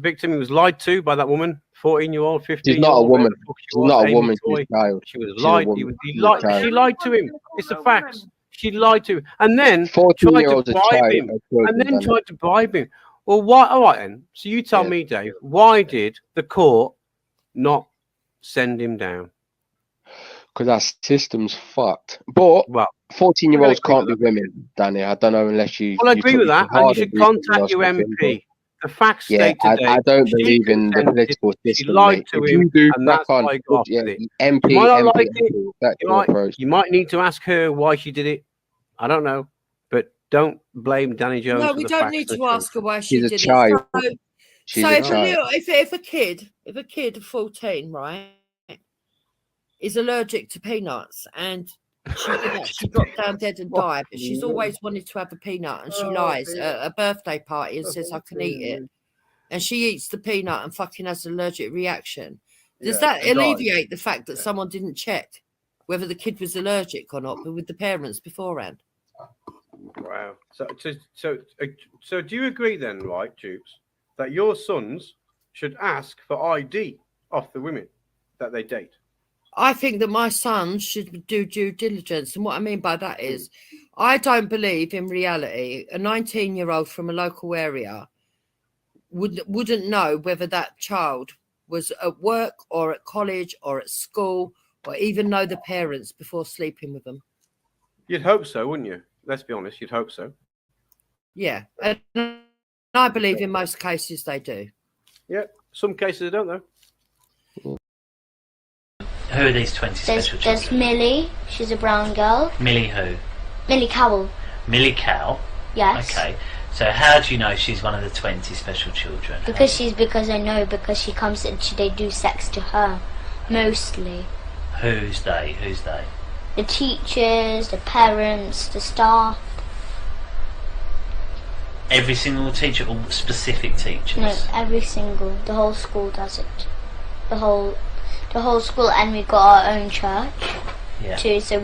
victim. He was lied to by that woman, 14-year-old, 15-year-old. She's not a woman. She's not a Amy woman. Toy. She's a child. She was She's a lied. woman. She lied to him. It's the facts. She lied to him, and then tried to 14-year-old's a bribe child. him, and then tried to bribe him. Well, why? All right, then. So you tell me, Dave. Why did the court not send him down? Because our system's fucked. But 14-year-olds can't be women, Danny. I don't know unless you. Well, I agree with that, and you should contact your MP. The facts state today. I don't believe in the political system. She lied to if him, you do and crack that's on, why I got yeah, it. MP, You might not MP, like that's your approach. you might need to ask her why she did it. I don't know, but don't blame Danny Jones. No, for we the don't facts need and to the ask her truth. why she She's a did child. it. She's So a if child. if a kid of 14, right, is allergic to peanuts and she could actually drop down dead and die, but she's always wanted to have a peanut and she lies at a birthday party and says, I can eat it. And she eats the peanut and fucking has an allergic reaction. Does that alleviate the fact that someone didn't check whether the kid was allergic or not, but with the parents beforehand? Wow. So do you agree then, right, Dupes, that your sons should ask for ID off the women that they date? I think that my sons should do due diligence. And what I mean by that is, I don't believe in reality a 19-year-old from a local area wouldn't know whether that child was at work or at college or at school or even know the parents before sleeping with them. You'd hope so, wouldn't you? Let's be honest, you'd hope so. Yeah. And I believe in most cases they do. Yeah, some cases they don't, though. Who are these 20 special children? There's Millie. She's a brown girl. Millie who? Millie Cowell. Millie Cow? Yes. Okay. So how do you know she's one of the 20 special children? Because I know, because she comes and they do sex to her, mostly. Who's they? Who's they? The teachers, the parents, the staff. Every single teacher or specific teachers? No, every single. The whole school does it. The whole school, and we got our own church too. So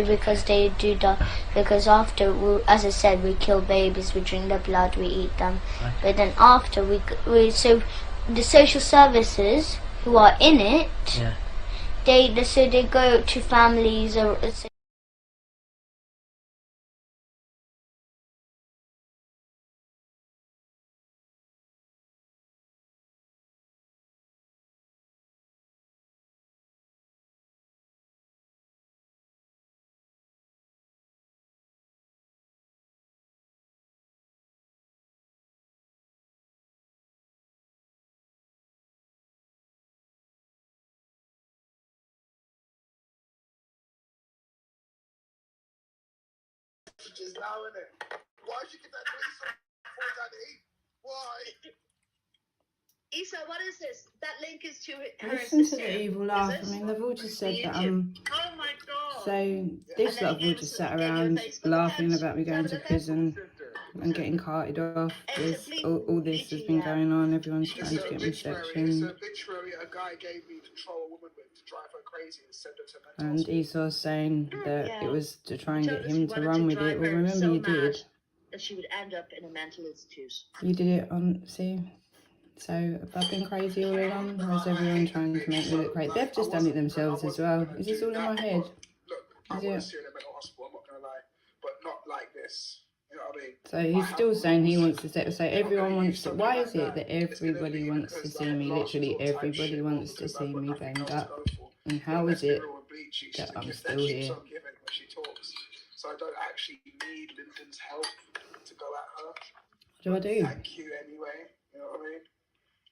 because they do that, because after, as I said, we kill babies, we drink their blood, we eat them. Okay. But then after so the social services who are in it, they go to families or. Just now, innit? Why did you get that face before Daddy? Why? Isa, what is this? That link is to her Listen sister. to the evil laugh. I mean, they've all just said that Oh my god. So this lot have all just sat around laughing about me going to prison and getting carted off. There's all this has been going on. Everyone's trying to get me sectioned. A guy gave me to troll a woman with to drive her crazy and send her to mental And hospital. Esau's saying that it was to try and get him to run with it. Well, remember you did. That she would end up in a mental institute. You did it on, see? So have I been crazy all along? Or is everyone trying to make me look crazy? They've just done it themselves as well. Is this all in my head? I want to see her in a mental hospital, I'm not going to lie. But not like this. You know what I mean? So he's still saying he wants to say, so everyone wants to, why is it that everybody wants to see me, literally everybody wants to see me banged up? And how is it that I'm still here? So I don't actually need Lyndon's help to go at her. What do I do? Thank you anyway, you know what I mean?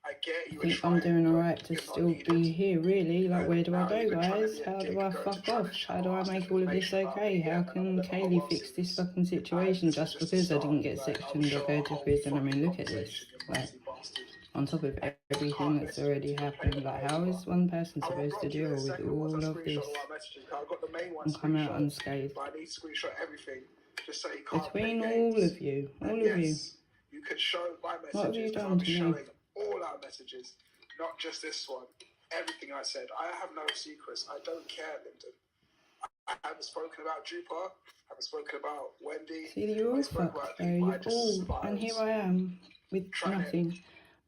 I get you. I think I'm doing alright to still be here, really. Like, where do I go, guys? How do I fuck off? How do I make all of this okay? How can Kaylee fix this fucking situation just because I didn't get sectioned or go to prison? I mean, look at this. Like, on top of everything that's already happened, like, how is one person supposed to deal with all of this and come out unscathed? Between all of you, you could show my messages. What have you done to me? All our messages, not just this one. Everything I said. I have no secrets. I don't care, Lyndon. I haven't spoken about Jupiter. I haven't spoken about Wendy. See, you're all fucked, though. You've all, and here I am with nothing.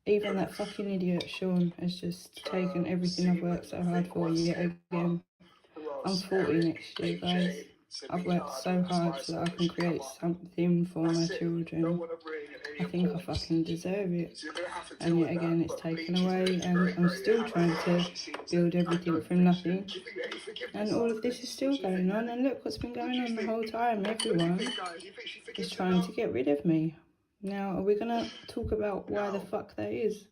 Even that fucking idiot Sean has just taken everything I've worked so hard for yet again. I'm 40 next year, guys. I've worked so hard so that I can create something for my children. I think I fucking deserve it. And yet again, it's taken away, and I'm still trying to build everything from nothing. And all of this is still going on, and look what's been going on the whole time. Everyone is trying to get rid of me. Now, are we going to talk about why the fuck that is?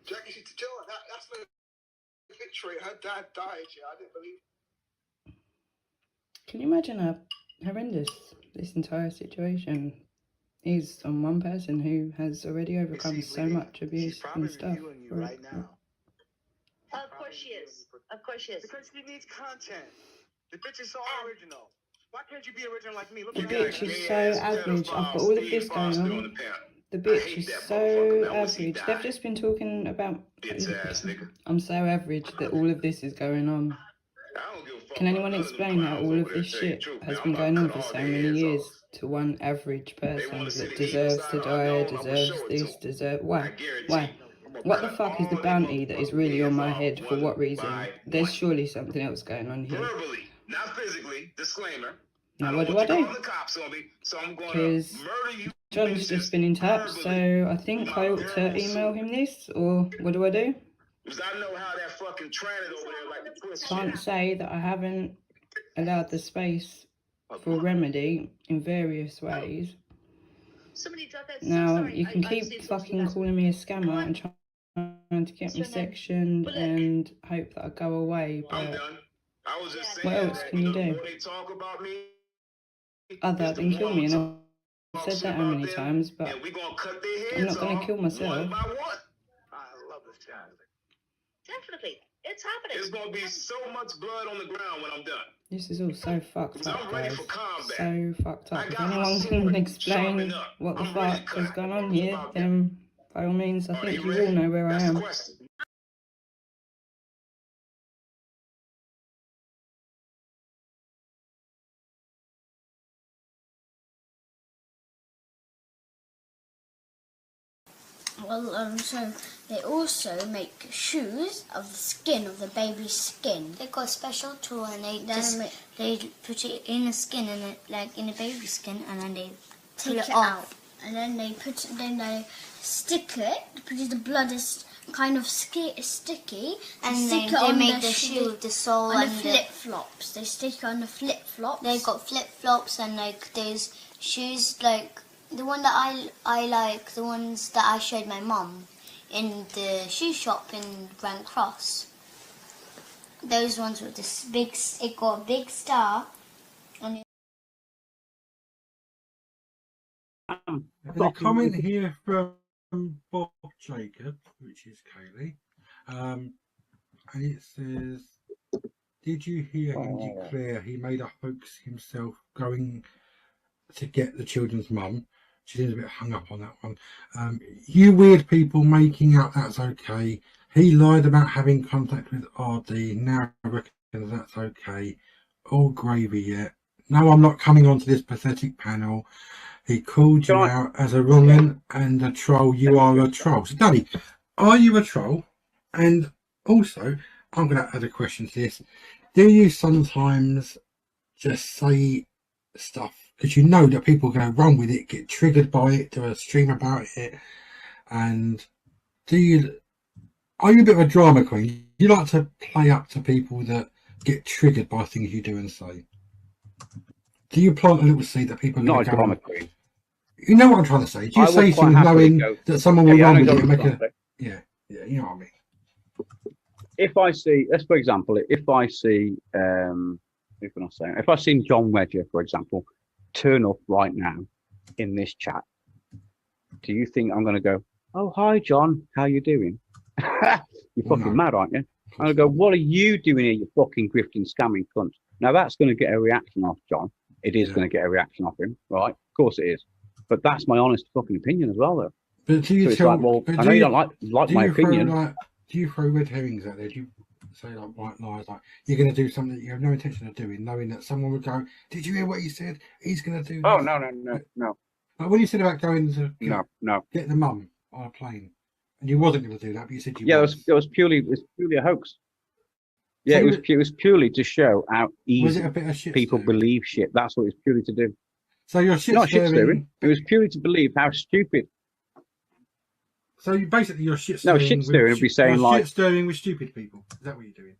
Jackie, that's the victory. Her dad died, I didn't believe. Can you imagine how horrendous this entire situation is on one person who has already overcome so much abuse and stuff. Right now. Of course she is. Of course she is. Because she needs content. The bitch is so original. Why can't you be original like me? Look The at bitch is so average. I've got all of this going on. The bitch is so average. They've just been talking about. I'm so average that all of this is going on. Can anyone explain how all of this shit has been going on for so many years to one average person that deserves to die, deserves this, why? Why? What the fuck is the bounty that is really on my head? For what reason? There's surely something else going on here. Verbally, not physically. Disclaimer. Now what do I do? Because John's just been in touch, so I think I ought to email him this, or what do I do? Because I know how that fucking transit over there like the twist. Can't say that I haven't allowed the space for remedy in various ways. Now, you can keep fucking calling me a scammer and trying to get me sectioned and hope that I go away, but what else can you do? Other than kill me, and I've said that how many times, but I'm not going to kill myself. Definitely. It's happening. There's going to be so much blood on the ground when I'm done. This is all so fucked up, guys. So fucked up. If anyone can explain what the fuck has gone on here, then by all means, I think you all know where I am. Well, so they also make shoes of the skin, of the baby's skin. They got a special tool and they put it in the skin, and like in the baby's skin, and then they take it out. And then they stick it because the blood is kind of sticky, and stick it on the shoe with the sole and the flip flops. They stick it on the flip flops. They got flip flops and like those shoes like. The one that I like, the ones that I showed my mum in the shoe shop in Grand Cross. Those ones with this big, it got a big star on it. There's a comment here from Bob Jacob, which is Kaylee, and it says, did you hear him declare he made a hoax himself going to get the children's mum? She seems a bit hung up on that one. You weird people making out that's okay. He lied about having contact with RD. Now reckons that's okay. All gravy yet. No, I'm not coming onto this pathetic panel. He called you out as a wrong'un and a troll. You are a troll. So, Danny, are you a troll? And also, I'm going to add a question to this. Do you sometimes just say stuff because you know that people are going to run with it, get triggered by it, do a stream about it? And are you a bit of a drama queen? You like to play up to people that get triggered by things you do and say? Do you plant a little seed that people are not a drama queen? You know what I'm trying to say? Do you say things knowing that someone will run with it and make a... Yeah, you know what I mean. If I see, let's for example, if I see, if I see John Wedger, for example, turn up right now in this chat, do you think I'm going to go, oh, hi, John, how you doing? You're fucking mad, aren't you? I'm going to go, what are you doing here, you fucking grifting, scamming cunt? Now, that's going to get a reaction off John. It is going to get a reaction off him, right? Of course it is. But that's my honest fucking opinion as well, though. But do you I know you don't like my opinion. Do you throw red herrings out there? Do you say like white lies, like you're going to do something that you have no intention of doing, knowing that someone would go, did you hear what he said? He's going to do this. Oh, no. Like when you said about going to get the mum on a plane, and you wasn't going to do that, but you said you it was purely a hoax. Yeah, so it was purely to show how easy people believe shit. That's what it was purely to do. So you're shit stirring. It was purely to believe how stupid. So basically you're shit stirring. No, shit stirring would be saying like shit stirring with stupid people. Is that what you're doing?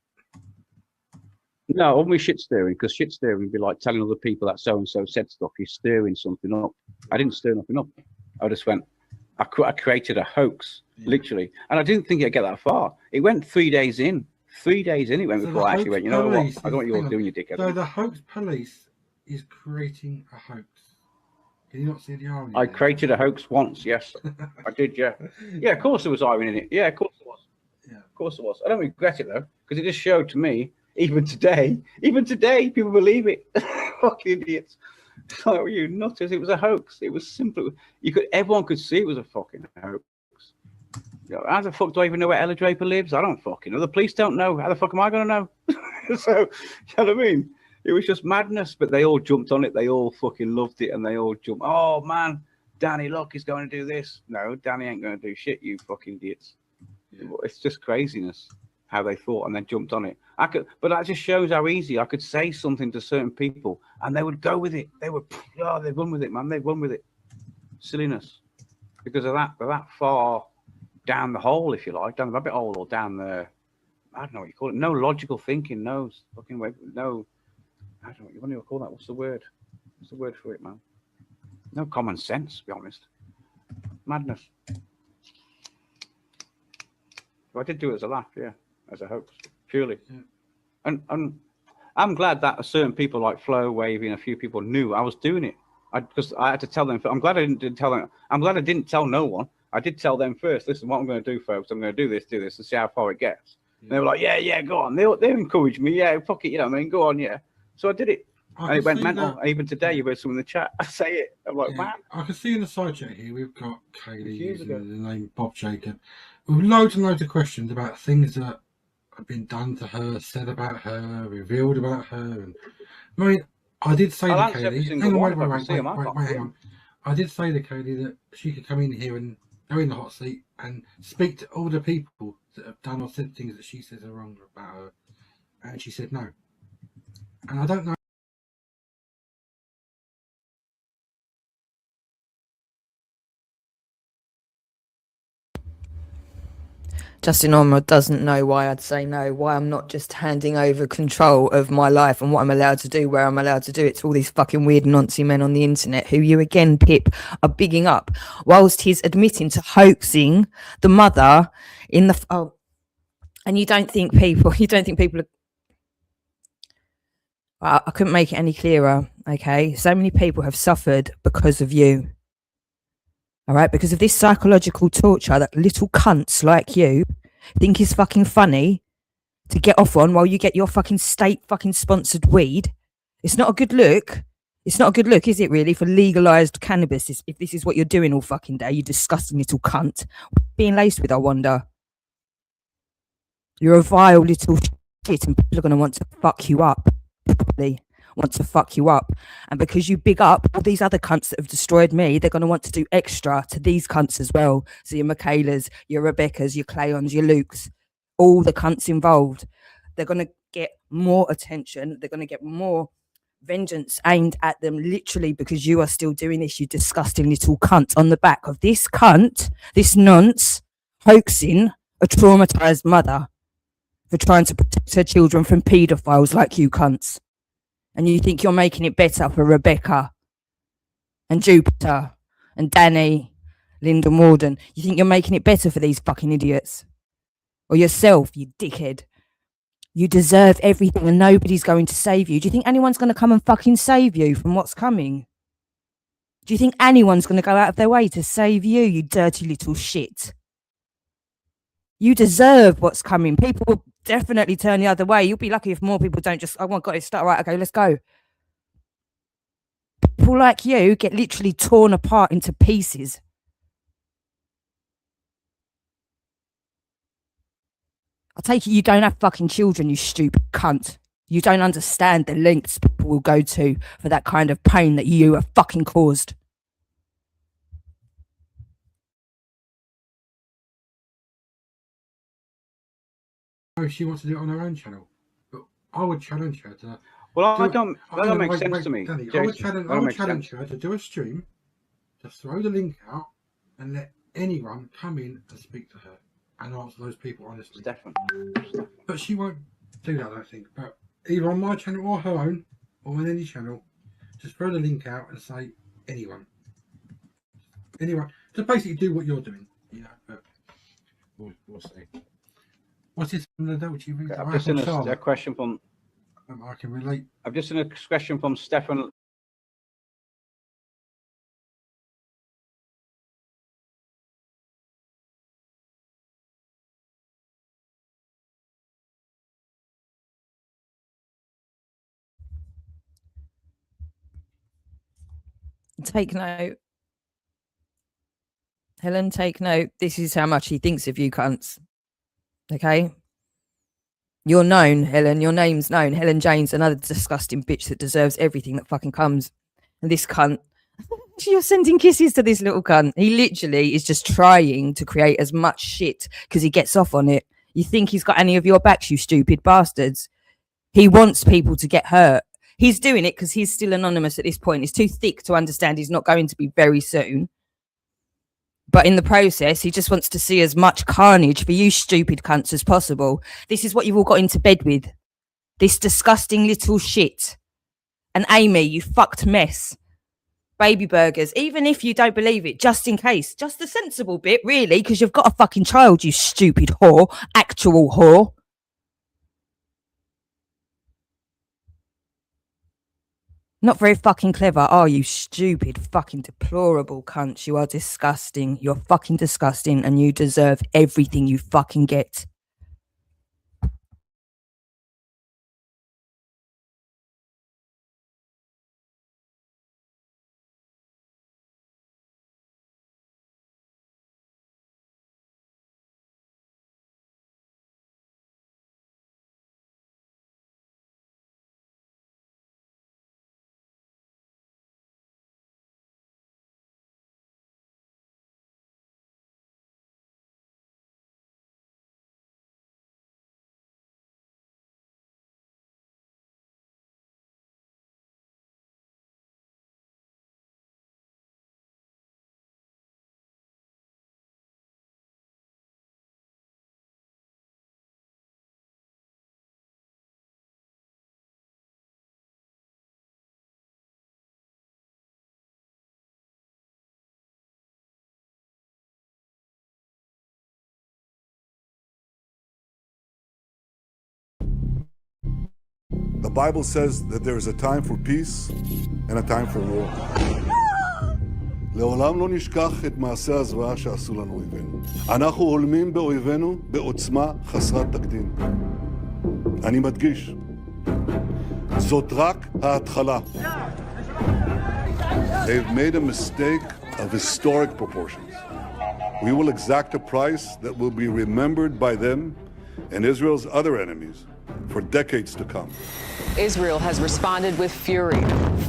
No, I wouldn't be shit stirring, because shit stirring would be like telling other people that so and so said stuff. You're stirring something up. I didn't stir nothing up. I just went. I created a hoax, literally, and I didn't think it'd get that far. It went 3 days in. 3 days in, it went before I actually went. You know what? I don't know what you're doing, you dickhead. So the hoax police is creating a hoax. Can you not see the irony? I created a hoax once, yes. I did, yeah. Yeah, of course there was irony in it. Yeah, of course there was. Yeah. Of course there was. I don't regret it, though, because it just showed to me, even today, people believe it. Fucking idiots. Oh, you nutters. It was a hoax. It was simple. Everyone could see it was a fucking hoax. You know, how the fuck do I even know where Ella Draper lives? I don't fucking know. The police don't know. How the fuck am I going to know? So, you know what I mean? It was just madness, but they all jumped on it. They all fucking loved it, and they all jumped. Oh, man, Danny, look, he's going to do this. No, Danny ain't going to do shit, you fucking idiots. Yeah. It's just craziness how they thought and then jumped on it. But that just shows how easy I could say something to certain people, and they would go with it. They would, they run with it, man. They run with it. Silliness. Because of that, they're that far down the hole, if you like, down the rabbit hole, or down the, I don't know what you call it. No logical thinking, no fucking way, no. I don't know what you call that. What's the word? What's the word for it, man? No common sense, to be honest. Madness. Well, I did do it as a laugh, yeah, as a hoax, purely. Yeah. And I'm glad that certain people like Flo, Wavy, and a few people knew I was doing it. Because I had to tell them. I'm glad I didn't tell them. I'm glad I didn't tell no one. I did tell them first. Listen, what I'm going to do, folks. I'm going to do this, and see how far it gets. Yeah. And they were like, yeah, go on. They encouraged me. Yeah, fuck it, you know what I mean? Go on, yeah. So I did it. And it went mental. Even today, you heard someone in the chat. I say it. I'm like, man. I can see in the side chat here, we've got Kaylee using the name Bob Jacob, with loads and loads of questions about things that have been done to her, said about her, revealed about her. And I mean, I did say to Kaylee, hang on. I did say to Kaylee that she could come in here and go in the hot seat and speak to all the people that have done or said things that she says are wrong about her. And she said no. And I don't know. Justin Ormer doesn't know why I'd say no, why I'm not just handing over control of my life and what I'm allowed to do, where I'm allowed to do it to all these fucking weird Nazi men on the internet who you again, Pip, are bigging up, whilst he's admitting to hoaxing the mother in the... and you don't think people are... Well, I couldn't make it any clearer, okay? So many people have suffered because of you. All right, because of this psychological torture that little cunts like you think is fucking funny to get off on while you get your fucking state fucking sponsored weed. It's not a good look. It's not a good look, is it really, for legalized cannabis? If this is what you're doing all fucking day, you disgusting little cunt. Being laced with, I wonder. You're a vile little shit, and people are going to want to fuck you up. Probably want to fuck you up, and because you big up all these other cunts that have destroyed me, they're going to want to do extra to these cunts as well. So your Michaelas, your Rebeccas, your Clayons, your Lukes, all the cunts involved, they're going to get more attention. They're going to get more vengeance aimed at them, literally, because you are still doing this, you disgusting little cunt, on the back of this cunt, this nonce, hoaxing a traumatized mother for trying to protect her children from paedophiles like you cunts. And you think you're making it better for Rebecca and Jupiter and Danny, Lyndon Warden. You think you're making it better for these fucking idiots? Or yourself, you dickhead. You deserve everything and nobody's going to save you. Do you think anyone's going to come and fucking save you from what's coming? Do you think anyone's going to go out of their way to save you, you dirty little shit? You deserve what's coming. People will definitely turn the other way. You'll be lucky if more people don't just, oh my God, it's start right, okay, let's go. People like you get literally torn apart into pieces. I take it you don't have fucking children, you stupid cunt. You don't understand the lengths people will go to for that kind of pain that you have fucking caused. She wants to do it on her own channel, but I would challenge her to. Well, that don't make sense to me. Danny, I would challenge her to do a stream, just throw the link out, and let anyone come in and speak to her and answer those people honestly. Definitely. But she won't do that, I think. But either on my channel or her own, or on any channel, just throw the link out and say anyone. Just basically do what you're doing. Yeah, but we'll see. What's this? I've just seen a question from. I can relate. I've just seen a question from Stefan Take note. Helen, take note. This is how much he thinks of you cunts. Okay? You're known, Helen. Your name's known. Helen James, another disgusting bitch that deserves everything that fucking comes. And this cunt, you're sending kisses to this little cunt. He literally is just trying to create as much shit because he gets off on it. You think he's got any of your backs, you stupid bastards? He wants people to get hurt. He's doing it because he's still anonymous at this point. He's too thick to understand he's not going to be very soon. But in the process, he just wants to see as much carnage for you stupid cunts as possible. This is what you've all got into bed with. This disgusting little shit. And Amy, you fucked mess. Baby burgers, even if you don't believe it, just in case. Just the sensible bit, really, because you've got a fucking child, you stupid whore. Actual whore. Not very fucking clever, are you, stupid, fucking deplorable cunts? You are disgusting. You're fucking disgusting, and you deserve everything you fucking get. The Bible says that there is a time for peace and a time for war. לעולם לא נשכח את מעשה הזוועה שעשו לנו אויבינו. אנחנו הולמים באויבינו בעוצמה חסרת תקדים. אני מדגיש, זאת רק ההתחלה. They've made a mistake of historic proportions. We will exact a price that will be remembered by them and Israel's other enemies for decades to come. Israel has responded with fury.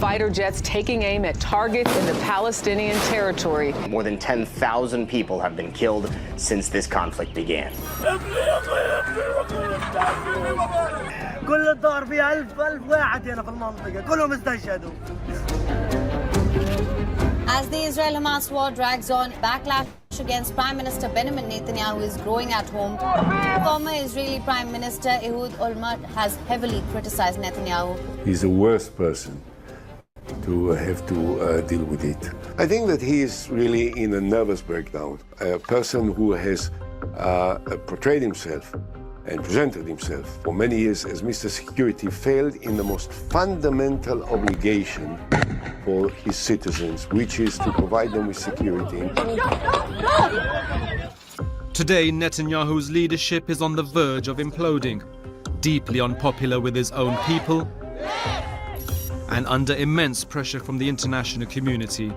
Fighter jets taking aim at targets in the Palestinian territory. More than 10,000 people have been killed since this conflict began. كل الدار فيها 1000 واحد هنا في المنطقة كلهم استشهدوا. As the Israel-Hamas war drags on, backlash against Prime Minister Benjamin Netanyahu is growing at home. Former Israeli Prime Minister Ehud Olmert has heavily criticized Netanyahu. He's the worst person to have to deal with it. I think that he is really in a nervous breakdown. A person who has portrayed himself and presented himself for many years as Mr. Security failed in the most fundamental obligation for his citizens, which is to provide them with security. Today, Netanyahu's leadership is on the verge of imploding, deeply unpopular with his own people and under immense pressure from the international community.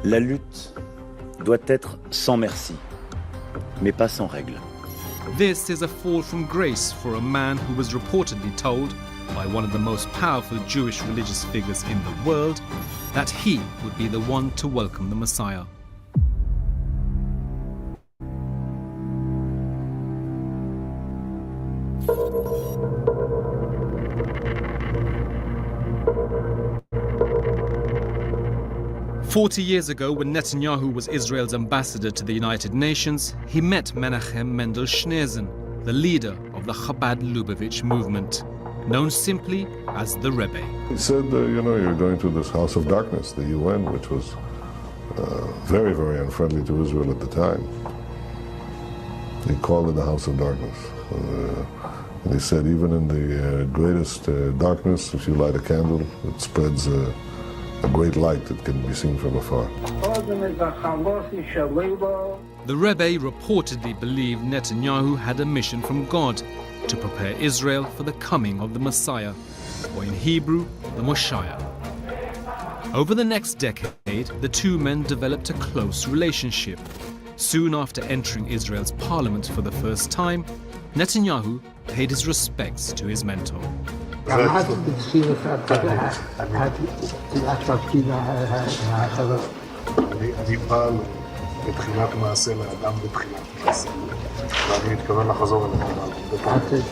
La lutte doit être sans merci, mais pas sans règles. This is a fall from grace for a man who was reportedly told by one of the most powerful Jewish religious figures in the world that he would be the one to welcome the Messiah. "40 years ago, when Netanyahu was Israel's ambassador to the United Nations, he met Menachem Mendel Schneerson, the leader of the Chabad Lubavitch movement, known simply as the Rebbe. He said, you're going to this house of darkness, the UN, which was very, very unfriendly to Israel at the time. He called it the house of darkness. And he said, even in the greatest darkness, if you light a candle, it spreads a great light that can be seen from afar. The Rebbe reportedly believed Netanyahu had a mission from God to prepare Israel for the coming of the Messiah, or in Hebrew, the Moshiach. Over the next decade, the two men developed a close relationship. Soon after entering Israel's parliament for the first time, Netanyahu paid his respects to his mentor. בתחילת מעשה לאדם בתחילת מעשה. ואני מתכוון לחזור אליך בעתיד.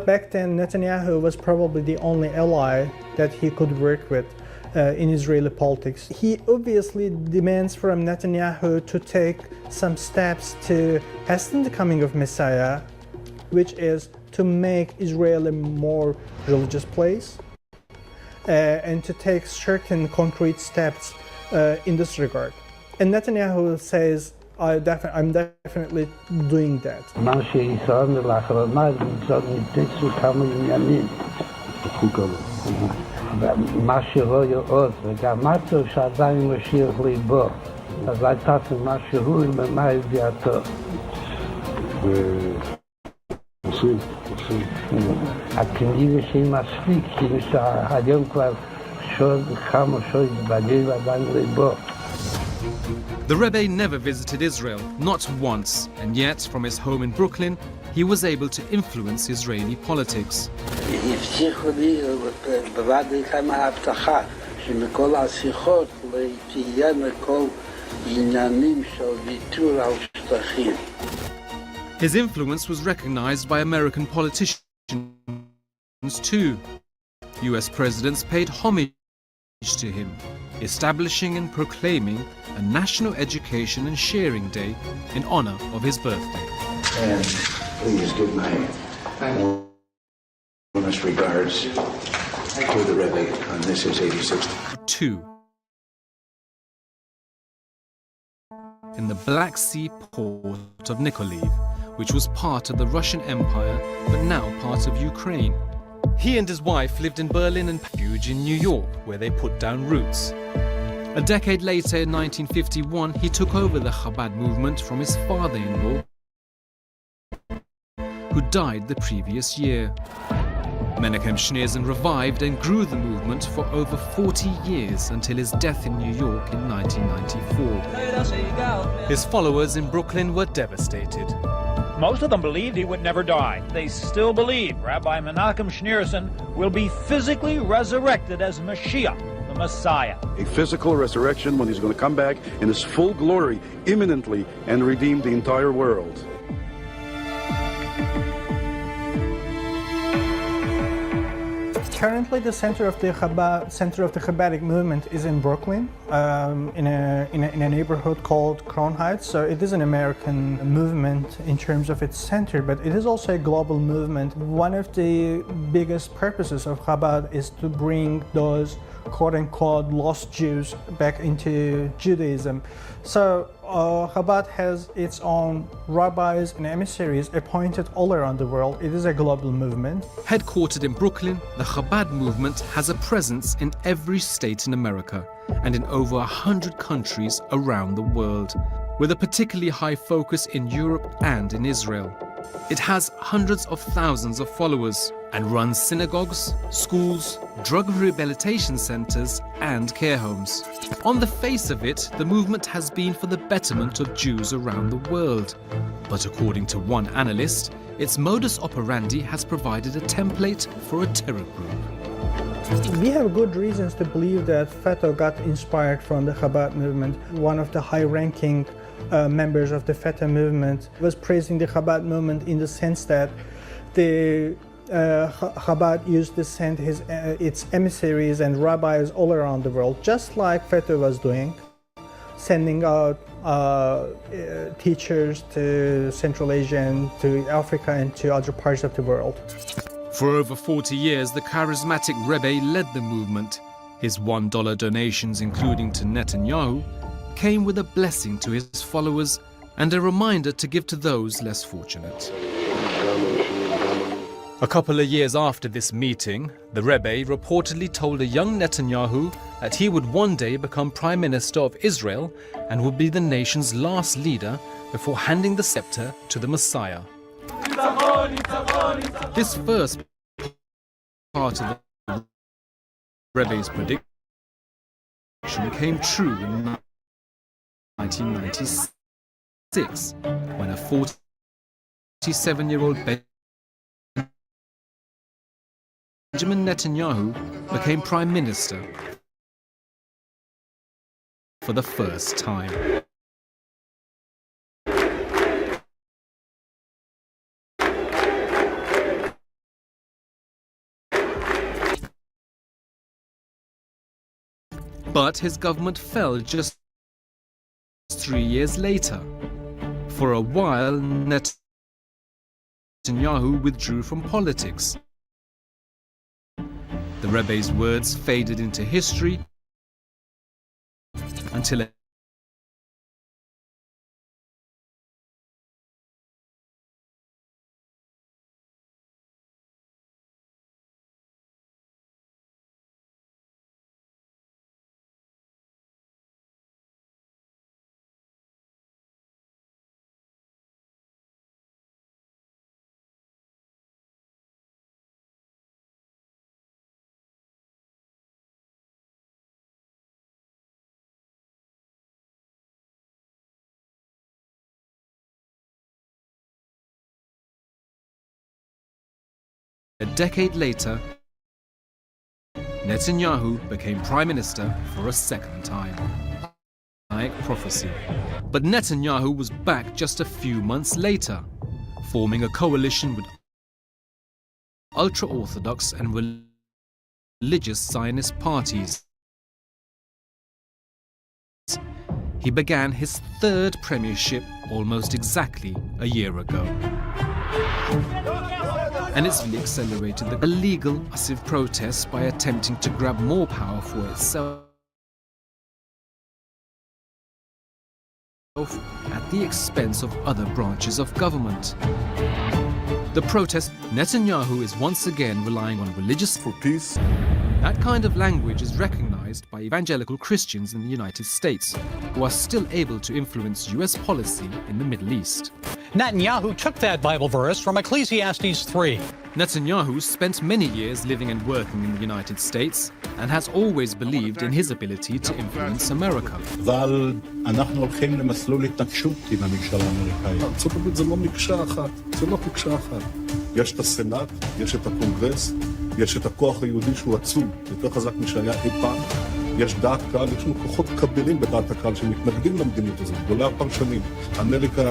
Back then, Netanyahu was probably the only ally that he could work with in Israeli politics. He obviously demands from Netanyahu to take some steps to hasten the coming of Messiah, which is to make Israel a more religious place and to take certain concrete steps in this regard. And Netanyahu says, I'm definitely doing that. מה שרואה עוד, וגם משהו שעדיין משאיר ליבו, אז הייתה מה שהוא ומה ידיעתו. עושים. הכנראה שהיא מספיק, שהיום כבר כמה שעות בגלל עדיין ליבו. The Rebbe never visited Israel, not once, and yet from his home in Brooklyn, he was able to influence Israeli politics. הבטיחו לי בוודאי כמה הבטחה שמכל השיחות תהיינה כל עניינים של ויתור על שטחים. His influence was recognized by American politicians too. US presidents paid homage to him, establishing and proclaiming a National Education and Sharing Day in honor of his birthday. And please give my warmest regards to the Rebbe on this is 86th. 2. In the Black Sea port of Nikolaev, which was part of the Russian Empire but now part of Ukraine. He and his wife lived in Berlin and refuge in New York, where they put down roots. A decade later, in 1951, he took over the Chabad movement from his father-in-law, who died the previous year. Menachem Schneerson revived and grew the movement for over 40 years until his death in New York in 1994. His followers in Brooklyn were devastated. Most of them believed he would never die. They still believe Rabbi Menachem Schneerson will be physically resurrected as Mashiach, the Messiah. A physical resurrection when he's going to come back in his full glory imminently and redeem the entire world. Currently, the center of the Chabadic movement is in Brooklyn, in a neighborhood called Crown Heights. So it is an American movement in terms of its center, but it is also a global movement. One of the biggest purposes of Chabad is to bring those quote-unquote lost Jews back into Judaism. So Chabad has its own rabbis and emissaries appointed all around the world. It is a global movement. Headquartered in Brooklyn, the Chabad movement has a presence in every state in America and in over 100 countries around the world, with a particularly high focus in Europe and in Israel. It has hundreds of thousands of followers and runs synagogues, schools, drug rehabilitation centers, and care homes. On the face of it, the movement has been for the betterment of Jews around the world. But according to one analyst, its modus operandi has provided a template for a terror group. We have good reasons to believe that Fatah got inspired from the Chabad movement. One of the high-ranking members of the Fatah movement was praising the Chabad movement in the sense that the Chabad used to send its emissaries and rabbis all around the world, just like Fatah was doing, sending out teachers to Central Asia and to Africa and to other parts of the world. For over 40 years, the charismatic Rebbe led the movement. His $1 donations, including to Netanyahu, came with a blessing to his followers and a reminder to give to those less fortunate. A couple of years after this meeting, the Rebbe reportedly told a young Netanyahu that he would one day become Prime Minister of Israel and would be the nation's last leader before handing the scepter to the Messiah. This first part of the Rebbe's prediction came true in 1996, when a 47-year-old Benjamin Netanyahu became Prime Minister for the first time. But his government fell just 3 years later. For a while, Netanyahu withdrew from politics. The Rebbe's words faded into history until a decade later, Netanyahu became Prime Minister for a second time. Like prophecy. But Netanyahu was back just a few months later, forming a coalition with ultra-Orthodox and religious Zionist parties. He began his third premiership almost exactly a year ago. And it's really accelerated the illegal, massive protests by attempting to grab more power for itself at the expense of other branches of government. The protest, Netanyahu is once again relying on religious for peace. That kind of language is recognized by evangelical Christians in the United States, who are still able to influence US policy in the Middle East. Netanyahu took that Bible verse from Ecclesiastes 3. Netanyahu spent many years living and working in the United States and has always believed in his ability to influence America. אבל אנחנו הולכים למסלול התנגשות עם הממשל האמריקאי. ארצות הברית זה לא מקשה אחת, זה לא מקשה אחת. יש את הסנאט, יש את הקונגרס, יש את הכוח היהודי שהוא עצום, יותר חזק משהיה אי פעם. יש דעת קהל, יש לנו כוחות כבירים בדעת הקהל שמתנגדים למדיניות הזאת, גדולי הפרשנים. אמריקה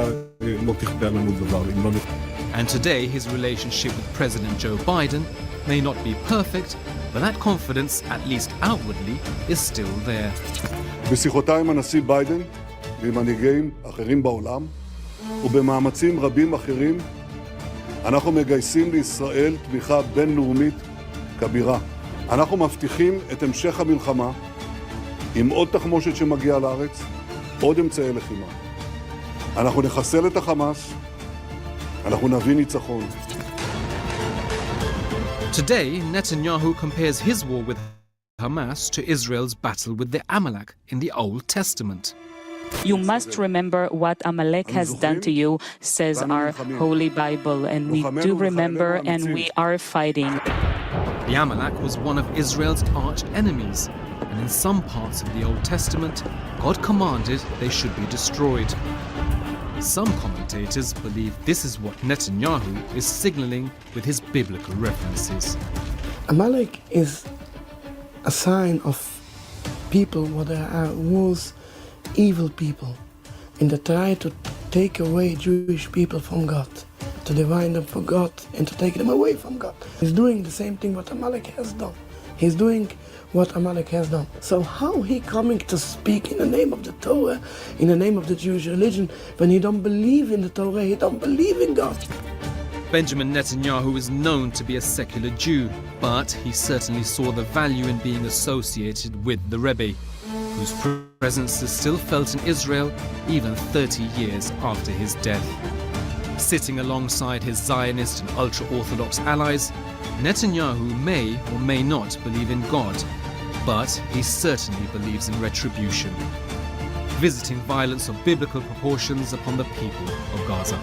לא תכפה לנו דבר, אם לא נכפה. And today, his relationship with President Joe Biden may not be perfect, but that confidence, at least outwardly, is still there. בשיחותיי עם הנשיא ביידן ועם מנהיגים אחרים בעולם, ובמאמצים רבים אחרים, אנחנו מגייסים לישראל תמיכה בינלאומית כבירה. אנחנו מבטיחים את המשך המלחמה עם עוד תחמושת שמגיעה לארץ, עוד אמצעי לחימה. אנחנו נחסל את החמאס, אנחנו נביא ניצחון. Today, Netanyahu compares his war with Hamas to Israel's battle with the Amalek in the Old Testament. You must remember what Amalek has done to you, says our Holy Bible, and we do remember and we are fighting. The Amalek was one of Israel's arch enemies, and in some parts of the Old Testament, God commanded they should be destroyed. Some commentators believe this is what Netanyahu is signaling with his biblical references. Amalek is a sign of people what are was evil people, and they try to take away Jewish people from God, to divide them from God and to take them away from God. He's doing the same thing what Amalek has done. He's doing what Amalek has done. So how he coming to speak in the name of the Torah, in the name of the Jewish religion, when he don't believe in the Torah, he don't believe in God? Benjamin Netanyahu is known to be a secular Jew, but he certainly saw the value in being associated with the Rebbe, whose presence is still felt in Israel even 30 years after his death. Sitting alongside his Zionist and ultra-Orthodox allies, Netanyahu may or may not believe in God, but he certainly believes in retribution, visiting violence of biblical proportions upon the people of Gaza.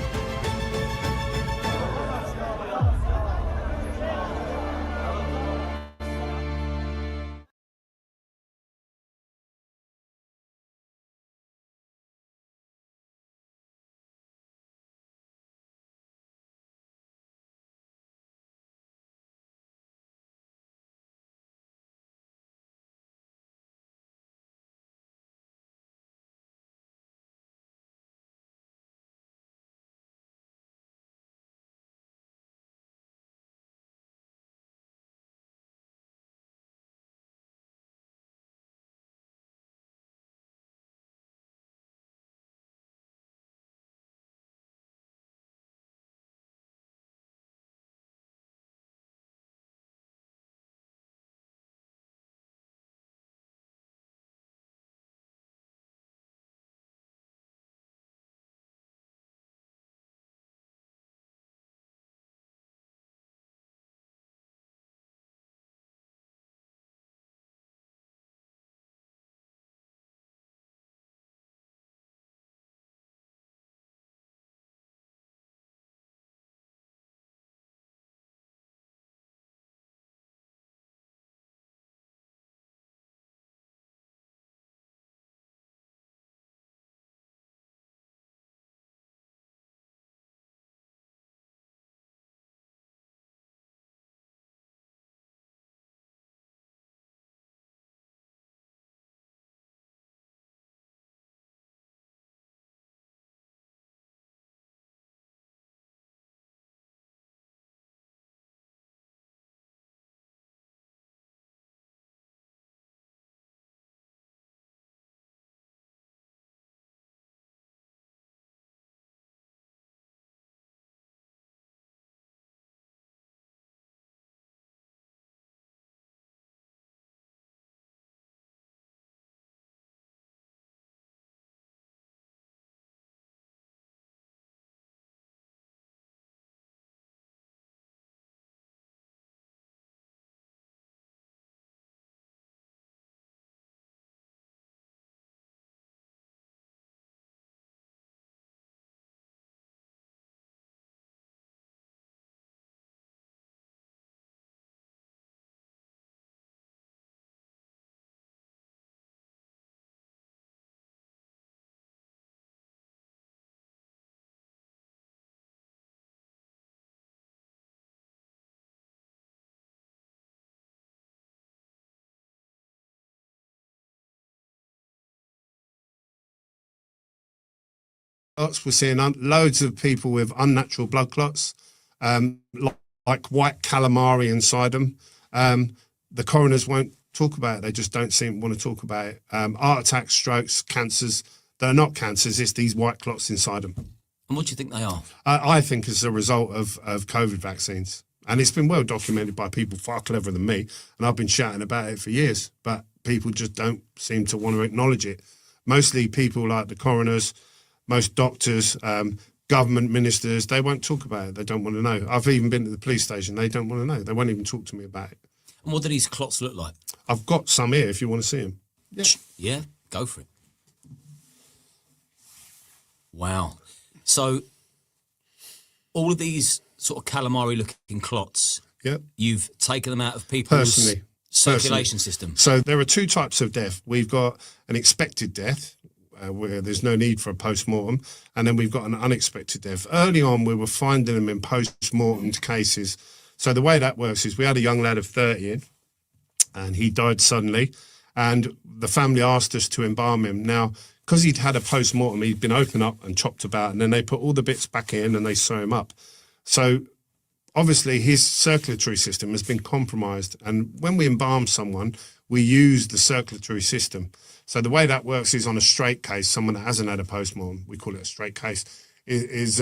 We're seeing loads of people with unnatural blood clots, like white calamari inside them. The coroners won't talk about it. They just don't want to talk about it. Heart attacks, strokes, cancers. They're not cancers. It's these white clots inside them. And what do you think they are? I think it's a result of COVID vaccines. And it's been well documented by people far cleverer than me. And I've been shouting about it for years. But people just don't seem to want to acknowledge it. Mostly people like the coroners, most doctors, government ministers, they won't talk about it. They don't want to know. I've even been to the police station. They don't want to know. They won't even talk to me about it. And what do these clots look like? I've got some here if you want to see them. Yeah, yeah, go for it. Wow. So all of these sort of calamari-looking clots, yep, you've taken them out of people's circulation system. So there are two types of death. We've got an expected death, where there's no need for a post-mortem, and then we've got an unexpected death. Early on, we were finding them in post-mortem cases. So the way that works is we had a young lad of 30, and he died suddenly, and the family asked us to embalm him. Now, because he'd had a post-mortem, he'd been opened up and chopped about, and then they put all the bits back in and they sew him up. So obviously his circulatory system has been compromised, and when we embalm someone, we use the circulatory system. So the way that works is on a straight case, someone that hasn't had a post-mortem, we call it a straight case, is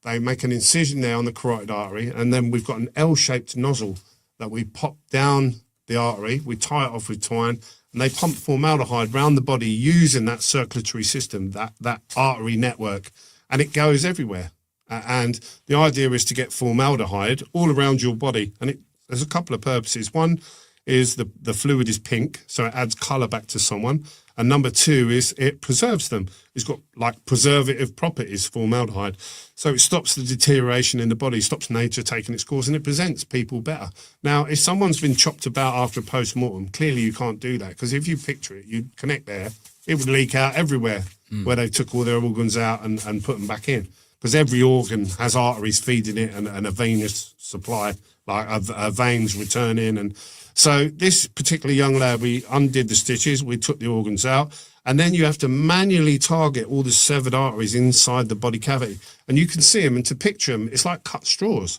they make an incision there on the carotid artery, and then we've got an L-shaped nozzle that we pop down the artery, we tie it off with twine, and they pump formaldehyde around the body using that circulatory system, that artery network, and it goes everywhere. And the idea is to get formaldehyde all around your body. And there's a couple of purposes. One is the fluid is pink, so it adds colour back to someone. And number two is it preserves them. It's got like preservative properties, formaldehyde. So it stops the deterioration in the body, stops nature taking its course, and it presents people better. Now, if someone's been chopped about after a post-mortem, clearly you can't do that, because if you picture it, you connect there, it would leak out everywhere where they took all their organs out and put them back in. Because every organ has arteries feeding it and a venous supply, like veins returning. And so this particular young lad, we undid the stitches, we took the organs out, and then you have to manually target all the severed arteries inside the body cavity. And you can see them, and to picture them, it's like cut straws.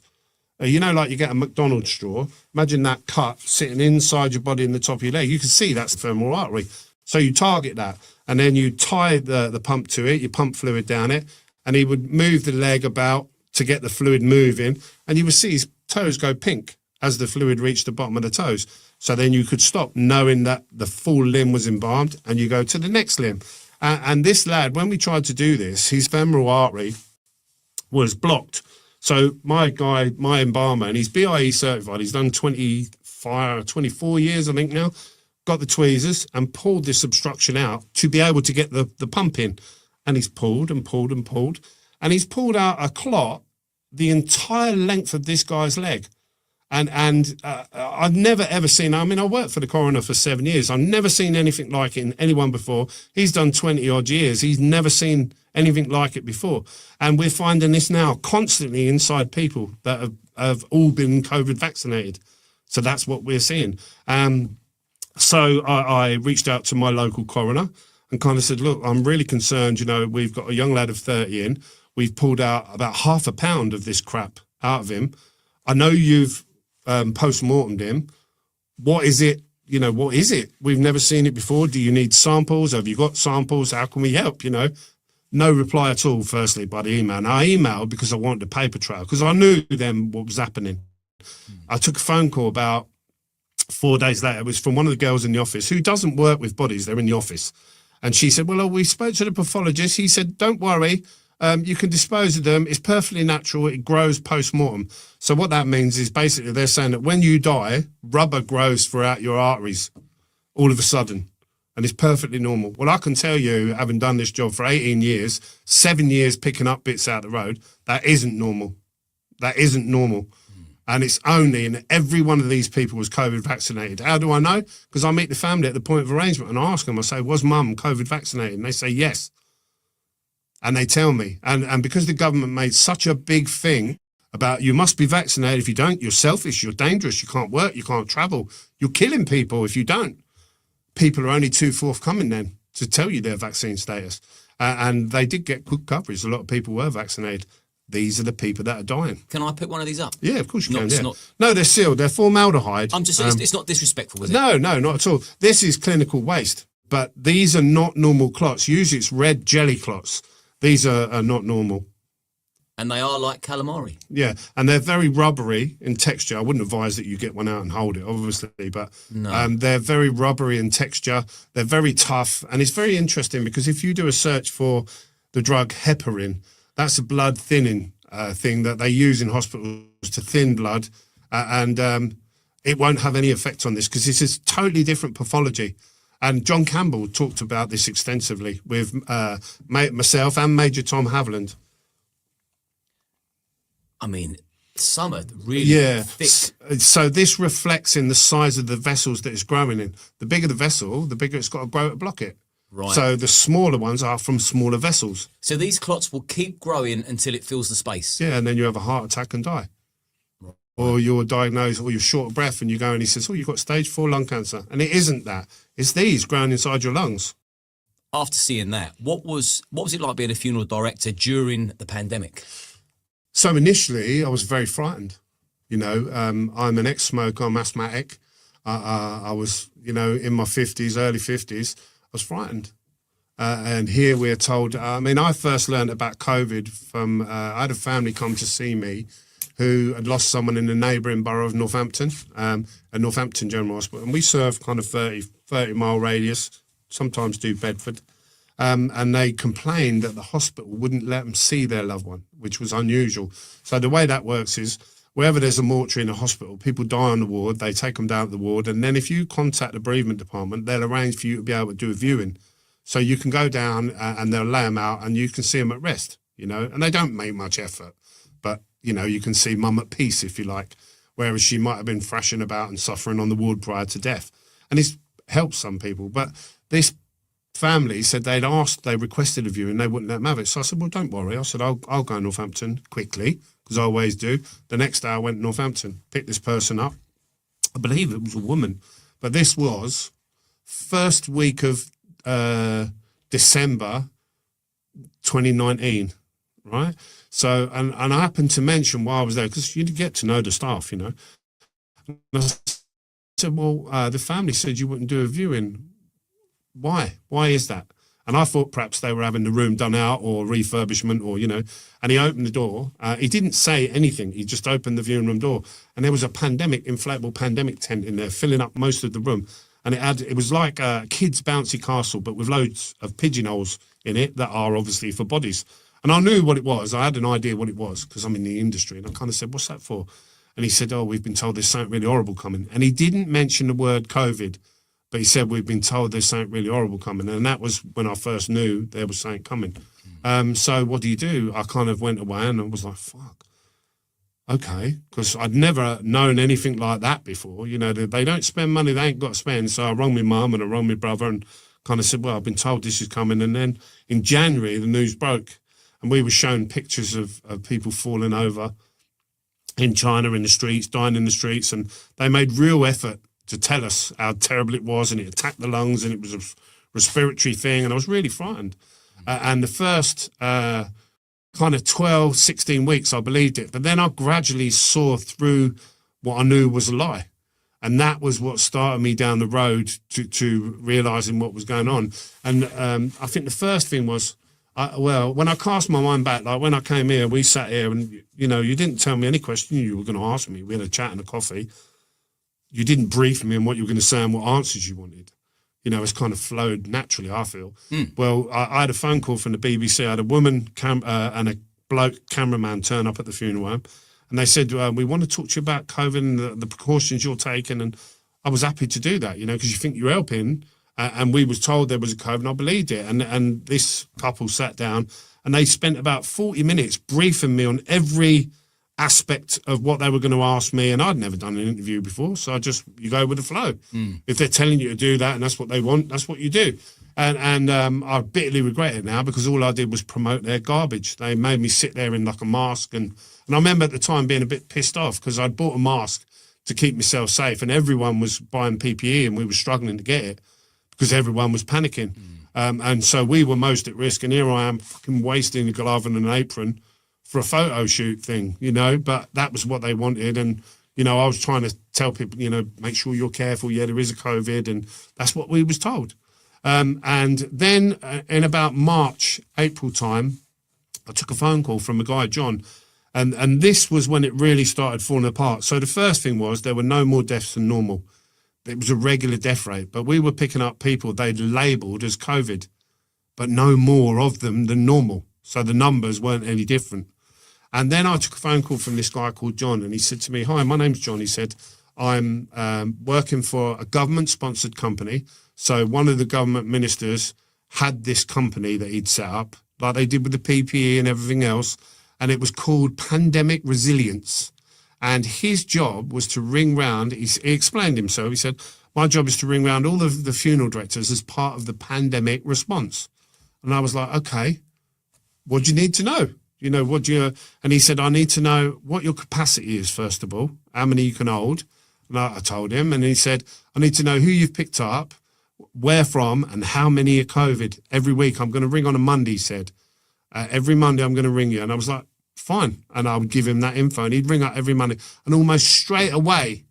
You know, like you get a McDonald's straw, imagine that cut sitting inside your body in the top of your leg. You can see that's the femoral artery. So you target that, and then you tie the pump to it, you pump fluid down it, and he would move the leg about to get the fluid moving, and you would see his toes go pink as the fluid reached the bottom of the toes. So then you could stop, knowing that the full limb was embalmed, and you go to the next limb. And this lad, when we tried to do this, his femoral artery was blocked. So my guy, my embalmer, and he's BIE certified, he's done 24 years, I think now, got the tweezers and pulled this obstruction out to be able to get the pump in. And he's pulled and pulled and pulled, and he's pulled out a clot the entire length of this guy's leg. And I've never, ever seen, I mean, I worked for the coroner for 7 years. I've never seen anything like it in anyone before. He's done 20 odd years. He's never seen anything like it before. And we're finding this now constantly inside people that have all been COVID vaccinated. So that's what we're seeing. So I reached out to my local coroner and kind of said, look, I'm really concerned. You know, we've got a young lad of 30 in. We've pulled out about half a pound of this crap out of him. I know you've post-mortemed him. What is it? You know, what is it? We've never seen it before. Do you need samples? Have you got samples? How can we help? You know, no reply at all, firstly, by the email. And I emailed because I wanted a paper trail, because I knew then what was happening. I took a phone call about 4 days later. It was from one of the girls in the office who doesn't work with bodies. They're in the office. And she said, well, we spoke to the pathologist. He said, don't worry. You can dispose of them. It's perfectly natural. It grows post-mortem. So what that means is basically they're saying that when you die, rubber grows throughout your arteries all of a sudden, and it's perfectly normal. Well, I can tell you, having done this job for 18 years, 7 years picking up bits out of the road, that isn't normal. That isn't normal. And it's only, and every one of these people was COVID vaccinated. How do I know? Because I meet the family at the point of arrangement and I ask them, I say, was mum COVID vaccinated? And they say, yes. And they tell me. And because the government made such a big thing about you must be vaccinated. If you don't, you're selfish, you're dangerous, you can't work, you can't travel. You're killing people if you don't. People are only too forthcoming then to tell you their vaccine status. And they did get good coverage. A lot of people were vaccinated. These are the people that are dying. Can I pick one of these up? Yeah, of course you can. Yeah. No, they're sealed. They're formaldehyde. I'm just saying, it's not disrespectful, is it? No, not at all. This is clinical waste. But these are not normal clots. Usually it's red jelly clots. These are not normal. And they are like calamari. Yeah, and they're very rubbery in texture. I wouldn't advise that you get one out and hold it, obviously, but No. they're very rubbery in texture. They're very tough, and it's very interesting because if you do a search for the drug heparin, that's a blood thinning thing that they use in hospitals to thin blood, and it won't have any effect on this because this is totally different pathology. And John Campbell talked about this extensively with myself and Major Tom Haviland. I mean, some are really thick. So this reflects in the size of the vessels that it's growing in. The bigger the vessel, the bigger it's got to grow to block it. Right. So the smaller ones are from smaller vessels. So these clots will keep growing until it fills the space. Yeah, and then you have a heart attack and die. Right. Or you're diagnosed, or you're short of breath, and you go and he says, oh, you've got stage 4 lung cancer. And it isn't that. It's these growing inside your lungs. After seeing that, what was it like being a funeral director during the pandemic? So initially, I was very frightened. You know, I'm an ex-smoker, I'm asthmatic. I was, you know, in my 50s, early 50s. I was frightened. And here we're told, I mean, I first learned about COVID from, I had a family come to see me who had lost someone in the neighbouring borough of Northampton, at Northampton General Hospital. And we serve kind of 30-mile radius, sometimes do Bedford. And they complained that the hospital wouldn't let them see their loved one, which was unusual. So the way that works is wherever there's a mortuary in a hospital, people die on the ward, they take them down to the ward, and then if you contact the bereavement department, they'll arrange for you to be able to do a viewing. So you can go down and they'll lay them out and you can see them at rest, and they don't make much effort. But, you can see mum at peace, if you like, whereas she might have been thrashing about and suffering on the ward prior to death. And it's helped some people. But this family said they requested a viewing, they wouldn't let them have it. So I said, well, don't worry. I said, I'll go to Northampton quickly, because I always do. The next day I went to Northampton, picked this person up. I believe it was a woman. But this was first week of December 2019, right? So, and I happened to mention while I was there, because you get to know the staff, And I said, well, the family said you wouldn't do a viewing. Why? Why is that? And I thought perhaps they were having the room done out or refurbishment or, and he opened the door. He didn't say anything. He just opened the viewing room door. And there was a inflatable pandemic tent in there, filling up most of the room. And it was like a kid's bouncy castle, but with loads of pigeonholes in it that are obviously for bodies. And I knew what it was. I had an idea what it was because I'm in the industry. And I kind of said, what's that for? And he said, oh, we've been told there's something really horrible coming. And he didn't mention the word COVID, but he said, we've been told there's something really horrible coming. And that was when I first knew there was something coming. So what do? I kind of went away and I was like, fuck. Okay, because I'd never known anything like that before. They don't spend money they ain't got to spend. So I rang my mum and I rang my brother and kind of said, well, I've been told this is coming. And then in January, the news broke and we were shown pictures of people falling over in China in the streets, dying in the streets. And they made real effort to tell us how terrible it was, and it attacked the lungs and it was a respiratory thing. And I was really frightened. And the first kind of 12, 16 weeks, I believed it. But then I gradually saw through what I knew was a lie. And that was what started me down the road to realising what was going on. And I think the first thing was, when I cast my mind back, like when I came here, we sat here and, you didn't tell me any question you were going to ask me. We had a chat and a coffee. You didn't brief me on what you were going to say and what answers you wanted. It's kind of flowed naturally, I feel. Well, I had a phone call from the BBC. I had a woman and a bloke cameraman turn up at the funeral home. And they said, we want to talk to you about COVID and the precautions you're taking. And I was happy to do that, because you think you're helping. And we was told there was a COVID and I believed it. And this couple sat down and they spent about 40 minutes briefing me on every aspect of what they were going to ask me. And I'd never done an interview before. So you go with the flow. If they're telling you to do that and that's what they want, that's what you do. And I bitterly regret it now because all I did was promote their garbage. They made me sit there in like a mask. And I remember at the time being a bit pissed off because I'd bought a mask to keep myself safe and everyone was buying PPE and we were struggling to get it because everyone was panicking. And so we were most at risk. And here I am fucking wasting a glove and an apron for a photo shoot thing, but that was what they wanted. And, I was trying to tell people, make sure you're careful. Yeah, there is a COVID. And that's what we was told. And then in about March, April time, I took a phone call from a guy, John, and this was when it really started falling apart. So the first thing was there were no more deaths than normal. It was a regular death rate, but we were picking up people they'd labelled as COVID, but no more of them than normal. So the numbers weren't any different. And then I took a phone call from this guy called John, and he said to me, hi, my name's John. He said, I'm working for a government-sponsored company. So one of the government ministers had this company that he'd set up, like they did with the PPE and everything else, and it was called Pandemic Resilience. And his job was to ring round, he explained himself, he said, my job is to ring round all of the funeral directors as part of the pandemic response. And I was like, okay, what do you need to know? And he said, I need to know what your capacity is, first of all, how many you can hold. And I told him, and he said, I need to know who you've picked up, where from, and how many are COVID. Every week, I'm going to ring on a Monday, he said. Every Monday, I'm going to ring you. And I was like, fine. And I would give him that info, and he'd ring up every Monday. And almost straight away,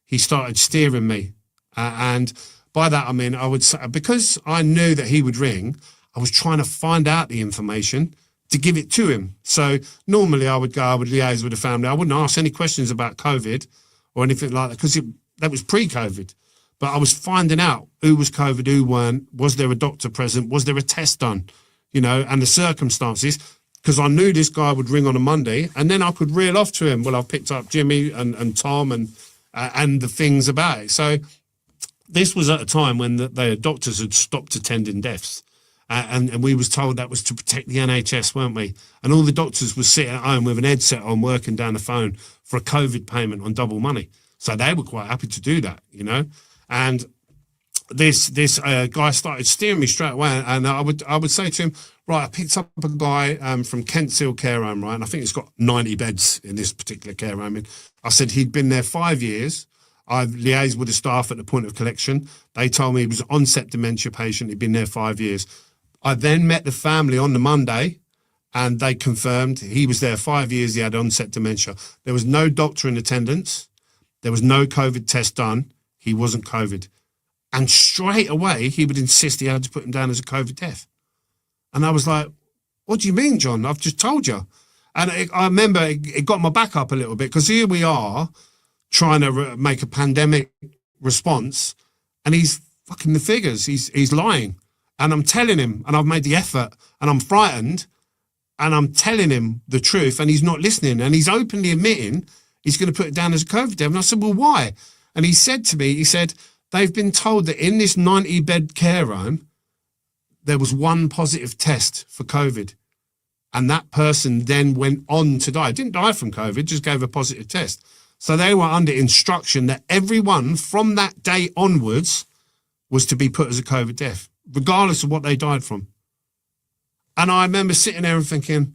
he started steering me. And by that, I mean, I would say, because I knew that he would ring, I was trying to find out the information to give it to him. So normally I would liaise with the family. I wouldn't ask any questions about COVID or anything like that because that was pre-COVID. but I was finding out who was COVID, who weren't. Was there a doctor present? Was there a test done? You know, and the circumstances, because I knew this guy would ring on a Monday, and then I could reel off to him. Well, I've picked up Jimmy and Tom and the things about it. So this was at a time when the doctors had stopped attending deaths. And we was told that was to protect the NHS, weren't we? And all the doctors were sitting at home with an headset on, working down the phone for a COVID payment on double money. So they were quite happy to do that, you know. And this guy started steering me straight away, and I would say to him, right, I picked up a guy from Kent's Care Home, right, and I think it's got 90 beds in this particular care home. And I said he'd been there 5 years. I've liaised with the staff at the point of collection. They told me he was an onset dementia patient. He'd been there 5 years. I then met the family on the Monday, and they confirmed he was there 5 years. He had onset dementia. There was no doctor in attendance. There was no COVID test done. He wasn't COVID. And straight away, he would insist he had to put him down as a COVID death. And I was like, what do you mean, John? I've just told you. And I remember it got my back up a little bit, because here we are trying to make a pandemic response, and he's fucking the figures. He's lying. And I'm telling him, and I've made the effort, and I'm frightened, and I'm telling him the truth, and he's not listening. And he's openly admitting he's going to put it down as a COVID death. And I said, well, why? And he said to me, he said, they've been told that in this 90-bed care home, there was one positive test for COVID. And that person then went on to die. Didn't die from COVID, just gave a positive test. So they were under instruction that everyone from that day onwards was to be put as a COVID death, regardless of what they died from. And I remember sitting there and thinking,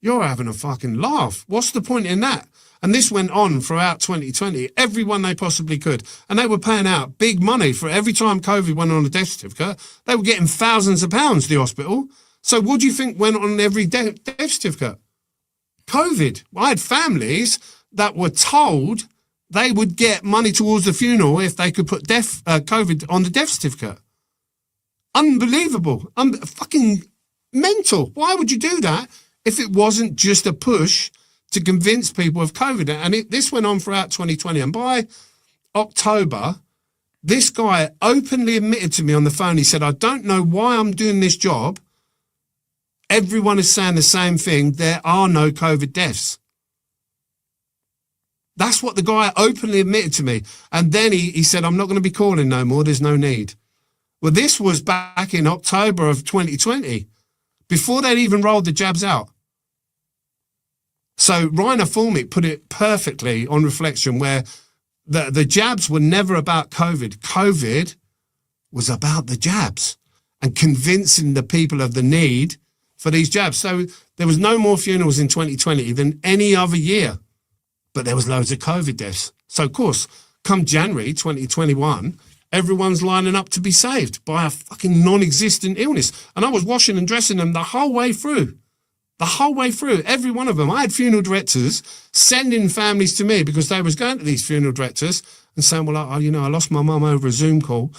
you're having a fucking laugh. What's the point in that? And this went on throughout 2020, everyone they possibly could. And they were paying out big money for every time COVID went on a death certificate. They were getting thousands of pounds, the hospital. So what do you think went on every death certificate? COVID. I had families that were told they would get money towards the funeral if they could put COVID on the death certificate. Unbelievable. Fucking mental. Why would you do that if it wasn't just a push to convince people of COVID? And this went on throughout 2020. And by October, this guy openly admitted to me on the phone, he said, I don't know why I'm doing this job. Everyone is saying the same thing. There are no COVID deaths. That's what the guy openly admitted to me. And then he said, I'm not going to be calling no more. There's no need. Well, this was back in October of 2020, before they'd even rolled the jabs out. So Rainer Fulmick put it perfectly on Reflection, where the jabs were never about COVID. COVID was about the jabs and convincing the people of the need for these jabs. So there was no more funerals in 2020 than any other year, but there was loads of COVID deaths. So, of course, come January 2021, everyone's lining up to be saved by a fucking non-existent illness. And I was washing and dressing them the whole way through. The whole way through, every one of them. I had funeral directors sending families to me because they was going to these funeral directors and saying, well, I lost my mum over a Zoom call.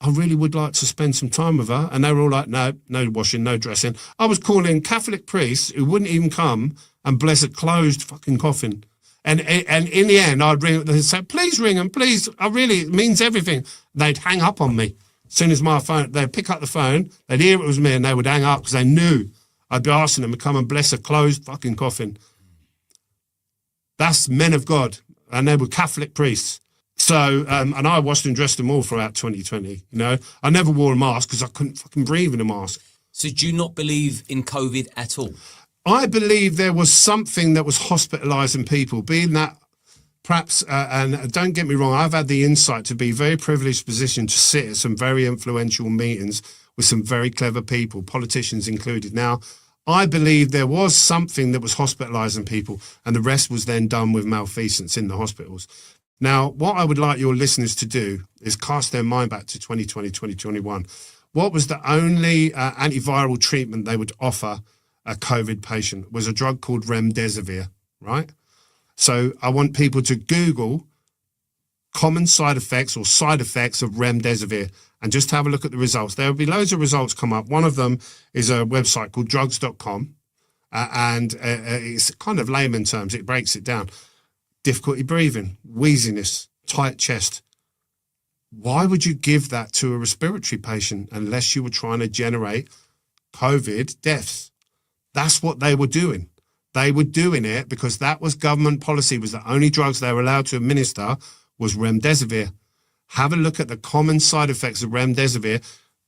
I really would like to spend some time with her. And they were all like, no washing, no dressing. I was calling Catholic priests who wouldn't even come and bless a closed fucking coffin. And in the end, I'd ring, they'd say, please ring them, please. It means everything. They'd hang up on me. As soon as my phone, they'd pick up the phone, they'd hear it was me, and they would hang up because they knew I'd be asking them to come and bless a closed fucking coffin. That's men of God, and they were Catholic priests. So, and I washed and dressed them all throughout 2020, you know. I never wore a mask because I couldn't fucking breathe in a mask. So do you not believe in COVID at all? I believe there was something that was hospitalising people, being that perhaps, and don't get me wrong, I've had the insight to be very privileged position to sit at some very influential meetings with some very clever people, politicians included. Now, I believe there was something that was hospitalising people, and the rest was then done with malfeasance in the hospitals. Now, what I would like your listeners to do is cast their mind back to 2020, 2021. What was the only antiviral treatment they would offer a COVID patient? Was a drug called remdesivir, right? So I want people to Google common side effects or side effects of remdesivir and just have a look at the results. There will be loads of results come up. One of them is a website called drugs.com, and it's kind of layman terms. It breaks it down. Difficulty breathing, wheeziness, tight chest, Why would you give that to a respiratory patient unless you were trying to generate COVID deaths? That's what they were doing. They were doing it because that was government policy, was the only drugs they were allowed to administer was remdesivir. Have a look at the common side effects of remdesivir.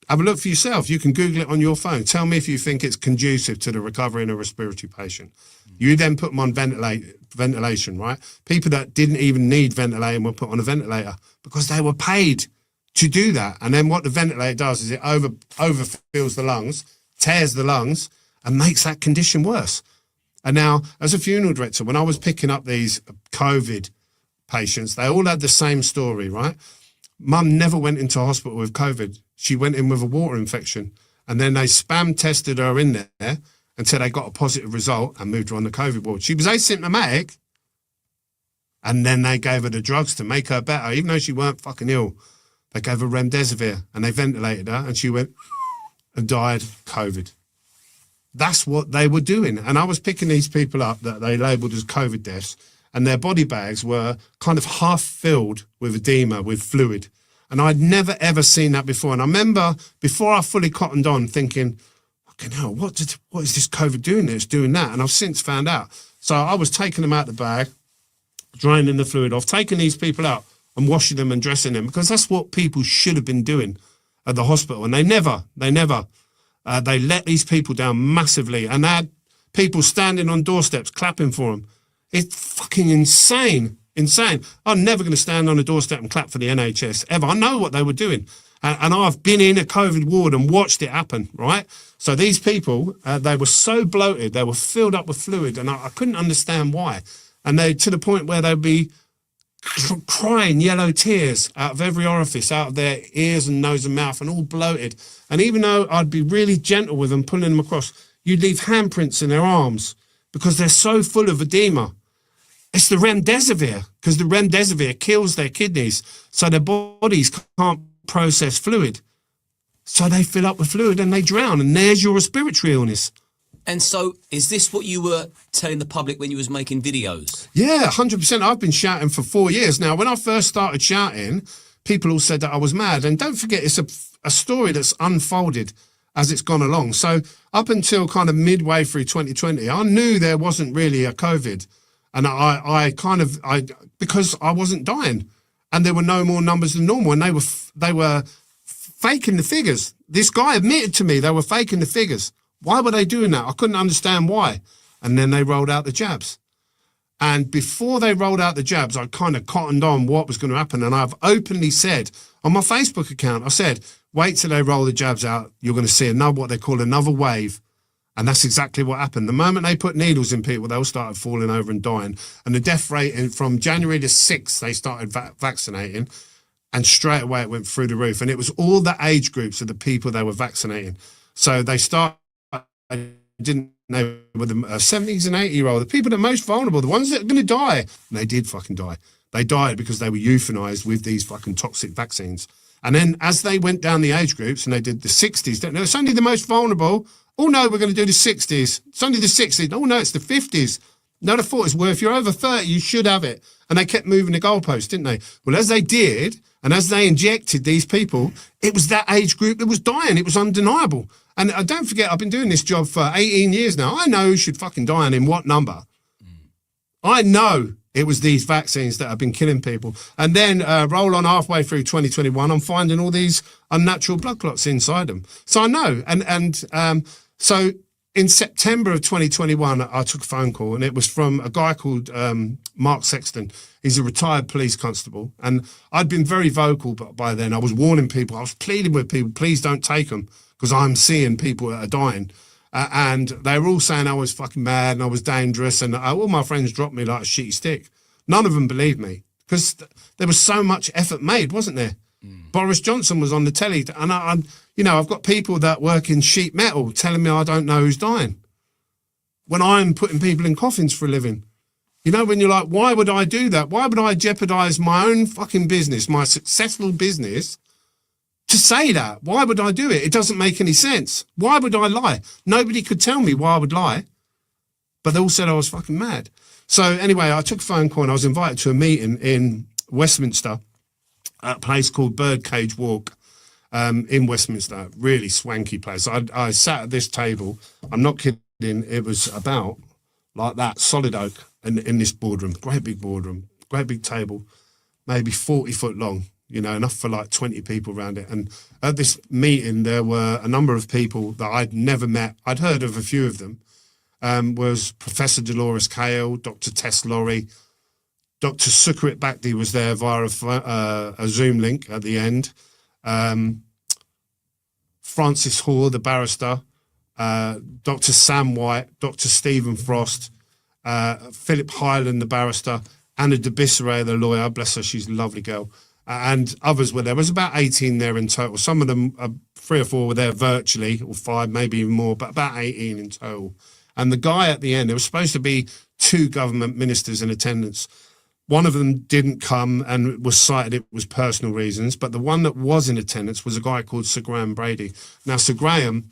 Have a look for yourself. You can Google it on your phone. Tell me if you think it's conducive to the recovery in a respiratory patient. You then put them on ventilation, right? People that didn't even need ventilating were put on a ventilator because they were paid to do that. And then what the ventilator does is it overfills the lungs, tears the lungs, and makes that condition worse. And now, as a funeral director, when I was picking up these COVID patients, they all had the same story, right? Mum never went into hospital with COVID. She went in with a water infection, and then they spam tested her in there until they got a positive result and moved her on the COVID ward. She was asymptomatic, and then they gave her the drugs to make her better, even though she weren't fucking ill. They gave her remdesivir, and they ventilated her, and she went and died COVID. That's what they were doing. And I was picking these people up that they labelled as COVID deaths, and their body bags were kind of half filled with edema, with fluid. And I'd never, ever seen that before. And I remember, before I fully cottoned on, thinking, fucking hell, what is this COVID doing there? It's doing that. And I've since found out. So I was taking them out the bag, draining the fluid off, taking these people out and washing them and dressing them, because that's what people should have been doing at the hospital. And they let these people down massively. And they had people standing on doorsteps clapping for them. It's fucking insane. Insane. I'm never going to stand on a doorstep and clap for the NHS ever. I know what they were doing. And I've been in a COVID ward and watched it happen, right? So these people, they were so bloated, they were filled up with fluid, and I couldn't understand why. And they, to the point where they'd be crying yellow tears out of every orifice, out of their ears and nose and mouth, and all bloated. And even though I'd be really gentle with them, pulling them across, you'd leave handprints in their arms because they're so full of edema. It's the remdesivir, because the remdesivir kills their kidneys, so their bodies can't process fluid. So they fill up with fluid and they drown, and there's your respiratory illness. And so, is this what you were telling the public when you was making videos? Yeah, 100%. I've been shouting for 4 years now. When I first started shouting, people all said that I was mad. And don't forget, it's a story that's unfolded as it's gone along. So up until kind of midway through 2020, I knew there wasn't really a COVID. And I because I wasn't dying, and there were no more numbers than normal, and they were faking the figures. This guy admitted to me they were faking the figures. Why were they doing that? I couldn't understand why. And then they rolled out the jabs. And before they rolled out the jabs, I kind of cottoned on what was going to happen. And I've openly said on my Facebook account, I said, wait till they roll the jabs out. You're going to see what they call another wave. And that's exactly what happened. The moment they put needles in people, they all started falling over and dying. And the death rate from January the 6th, they started vaccinating, and straight away it went through the roof. And it was all the age groups of the people they were vaccinating. So they started, didn't know, with the 70s and 80-year-old, the people that are most vulnerable, the ones that are going to die. And they did fucking die. They died because they were euthanized with these fucking toxic vaccines. And then as they went down the age groups and they did the 60s, it's only the most vulnerable. Oh, no, we're going to do the 60s. It's only the 60s. Oh, no, it's the 50s. No, the 40s. Well, if you're over 30, you should have it. And they kept moving the goalposts, didn't they? Well, as they did, and as they injected these people, it was that age group that was dying. It was undeniable. And don't forget, I've been doing this job for 18 years now. I know who should fucking die and in what number. I know it was these vaccines that have been killing people. And then roll on halfway through 2021, I'm finding all these unnatural blood clots inside them. So I know. So in September of 2021, I took a phone call, and it was from a guy called Mark Sexton. He's a retired police constable. And I'd been very vocal by then. I was warning people. I was pleading with people, please don't take them, because I'm seeing people that are dying. And they were all saying I was fucking mad and I was dangerous. And all my friends dropped me like a shitty stick. None of them believed me, because there was so much effort made, wasn't there? Boris Johnson was on the telly, and I've got people that work in sheet metal telling me I don't know who's dying when I'm putting people in coffins for a living. You know, when you're like, why would I do that? Why would I jeopardize my own fucking business, my successful business, to say that? Why would I do it? It doesn't make any sense. Why would I lie? Nobody could tell me why I would lie, but they all said I was fucking mad. So anyway, I took a phone call and I was invited to a meeting in Westminster. at a place called Birdcage Walk in Westminster. Really swanky place. I sat at this table. I'm not kidding. It was about like that, solid oak, in this boardroom. Great big boardroom, great big table, maybe 40 foot long, you know, enough for like 20 people around it. And at this meeting, there were a number of people that I'd never met. I'd heard of a few of them. Was Professor Dolores Cale, Dr. Tess Laurie, Dr. Sukarit Bhakdi was there via a Zoom link at the end. Francis Hoare, the barrister, Dr. Sam White, Dr. Stephen Frost, Philip Hyland, the barrister, Anna de Bisseret, the lawyer, bless her, she's a lovely girl, and others were there. There was about 18 there in total. Some of them, 3 or 4 were there virtually, or 5, maybe even more, but about 18 in total. And the guy at the end, there was supposed to be 2 government ministers in attendance. One of them didn't come and was cited it was personal reasons, but the one that was in attendance was a guy called Sir Graham Brady. Now, Sir Graham,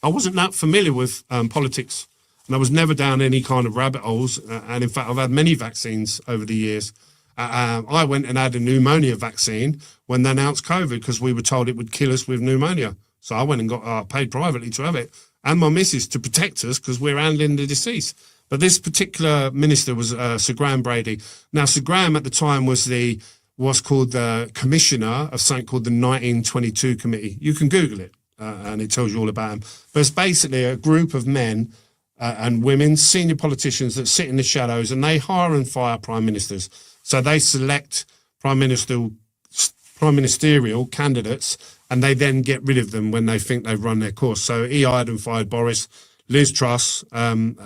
I wasn't that familiar with politics, and I was never down any kind of rabbit holes. And in fact, I've had many vaccines over the years. I went and had a pneumonia vaccine when they announced COVID because we were told it would kill us with pneumonia. So I went and got paid privately to have it, and my missus to protect us because we're handling the disease. But this particular minister was Sir Graham Brady. Now, Sir Graham at the time was what's called the commissioner of something called the 1922 Committee. You can Google it. And it tells you all about him. But it's basically a group of men and women, senior politicians that sit in the shadows, and they hire and fire prime ministers. So they select prime ministerial candidates, and they then get rid of them when they think they've run their course. So he hired and fired Boris, Liz Truss, and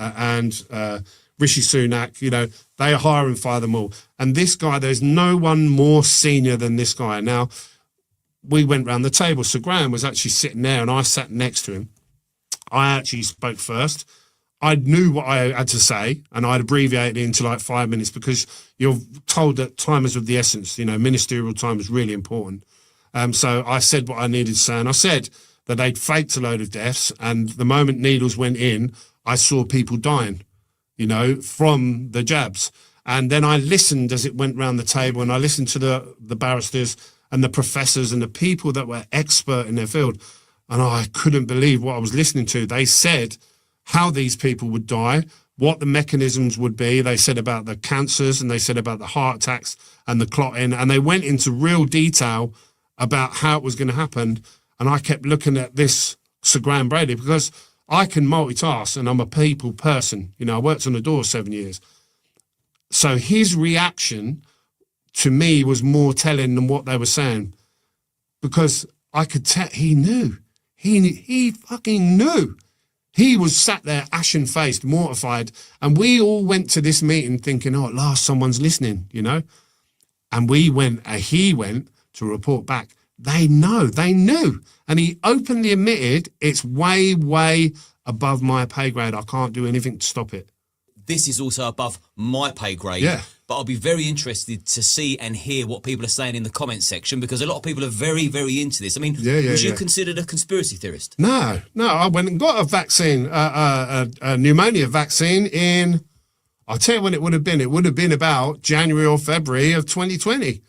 Rishi Sunak. You know, they hire and fire them all. And this guy, there's no one more senior than this guy. Now, we went round the table. Sir Graham was actually sitting there and I sat next to him. I actually spoke first. I knew what I had to say and I'd abbreviated it into like 5 minutes because you're told that time is of the essence. You know, ministerial time is really important. So I said what I needed to say, and I said that they'd faked a load of deaths, and the moment needles went in, I saw people dying, you know, from the jabs. And then I listened as it went round the table, and I listened to the barristers and the professors and the people that were expert in their field. And I couldn't believe what I was listening to. They said how these people would die, what the mechanisms would be. They said about the cancers, and they said about the heart attacks and the clotting. And they went into real detail about how it was going to happen. And I kept looking at this Sir Graham Brady because I can multitask and I'm a people person. You know, I worked on the door 7 years. So his reaction to me was more telling than what they were saying, because I could tell he knew. He fucking knew. He was sat there ashen-faced, mortified, and we all went to this meeting thinking, oh, at last someone's listening, you know? And he went to report back. They knew. And he openly admitted it's way, way above my pay grade. I can't do anything to stop it. This is also above my pay grade. Yeah. But I'll be very interested to see and hear what people are saying in the comments section, because a lot of people are very, very into this. I mean, was you considered a conspiracy theorist? No. I went and got a vaccine, a pneumonia vaccine in, I'll tell you when it would have been. It would have been about January or February of 2020,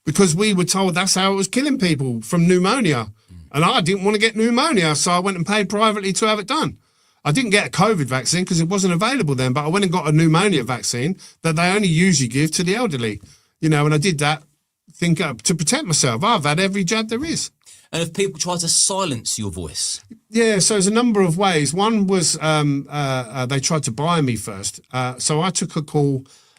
because we were told that's how it was killing people, from pneumonia. And I didn't want to get pneumonia, so I went and paid privately to have it done. I didn't get a COVID vaccine because it wasn't available then, but I went and got a pneumonia vaccine that they only usually give to the elderly, you know, and I did that to protect myself. I've had every jab there is. And if people try to silence your voice? Yeah, so there's a number of ways. One was they tried to buy me first. So I took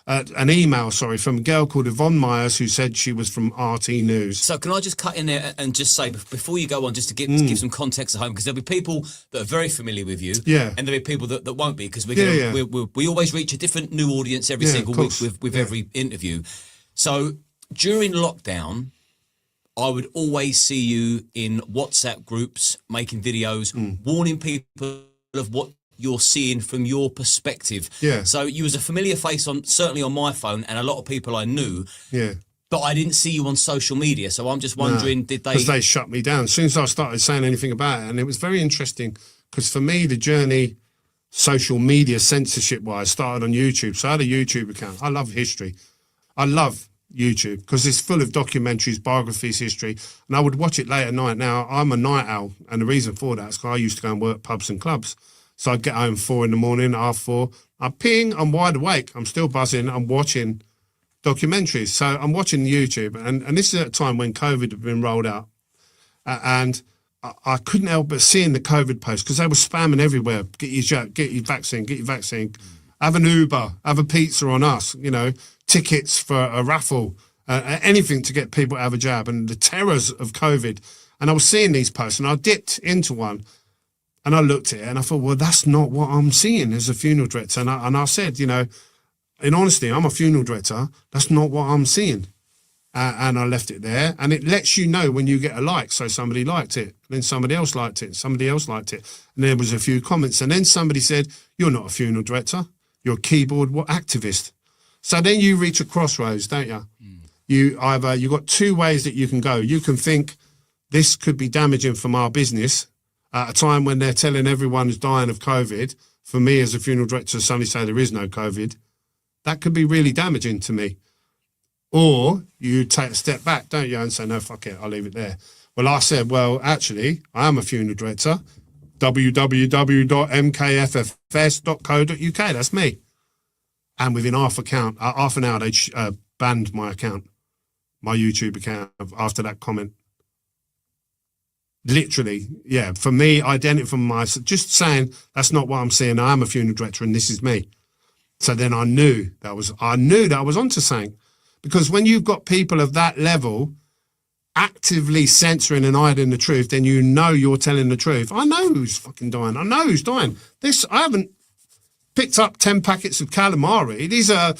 an email from a girl called Yvonne Myers, who said she was from RT News. So can I just cut in there and just say, before you go on, just to give some context at home, because there'll be people that are very familiar with you, and there'll be people that won't be, because we always reach a different new audience every single week with every interview. So during lockdown, I would always see you in WhatsApp groups, making videos, warning people of what you're seeing from your perspective. Yeah. So you was a familiar face certainly on my phone, and a lot of people I knew. Yeah. But I didn't see you on social media, so I'm just wondering, did they? Because they shut me down as soon as I started saying anything about it, and it was very interesting because for me the journey, social media censorship wise, started on YouTube. So I had a YouTube account. I love history. I love YouTube because it's full of documentaries, biographies, history, and I would watch it late at night. Now, I'm a night owl, and the reason for that is because I used to go and work pubs and clubs. So I'd get home 4 in the morning, half 4. I ping, I'm wide awake, I'm still buzzing, I'm watching documentaries. So I'm watching YouTube, and this is at a time when COVID had been rolled out. And I couldn't help but seeing the COVID posts because they were spamming everywhere. Get your jab, get your vaccine, get your vaccine. Have an Uber, have a pizza on us, you know, tickets for a raffle, anything to get people to have a jab, and the terrors of COVID. And I was seeing these posts, and I dipped into one, and I looked at it, and I thought, well, that's not what I'm seeing as a funeral director. And I said, you know, in honesty, I'm a funeral director. That's not what I'm seeing. And I left it there, and it lets you know when you get a like. So somebody liked it, then somebody else liked it, somebody else liked it, and there was a few comments, and then somebody said, "You're not a funeral director. You're a keyboard activist." So then you reach a crossroads, don't you? You got 2 ways that you can go. You can think this could be damaging from our business at a time when they're telling everyone is dying of COVID. For me, as a funeral director, suddenly say there is no COVID. That could be really damaging to me. Or you take a step back, don't you, and say, no, fuck it, I'll leave it there. Well, I said, well, actually, I am a funeral director. www.mkffs.co.uk, that's me. And within half an hour, they banned my account, my YouTube account, after that comment. Literally, yeah. For me, identifying myself, just saying that's not what I'm seeing. I am a funeral director, and this is me. So then I knew that I was onto something. Because when you've got people of that level actively censoring and hiding the truth, then you know you're telling the truth. I know who's fucking dying. I know who's dying. I haven't picked up 10 packets of calamari. These are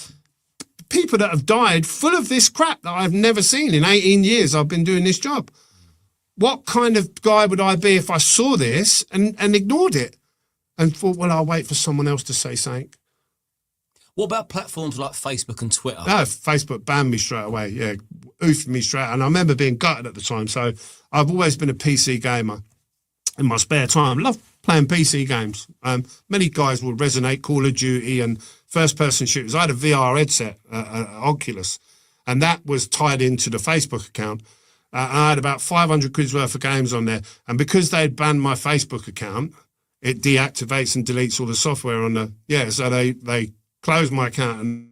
people that have died full of this crap that I've never seen in 18 years I've been doing this job. What kind of guy would I be if I saw this and ignored it and thought, well, I'll wait for someone else to say something? What about platforms like Facebook and Twitter? No, Facebook banned me straight away. Yeah, oofed me straight. And I remember being gutted at the time. So I've always been a PC gamer in my spare time. Love playing PC games. Many guys will resonate, Call of Duty and first-person shooters. I had a VR headset, Oculus, and that was tied into the Facebook account. I had about 500 quid's worth of games on there. And because they'd banned my Facebook account, it deactivates and deletes all the software on the... Yeah, so they closed my account and